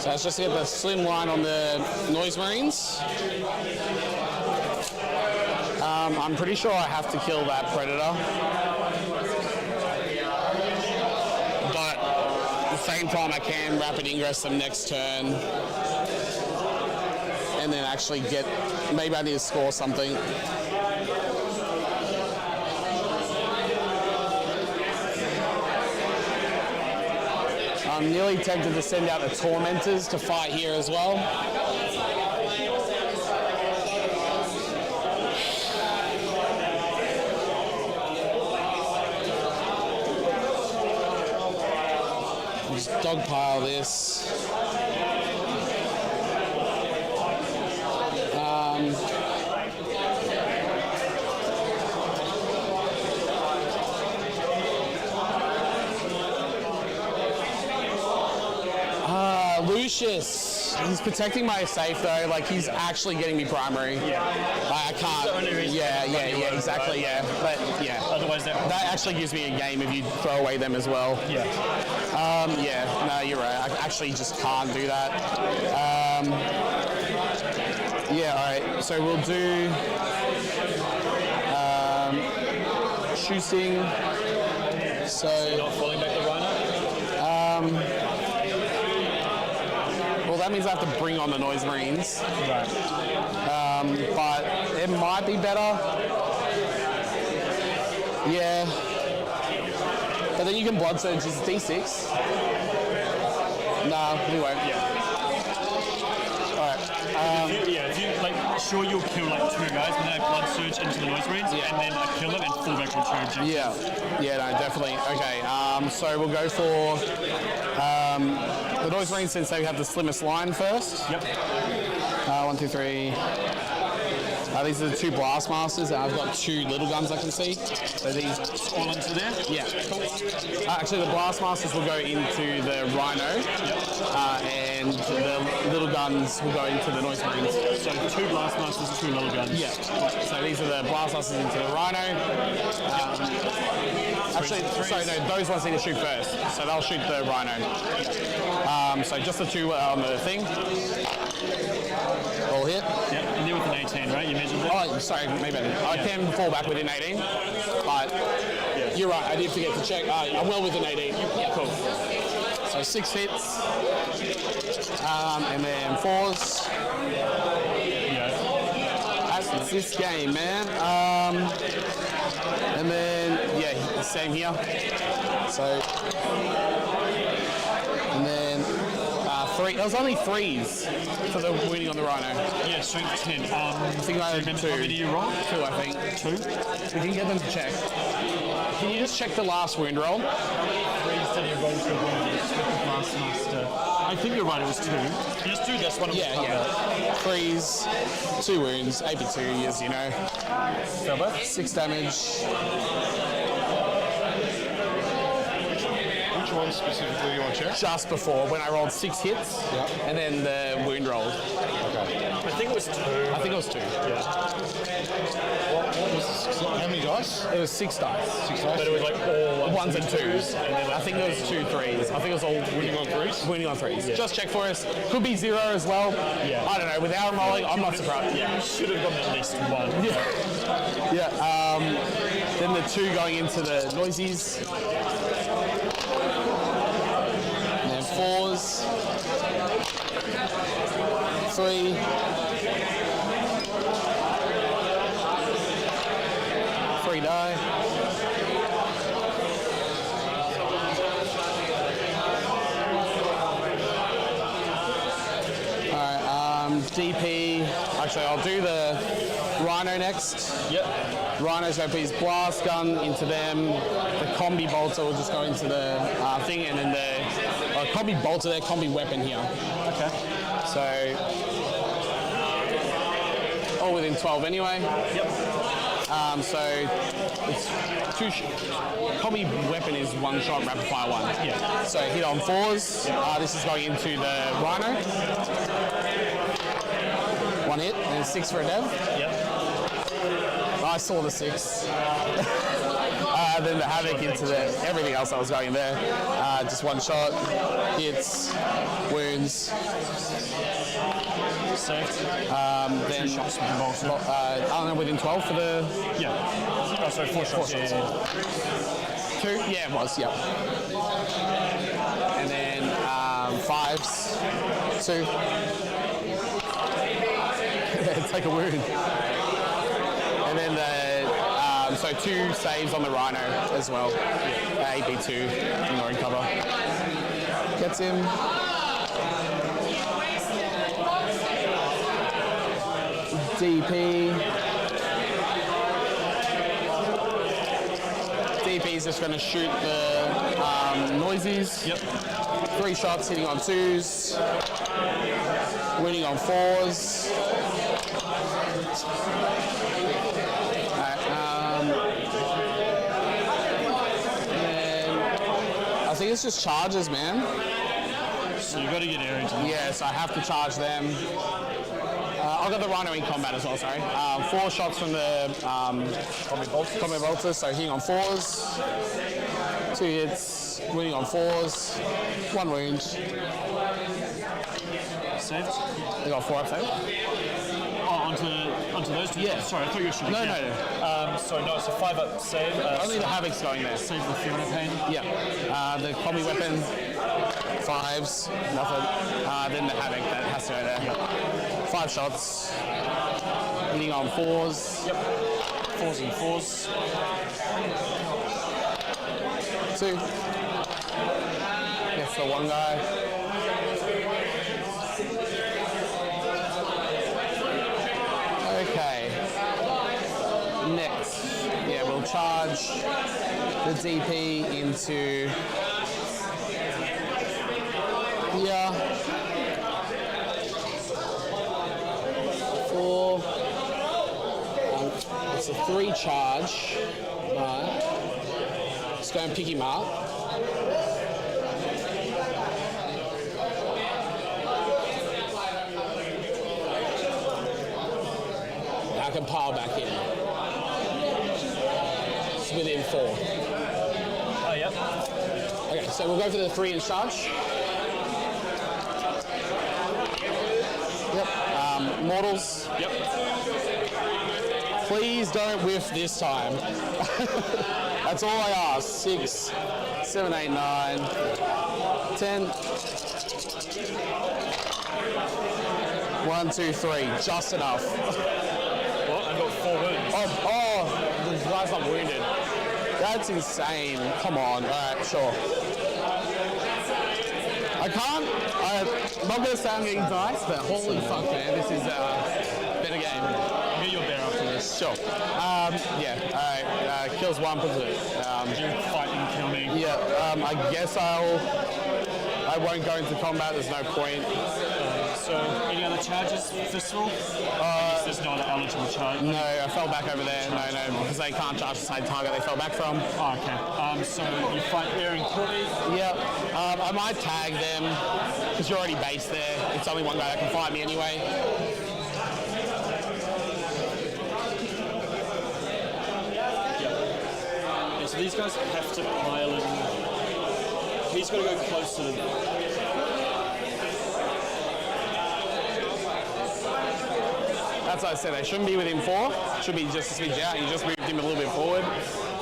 So let's just get the slim line on the Noise Marines. I'm pretty sure I have to kill that Predator. But at the same time I can rapid ingress them next turn. And then actually get, maybe I need to score something. I'm nearly tempted to send out the Tormentors to fight here as well. Just dogpile this. Lucius, he's protecting my safe though. Like he's actually getting me primary. Yeah. I can't. Yeah, exactly. Yeah, but yeah. Otherwise, that actually gives me a game if you throw away them as well. Yeah. Yeah. No, you're right. I actually just can't do that. Yeah. All right. So we'll do shooting. So not falling back the rhino. Well, that means I have to bring on the Noise Marines. Right. But it might be better. Yeah. But then you can Blood Surge as D6. Nah, we won't. Yeah. Alright. If you like, sure you'll kill like 2 guys, and then Blood Surge into the Noise Marines, and then kill them and fall back with 2 objectives. Yeah. Yeah, no, definitely. Okay, so we'll go for the Noise Marines since they have the slimmest line first. Yep. 1, 2, 3. These are the 2 Blast Masters, and I've got 2 little guns I can see. So these All into there? Yeah. Cool. Actually, the Blast Masters will go into the Rhino, and the little guns will go into the Noise Marines. So 2 Blast Masters and 2 little guns. Yeah. So these are the Blast Masters into the Rhino. Actually, sorry, no, those ones need to shoot first. So they'll shoot the Rhino. So just the 2 on the thing. All hit. Yeah, and they're with an 18, right? You mentioned that? Oh, sorry, maybe I can fall back within 18, but you're right, I did forget to check. I'm well within 18. Yeah, cool. So 6 hits, and then 4s. Yeah. That's this game, man. And then, yeah, same here. So, and then 3. It was only 3s for the winning on the Rhino. Yeah, strength 10. I think I had 2. How many do you roll? 2, I think. 2? We can get them to check. Can you just check the last wound roll? 3 instead of rolling for the Blast Master. I think you're right, it was 2. Just do this one. Yeah. 3s, 2 wounds, 82 years, you know. 6 damage. Which one specifically do you want to check? Just before, when I rolled 6 hits, and then the wound rolled. Okay. I think it was 2. I think it was 2. Yeah. What was how many dice? It was 6 dice. 6 dice? But it was like all 1s and 2s. and then I think it was 2 3s. I think it was all Winning on 3s? winning on 3s. Just check for us. Could be 0 as well. Yeah. I don't know. Without rolling, I'm not surprised. Yeah, you should have gotten at least 1. Yeah. Then the 2 going into the noisies. And then 4s. 3. 3 die. Alright, DP. Actually, I'll do the Rhino next. Yep. Rhino's going to put his blast gun into them. The combi bolter will just go into the thing, and then the combi bolter, their combi weapon here. Okay. So, all within 12 anyway. Yep. So, it's 2 combi weapon is 1 shot, rapid fire 1. Yeah. So, hit on 4s. This is going into the Rhino. one hit, and then 6 for a dev. Yep. I saw the 6. Then the Havoc into everything else that was going in there. Just one shot, hits, wounds. Saved. Then 2 shots with the bolter. I don't know, within 12 for the Yeah. Oh, sorry, 4 shots. shots. Yeah. 2. Yeah, it was. Yeah. And then 5s, 2. Take a wound. And then so 2 saves on the Rhino as well. AP2, ignoring cover. Gets him. DP. DP is just going to shoot the noisies. Yep. 3 shots hitting on 2s. Winning on 4s. I think it's just charges, man. So you've got to get Arrington. Yes, I have to charge them. I've got the Rhino in combat as well, sorry. 4 shots from the combat bolters, so hitting on 4s. 2 hits, winning on 4s. 1 wound. Saved. They got 4 up saved. Oh, onto those 2? Yeah. Sorry, I thought you were shooting. No. Sorry, no, it's a 5 up save. Only the Havoc's going there. Save the Fiona Pain. Yeah. The combi weapon, 5s, nothing. Then the Havoc that has to go there. Yep. 5 shots. Hitting on 4s. Yep. 4s and 4s. 2. Gets the 1 guy. Okay. Next. Yeah, we'll charge the DP into here. 4. It's a 3 charge. Right. Let's go and pick him up. I can pile back in. It's within 4. Oh, yep. Okay, so we'll go for the 3-inch charge. Yep. Mortals. Yep. Please don't whiff this time. That's all I ask. 6, 7, 8, 9, 10. 1, 2, 3. Just enough. Well, I've got 4 wounds. Oh, the guy's not wounded. That's insane. Come on. All right, sure. I'm not going to say I'm getting dice, but holy fuck, man. This is a better game. Get your bear after this. Sure. Yeah, all right. Kills 1, puts it. You fight and kill me. Yeah, I guess I won't go into combat. There's no point. So, any other charges, Festival? There's not an eligible charge. No, I fell back over there. No, because they can't charge the same target they fell back from. Oh, okay. So you fight air and kill me. Yep. I might tag them because you're already based there. It's only 1 guy that can fight me anyway. Yeah, so these guys have to pile in. He's got to go close to them. That's what I said. They shouldn't be within 4. Should be just a switch out. You just moved him a little bit forward.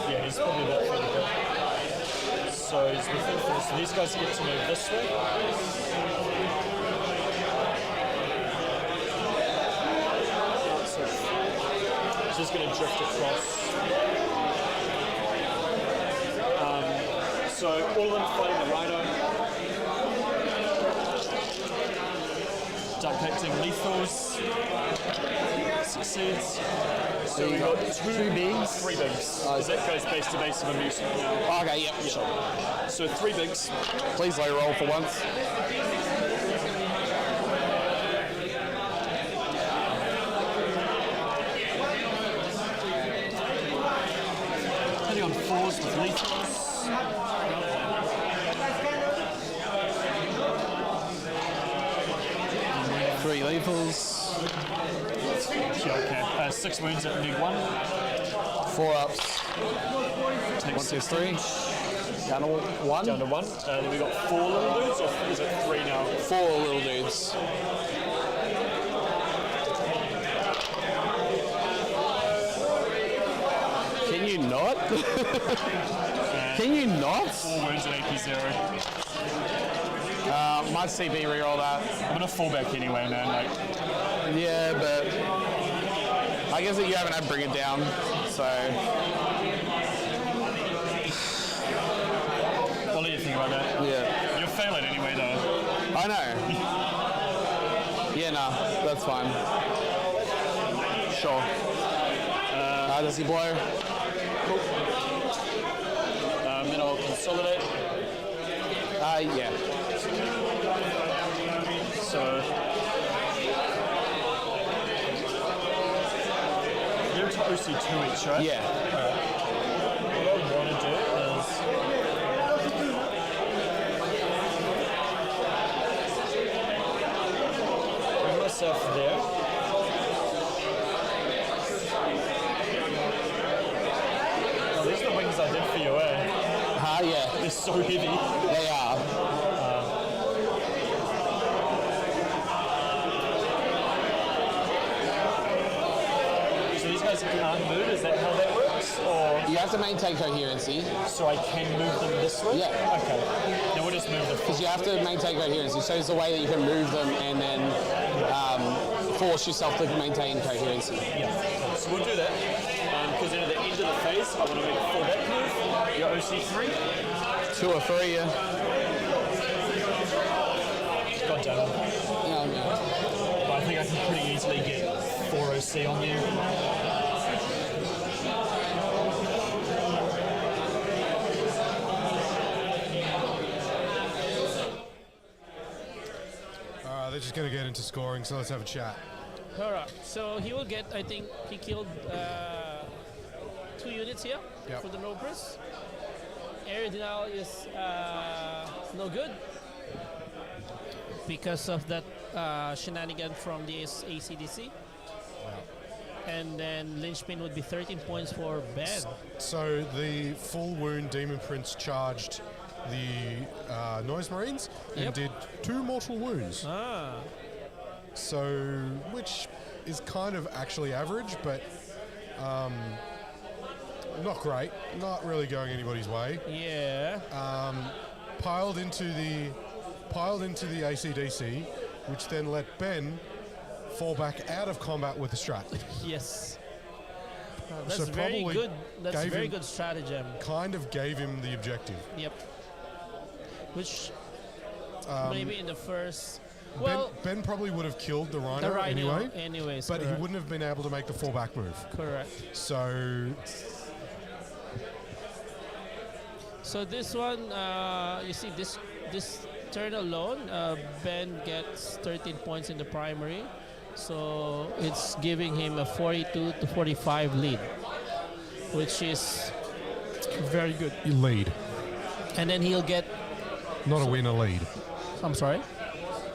Yeah, he's probably about further back. So he's within 4. So these guys get to move this way. So he's just going to drift across. So all of them fighting the Rhino. Dark Pacting lethals. Succeeds. So we got 2 bigs, 3 bigs. That goes base to base of a moose. Okay, yep, sure. So 3 bigs. Please low roll for once. Hitting on 4s with lethals. Three lethals. Yeah, okay. 6 wounds at leg 1. 4 ups. Take 1, 2, 6 3. Down to 1. down to 1. Then we got 4 little dudes, or is it 3 now? 4 little dudes. Can you not? Can you not? 4 wounds at AP 0. Might CB reroll that. I'm gonna fall back anyway, man. Like, Yeah, but I guess that you haven't had bring it down, so what do you think about that? yeah. You'll fail it anyway, though. I know. Yeah, nah, that's fine. Sure. Does he blow? Then I'll consolidate. Yeah. So you're to OC 2 each, right? Yeah. What I would want to do is bring myself there. Oh, these are the wings I did for you, eh? Yeah. They're so heavy. They are. So these guys can't move, is that how that works? Or You have to maintain coherency. so I can move them this way? Yeah. Okay. Then we'll just move them. Because you have to maintain coherency. So it's a way that you can move them and then force yourself to maintain coherency. Yeah. So we'll do that. Because then at the end of the phase, I want to make a full back move. Your OC3. 2 or 3, yeah. God damn it. Yeah. But I think I can pretty easily get 4 OC on there. They're just going to get into scoring, so let's have a chat. Alright, so he will get, I think, he killed 2 units here Yep. for the no press. Area denial is no good because of that shenanigan from the ACDC. And then Lynchpin would be 13 points for Ben. So the full wound Demon Prince charged the Noise Marines and Yep. did 2 mortal wounds. Ah, So, which is kind of actually average, but not great. Not really going anybody's way. yeah. Piled into the ACDC, which then let Ben fall back out of combat with the strat. Yes. That's So very probably good. That's gave very him- good stratagem. Kind of gave him the objective. Yep. Which maybe in the first. Well, Ben probably would have killed the Rhino, the Rhino, anyway, anyways. but he correct. wouldn't have been able to make the fallback move. Correct. So So this one, you see, this turn alone, Ben gets 13 points in the primary, so it's giving him a 42 to 45 lead, which is very good. you lead, And then he'll get. not a win, a lead. I'm sorry.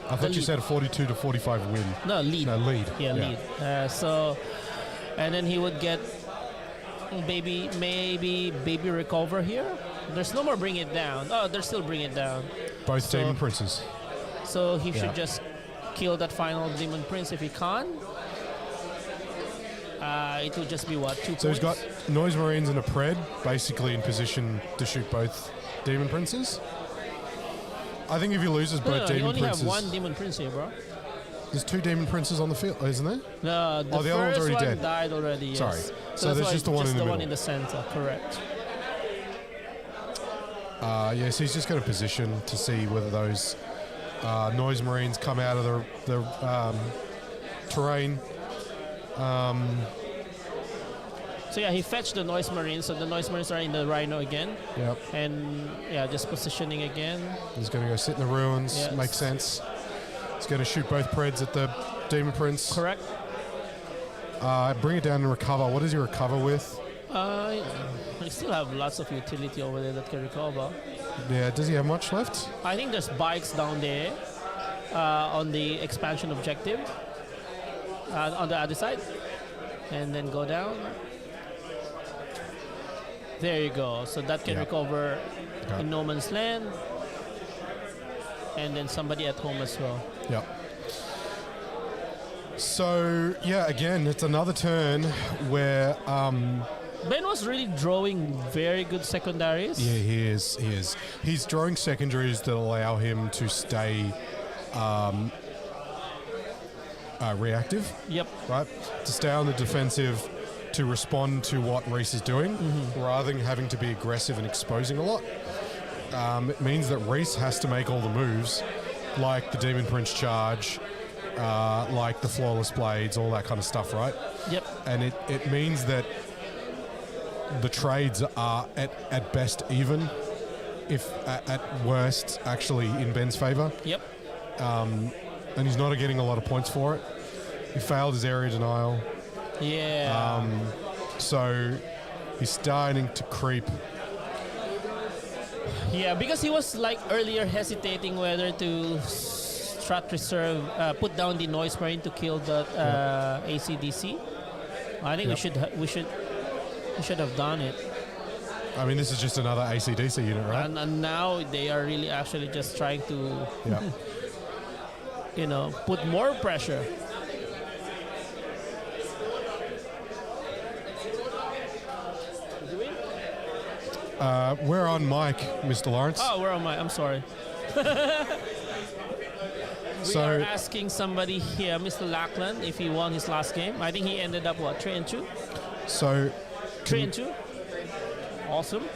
I thought you lead. said a 42 to 45 win. No, lead. No, lead. Yeah, lead. So, and then he would get maybe baby recover here. There's no more bring it down. Oh, there's still bring it down. Both So- Demon Princes. So he Yeah. should just kill that final Demon Prince if he can. It will just be what, 2 points? So he's got Noise Marines and a Pred basically in position to shoot both Demon Princes. I think if he loses No, both you Demon only Princes, have 1 Demon Prince here, bro. there's 2 Demon Princes on the field, isn't there? No, the Oh, the other one's first already one dead. died already. Yes. Sorry. So that's there's why just the one just in the one middle. in the center. Correct. Yes, he's just got a position to see whether those Noise Marines come out of the terrain. So yeah, he fetched the Noise Marines. So the Noise Marines are in the Rhino again, Yep. and yeah, just positioning again. He's going to go sit in the ruins. Yes. Makes sense. He's going to shoot both Preds at the Demon Prince. Correct. Bring it down and recover. What does he recover with? We still have lots of utility over there that can recover. Yeah, does he have much left? I think there's bikes down there on the expansion objective. on the other side, and then go down. There you go. So that can Yeah. recover Okay. in no man's land, and then somebody at home as well. Yep. So yeah, again, it's another turn where Ben was really drawing very good secondaries. yeah, he is. He's drawing secondaries that allow him to stay reactive, Yep. right? To stay on the defensive, to respond to what Reese is doing, rather than having to be aggressive and exposing a lot. It means that Reese has to make all the moves, like the Demon Prince charge, like the Flawless Blades, all that kind of stuff, right? Yep. And it means that the trades are at best even, if at worst actually in Ben's favor, Yep. and he's not getting a lot of points for it. He failed his area denial, Yeah. so he's starting to creep. Yeah, because he was like earlier hesitating whether to strat reserve, put down the noise marine to kill the ACDC. I think Yep. we should have done it. I mean, this is just another ACDC unit, right? And now they are really actually just trying to, Yeah. put more pressure. We're on mic, Mr. Lawrence. Oh, where am I? I'm sorry. We So- are asking somebody here, Mr. Lackland, if he won his last game. I think he ended up 3-2. So 3-2. Awesome.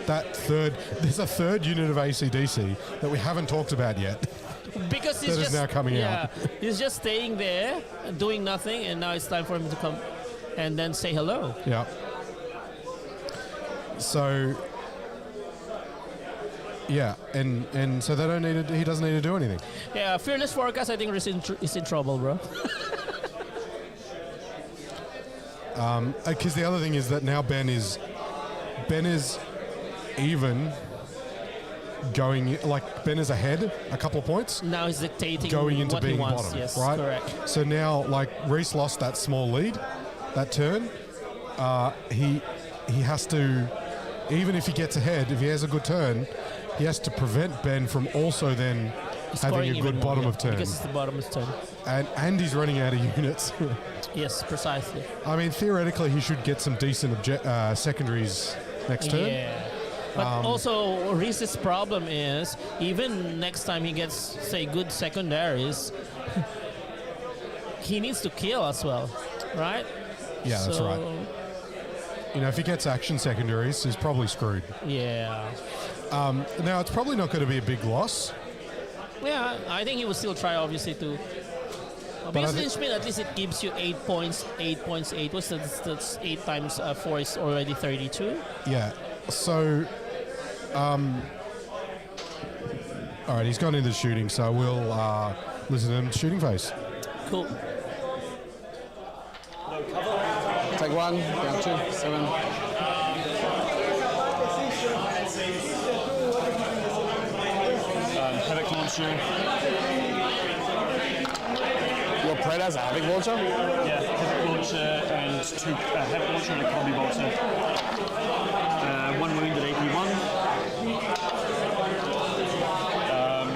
there's a third unit of ACDC that we haven't talked about yet. Because he's That is just now coming out. he's just staying there, doing nothing, and now it's time for him to come and then say hello. Yeah. So, yeah, and so they don't need to, he doesn't need to do anything. Yeah, Fearless Forecast, I think is in trouble, bro. Because the other thing is that now Ben is even going, like Ben is ahead a couple points, Now he's dictating going into what he being wants. bottom, Yes, right? correct. So now, like Reese lost that small lead, that turn. He has to, even if he gets ahead, if he has a good turn, he has to prevent Ben from also then Scoring having a even good more, bottom yeah, of turn. because it's the bottom of turn. And he's running out of units. Yes, precisely. I mean, theoretically, he should get some decent secondaries next turn. Yeah. But also, Reese's problem is, even next time he gets, say, good secondaries, he needs to kill as well, right? Yeah, that's right. You know, if he gets action secondaries, he's probably screwed. Yeah. Now, it's probably not going to be a big loss. Yeah, I think he will still try, obviously, to... Because I thi- Lynchman, at least it gives you 8 points. 8 points, 8 points. That's 8 times 4 is already 32. Yeah. So, all right, he's gone into shooting, so we'll listen to him shooting phase. Cool. Take one, down 2, 7. Havoc launcher. Your Pred has a Havoc launcher? Yeah, Havoc launcher and 2 Havoc launcher and a combi bolter. 1 wound at AP1.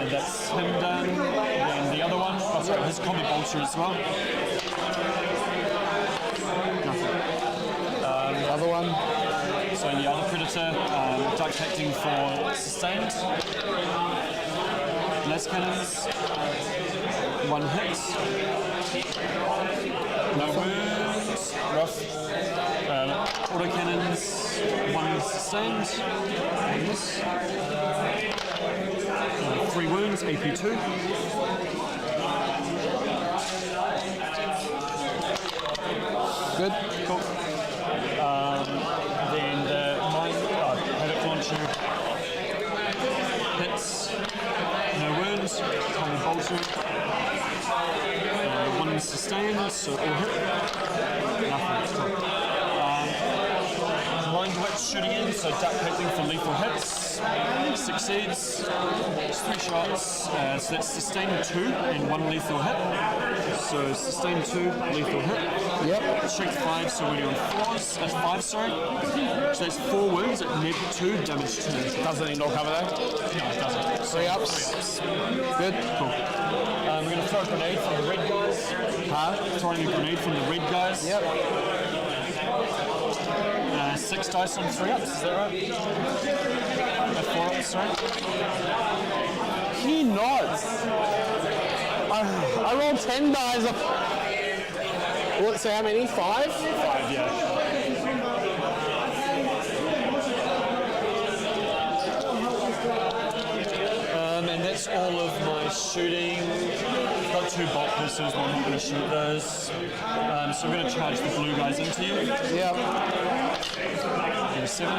And that's him done. Then the other one, oh sorry, his combi bolter as well. Nothing. Other one? So the other predator, duck detecting for sustained. Less cannons. 1 hit. No wounds. Rough. Auto cannons. 1 sustained. 1 miss. 3 wounds. AP2. Good. Cool. Then the mine Havoc launcher hits. No wounds. Combi bolter. 1 sustained, so all hit. Nothing. Cool. blind witch shooting in, so duck picking for lethal hits. Succeeds. It's 3 shots. So that's sustain 2 and 1 lethal hit. So sustain 2, lethal hit. Yep. Strength 5, so we're on 4s. 5, sorry. So that's 4 wounds at neg 2, damage 2. Doesn't indoor cover though? No, it doesn't. 3 ups. Good. Cool. We're going to throw a grenade from the red guys. Throwing a grenade from the red guys. Yep. 6 dice on 3 ups, is that right? 4 ups, sorry. Can you not? I rolled 10 dice. What, so how many? 5? 5, yeah. And that's all of my shooting. I've got 2 bolt pistols, but I'm not going to shoot those. So I'm going to charge the blue guys into you. Yep. And 7.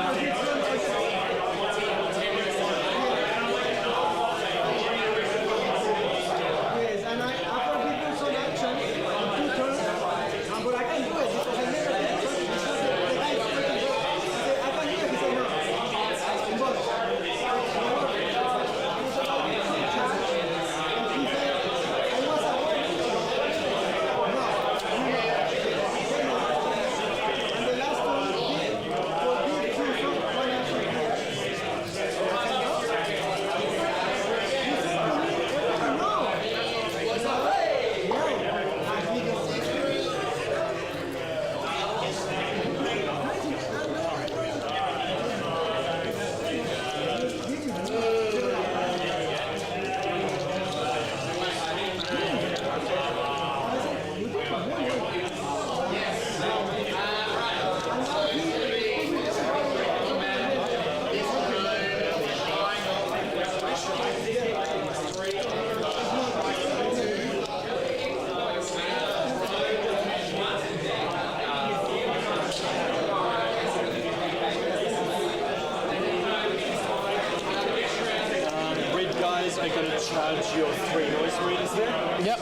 Are going to charge your 3 noise readers there. Yep.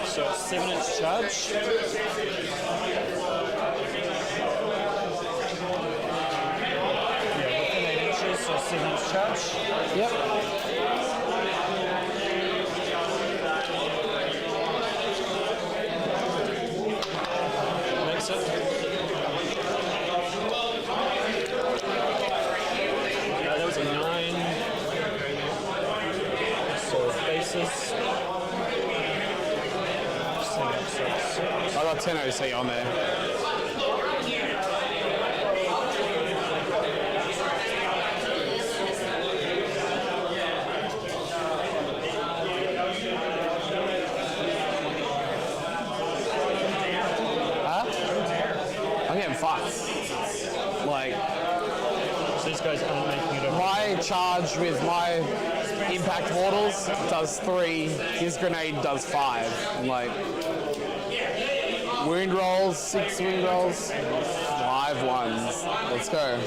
So 7-inch charge. Yeah, within 8 inches, so 7-inch charge. Yep. Makes it. That was a 9. Bases. I got 10 OC on there. Huh? I'm getting fucked. Like, So these guys aren't making it over. my charge with my impact mortals does 3, his grenade does 5. I'm like, wound rolls, 6 wound rolls, 5 ones. Let's go.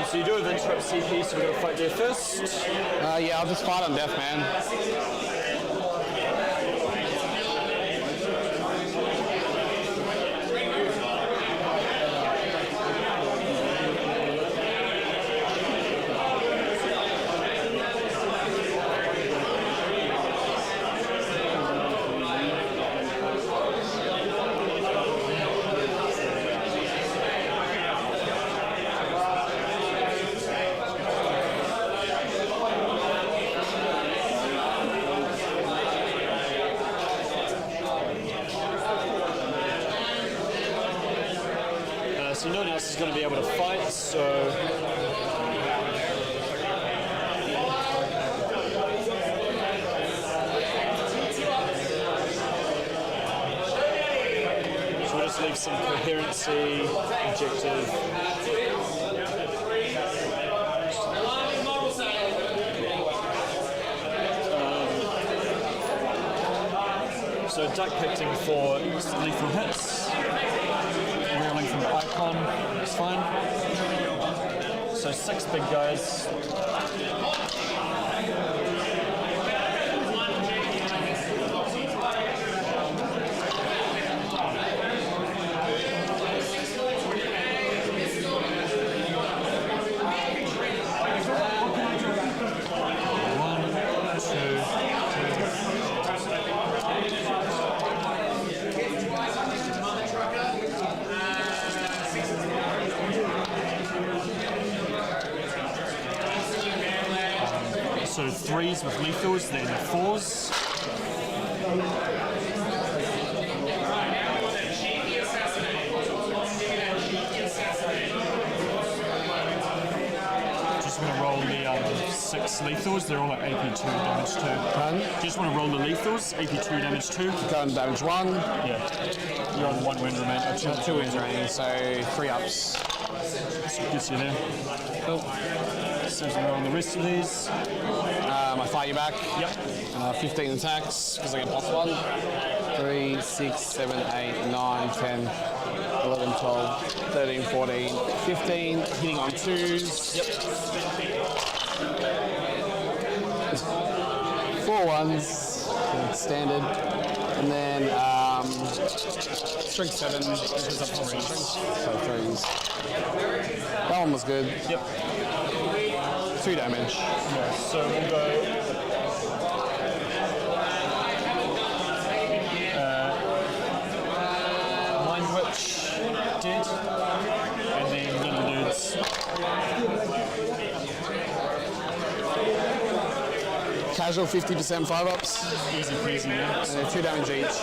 So you do have interrupt CP, so we're going to fight there first. Yeah, I'll just fight on death, man. So no one else is going to be able to fight, so... So we'll just leave some coherency, objective. So duck picking for lethal hits. Reeling from the icon, it's fine. So 6 big guys. So 3s with lethals, then 4s. Just want to roll the 6 lethals. They're all at AP2 damage 2. Pardon? Just want to roll the lethals. AP2 damage 2. Go on damage 1. Yeah. You're on 1 wind remaining. 2 wins remaining, so 3 ups. So gets you there. Cool. So we roll the rest of these. I fight you back. Yep. 15 attacks, because I get +1. 3, 6, 7, 8, 9, 10, 11, 12, 13, 14, 15. Hitting on 2s. Yep. 4 1s. Standard. And then strength 7. Because of 3s. So 3s. That one was good. Yep. 2 damage. Yeah. So we'll go. Mind Witch dead, and then little dudes. Casual 50% 5 ups. Easy peasy. Yeah. And then 2 damage each.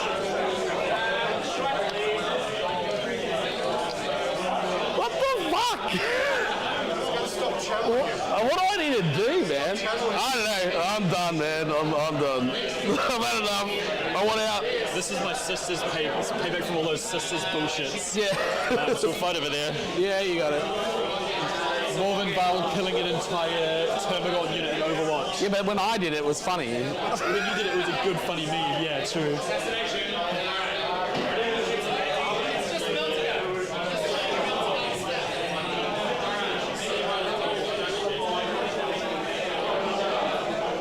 What the fuck? What do I need to do, man? I don't know. I'm done, man. I'm done. I've had enough. I want out. This is my sister's payback from all those sisters bullshits. Yeah. So we'll fight over there. Yeah, you got it. Morven Val killing an entire Termagon unit in Overwatch. Yeah, but when I did it, it was funny. When you did it, it was a good funny meme. Yeah, true.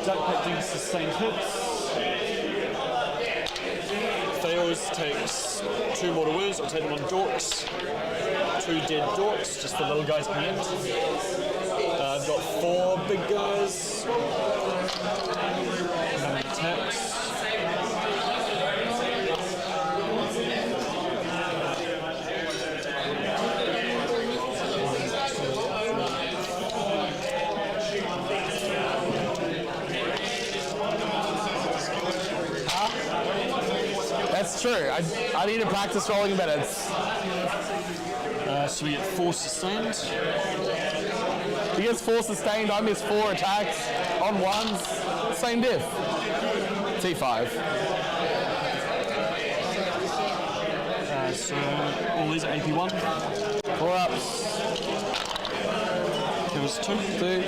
Duck doing sustained hits. Fails, takes 2 mortal wounds. I'll take them on dorks. 2 dead dorks, just the little guys at the end. I've got 4 big guys. None attacks. That's true. I need to practice rolling better. So we get 4 sustained. He gets 4 sustained. I miss 4 attacks on 1s. Same diff. T5. So all these are AP1. 4 ups. Kills 2. 2.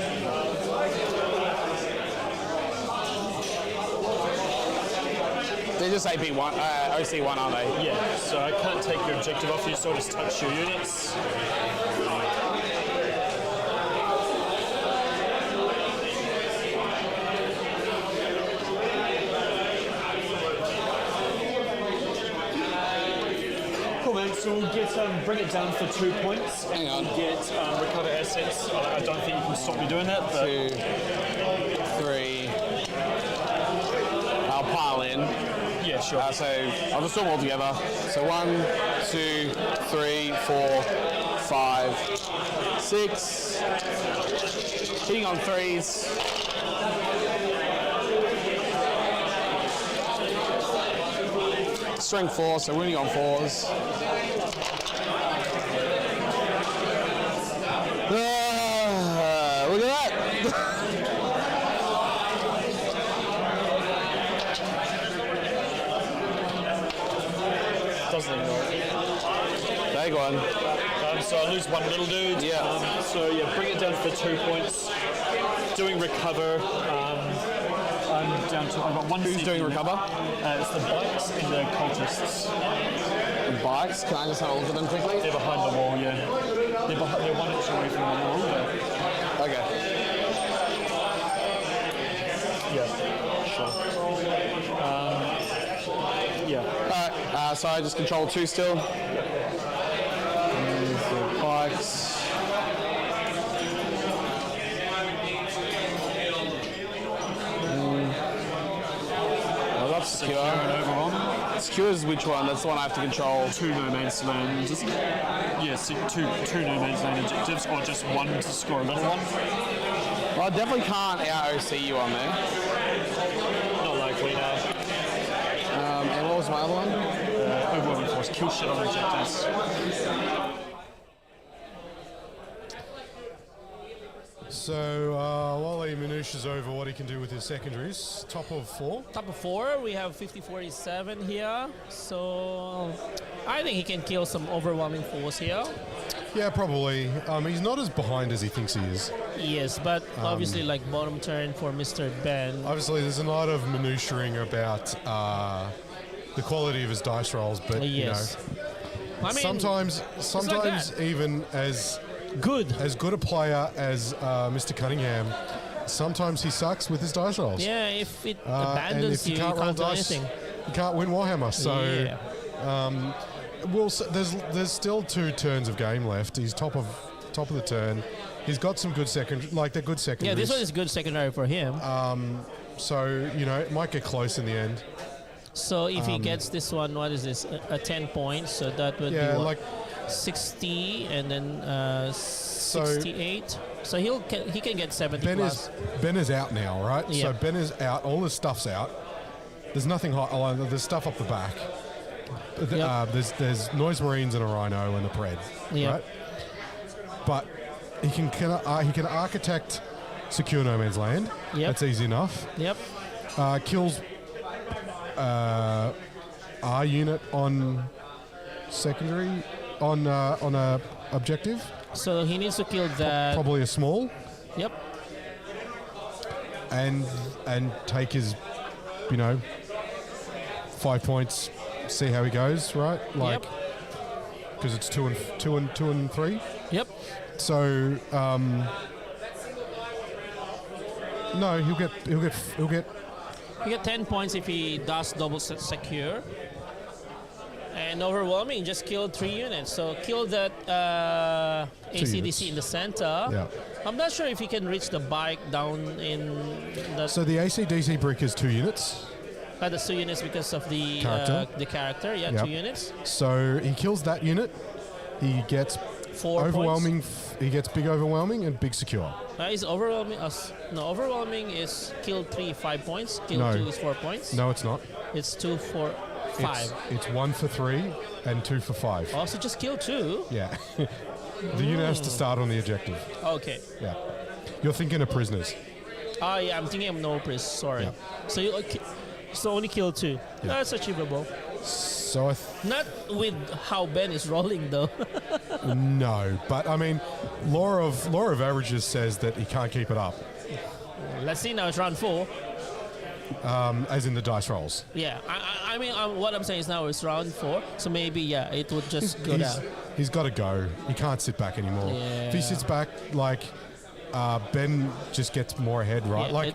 They're just AP1, OC1, aren't they? Yeah, so I can't take your objective off you, so I'll just touch your units. Cool, man. So we'll get bring it down for 2 points. Hang on. We'll get recover assets. I don't think you can stop me doing that. But 2, 3. I'll pile in. yeah, sure. So I'll just do them all together. So 1, 2, 3, 4, 5, 6. Hitting on 3s. Strength 4, so winning on 4s. Look at that! Doesn't ignore it. There you go. So I lose 1 little dude. Yeah. So yeah, bring it down for 2 points. Doing recover. I'm down to. I've got 1. Who's doing recover? It's the bikes and the cultists. Bikes? Can I just have a look at them quickly? They're behind the wall. Yeah. They're 1 inch away from the wall. But Okay. yeah. Sure. Yeah. Alright, so I just control 2 still. And the bikes. Well, that's secure. Over on. Secures which one? That's the one I have to control. 2 no man's land. Just, yeah, two no man's land objectives, or just one to score a little one. Well, I definitely can't out OC you on there. Not likely, no. And what was my other one? Overwhelming force, kill shit on objectives. So while he minutiaes over what he can do with his secondaries, top of 4. Top of 4, we have 50-47 here. So I think he can kill some overwhelming force here. Yeah, probably. He's not as behind as he thinks he is. Yes, but obviously like bottom turn for Mr. Ben. Obviously, there's a lot of minutiaing about the quality of his dice rolls, but Yes. I mean, sometimes like that. even as good a player as Mr. Cunningham, sometimes he sucks with his dice rolls. Yeah, if it And abandons if you can't roll can't do dice, anything. you can't win Warhammer. So Yeah. there's still 2 turns of game left. He's top of the turn. He's got some good they're good secondaries. Yeah, this one is good secondary for him. So it might get close in the end. So if he gets this one, what is this? A 10 points. So that would Yeah, be what, like 60 and then 68. So he can get 70 plus. Ben is out now, right? Yeah. So Ben is out. All his stuff's out. There's nothing hot. There's stuff up the back. Yep. There's Noise Marines and a Rhino and a Pred, Yep. right? But he can architect secure no man's land. Yep. That's easy enough. Yep. Kills R unit on secondary on a objective. So he needs to kill that. Probably a small. Yep. And take his 5 points. See how he goes, right? Like, because it's 2 and 3. Yep. So no, he'll get. He get 10 points if he does double secure. And overwhelming, just killed 3 units. So kill that ACDC units. in the center. Yeah. I'm not sure if he can reach the bike down in the So the ACDC brick is 2 units. that's 2 units because of the character. Yeah, Yep. 2 units. So he kills that unit. He gets 4 overwhelming. He gets big overwhelming and big secure. Is overwhelming no, overwhelming is kill 3 5 points. Kill No. 2 is 4 points. No, it's not. It's 2 4 5. It's 1 for 3 and 2 for 5. Also just kill 2. Yeah. The unit has to start on the objective. Okay. Yeah. You're thinking of prisoners. Oh yeah, I'm thinking of no priest. Sorry. Yeah. So you only kill 2. Yeah. That's achievable. So Not with how Ben is rolling though. no, but I mean, law of averages says that he can't keep it up, Let's see now. It's round 4. as in the dice rolls. Yeah. I mean, what I'm saying is now it's round 4. So maybe it would just go down. He's got to go. He can't sit back anymore. If he Yeah. sits back, like Ben just gets more ahead, right? Yeah, like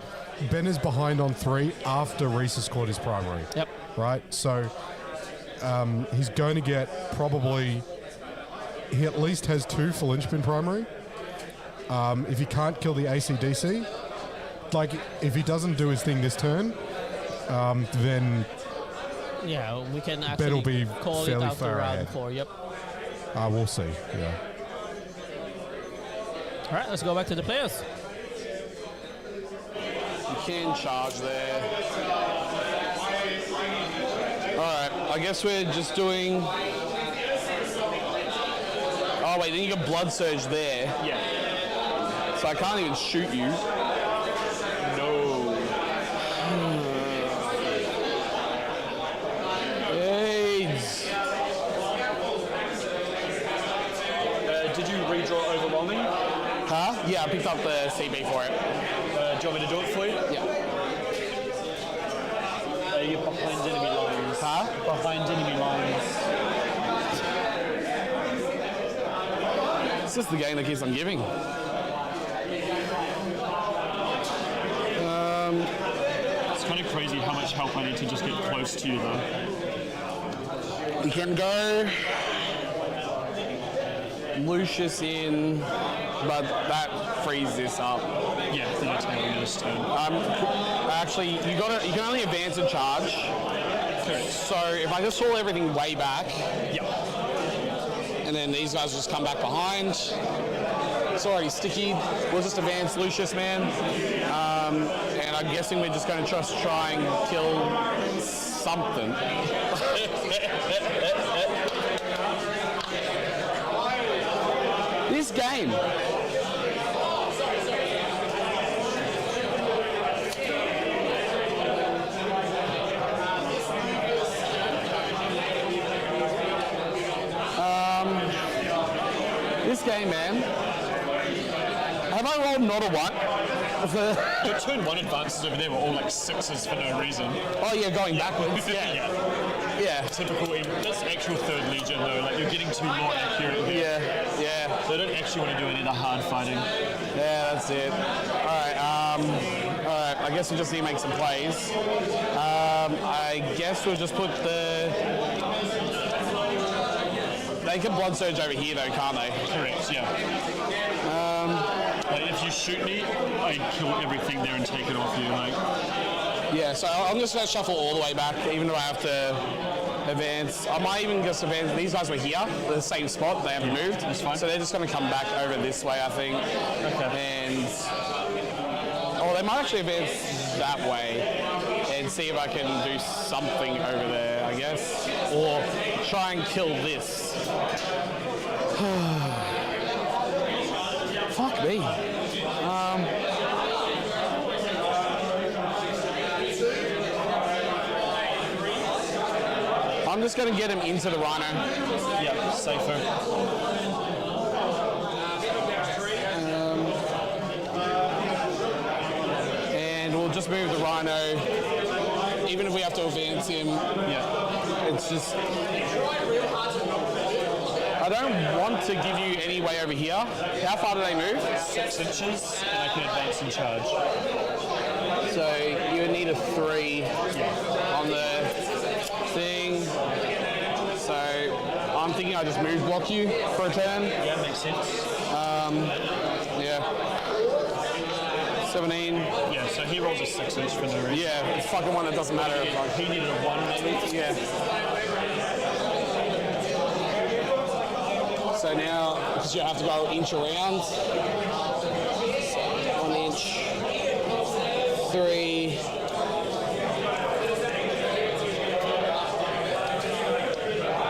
Ben is behind on 3 after Reese has scored his primary. Yep. Right. So he's going to get probably. He at least has 2 for linchpin primary. If he can't kill the ACDC, like if he doesn't do his thing this turn, then Yeah, we can Ben actually will be call it fairly after far round ahead. 4. Yep. We'll see. Yeah. All right, let's go back to the players. You can charge there. Alright, I guess we're just doing... Oh wait, then you got blood surge there. Yeah. So I can't even shoot you. No. AIDS. Did you redraw overwhelming? Huh? Yeah, I picked up the CB for it. Do you want me to do it for you? Yeah. You're behind enemy lines. Huh? Behind enemy lines. It's just the game that keeps on giving. It's kind of crazy how much help I need to just get close to you, though. We can go Lucius in, but that frees this up. Yeah, the next game this turn. Actually, you can only advance and charge. So if I just haul everything way back, and then these guys just come back behind. It's already sticky. We'll just advance Lucius, man. And I'm guessing we're just going to just try and kill something. This game. This game, man. Have I rolled not a 1? Your turn 1 advances over there were all like 6s for no reason. Oh yeah, going backwards. Yeah. Typical. That's actual 3rd Legion though. Like you're getting too more accurate here. Yeah. They don't actually want to do any of the hard fighting. Yeah, that's it. Alright, I guess we just need to make some plays. I guess we'll just put the... They can blood surge over here though, can't they? Correct, yeah. Like if you shoot me, I kill everything there and take it off you. Like. Yeah, so I'm just going to shuffle all the way back, even though I have to advance. I might even just advance. These guys were here, the same spot. They haven't moved. That's fine. So they're just going to come back over this way, I think. Okay. And... Oh, they might actually advance that way and see if I can do something over there, I guess. Or try and kill this. Fuck me. I'm just going to get him into the Rhino. Yeah, safer. And we'll just move the Rhino. Even if we have to advance him, it's just... I don't want to give you any way over here. How far do they move? 6 inches, and I can advance and charge. So you would need a 3 on the thing. So I'm thinking I just move block you for a turn. Yeah, makes sense. 17. Yeah, so he rolls a 6-inch for no reason. Yeah, it's fucking one that doesn't matter. If He needed a 1 maybe. Yeah. So now, because you have to go inch around. 1 inch. 3.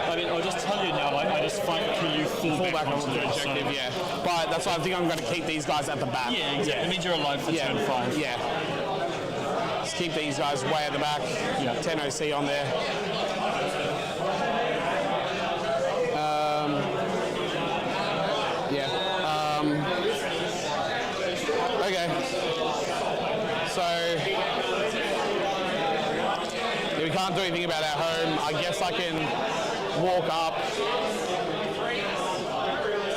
I mean, I'll just tell you now, like, I just fight till you fall back Back on onto the the objective, side. yeah. But that's why I think I'm going to keep these guys at the back. Yeah, exactly. It means you're alive for turn 5. Yeah. Just keep these guys way at the back. Yeah. 10 OC on there. Okay. So we can't do anything about our home. I guess I can walk up,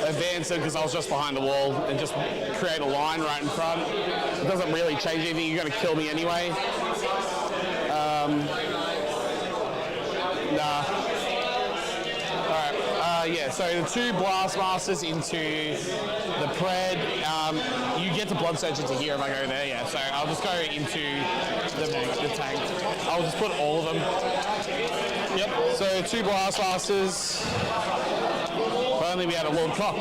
advance it because I was just behind the wall, and just create a line right in front. It doesn't really change anything. You're going to kill me anyway. Nah. Alright, so the 2 blast masters into the pred. You get to blood surge into here if I go there, yeah. So I'll just go into the tank. I'll just put all of them. Yep. So 2 blast masters. If only we had a world clock.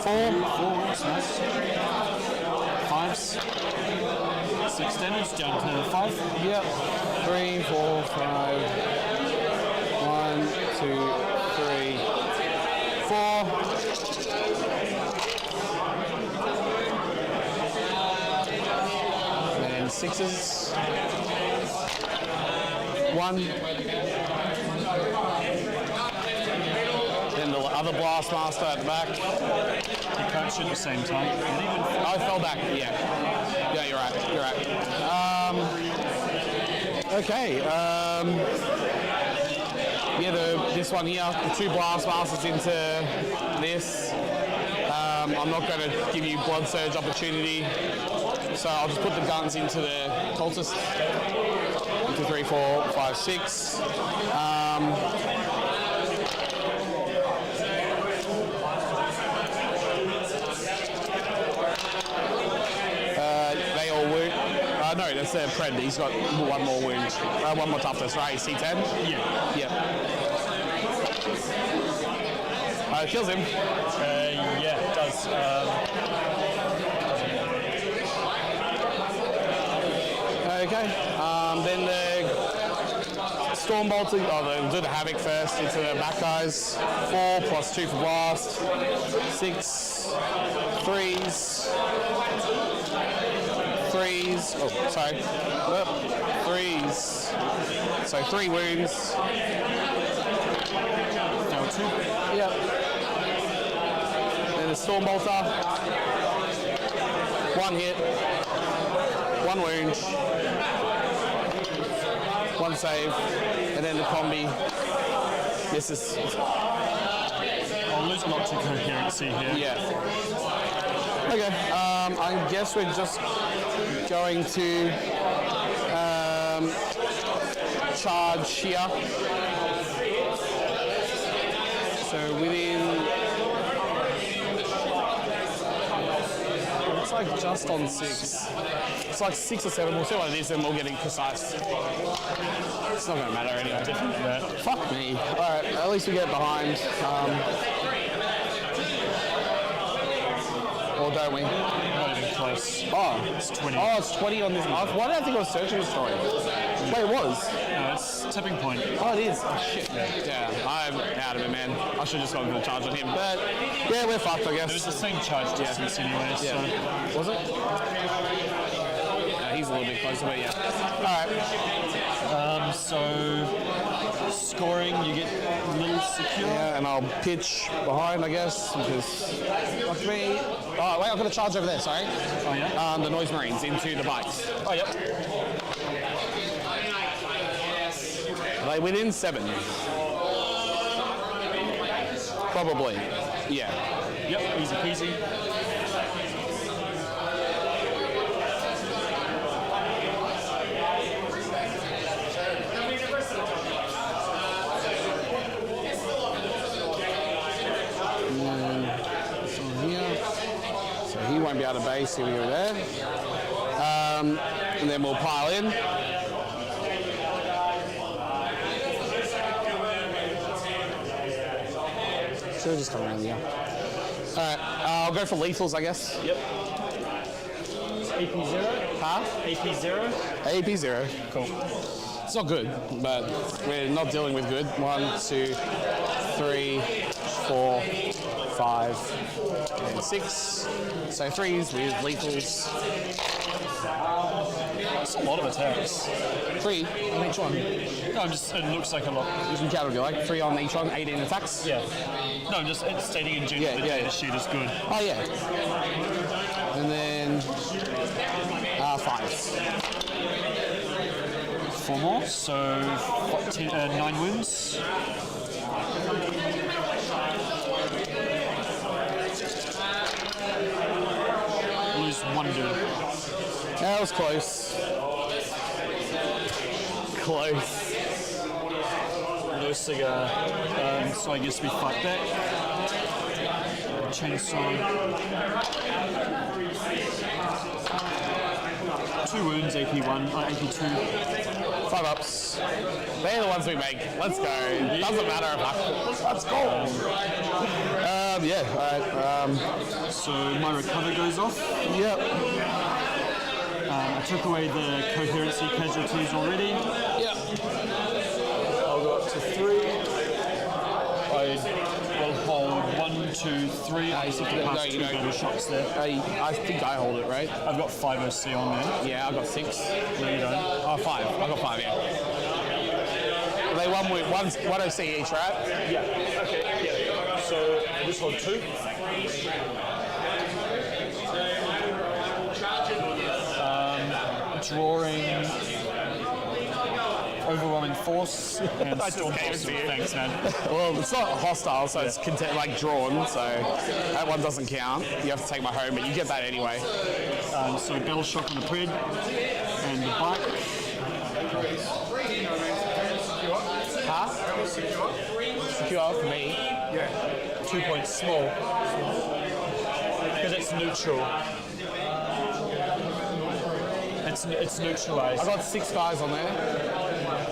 4. 4, that's nice. 5s. 6 damage, down to 5. Yep. 3, 4, 5. 1, 2, 3, 4. And 6s. 1. Then the other blast master at the back. You can't shoot at the same time. And even I fell back. Yeah. Yeah, you're right. You're right. Okay. This one here, the 2 blast masters into this. I'm not going to give you blood surge opportunity, so I'll just put the guns into the cultist. 1, 2, 3, 4, 5, 6. They all wound. No, that's the Pred. He's got one more wound. One more toughness, right? C10? Yeah. Yeah. It kills him. Yeah, it does. Okay. Then the Storm Bolter, they'll do the Havoc first into the back guys. 4 plus 2 for Blast. 6. 3s. 3s. Oh, sorry. Nope. 3s. So 3 wounds. Fail 2. Yep. Then the Storm Bolter. 1 hit. 1 wound. 1 save. And then the combi misses. I'll lose a lot to coherency here. Yeah. Okay. I guess we're just going to charge here. So within, it's like just on 6. It's like 6 or 7. We'll see what it is, and we'll get it precise. It's not going to matter anyway. Fuck me. All right. At least we get behind. Or don't we? Not even close. Oh, It's 20. Oh, it's 20 on this. Why did I think I was searching the story? Wait, it was. No, it's tipping point. Oh, it is. Oh, shit. Yeah, I'm out of it, man. I should have just gone for the charge on him. But, yeah, we're fucked, I guess. It was the same charge distance anyway, so... Was it? He's a little bit closer, but yeah. All right. So, scoring, you get a little secure. Yeah, and I'll pitch behind, I guess, because... Watch me. Oh, wait, I've got a charge over there, sorry. Oh, yeah? The Noise Marines into the bikes. Oh, yep. Are they within 7? Probably. Yeah. Yep, easy peasy. So he won't be able to base here or there. And then we'll pile in. Should have just come around here. Alright, I'll go for lethals, I guess. Yep. AP 0? Huh? AP 0? AP 0. Cool. It's not good, but we're not dealing with good. 1, 2, 3, 4, 5, and 6. So 3s with lethals. That's a lot of attacks. 3 on each one. No, it looks like a lot. You can count if you like. 3 on each one, 18 attacks. Yeah. No, I'm just it's stating in general the data sheet is good. Oh, yeah. And then 5s. 4 more, so 9 wounds. Lose 1 dude. That was close. Close. No cigar. So I guess we fight back. Chainsaw. 2 wounds, AP1, AP2. 5 ups. They're the ones we make. Let's go. Doesn't matter if I... Let's go. Yeah, alright. So my recover goes off. Yep. I took away the coherency casualties already. Yep. I'll go up to 3. I will hold 1, 2, 3. I just have to pass 2 battle shots there. I think I hold it, right? I've got 5 OC on there. Yeah, I've got 6. No, you don't. Oh, 5. I've got 5, yeah. Are they one OC each, right? Yeah. Okay. Yeah. So this hold 2. Drawing overwhelming force and storm force. Thanks, man. Well, it's not hostile, so it's like drawn, so that one doesn't count. You have to take my home, but you get that anyway. So battle shock on the Pred and the bike. Huh? Secure for me. Yeah. 2 points small. Because it's neutral. it's neutralized. I got 6 guys on there.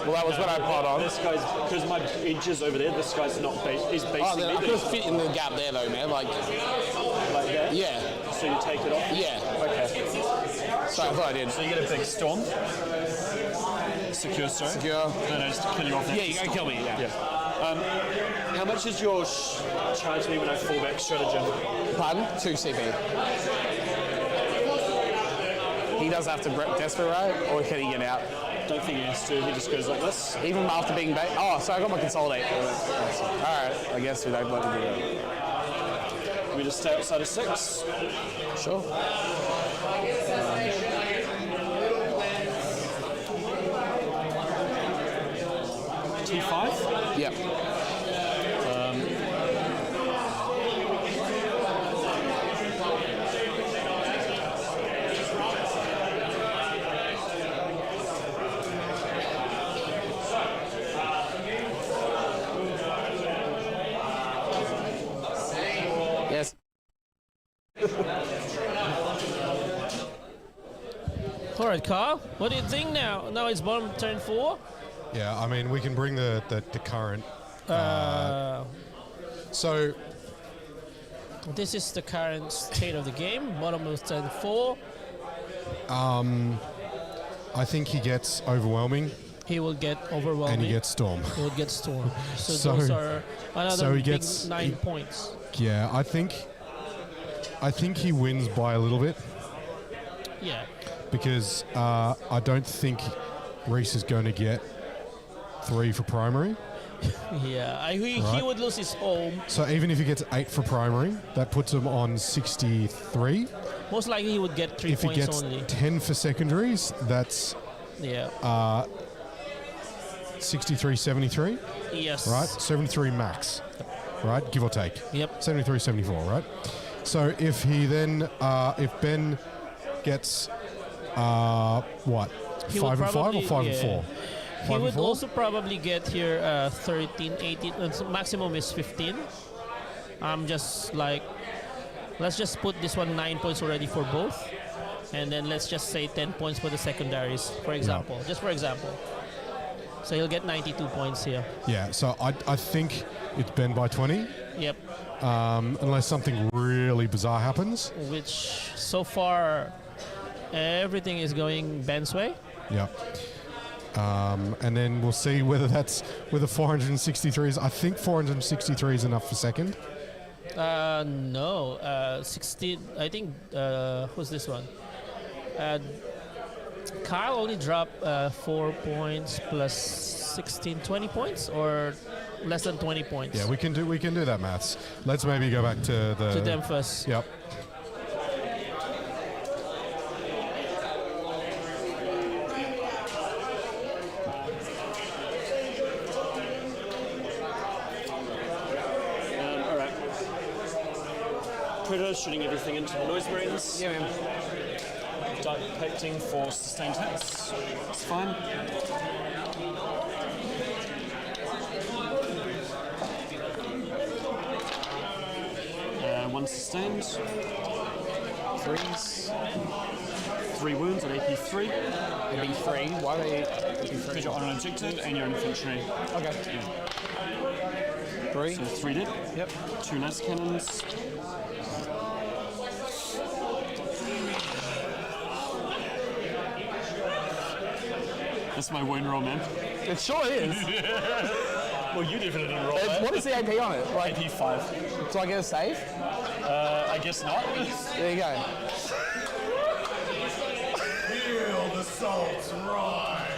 Well, that was what I put on. This guy's, because my edge is over there, this guy's not is basically... I could fit in the gap there though, man. Like that? Yeah. So you take it off? Yeah. Okay. So I thought I did. So you get a big storm. Secure, sorry. Secure. Then I just kill you off. Yeah, you're going to kill me, yeah. How much is your charge me when I fall back stratagem? Pardon? 2 CP. He does have to desperate, or can he get out? Don't think he has to. He just goes like this. Even after being bait. Oh, so I got my consolidate. Alright, I guess we don't let him do that. We just stay outside of 6. Sure. T5? Yep. Yes. All right, Carl. What do you think now? Now it's bottom turn 4. Yeah, I mean, we can bring the current. So This is the current state of the game. Bottom of turn 4. I think he gets overwhelming He will get overwhelming. and he gets storm. He will get storm. So, So- those are another so he big gets- 9 points. Yeah, I think he wins by a little bit Yeah. because I don't think Reese is going to get 3 for primary. Yeah. He Right. would lose his home. So even if he gets 8 for primary, that puts him on 63. Most likely he would get 3 If he points gets only. 10 for secondaries, that's Yeah. 63, 73, Yes. right? 73 max, right? Give or take. Yep. 73, 74, right? So if he then, if Ben gets, what, He 5 would and 5 or probably- 5 and yeah. 4? He 5 and would 4? also probably get here 13, 18, so maximum is 15. I'm just like, let's just put this one 9 points already for both. And then let's just say 10 points for the secondaries, for example. Just for example. So he'll get 92 points here. Yeah, so I think it's Ben by 20, Yep. unless something really bizarre happens. Which so far everything is going Ben's way. Yeah. And then we'll see whether that's whether 463 is. I think 463 is enough for second. No. 16. I think. Who's this one? Kyle only dropped 4 points plus 16, 20 points, or less than 20 points. Yeah, we can do that maths. Let's maybe go back to the To them first. Yep. All right. Predator shooting everything into the noise marines. Yeah, man. Dark depicting for sustained hits. It's fine. One sustained. 3s. 3 wounds at AP 3. It'd be 3. Why are they Because you're on an objective and you're infantry. Okay. 3. So 3 dead. Yep. 2 las cannons. That's my wound roll, man. It sure is. Well, you definitely didn't roll What is the AP on it? Like, AP 5. do I get a save? I guess not. There you go. Feel the salt rise.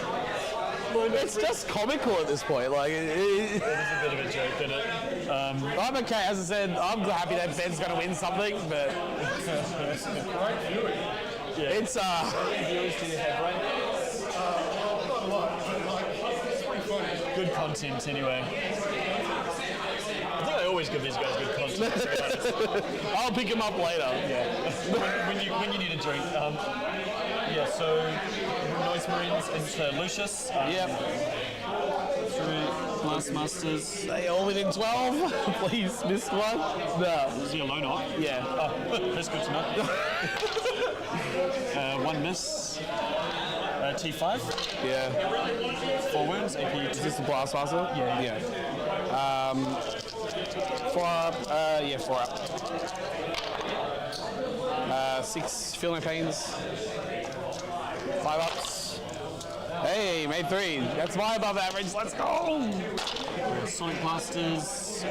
It's just comical at this point. Like, It is a bit of a joke, isn't it? I'm okay. As I said, I'm happy that Ben's going to win something, but it's Viewers do you have, right? Not a lot, but like, it's pretty funny. Good content, anyway. I think I always give these guys good content. To be honest. I'll pick him up later. Yeah. when you need a drink. Yeah. So Noise Marines into Lucius. Yep. Through Blastmasters. They all within 12. Please, missed one. No. Is he alone off? Yeah. Oh, that's good to know. 1 miss. T5. Yeah. 4 wounds, AP Is 2. this the blast master? Yeah. 4 up. 4 up. 6 feeling pains. 5 ups. Hey, made 3. That's my above average. Let's go. Sonic blasters.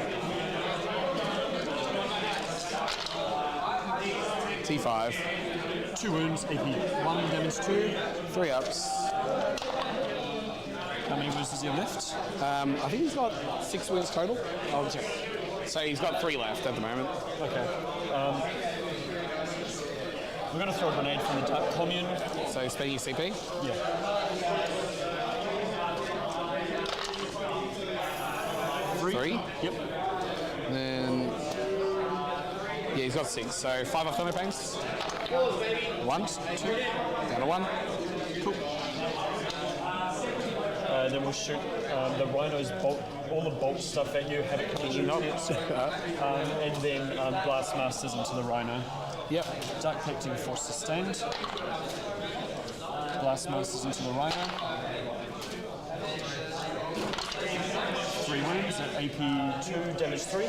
T5. 2 wounds, AP 1, damage 2. 3 ups. How many wounds does he have left? I think he's got 6 wins total. I'll check. So he's got 3 left at the moment. Okay. We're going to throw a grenade from the commune. So spending your CP. Yeah. 3. Yep. And then yeah, he's got 6. So 5 up thunder pains. 1, 2, down to 1. Cool. Then we'll shoot the rhino's bolt, all the bolt stuff at you, have it come in and then blast masters into the rhino. Yep. Dark collecting force sustained. Blast masters into the rhino. 3 wounds at AP 2, damage 3.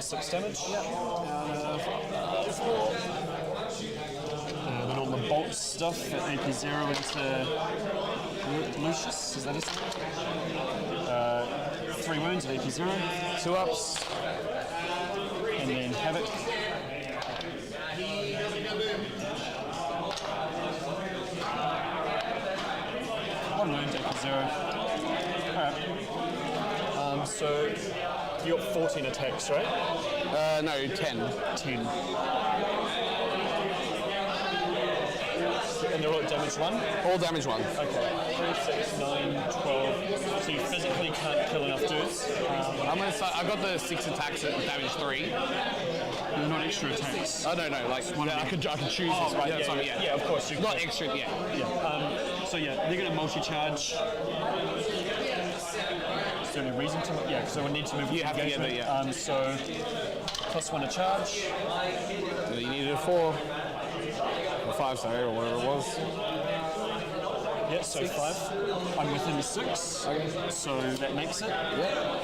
6 damage. Then all the bolt stuff at AP 0 into Lucius, is that his name? 3 wounds at AP 0. 2 ups. And then Havoc. 1 wound, AP 0. Alright. So you got 14 attacks, right? No, 10. 10. And they're all at damage 1? All damage 1. Okay. 3, 6, 9, 12. So you physically can't kill enough dudes. I'm gonna start. I got the 6 attacks at damage 3. They're not extra attacks. Oh no, like I could choose. Oh, right, that's what I mean, yeah, of course. You Not can. extra, yeah. So yeah, they're going to multi-charge. Is there any reason to? Yeah, because I would need to move. You have to get engagement. it, yeah. So +1 a charge. You needed a 4. Or 5, sorry, or whatever it was. Yeah, so 5. I'm within 6. Okay. So that makes it. Yeah.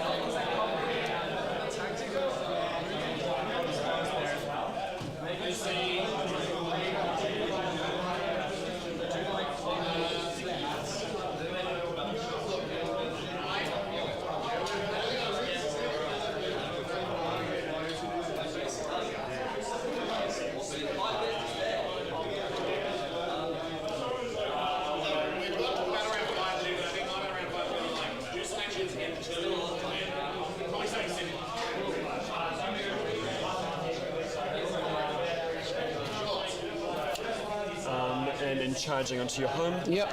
And then charging onto your home. Yep.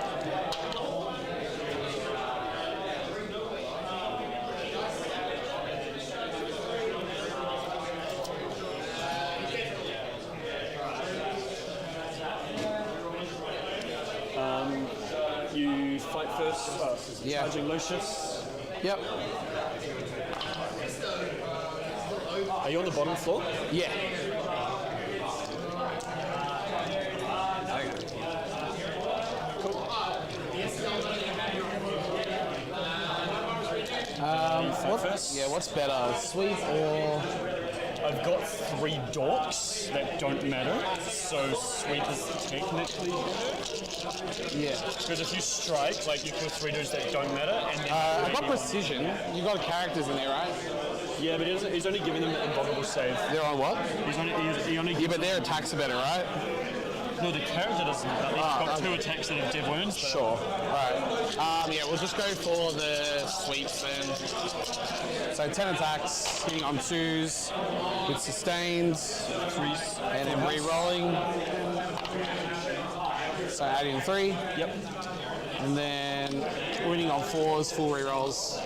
You fight first. Yeah. Charging Lucius. Yep. Are you on the bottom floor? Yeah. What's better, sweep or? I've got 3 dorks that don't matter, so sweep is technically better. Yeah. Because if you strike, like you kill 3 dudes that don't matter, and then I got precision. You got characters in there, right? yeah, but he's only giving them an invulnerable save. They're on what? He only Yeah, gives but their attacks are better, right? no, the character doesn't. He's got 2 attacks that have dead wounds. But Sure. Alright. Yeah, we'll just go for the sweeps then. So 10 attacks, hitting on 2s, with sustained, 3s, and then re-rolling. So adding 3. Yep. And then winning on 4s, full re-rolls.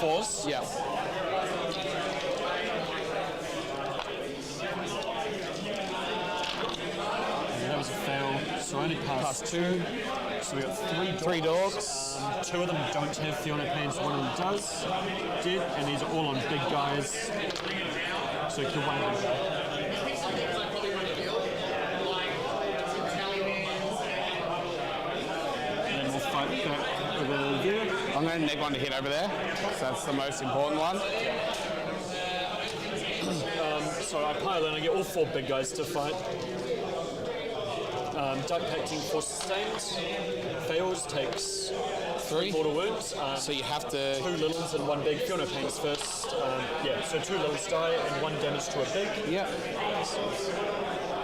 Fours. Yeah. That was a fail. So So only passed two. So we got three dogs. Two of them don't have Fiona Pains, one of them does. Dead, and these are all on big guys. So kill one of them. And then we'll fight back over there. I'm going to neg one to hit over there. So that's the most important one. So I pile in, I get all four big guys to fight. Duck Pacting for sustained. Fails, takes 3 mortal wounds. So you have to... 2 littles and 1 big. Fiona Pains first. So 2 littles die and 1 damage to a big. Yeah.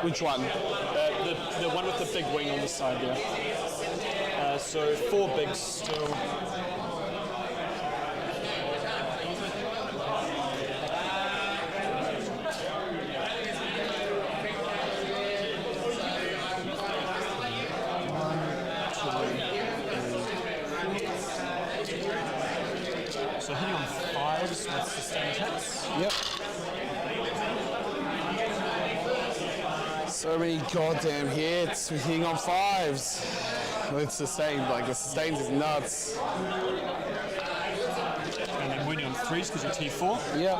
Which one? The one with the big wing on the side there. So 4 bigs still. So hitting on 5s with sustained hits. Yep. So many goddamn hits with hitting on 5s. With sustained, like the sustained is nuts. And then winning on 3s because you're T4. Yep.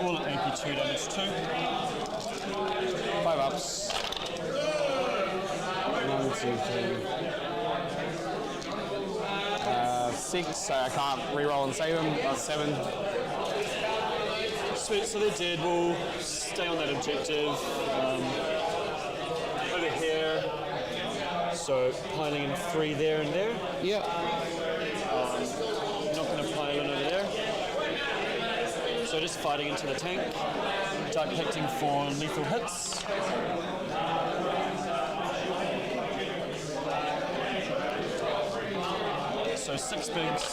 All at AP 2 damage 2. 5 ups. 1, 2, 3. 6, so I can't reroll and save them. 7. Sweet, so they're dead. We'll stay on that objective. Over here. So piling in 3 there and there. Yep. Not going to pile in over there. So just fighting into the tank. Dark Pacting for lethal hits. So 6 bigs.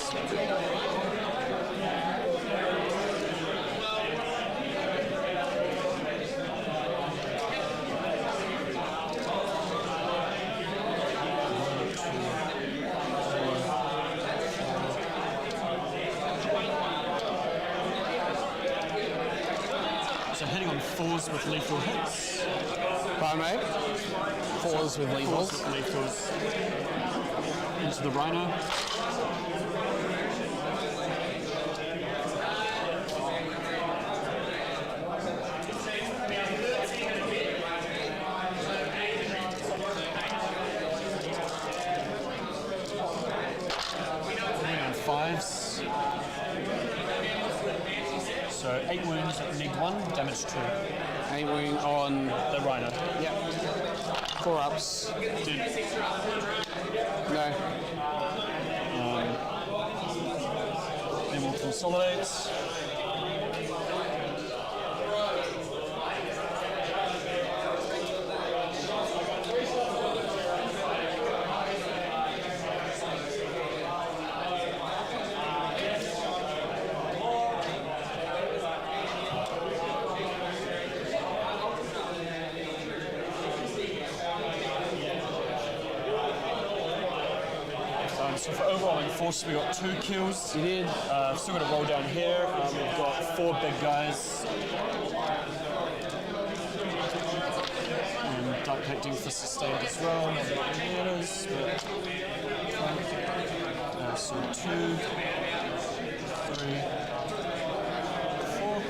So hitting on 4s with lethal hits. Pardon, mate? 4s with lethals. 4s with lethals. Into the Rhino. So 8 wounds, neg 1, damage 2. 8 wound on The Rhino. Yep. 4 ups. Dude, No. then we'll consolidate. So for overall force, we got 2 kills. You did. Still got to roll down here. We've got 4 big guys. And Dark Pacting for sustained as well. Not that many matters, but so 2, 3, 4.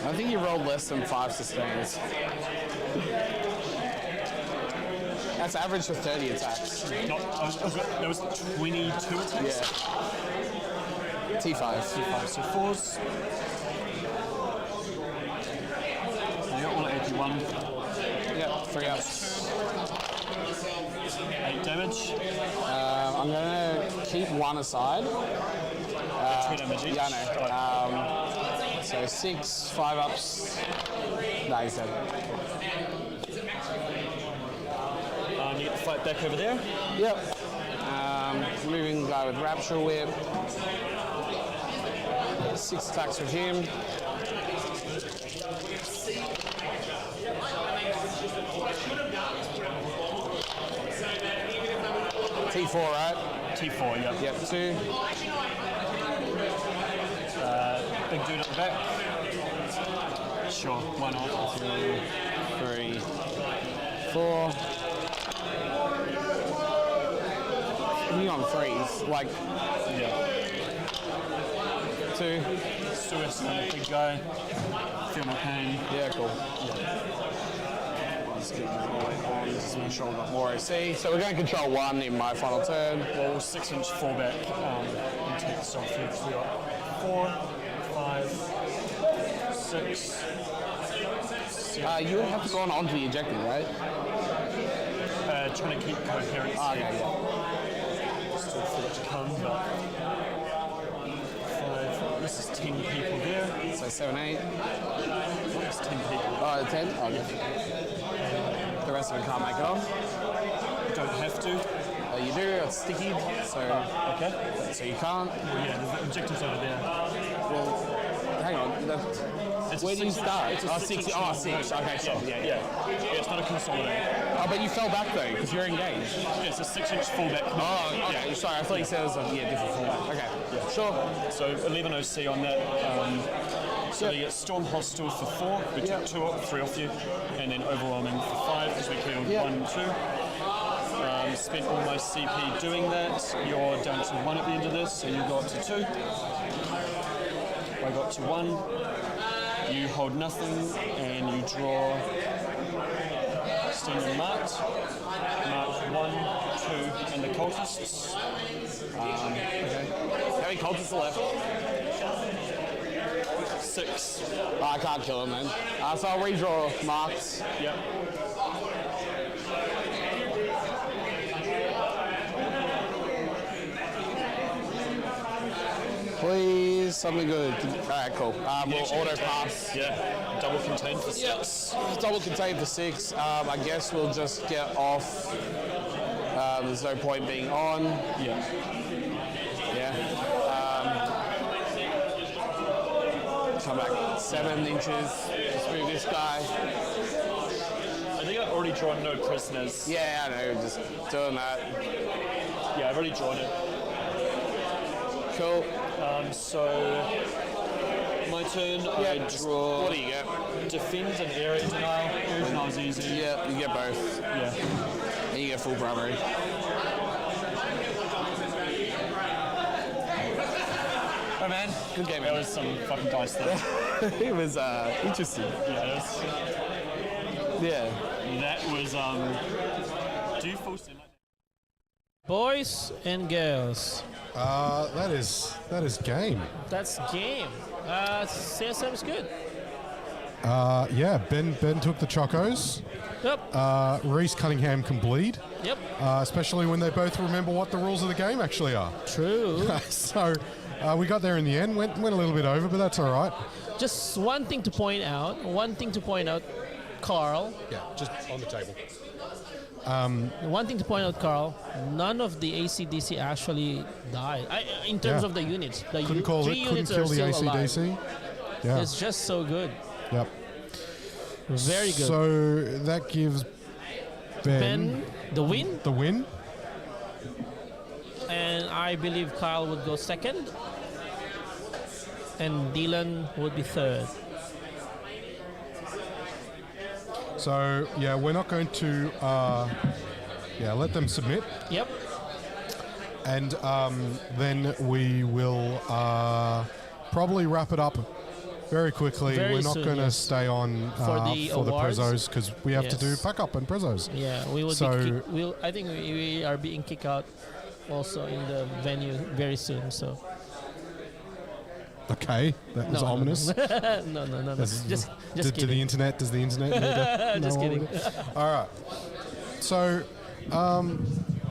I think you rolled less than 5 sustains. That's average for 30 attacks. There was 22 attacks. Yeah. T5. T5, so 4s. And you're all at AP1. Yep, 3 ups. 8 damage. I'm going to keep 1 aside. 2 damage each. Yeah, I know. So 6, 5 ups. No, he's dead. You get to fight back over there. Yep. Moving guy with Rapture Whip. 6 attacks with him. T4, right? T4, yeah. Yep, 2. Big dude at the back. Sure, why not? 2, 3, 4. You on 3s, like Yeah. 2. Suicide, big guy. Feel my pain. Yeah, cool. Just get all the way on. Just make sure I've got more AC. So we're going to control 1 in my final turn. Well, 6-inch fallback and take this off here. So we got 4, 5, 6. You would have to go on to the ejector, right? Trying to keep coherence. Okay, yeah. Still for it to come, but 5. This is 10 people there. So 7, 8. That's 10 people. 10? Okay. The rest of them can't make it on. You don't have to. You do, it's sticky, so Okay. so you can't. Well, yeah, the objective's over there. Well, hang on. It's Where a do you 6-inch start? It's a 6. 6-inch Oh, 6. Okay, so yeah. Yeah, it's not a consolidator. Oh, but you fell back though, because you're engaged. Yeah, it's a 6-inch fallback. Oh, okay. Sorry, I thought you said it was a different format. Okay. Yeah. Sure. So 11 OC on that. So you get Storm Hostile for 4. We took 3 off you. And then Overwhelming for 5, because we killed 1, 2. Spent all my CP doing that. You're down to 1 at the end of this, so you got to 2. I got to 1. You hold nothing, and you draw standing marked. Mark 1, 2, and the cultists. Okay. How many cultists are left? 6. Oh, I can't kill him then. So I'll redraw marks. Yep. Please, something good. Alright, cool. We'll auto pass. Yeah. Double contained for 6. Yes. Double contained for 6. I guess we'll just get off. There's no point being on. Yeah. Yeah. Come back 7 inches. Just move this guy. I think I've already drawn no prisoners. Yeah, I know. Just doing that. Yeah, I've already drawn it. Cool. So my turn, I draw. What do you get? Defend and area denial. Area denial is easy. Yeah, you get both. Yeah. And you get full bravery. Oh man, Good game, that man. was some fucking dice there. It was interesting. Yeah, Yeah. That was boys and girls. That is game. That's game. CSM's good. Yeah, Ben took the Chocos. Yep. Reese Cunningham can bleed, Yep. especially when they both remember what the rules of the game actually are. True. So we got there in the end. Went a little bit over, but that's all right. Just one thing to point out. Carl. Yeah, just on the table. One thing to point out, Carl. None of the ACDC actually died. In terms Yeah. of the units, the Couldn't kill the units are still alive. ACDC. Yeah. It's just so good. Yep. Very good. So that gives Ben the win, the win. and I believe Kyle would go second, and Dylan would be third. So yeah, we're not going to let them submit, Yep. and then we will probably wrap it up very quickly. Very we're not soon, going to yes. stay on For the awards? prezos because we have to do Yes. pack up and prezos. Yeah, we will So- be I think we are being kicked out also in the venue very soon. So Okay, that was No, no, ominous. no. no. That's- Just Does the kidding. internet need to Just know kidding. All right. So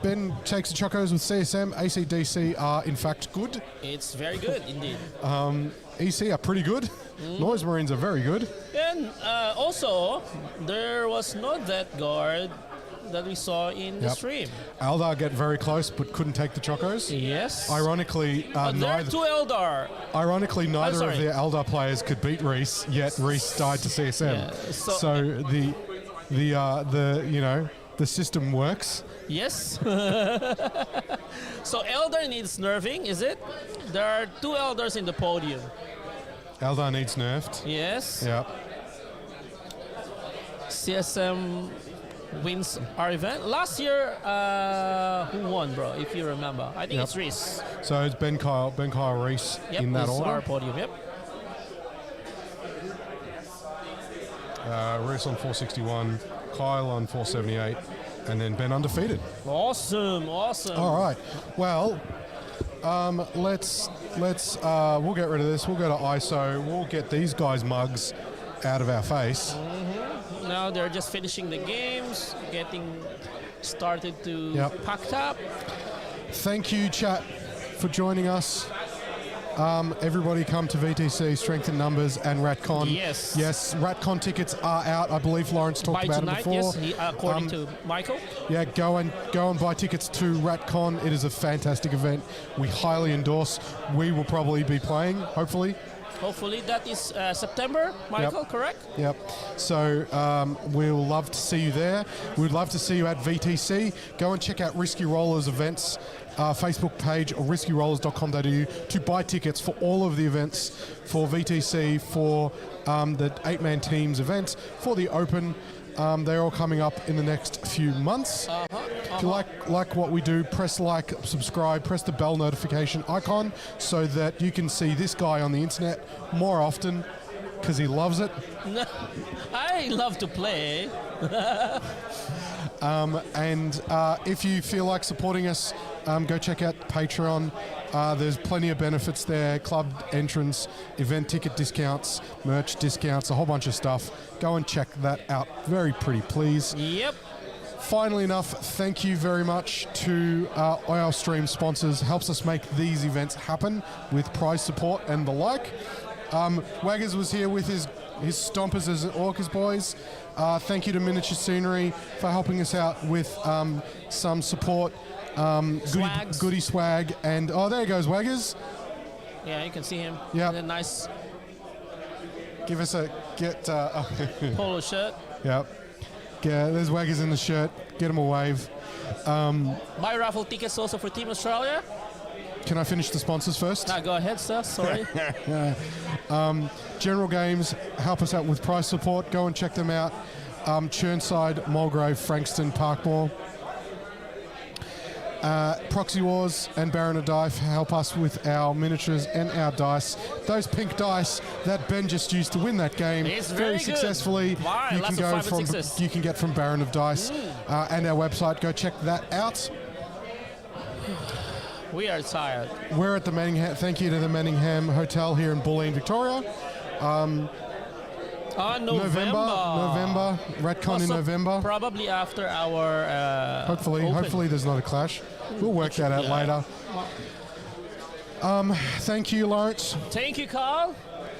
Ben takes the Chocos with CSM. ACDC are in fact good. It's very good indeed. EC are pretty good. Noise Marines are very good. And also, there was not that guard that we saw in the Yep. stream. Eldar get very close but couldn't take the Chocos. Yes. Ironically, There are neither 2 Eldar. neither of sorry. the Eldar players could beat Reese, yet Reese died to CSM. Yeah, So the the system works. Yes. So Elder needs nerfing, is it? There are 2 Elders in the podium. Eldar needs nerfed. Yes. Yep. CSM wins our event. Last year, who won, bro, if you remember? I think Yep. it's Reese. So it's Ben Kyle Reese Yep, in that this is our order. podium, yep. Reese on 461, Kyle on 478, and then Ben undefeated. Awesome. All right. Well, let's we'll get rid of this. We'll go to ISO. We'll get these guys' mugs out of our face. Now they're just finishing the games, getting started to Yep. packed up. Thank you, chat, for joining us. Everybody come to VTC, Strength in Numbers, and RatCon. Yes. Yes, RatCon tickets are out. I believe Lawrence talked By about tonight, it before. yes, according to Michael. Yeah, go and buy tickets to RatCon. It is a fantastic event. We highly endorse. We will probably be playing, hopefully. Hopefully that is September, Michael, correct? Yep. So we'll love to see you there. We'd love to see you at VTC. Go and check out Risky Rollers events Facebook page or riskyrollers.com.au to buy tickets for all of the events, for VTC, for the 8-man teams events, for the Open. They're all coming up in the next few months. If you like what we do, press like, subscribe, press the bell notification icon so that you can see this guy on the internet more often because he loves it. I love to play. And if you feel like supporting us, go check out Patreon. There's plenty of benefits there: club entrance, event ticket discounts, merch discounts, a whole bunch of stuff. Go and check that out. Very pretty, please. Yep. Finally enough, thank you very much to our stream sponsors. Helps us make these events happen with prize support and the like. Waggers was here with his stompers as Orcas boys. Thank you to Miniature Scenery for helping us out with some support. Goody swag, and there goes Waggers. Yeah, you can see him. Yeah. In a nice Give us a polo shirt. Yep. Yeah, there's Waggers in the shirt. Get him a wave. Buy raffle tickets also for Team Australia. Can I finish the sponsors first? Go ahead, sir. Sorry. General Games help us out with price support. Go and check them out. Churnside, Mulgrave, Frankston, Parkmore. Proxywars and Baron of Dice help us with our miniatures and our dice. Those pink dice that Ben just used to win that game It's very very good. successfully. Wow, you lots can of go 5 and from 6s. you can get from Baron of Dice and our website. Go check that out. We are tired. We're at the Manningham. Thank you to the Manningham Hotel here in Bulleen, Victoria. November, RatCon in Also, November. Probably after our Open. Hopefully there's not a clash. We'll work that out later. Thank you, Lawrence. Thank you, Carl.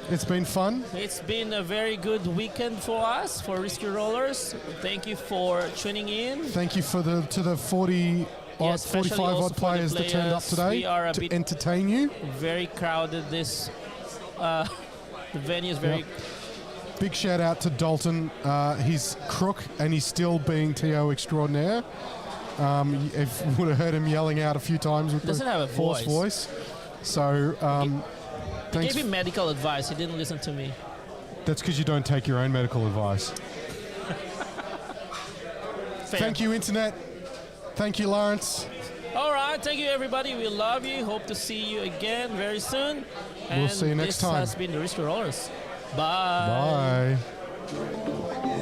It's been fun. It's been a very good weekend for us, for Risky Rollers. Thank you for tuning in. Thank you for the 40 Yeah, odd, especially 45 also odd for the players that turned up players. today We are a to bit- entertain you. Very crowded. The venue is very. Big shout out to Dalton. He's crook and he's still being TO extraordinaire. If you would have heard him yelling out a few times with Doesn't the have a hoarse voice. So I thanks. gave him medical advice. He didn't listen to me. That's because you don't take your own medical advice. Fair. Thank you, Internet. Thank you, Lawrence. All right. Thank you, everybody. We love you. Hope to see you again very soon. We'll see you next time. This has been the Risky Rollers. Bye. Bye.